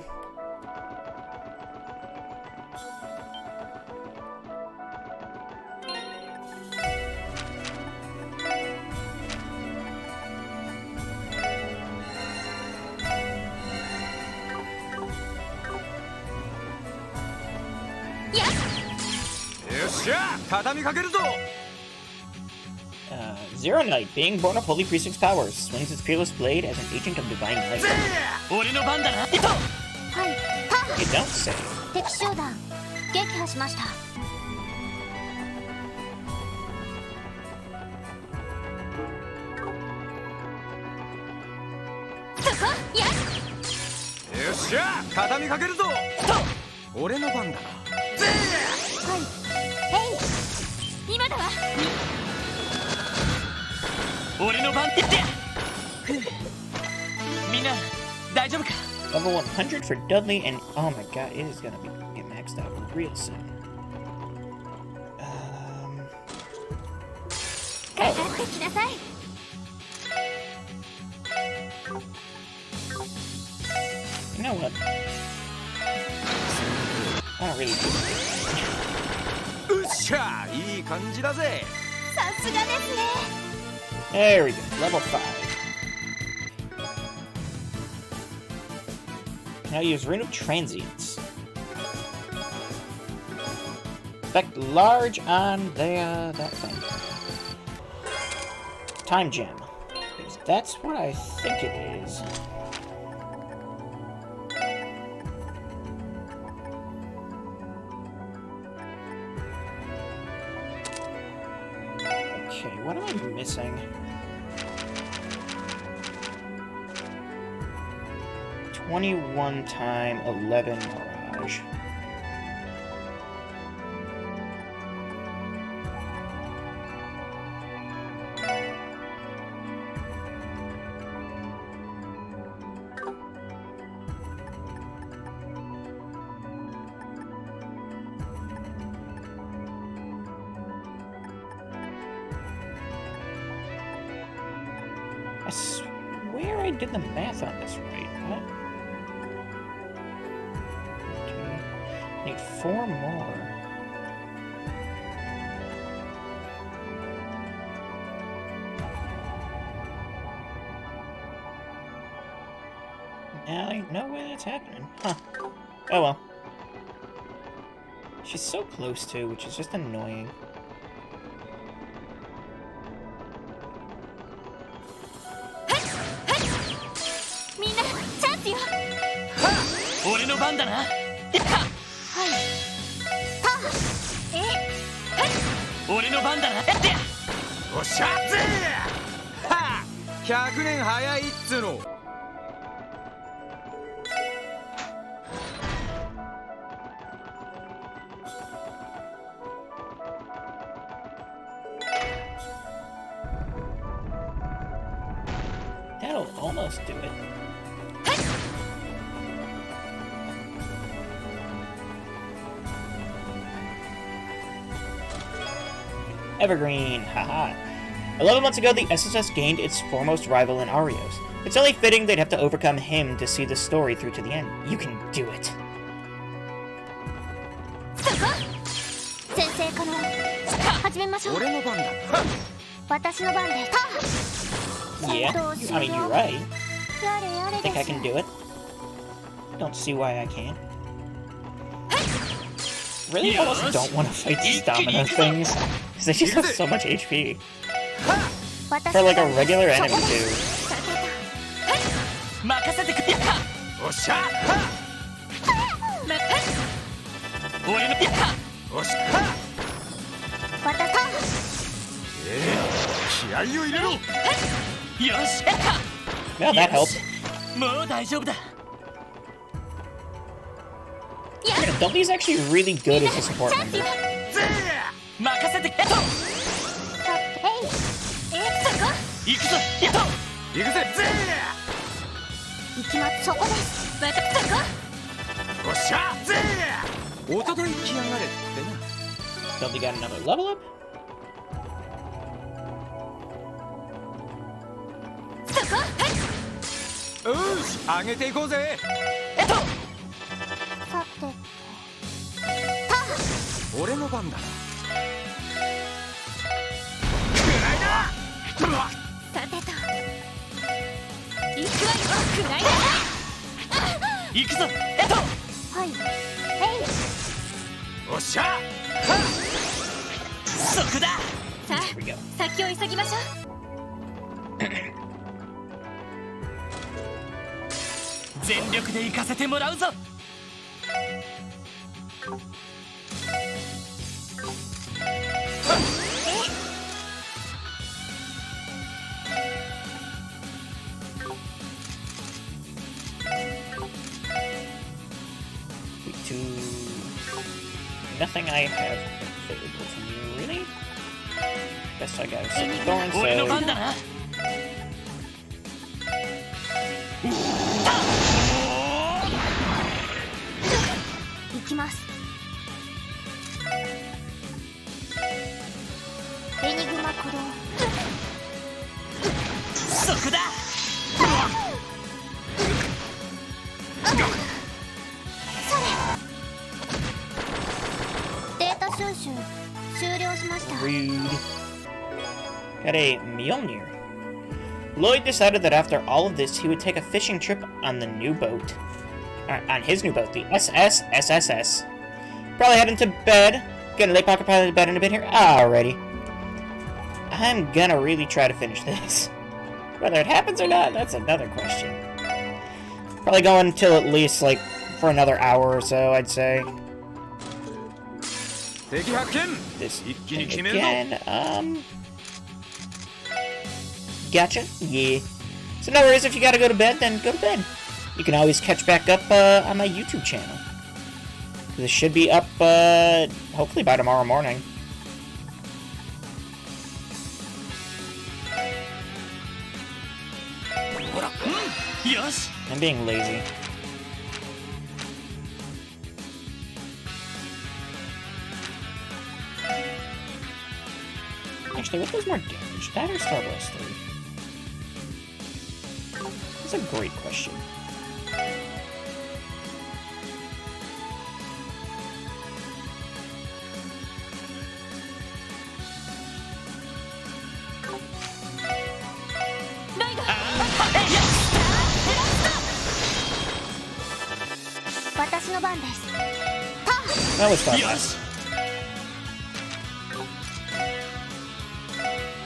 Yeah. よっしゃ、畳みかけるぞ。Zero Knight, being born of Holy Precinct's powers, swings its fearless blade as an agent of divine light. 俺の番だなイトはい。パ You ー don't say. 敵集団撃破しました。そこやっ。よっしゃ、畳みかけるぞ。俺の番だな。はい。へい、今だわ。俺の番ってやふうみんな大丈夫か Level 100 for Dudley, and oh my god, it is gonna get maxed out real soon. かかってきなさい。 You know what? I don't really do うっしゃ、いい感じだぜ。さすがですね。 There we go, level 5. Now use Rune of Transience. Effect large on that thing. Time Gem. Because that's what I think it is. Okay, what am I missing? 21 time 11 Mirage. I swear I did the math on this right. What? Need 4 more. Now I know why that's happening. Huh. Oh well. She's so close too, which is just annoying.俺の番だな。俺の番だな。やってや。おっしゃぜーはあ100年早いっつうの。That'll almost do it. Evergreen, haha. 11 months ago, the SSS gained its foremost rival in Arios. It's only fitting they'd have to overcome him to see the story through to the end. You can do it. Yeah, I mean, you're right. I think I can do it. Don't see why I can't. Really, I almost don't want to fight these domino things, because they just have so much HP. For like a regular enemy, too. 任せてくれ。おっしゃ俺のおっしゃ気合を入れろ。よし。 Well, that helped. もう大丈夫だ。 Don't these actually really good as a support member? 任せてくれと。行くぞ。やっと。行くぜ。おっしゃおととい来やがれってな。 Don't they got another level up? よし上げていこうぜ。俺の番だな。くらいだ。行くぞ。おっしゃそこだ。 Here we go. 先を急ぎましょう。全力で行かせてもらうぞ。Nothing I have available from you, really? Guess I gotta sit with Thorn, 俺の番 so... だな。行きます。エニグマ駆動。そこだ。データ収集終了しました。 Rude. Got a Mjolnir. Lloyd decided that after all of this, he would take a fishing trip on the new boat. On his new boat, the SSS. Probably heading to bed. Getting late pocket pilot to bed in a bit here. Alrighty. I'm gonna really try to finish this. Whether it happens or not, that's another question. Probably going till at least, like, for another hour or so, I'd say. 敵発見。 This 一気に thing 決めるぞ。 again. Gotcha. Yeah. So no worries, if you gotta go to bed, then go to bed. You can always catch back up on my YouTube channel. This should be up, hopefully by tomorrow morning. Yes. I'm being lazy. Actually, what does more damage? That or Star Blast 3? That's a great question. That was fun. よし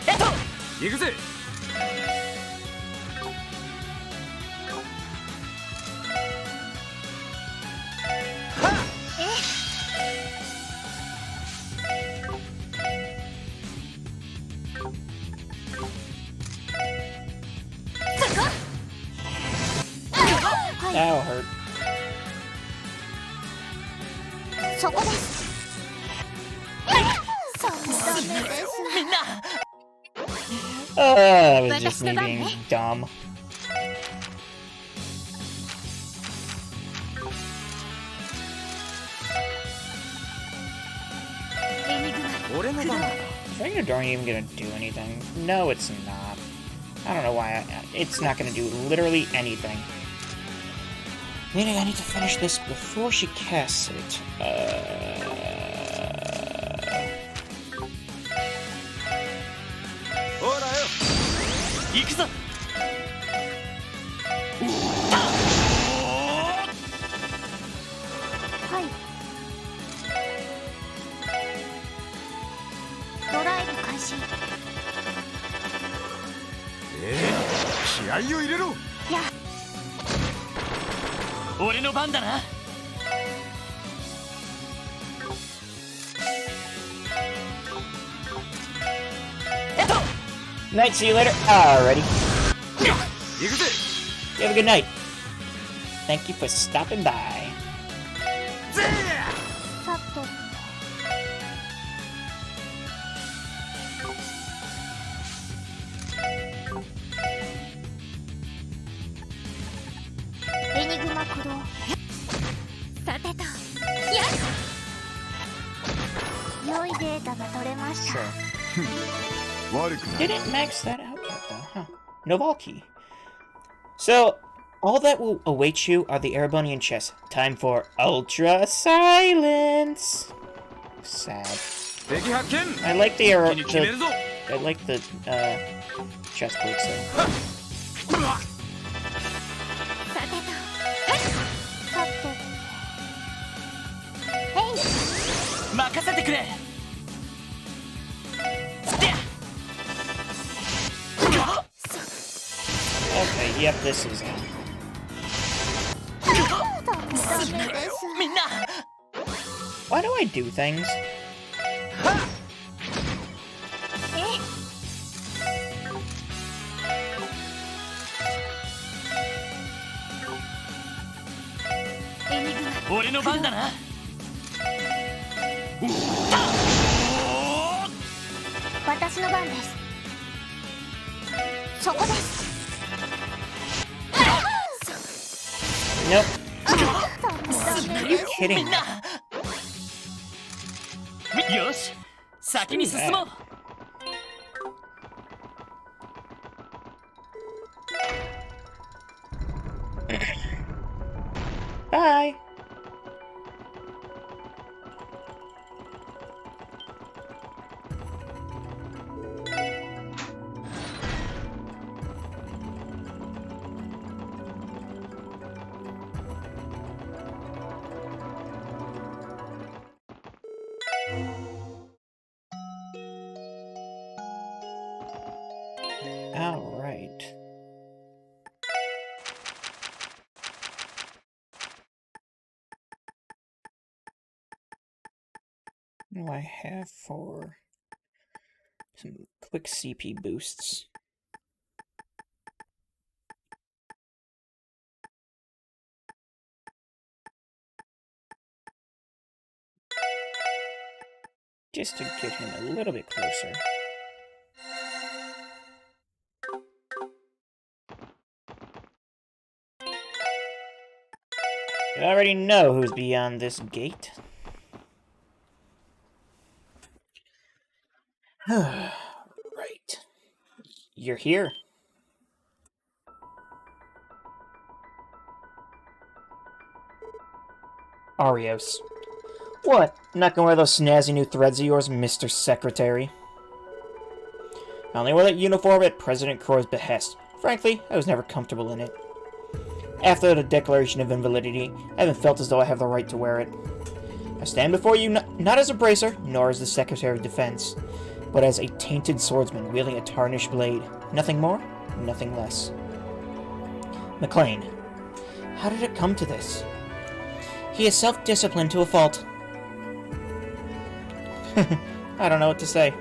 えっと行くぜ。That'll hurt. そこです。そうダメです。みんな That was just me being dumb. エニグマ俺の番だ。 Is Regular Door even gonna do anything? No, it's not. I don't know why. It's not gonna do literally anything. Meaning I need to finish this before she casts it. ほらよ。行くぞはい。ドライブ開始。気合を入れろ。や俺の番だな Night, see you later. Alrighty. 行くぜ。 You have a good night. Thank you for stopping by. さっと。エニグマ駆動。さてと。やっ。良いデータが取れました。 Sure. 悪くない。 Didn't max that out yet, though, huh? Novalki. So, all that will await you are the Erebonian chests. Time for Ultra Silence. Sad. 敵発見。 I like the 気に決めるぞ。 I like the chest plates though. さてと。さて。へい。任せてくれ Okay, yep, this is it. ダメです。みんな Why do I do things? エニグマ。俺の番だな 私の番です。そこです。 Nope. ダメ Are you です。 kidding みん me? なよし先に進もう Bye. All right. What do I have for some quick CP boosts? Just to get him a little bit closer. You already know who's beyond this gate. Right. You're here. Arios. What? Not gonna wear those snazzy new threads of yours, Mr. Secretary? I only wear that uniform at President Crow's behest. Frankly, I was never comfortable in it. After the Declaration of Invalidity, I haven't felt as though I have the right to wear it. I stand before you not as a bracer, nor as the Secretary of Defense, but as a tainted swordsman wielding a tarnished blade. Nothing more, nothing less. McLean. How did it come to this? He is self-disciplined to a fault. I don't know what to say.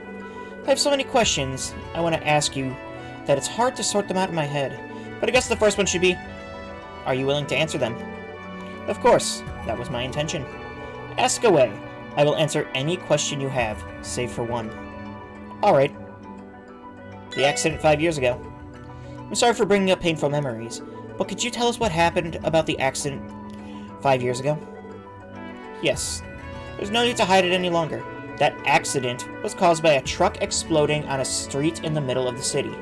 I have so many questions I want to ask you that it's hard to sort them out in my head. But I guess the first one should be, are you willing to answer them? Of course, that was my intention. Ask away. I will answer any question you have, save for one. Alright. The accident 5 years ago. I'm sorry for bringing up painful memories, but could you tell us what happened about the accident 5 years ago? Yes. There's no need to hide it any longer. That accident was caused by a truck exploding on a street in the middle of the city.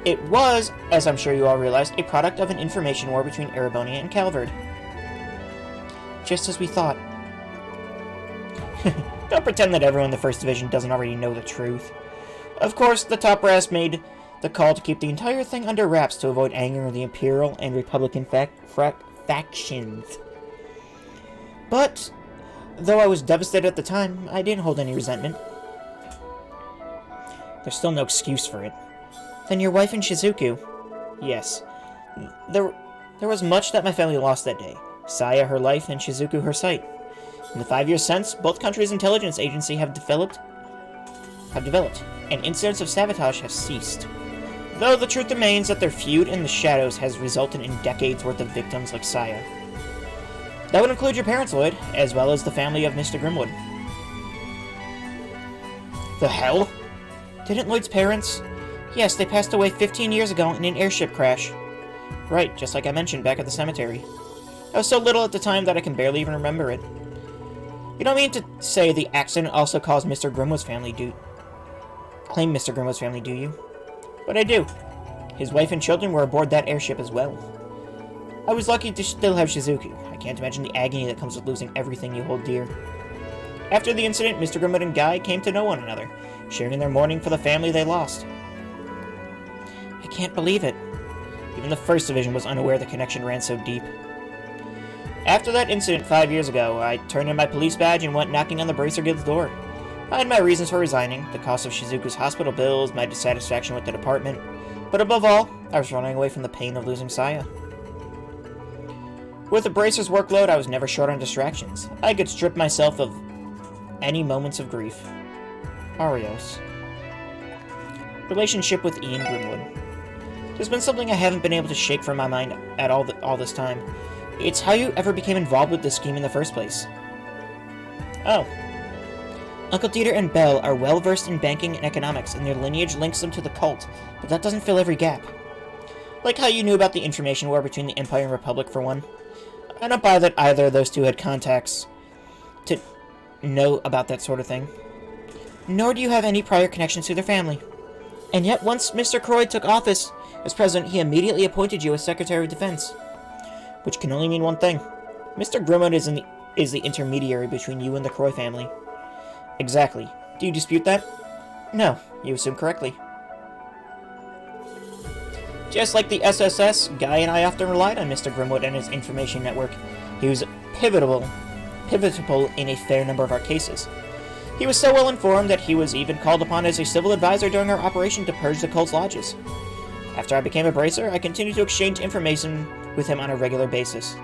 It was, as I'm sure you all realized, a product of an information war between Erebonia and Calvard. Just as we thought. Don't pretend that everyone in the First Division doesn't already know the truth. Of course, the top brass made the call to keep the entire thing under wraps to avoid angering the Imperial and Republican factions. But, though I was devastated at the time, I didn't hold any resentment. There's still no excuse for it. Then your wife and Shizuku? Yes. There was much that my family lost that day. Saya her life and Shizuku her sight. In the 5 years since, both countries' intelligence agencies have developed, and incidents of sabotage have ceased. Though the truth remains that their feud in the shadows has resulted in decades worth of victims like Saya. That would include your parents, Lloyd, as well as the family of Mr. Grimwood. The hell? Didn't Lloyd's parents? Yes, they passed away 15 years ago in an airship crash. Right, just like I mentioned back at the cemetery. I was so little at the time that I can barely even remember it. You don't mean to say the accident also caused Mr. Grimwood's family claim Mr. Grimwood's family, do you? But I do. His wife and children were aboard that airship as well. I was lucky to still have Shizuku. I can't imagine the agony that comes with losing everything you hold dear. After the incident, Mr. Grimwood and Guy came to know one another, sharing in their mourning for the family they lost. I can't believe it. Even the First Division was unaware the connection ran so deep. After that incident 5 years ago, I turned in my police badge and went knocking on the Bracer Guild's door. I had my reasons for resigning, the cost of Shizuku's hospital bills, my dissatisfaction with the department, but above all, I was running away from the pain of losing Saya. With the Bracer's workload, I was never short on distractions. I could strip myself of any moments of grief. Arios. Relationship with Ian Grimwood. There's been something I haven't been able to shake from my mind at all this time. It's how you ever became involved with this scheme in the first place. Oh. Uncle Dieter and Belle are well-versed in banking and economics, and their lineage links them to the cult, but that doesn't fill every gap. Like how you knew about the information war between the Empire and Republic, for one. I don't buy that either of those two had contacts to know about that sort of thing. Nor do you have any prior connections to their family. And yet, once Mr. Croy took office as president, he immediately appointed you as Secretary of Defense. Which can only mean one thing. Mr. Grimwood is the intermediary between you and the Croy family. Exactly. Do you dispute that? No, you assume correctly. Just like the SSS, Guy and I often relied on Mr. Grimwood and his information network. He was pivotal in a fair number of our cases. He was so well informed that he was even called upon as a civil advisor during our operation to purge the cult's lodges. After I became a Bracer, I continued to exchange information with him on a regular basis.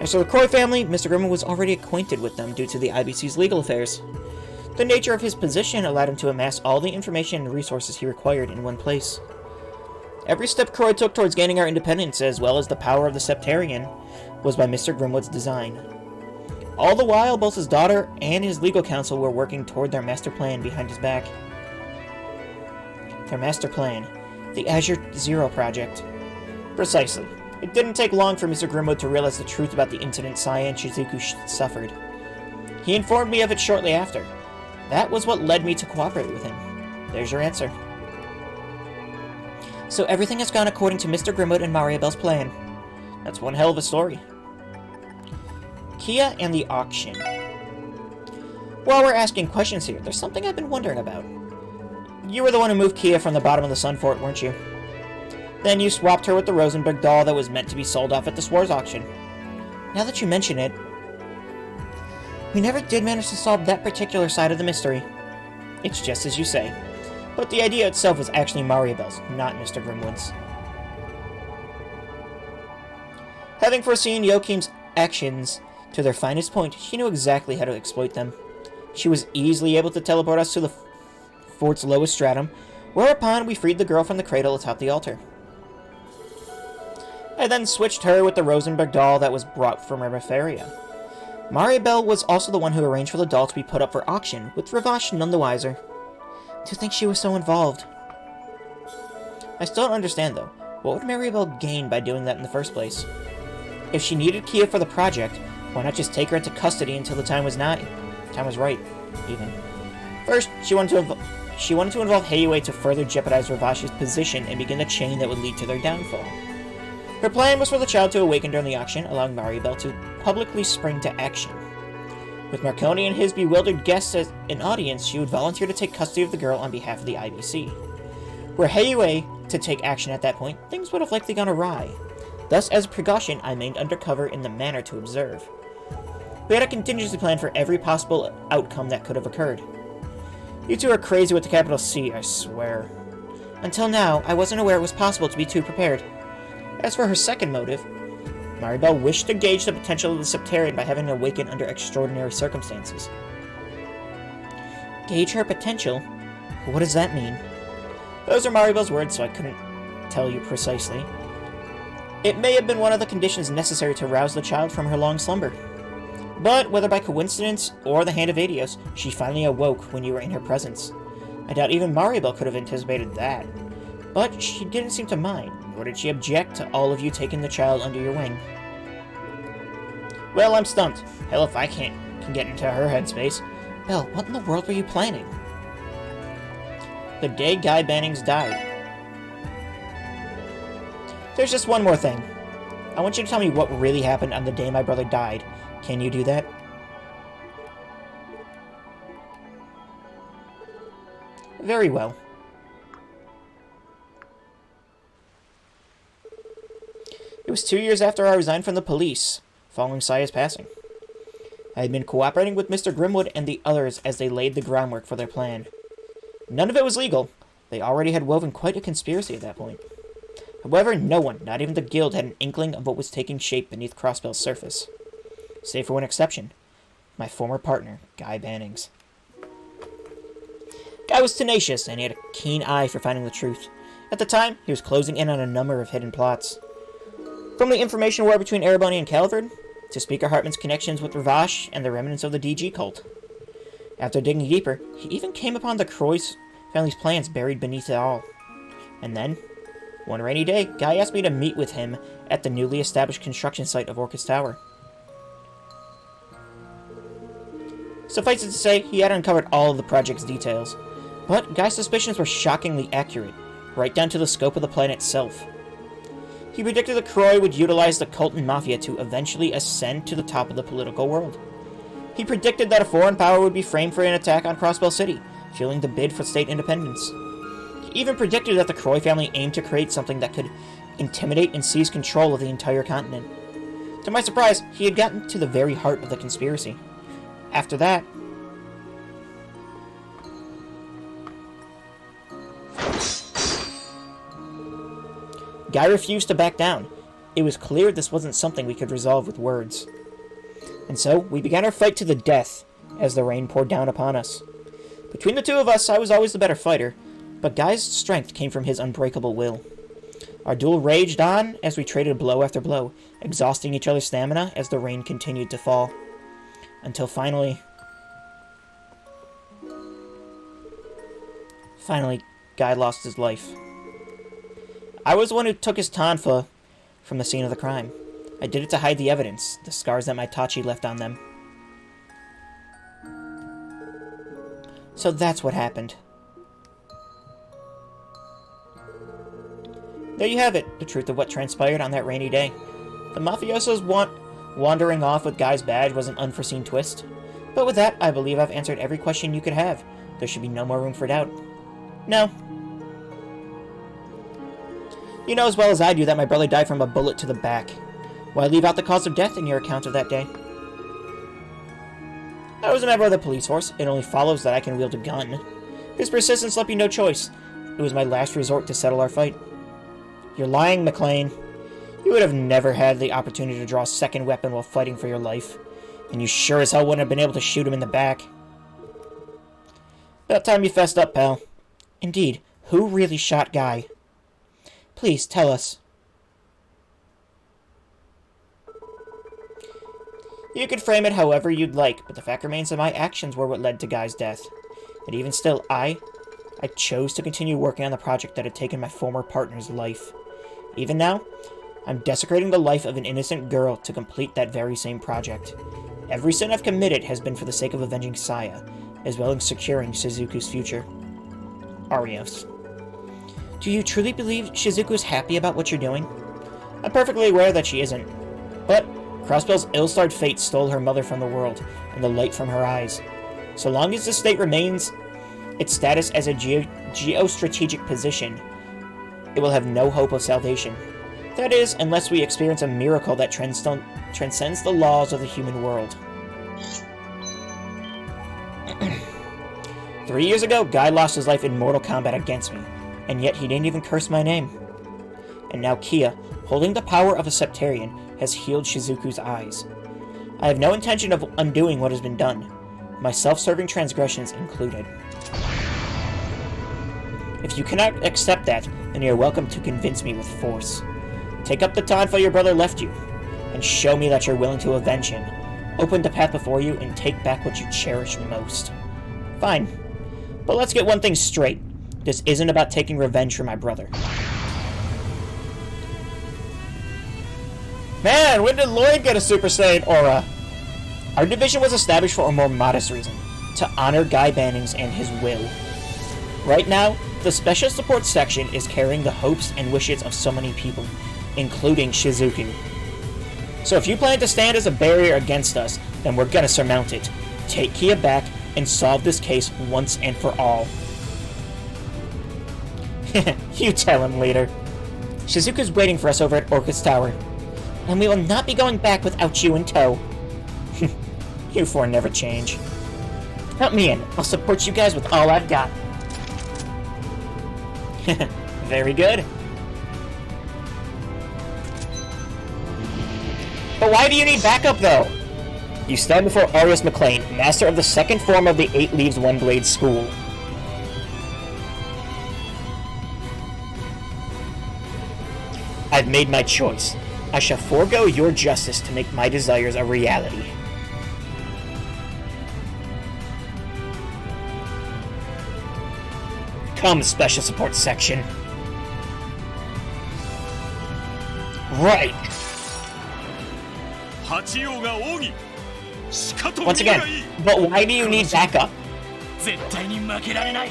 As for the Croy family, Mr. Grimwood was already acquainted with them due to the IBC's legal affairs. The nature of his position allowed him to amass all the information and resources he required in one place. Every step Croy took towards gaining our independence, as well as the power of the Septarian, was by Mr. Grimwood's design. All the while, both his daughter and his legal counsel were working toward their master plan behind his back. Their master plan. The Azure Zero Project. Precisely. It didn't take long for Mr. Grimwood to realize the truth about the incident Saya and Shizuku suffered. He informed me of it shortly after. That was what led me to cooperate with him. There's your answer. So everything has gone according to Mr. Grimwood and Mariabelle's plan. That's one hell of a story. Kia and the auction. While we're asking questions here, there's something I've been wondering about. You were the one who moved Kia from the bottom of the Sun Fort, weren't you? Then you swapped her with the Rosenberg doll that was meant to be sold off at the Swords auction. Now that you mention it, We never did manage to solve that particular side of the mystery. It's just as you say. But the idea itself was actually Mariabelle's, not Mr. Grimwood's. Having foreseen Joachim's actions to their finest point, she knew exactly how to exploit them. She was easily able to teleport us to the fort's lowest stratum, whereupon we freed the girl from the cradle atop the altar. I then switched her with the Rosenberg doll that was brought from Remeferia. Mariabelle was also the one who arranged for the doll to be put up for auction, with Ravash none the wiser. To think she was so involved. I still don't understand, though. What would Mariabelle gain by doing that in the first place? If she needed Kia for the project, why not just take her into custody until the time was right, even. First, she wanted to involve Heiue to further jeopardize Ravash's position and begin the chain that would lead to their downfall. Her plan was for the child to awaken during the auction, allowing Mariabelle to publicly spring to action. With Marconi and his bewildered guests as an audience, she would volunteer to take custody of the girl on behalf of the IBC. Were Heiue to take action at that point, things would have likely gone awry. Thus, as a precaution, I remained undercover in the manor to observe. We had a contingency plan for every possible outcome that could have occurred. You two are crazy with the capital C, I swear. Until now, I wasn't aware it was possible to be too prepared. As for her second motive, Mariabelle wished to gauge the potential of the Septarian by having it awaken under extraordinary circumstances. Gauge her potential? What does that mean? Those are Mariabelle's words, so I couldn't tell you precisely. It may have been one of the conditions necessary to rouse the child from her long slumber. But, whether by coincidence or the hand of Arios, she finally awoke when you were in her presence. I doubt even Mariabelle could have anticipated that. But she didn't seem to mind, nor did she object to all of you taking the child under your wing. Well, I'm stumped. Hell, if I can get into her headspace. Belle, what in the world were you planning? The day Guy Bannings died. There's just one more thing. I want you to tell me what really happened on the day my brother died. Can you do that? Very well. It was 2 years after I resigned from the police, following Saya's passing. I had been cooperating with Mr. Grimwood and the others as they laid the groundwork for their plan. None of it was legal. They already had woven quite a conspiracy at that point. However, no one, not even the guild, had an inkling of what was taking shape beneath Crossbell's surface. Save for one exception. My former partner, Guy Bannings. Guy was tenacious, and he had a keen eye for finding the truth. At the time, he was closing in on a number of hidden plots. From the information war between Erebony and Calvard, to Speaker Hartman's connections with Ravash and the remnants of the DG cult. After digging deeper, he even came upon the Croix family's plans buried beneath it all. And then, one rainy day, Guy asked me to meet with him at the newly established construction site of Orcus Tower. Suffice it to say, he had uncovered all of the project's details, but Guy's suspicions were shockingly accurate, right down to the scope of the plan itself. He predicted the Croix would utilize the cult and mafia to eventually ascend to the top of the political world. He predicted that a foreign power would be framed for an attack on Crossbell City, fueling the bid for state independence. He even predicted that the Croix family aimed to create something that could intimidate and seize control of the entire continent. To my surprise, he had gotten to the very heart of the conspiracy. After that, Guy refused to back down. It was clear this wasn't something we could resolve with words. And so, we began our fight to the death, as the rain poured down upon us. Between the two of us, I was always the better fighter, but Guy's strength came from his unbreakable will. Our duel raged on as we traded blow after blow, exhausting each other's stamina as the rain continued to fall. Until finally, Guy lost his life. I was the one who took his tonfa from the scene of the crime. I did it to hide the evidence, the scars that my Tachi left on them. So that's what happened. There you have it, the truth of what transpired on that rainy day. The mafiosos wandering off with Guy's badge was an unforeseen twist. But with that, I believe I've answered every question you could have. There should be no more room for doubt. No. You know as well as I do that my brother died from a bullet to the back. Why leave out the cause of death in your account of that day? I was a member of the police force. It only follows that I can wield a gun. His persistence left me no choice. It was my last resort to settle our fight. You're lying, McLean. You would have never had the opportunity to draw a second weapon while fighting for your life. And you sure as hell wouldn't have been able to shoot him in the back. About time you fessed up, pal. Indeed, who really shot Guy? Please, tell us. You could frame it however you'd like, but the fact remains that my actions were what led to Guy's death. And even still, I chose to continue working on the project that had taken my former partner's life. Even now, I'm desecrating the life of an innocent girl to complete that very same project. Every sin I've committed has been for the sake of avenging Saya, as well as securing Shizuku's future. Arios. Do you truly believe Shizuku's happy about what you're doing? I'm perfectly aware that she isn't. But Crossbell's ill-starred fate stole her mother from the world, and the light from her eyes. So long as the state remains its status as a geostrategic position, it will have no hope of salvation. That is, unless we experience a miracle that transcends the laws of the human world. 3 years ago, Guy lost his life in mortal combat against me, and yet he didn't even curse my name. And now Kia, holding the power of a Septarian, has healed Shizuku's eyes. I have no intention of undoing what has been done, my self-serving transgressions included. If you cannot accept that, then you are welcome to convince me with force. Take up the taunt your brother left you, and show me that you're willing to avenge him. Open the path before you, and take back what you cherish most. Fine. But let's get one thing straight. This isn't about taking revenge for my brother. Man, when did Lloyd get a Super Saiyan aura? Our division was established for a more modest reason. To honor Guy Bannings and his will. Right now, the Special Support Section is carrying the hopes and wishes of so many people, including Shizuku. So if you plan to stand as a barrier against us, then we're gonna surmount it. Take Kia back and solve this case once and for all. You tell him later. Shizuku's waiting for us over at Orchid's Tower. And we will not be going back without you in tow. You four never change. Count me in. I'll support you guys with all I've got. Very good. But why do you need backup, though? You stand before Arios McLean, master of the second form of the 8 Leaves One Blade School. I've made my choice. I shall forego your justice to make my desires a reality. Come, Special Support Section. Right. Once again, but why do you need backup? 絶対に負けられない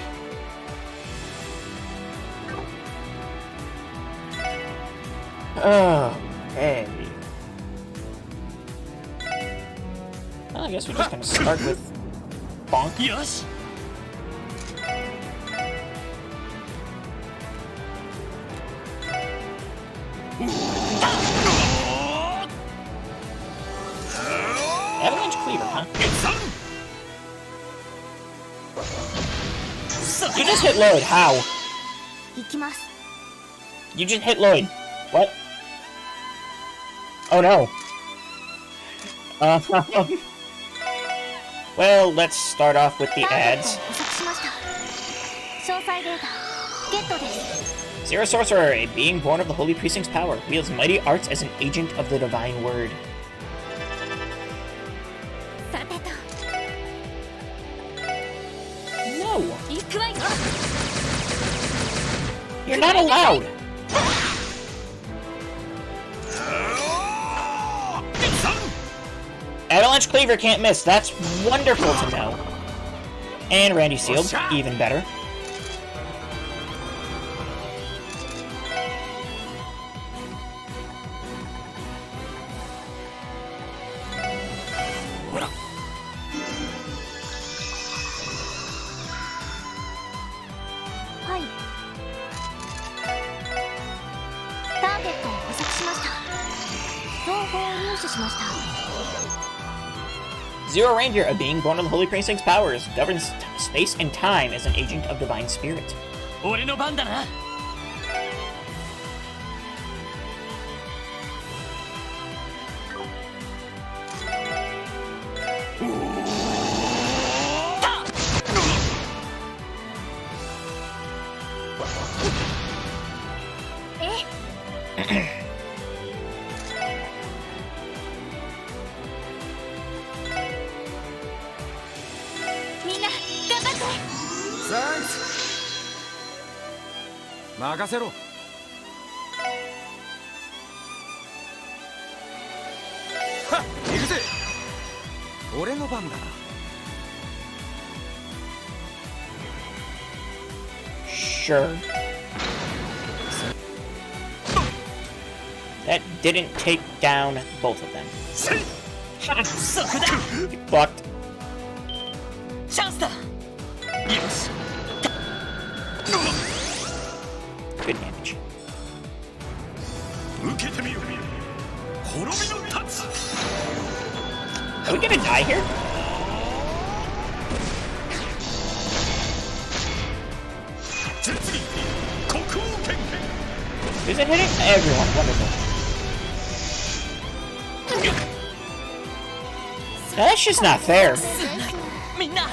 Oh, hey. Well, I guess we're just gonna start with Bonk. よし Avalanche Cleaver, huh? You just hit Lloyd. How? 行きます You just hit Lloyd. What? Oh no. Well, let's start off with the ターゲット ads. を捕捉しました詳細データゲットです Zero Sorcerer, a being born of the Holy Precinct's power, wields mighty arts as an agent of the Divine Word. さてと No! 行くわよ You're not allowed! Avalanche Cleaver can't miss. That's wonderful to know. And Randy Sealed, even better. Hi. ターゲットを捕捉しました情報を入手しました Zero Ranger, a being born of the Holy Precinct's powers, governs space and time as an agent of divine spirit. 俺の番だな。みんな頑張って。サンクス。任せろ。はっ、行くぜ。俺の番だな。Sure. That didn't take down both of them. そこだ。 You fucked. チャンスだ。よし。 Good damage. 受けてみよ。滅びのタッチ。 Are we gonna die here? Is it hitting everyone? Wonderful. That's just not fair. みんな。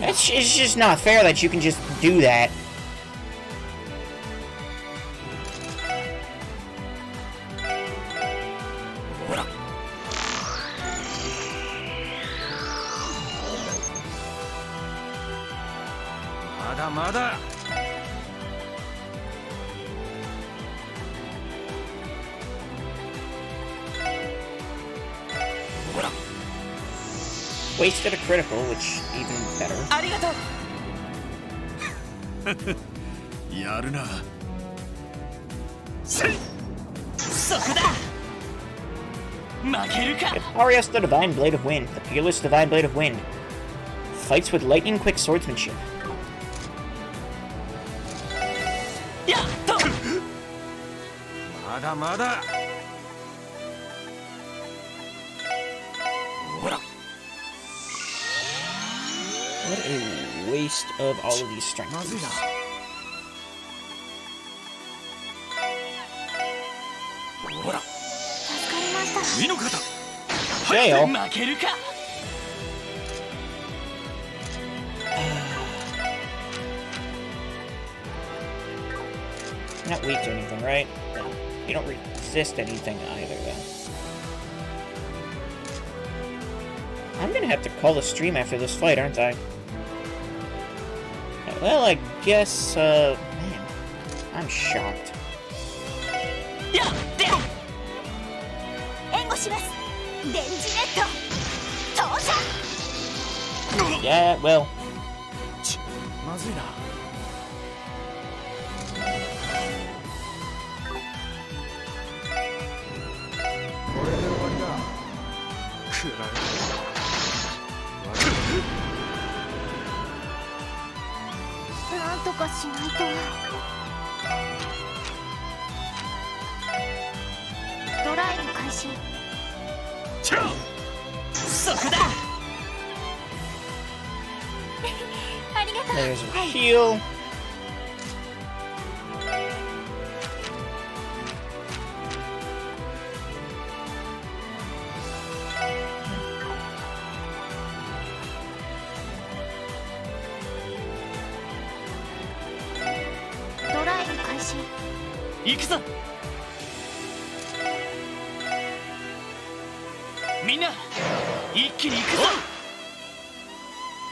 It's just not fair that you can just do that. Mada. Wasted a critical, which even better. ありがとう。やるな。そこだ。負けるか。 Arios, the Divine Blade of Wind, the peerless Divine Blade of Wind, fights with lightning-quick swordsmanship. やっと。まだ。 What a waste of all of these strengths. まずいな。ほら。助かりました。身の方。 Jail. 負けるか。 You're not weak to anything, right? No. You don't resist anything either, though. I'm gonna have to call the stream after this fight, aren't I? Well, I guess, man, I'm shocked. やっで。援護します。電磁ネット到着。 Yeah, well, まずいな。これで終わりだ。くらえ。なんとかしないと。ドライブ開始。そこだ。ありがとう。 there's a heal.し。行くぞ。みんな一気に行くぞ。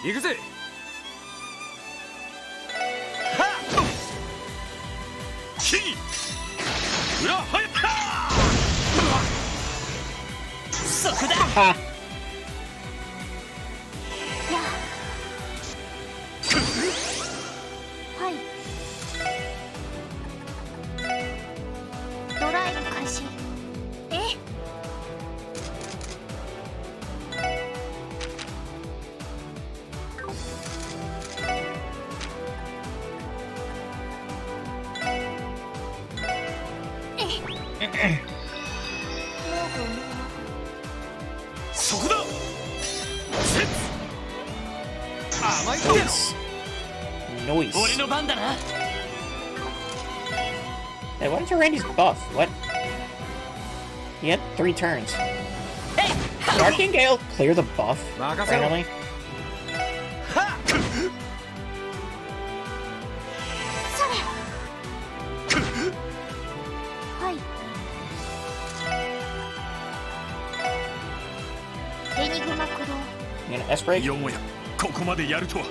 行くぜ。木に裏入った。そこだ。Ha! はい。ドライブ開始。そこだ。甘いとよ。 Noise. 俺の番だな。 Hey, why didn't you Randy's buff? What? He had 3 turns. Did Arcane Gale clear the buff? 任せろ。 Randomly? それ。はい。エニグマ駆動。 You gonna S break? よもやここまでやるとは。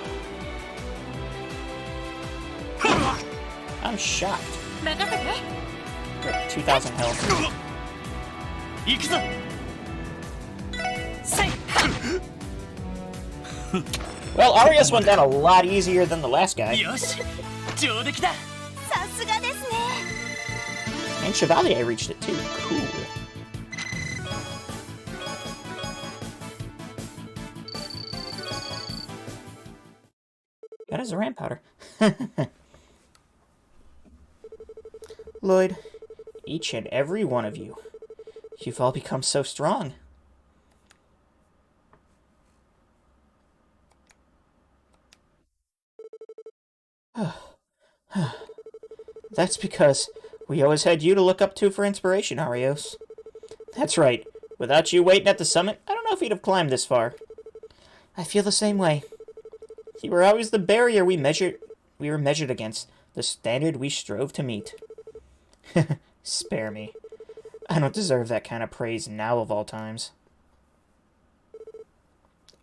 I'm shocked. 任せて。 You're at 2,000 health. 行くぞ。せい。 Well, Arios went down a lot easier than the last guy. よし、上出来だ。さすがですね。 And Chevalier reached it too. Cool. That is a ramp powder. Lloyd, each and every one of you, you've all become so strong. That's because we always had you to look up to for inspiration, Arios. That's right. Without you waiting at the summit, I don't know if we'd have climbed this far. I feel the same way. You were always the barrier we were measured against, the standard we strove to meet. Spare me. I don't deserve that kind of praise now of all times.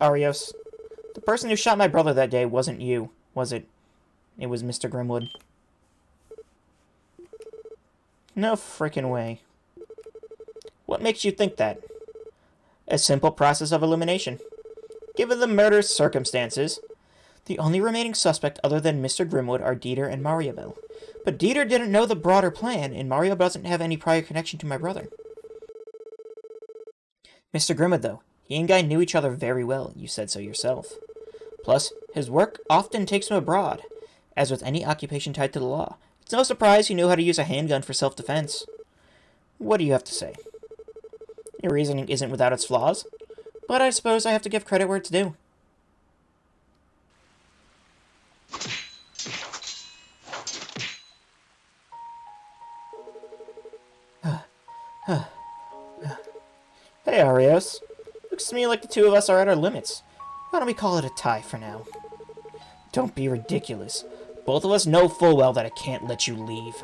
Arios, the person who shot my brother that day wasn't you, was it? It was Mr. Grimwood. No frickin' way. What makes you think that? A simple process of elimination. Given the murder's circumstances, the only remaining suspect other than Mr. Grimwood are Dieter and Mariabel. But Dieter didn't know the broader plan, and Mario doesn't have any prior connection to my brother. Mr. Grimwood, though, he and Guy knew each other very well, you said so yourself. Plus, his work often takes him abroad. As with any occupation tied to the law, it's no surprise he knew how to use a handgun for self-defense. What do you have to say? Your reasoning isn't without its flaws, but I suppose I have to give credit where it's due. Hey, Arios. Looks to me like the two of us are at our limits. Why don't we call it a tie for now? Don't be ridiculous. Both of us know full well that I can't let you leave.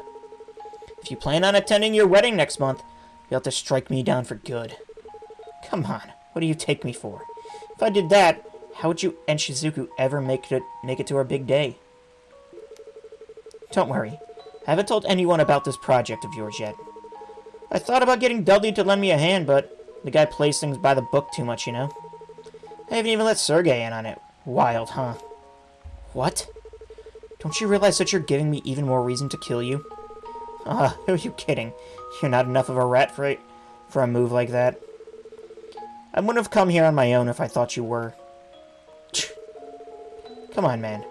If you plan on attending your wedding next month, you'll have to strike me down for good. Come on, what do you take me for? If I did that, how would you and Shizuku ever make it to our big day? Don't worry, I haven't told anyone about this project of yours yet. I thought about getting Dudley to lend me a hand, but the guy plays things by the book too much, you know? I haven't even let Sergei in on it. Wild, huh? What? Don't you realize that you're giving me even more reason to kill you? Who are you kidding? You're not enough of a rat for a move like that. I wouldn't have come here on my own if I thought you were. Come on, man.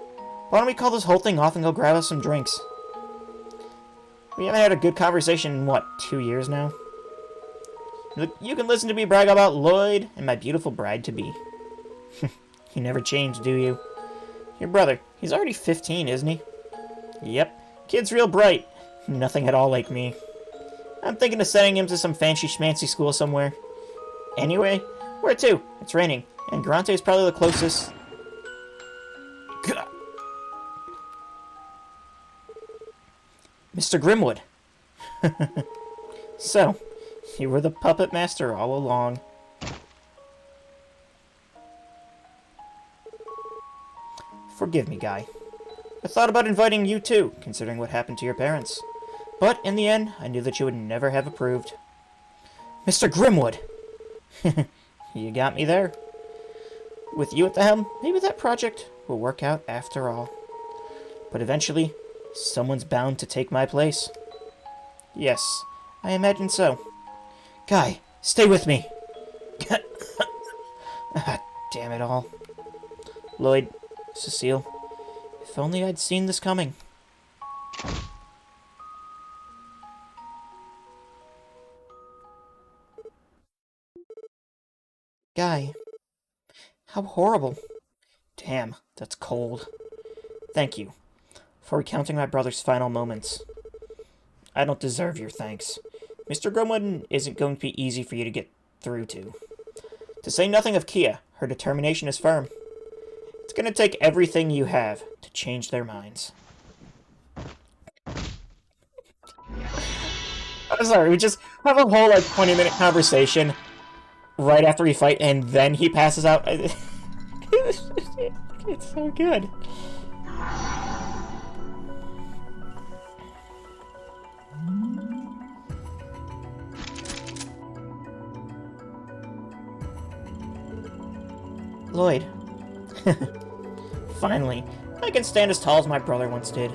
Why don't we call this whole thing off and go grab us some drinks? We haven't had a good conversation in, what, 2 years now? You can listen to me brag about Lloyd and my beautiful bride-to-be. You never changed, do you? Your brother, he's already 15, isn't he? Yep, kid's real bright. Nothing at all like me. I'm thinking of sending him to some fancy schmancy school somewhere. Anyway, where to? It's raining, and Garante is probably the closest. Gah. Mr. Grimwood. So, you were the puppet master all along. Forgive me, Guy. I thought about inviting you too, considering what happened to your parents. But in the end, I knew that you would never have approved. Mr. Grimwood! You got me there. With you at the helm, maybe that project will work out after all. But eventually, someone's bound to take my place. Yes, I imagine so. Guy, stay with me! Damn it all. Lloyd, Cecile, if only I'd seen this coming. Guy, how horrible. Damn, that's cold. Thank you for recounting my brother's final moments. I don't deserve your thanks. Mr. Grumwood isn't going to be easy for you to get through to. To say nothing of Kia, her determination is firm. It's going to take everything you have to change their minds. I'm sorry, we just have a whole, like, 20-minute conversation right after we fight, and then he passes out. It's so good. Lloyd. Finally, I can stand as tall as my brother once did.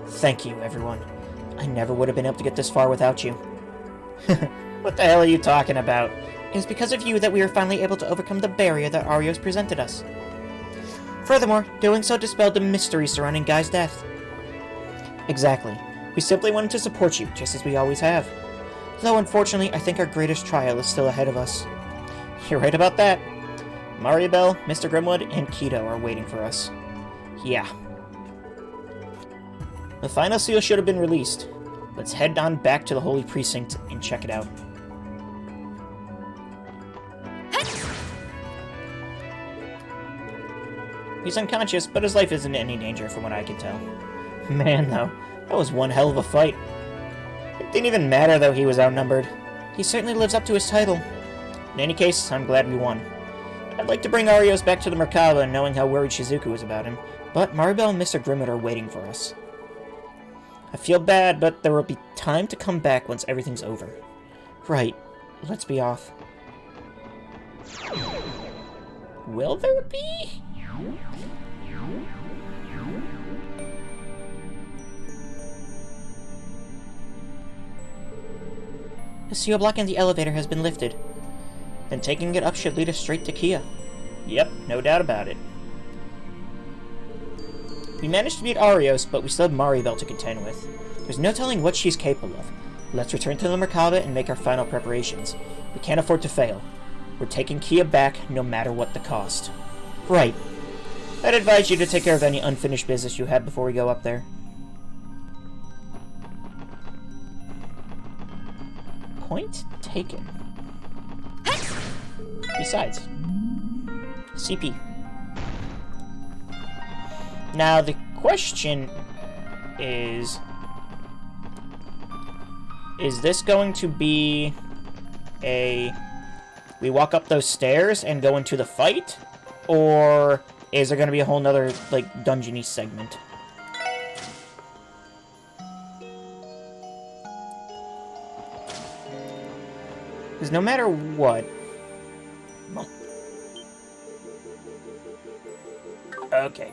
Thank you, everyone. I never would have been able to get this far without you. What the hell are you talking about? It is because of you that we were finally able to overcome the barrier that Arios presented us. Furthermore, doing so dispelled the mystery surrounding Guy's death. Exactly. We simply wanted to support you, just as we always have. Though unfortunately, I think our greatest trial is still ahead of us. You're right about that. Maribel, Mr. Grimwood, and Keto are waiting for us. Yeah. The final seal should have been released. Let's head on back to the Holy Precinct and check it out. He's unconscious, but his life isn't in any danger from what I can tell. Man, though, that was one hell of a fight. It didn't even matter, though, he was outnumbered. He certainly lives up to his title. In any case, I'm glad we won. I'd like to bring Arios back to the Merkaba, knowing how worried Shizuku was about him, but Maribel and Mr. Grimwood are waiting for us. I feel bad, but there will be time to come back once everything's over. Right. Let's be off. Will there be? The seal blocking the elevator has been lifted. Then taking it up should lead us straight to Kia. Yep, no doubt about it. We managed to beat Arios, but we still have Maribel to contend with. There's no telling what she's capable of. Let's return to the Merkaba and make our final preparations. We can't afford to fail. We're taking Kia back, no matter what the cost. Right. I'd advise you to take care of any unfinished business you have before we go up there. Point taken. Besides, CP. Now, the question is this going to be we walk up those stairs and go into the fight? Or is there going to be a whole nother, like, dungeon-y segment? Because no matter what... Okay.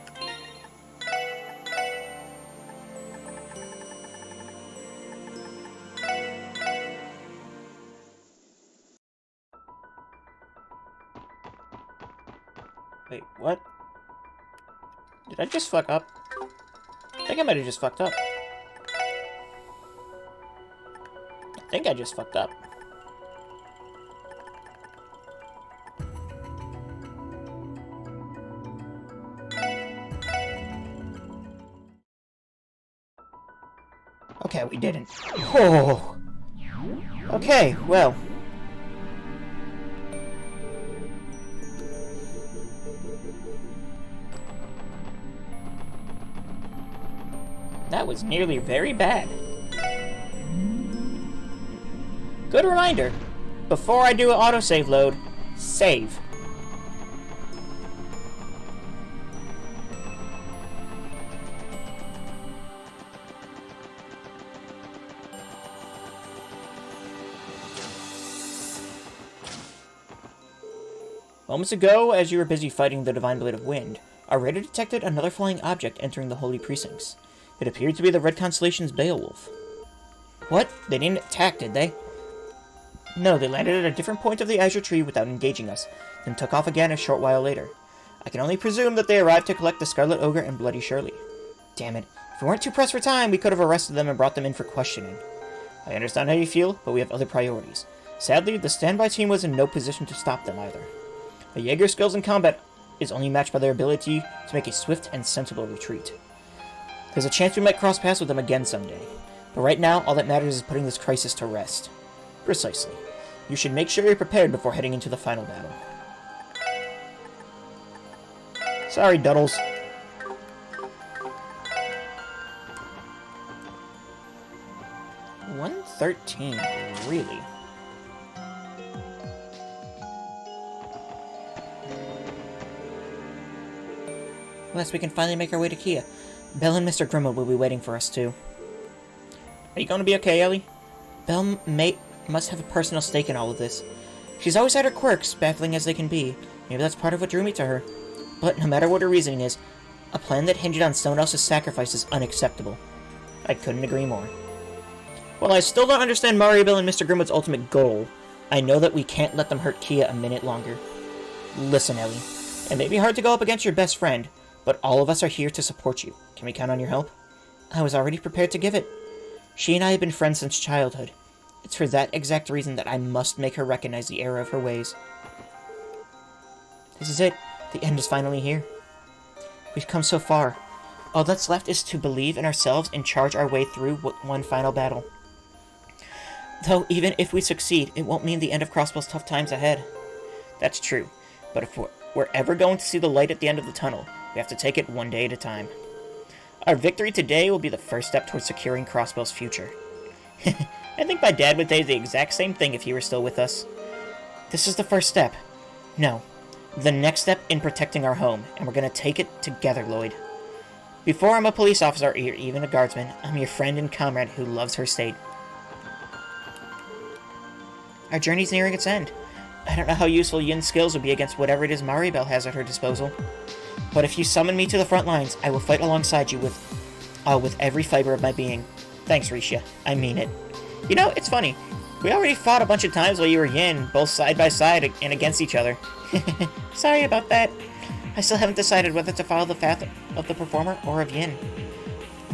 Wait, what? Did I just fuck up? I think I might have just fucked up. I think I just fucked up. Okay, we didn't. Oh. Okay, well. That was nearly very bad. Good reminder. Before I do an autosave load, save. Moments ago, as you were busy fighting the Divine Blade of Wind, our radar detected another flying object entering the Holy Precincts. It appeared to be the Red Constellation's Beowulf. What? They didn't attack, did they? No, they landed at a different point of the Azure Tree without engaging us, then took off again a short while later. I can only presume that they arrived to collect the Scarlet Ogre and Bloody Shirley. Damn it. If we weren't too pressed for time, we could have arrested them and brought them in for questioning. I understand how you feel, but we have other priorities. Sadly, the standby team was in no position to stop them either. My Jaeger skills in combat is only matched by their ability to make a swift and sensible retreat. There's a chance we might cross paths with them again someday, but right now all that matters is putting this crisis to rest. Precisely. You should make sure you're prepared before heading into the final battle. Sorry, Duddles. $113, really? Unless we can finally make our way to Kia. Belle and Mr. Grimwood will be waiting for us, too. Are you going to be okay, Ellie? Belle must have a personal stake in all of this. She's always had her quirks, baffling as they can be. Maybe that's part of what drew me to her. But no matter what her reasoning is, a plan that hinged on someone else's sacrifice is unacceptable. I couldn't agree more. While I still don't understand Mariabelle and Mr. Grimwood's ultimate goal, I know that we can't let them hurt Kia a minute longer. Listen, Ellie. It may be hard to go up against your best friend, but all of us are here to support you. Can we count on your help? I was already prepared to give it. She and I have been friends since childhood. It's for that exact reason that I must make her recognize the error of her ways. This is it. The end is finally here. We've come so far. All that's left is to believe in ourselves and charge our way through one final battle. Though, even if we succeed, it won't mean the end of Crossbell's tough times ahead. That's true, but if we're ever going to see the light at the end of the tunnel, we have to take it one day at a time. Our victory today will be the first step towards securing Crossbell's future. I think my dad would say the exact same thing if he were still with us. This is the first step. No, the next step in protecting our home, and we're going to take it together, Lloyd. Before I'm a police officer or even a guardsman, I'm your friend and comrade who loves her state. Our journey's nearing its end. I don't know how useful Yin's skills will be against whatever it is Mariabelle has at her disposal. But if you summon me to the front lines, I will fight alongside you with every fiber of my being. Thanks, Risha. I mean it. You know, it's funny. We already fought a bunch of times while you were Yin, both side by side and against each other. Sorry about that. I still haven't decided whether to follow the path of the performer or of Yin.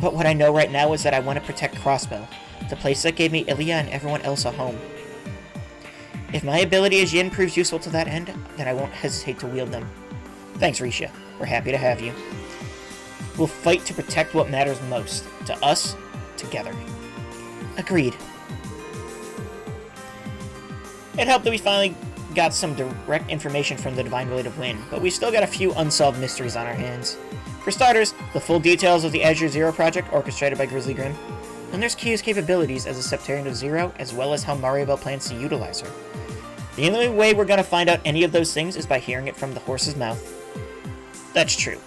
But what I know right now is that I want to protect Crossbell, the place that gave me Ilya and everyone else a home. If my ability as Yin proves useful to that end, then I won't hesitate to wield them. Thanks, Risha. We're happy to have you. We'll fight to protect what matters most. To us, together. Agreed. It helped that we finally got some direct information from the Divine Blade of Wind, but we still got a few unsolved mysteries on our hands. For starters, the full details of the Azure Zero project orchestrated by Grizzly Grim. And there's Kia's capabilities as a Septarian of Zero, as well as how Mariabelle plans to utilize her. The only way we're going to find out any of those things is by hearing it from the horse's mouth. That's true.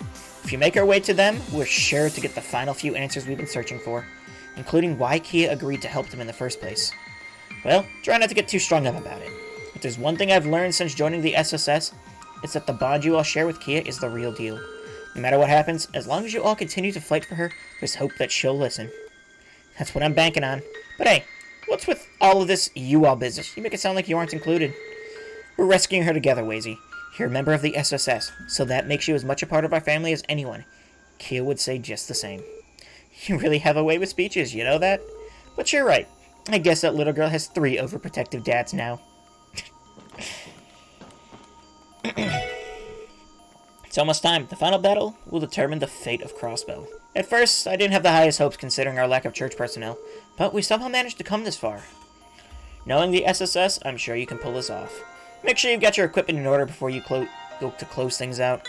If you make our way to them, we're sure to get the final few answers we've been searching for, including why Kia agreed to help them in the first place. Well, try not to get too strung up about it. If there's one thing I've learned since joining the SSS, it's that the bond you all share with Kia is the real deal. No matter what happens, as long as you all continue to fight for her, there's hope that she'll listen. That's what I'm banking on. But hey, what's with all of this you-all business? You make it sound like you aren't included. We're rescuing her together, Wazy. You're a member of the SSS, so that makes you as much a part of our family as anyone. Kia would say just the same. You really have a way with speeches, you know that? But you're right. I guess that little girl has 3 overprotective dads now. It's almost time. The final battle will determine the fate of Crossbell. At first, I didn't have the highest hopes considering our lack of church personnel, but we somehow managed to come this far. Knowing the SSS, I'm sure you can pull this off. Make sure you've got your equipment in order before you go to close things out.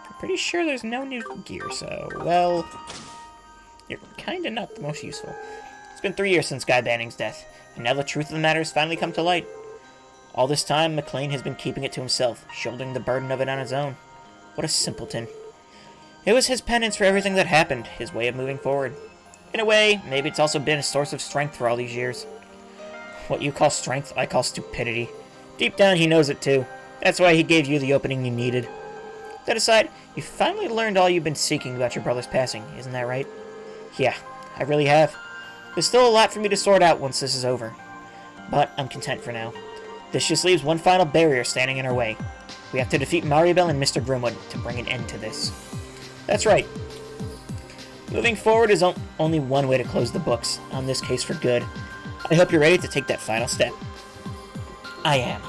I'm pretty sure there's no new gear, so, well, you're kinda not the most useful. It's been 3 years since Guy Banning's death, and now the truth of the matter has finally come to light. All this time, McLean has been keeping it to himself, shouldering the burden of it on his own. What a simpleton. It was his penance for everything that happened, his way of moving forward. In a way, maybe it's also been a source of strength for all these years. What you call strength, I call stupidity. Deep down, he knows it too. That's why he gave you the opening you needed. That aside, you finally learned all you've been seeking about your brother's passing, isn't that right? Yeah, I really have. There's still a lot for me to sort out once this is over. But I'm content for now. This just leaves one final barrier standing in our way. We have to defeat Mariabelle and Mr. Grimwood to bring an end to this. That's right. Moving forward is only one way to close the books on this case for good. I hope you're ready to take that final step. I am.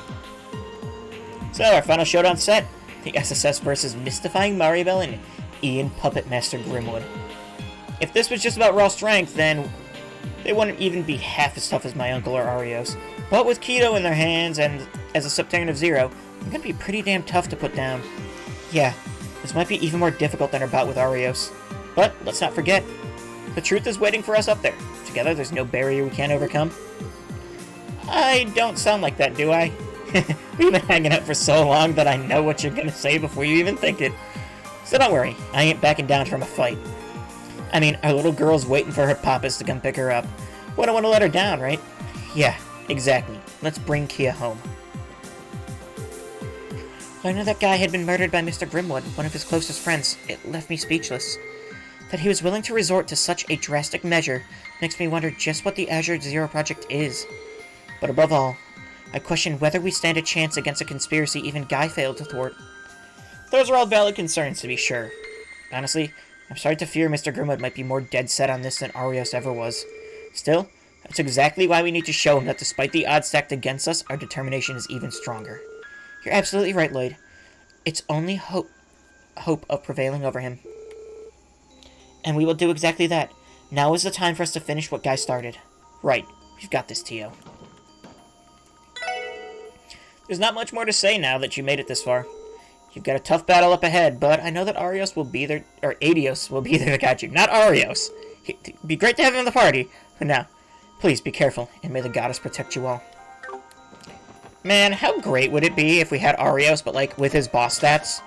So, our final showdown set. The SSS versus Mystifying Maribel and Ian Puppet Master Grimwood. If this was just about raw strength, then they wouldn't even be half as tough as my uncle or Arios. But with Keto in their hands, and as a Septarian of Zero, I'm gonna be pretty damn tough to put down. Yeah, this might be even more difficult than our bout with Arios. But, let's not forget, the truth is waiting for us up there. Together, there's no barrier we can't overcome. I don't sound like that, do I? We've been hanging out for so long that I know what you're gonna say before you even think it. So don't worry, I ain't backing down from a fight. I mean, our little girl's waiting for her papas to come pick her up. Wouldn't want to let her down, right? Yeah, exactly. Let's bring Kia home. When I knew that guy had been murdered by Mr. Grimwood, one of his closest friends, it left me speechless. That he was willing to resort to such a drastic measure makes me wonder just what the Azure Zero Project is. But above all, I question whether we stand a chance against a conspiracy even Guy failed to thwart. Those are all valid concerns, to be sure. Honestly, I'm starting to fear Mr. Grimwood might be more dead set on this than Arios ever was. Still, that's exactly why we need to show him that despite the odds stacked against us, our determination is even stronger. You're absolutely right, Lloyd. It's only hope of prevailing over him. And we will do exactly that. Now is the time for us to finish what Guy started. Right, we've got this, Tio. There's not much more to say now that you made it this far. You've got a tough battle up ahead, but I know that Arios will be there, or Arios will be there to catch you. Not Arios. It'd be great to have him in the party. But now, please be careful, and may the goddess protect you all. Man, how great would it be if we had Arios, but like, with his boss stats?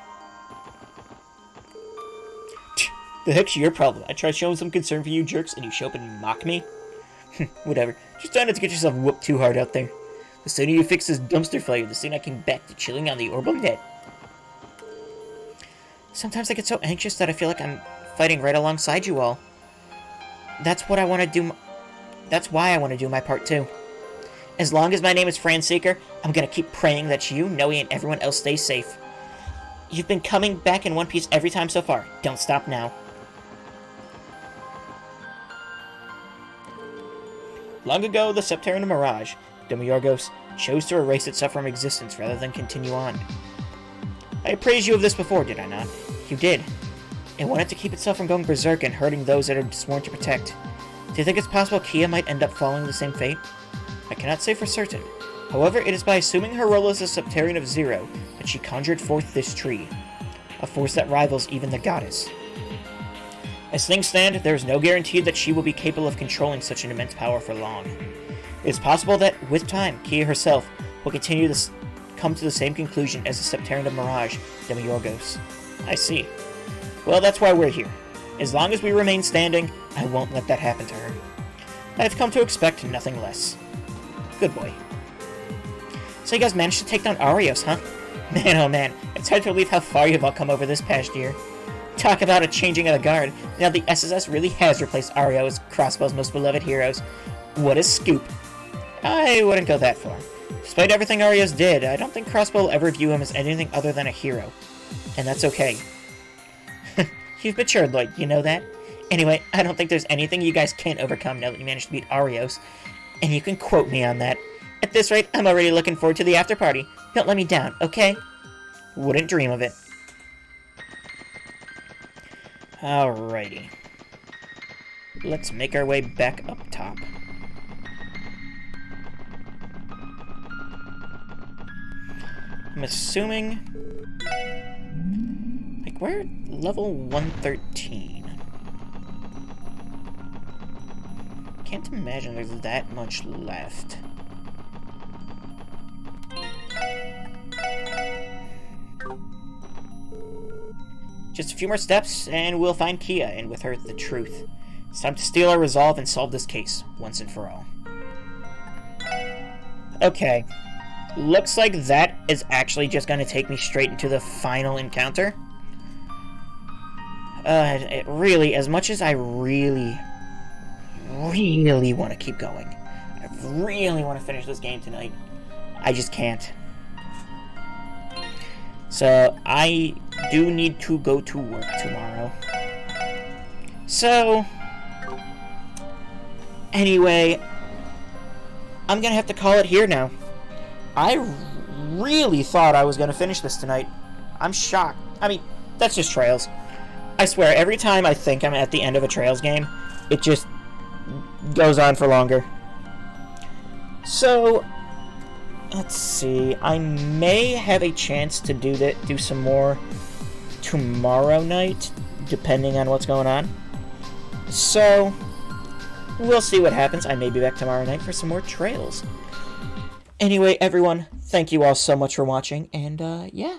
The heck's your problem? I tried showing some concern for you jerks, and you show up and mock me? Whatever. Just try not to get yourself whooped too hard out there. The sooner you fix this dumpster fire, the sooner I can back to chilling on the orbital net. Sometimes I get so anxious that I feel like I'm fighting right alongside you all. That's what I want to do. That's why I want to do my part too. As long as my name is Fran Seeker, I'm gonna keep praying that you, Noe, and everyone else stays safe. You've been coming back in one piece every time so far. Don't stop now. Long ago, the Septarian Mirage, Demiurgos, chose to erase itself from existence rather than continue on. I appraised you of this before, did I not? You did. It wanted to keep itself from going berserk and hurting those it had sworn to protect. Do you think it's possible Kia might end up following the same fate? I cannot say for certain. However, it is by assuming her role as a Septarian of Zero that she conjured forth this tree, a force that rivals even the goddess. As things stand, there is no guarantee that she will be capable of controlling such an immense power for long. It is possible that, with time, Kia herself will continue to come to the same conclusion as the Septarian of Mirage, Demiurgos. I see. Well, that's why we're here. As long as we remain standing, I won't let that happen to her. I've come to expect nothing less. Good boy. So you guys managed to take down Arios, huh? Man, oh man, it's hard to believe how far you've all come over this past year. Talk about a changing of the guard. Now the SSS really has replaced Arios as Crossbow's most beloved heroes. What a scoop. I wouldn't go that far. Despite everything Arios did, I don't think Crossbow will ever view him as anything other than a hero. And that's okay. You've matured, Lloyd, you know that? Anyway, I don't think there's anything you guys can't overcome now that you managed to beat Arios. And you can quote me on that. At this rate, I'm already looking forward to the after party. Don't let me down, okay? Wouldn't dream of it. Alrighty. Let's make our way back up top. I'm assuming... like, we're at level 113. Can't imagine there's that much left. Just a few more steps, and we'll find Kia, and with her, the truth. It's time to steal our resolve and solve this case, once and for all. Okay. Looks like that is actually just going to take me straight into the final encounter. It really, as much as I really want to keep going, I really want to finish this game tonight, I just can't. So, I do need to go to work tomorrow. So, anyway, I'm gonna have to call it here now. I really thought I was going to finish this tonight. I'm shocked. I mean, that's just Trails. I swear, every time I think I'm at the end of a Trails game, it just goes on for longer. So, let's see. I may have a chance to do some more tomorrow night, depending on what's going on. So, we'll see what happens. I may be back tomorrow night for some more Trails. Anyway, everyone, thank you all so much for watching, and yeah.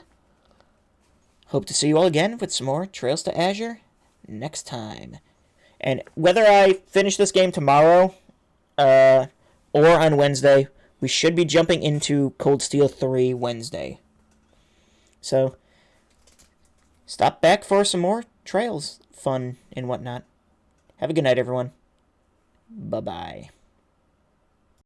Hope to see you all again with some more Trails to Azure next time. And whether I finish this game tomorrow or on Wednesday, we should be jumping into Cold Steel 3 Wednesday. So, stop back for some more Trails fun and whatnot. Have a good night, everyone. Bye-bye.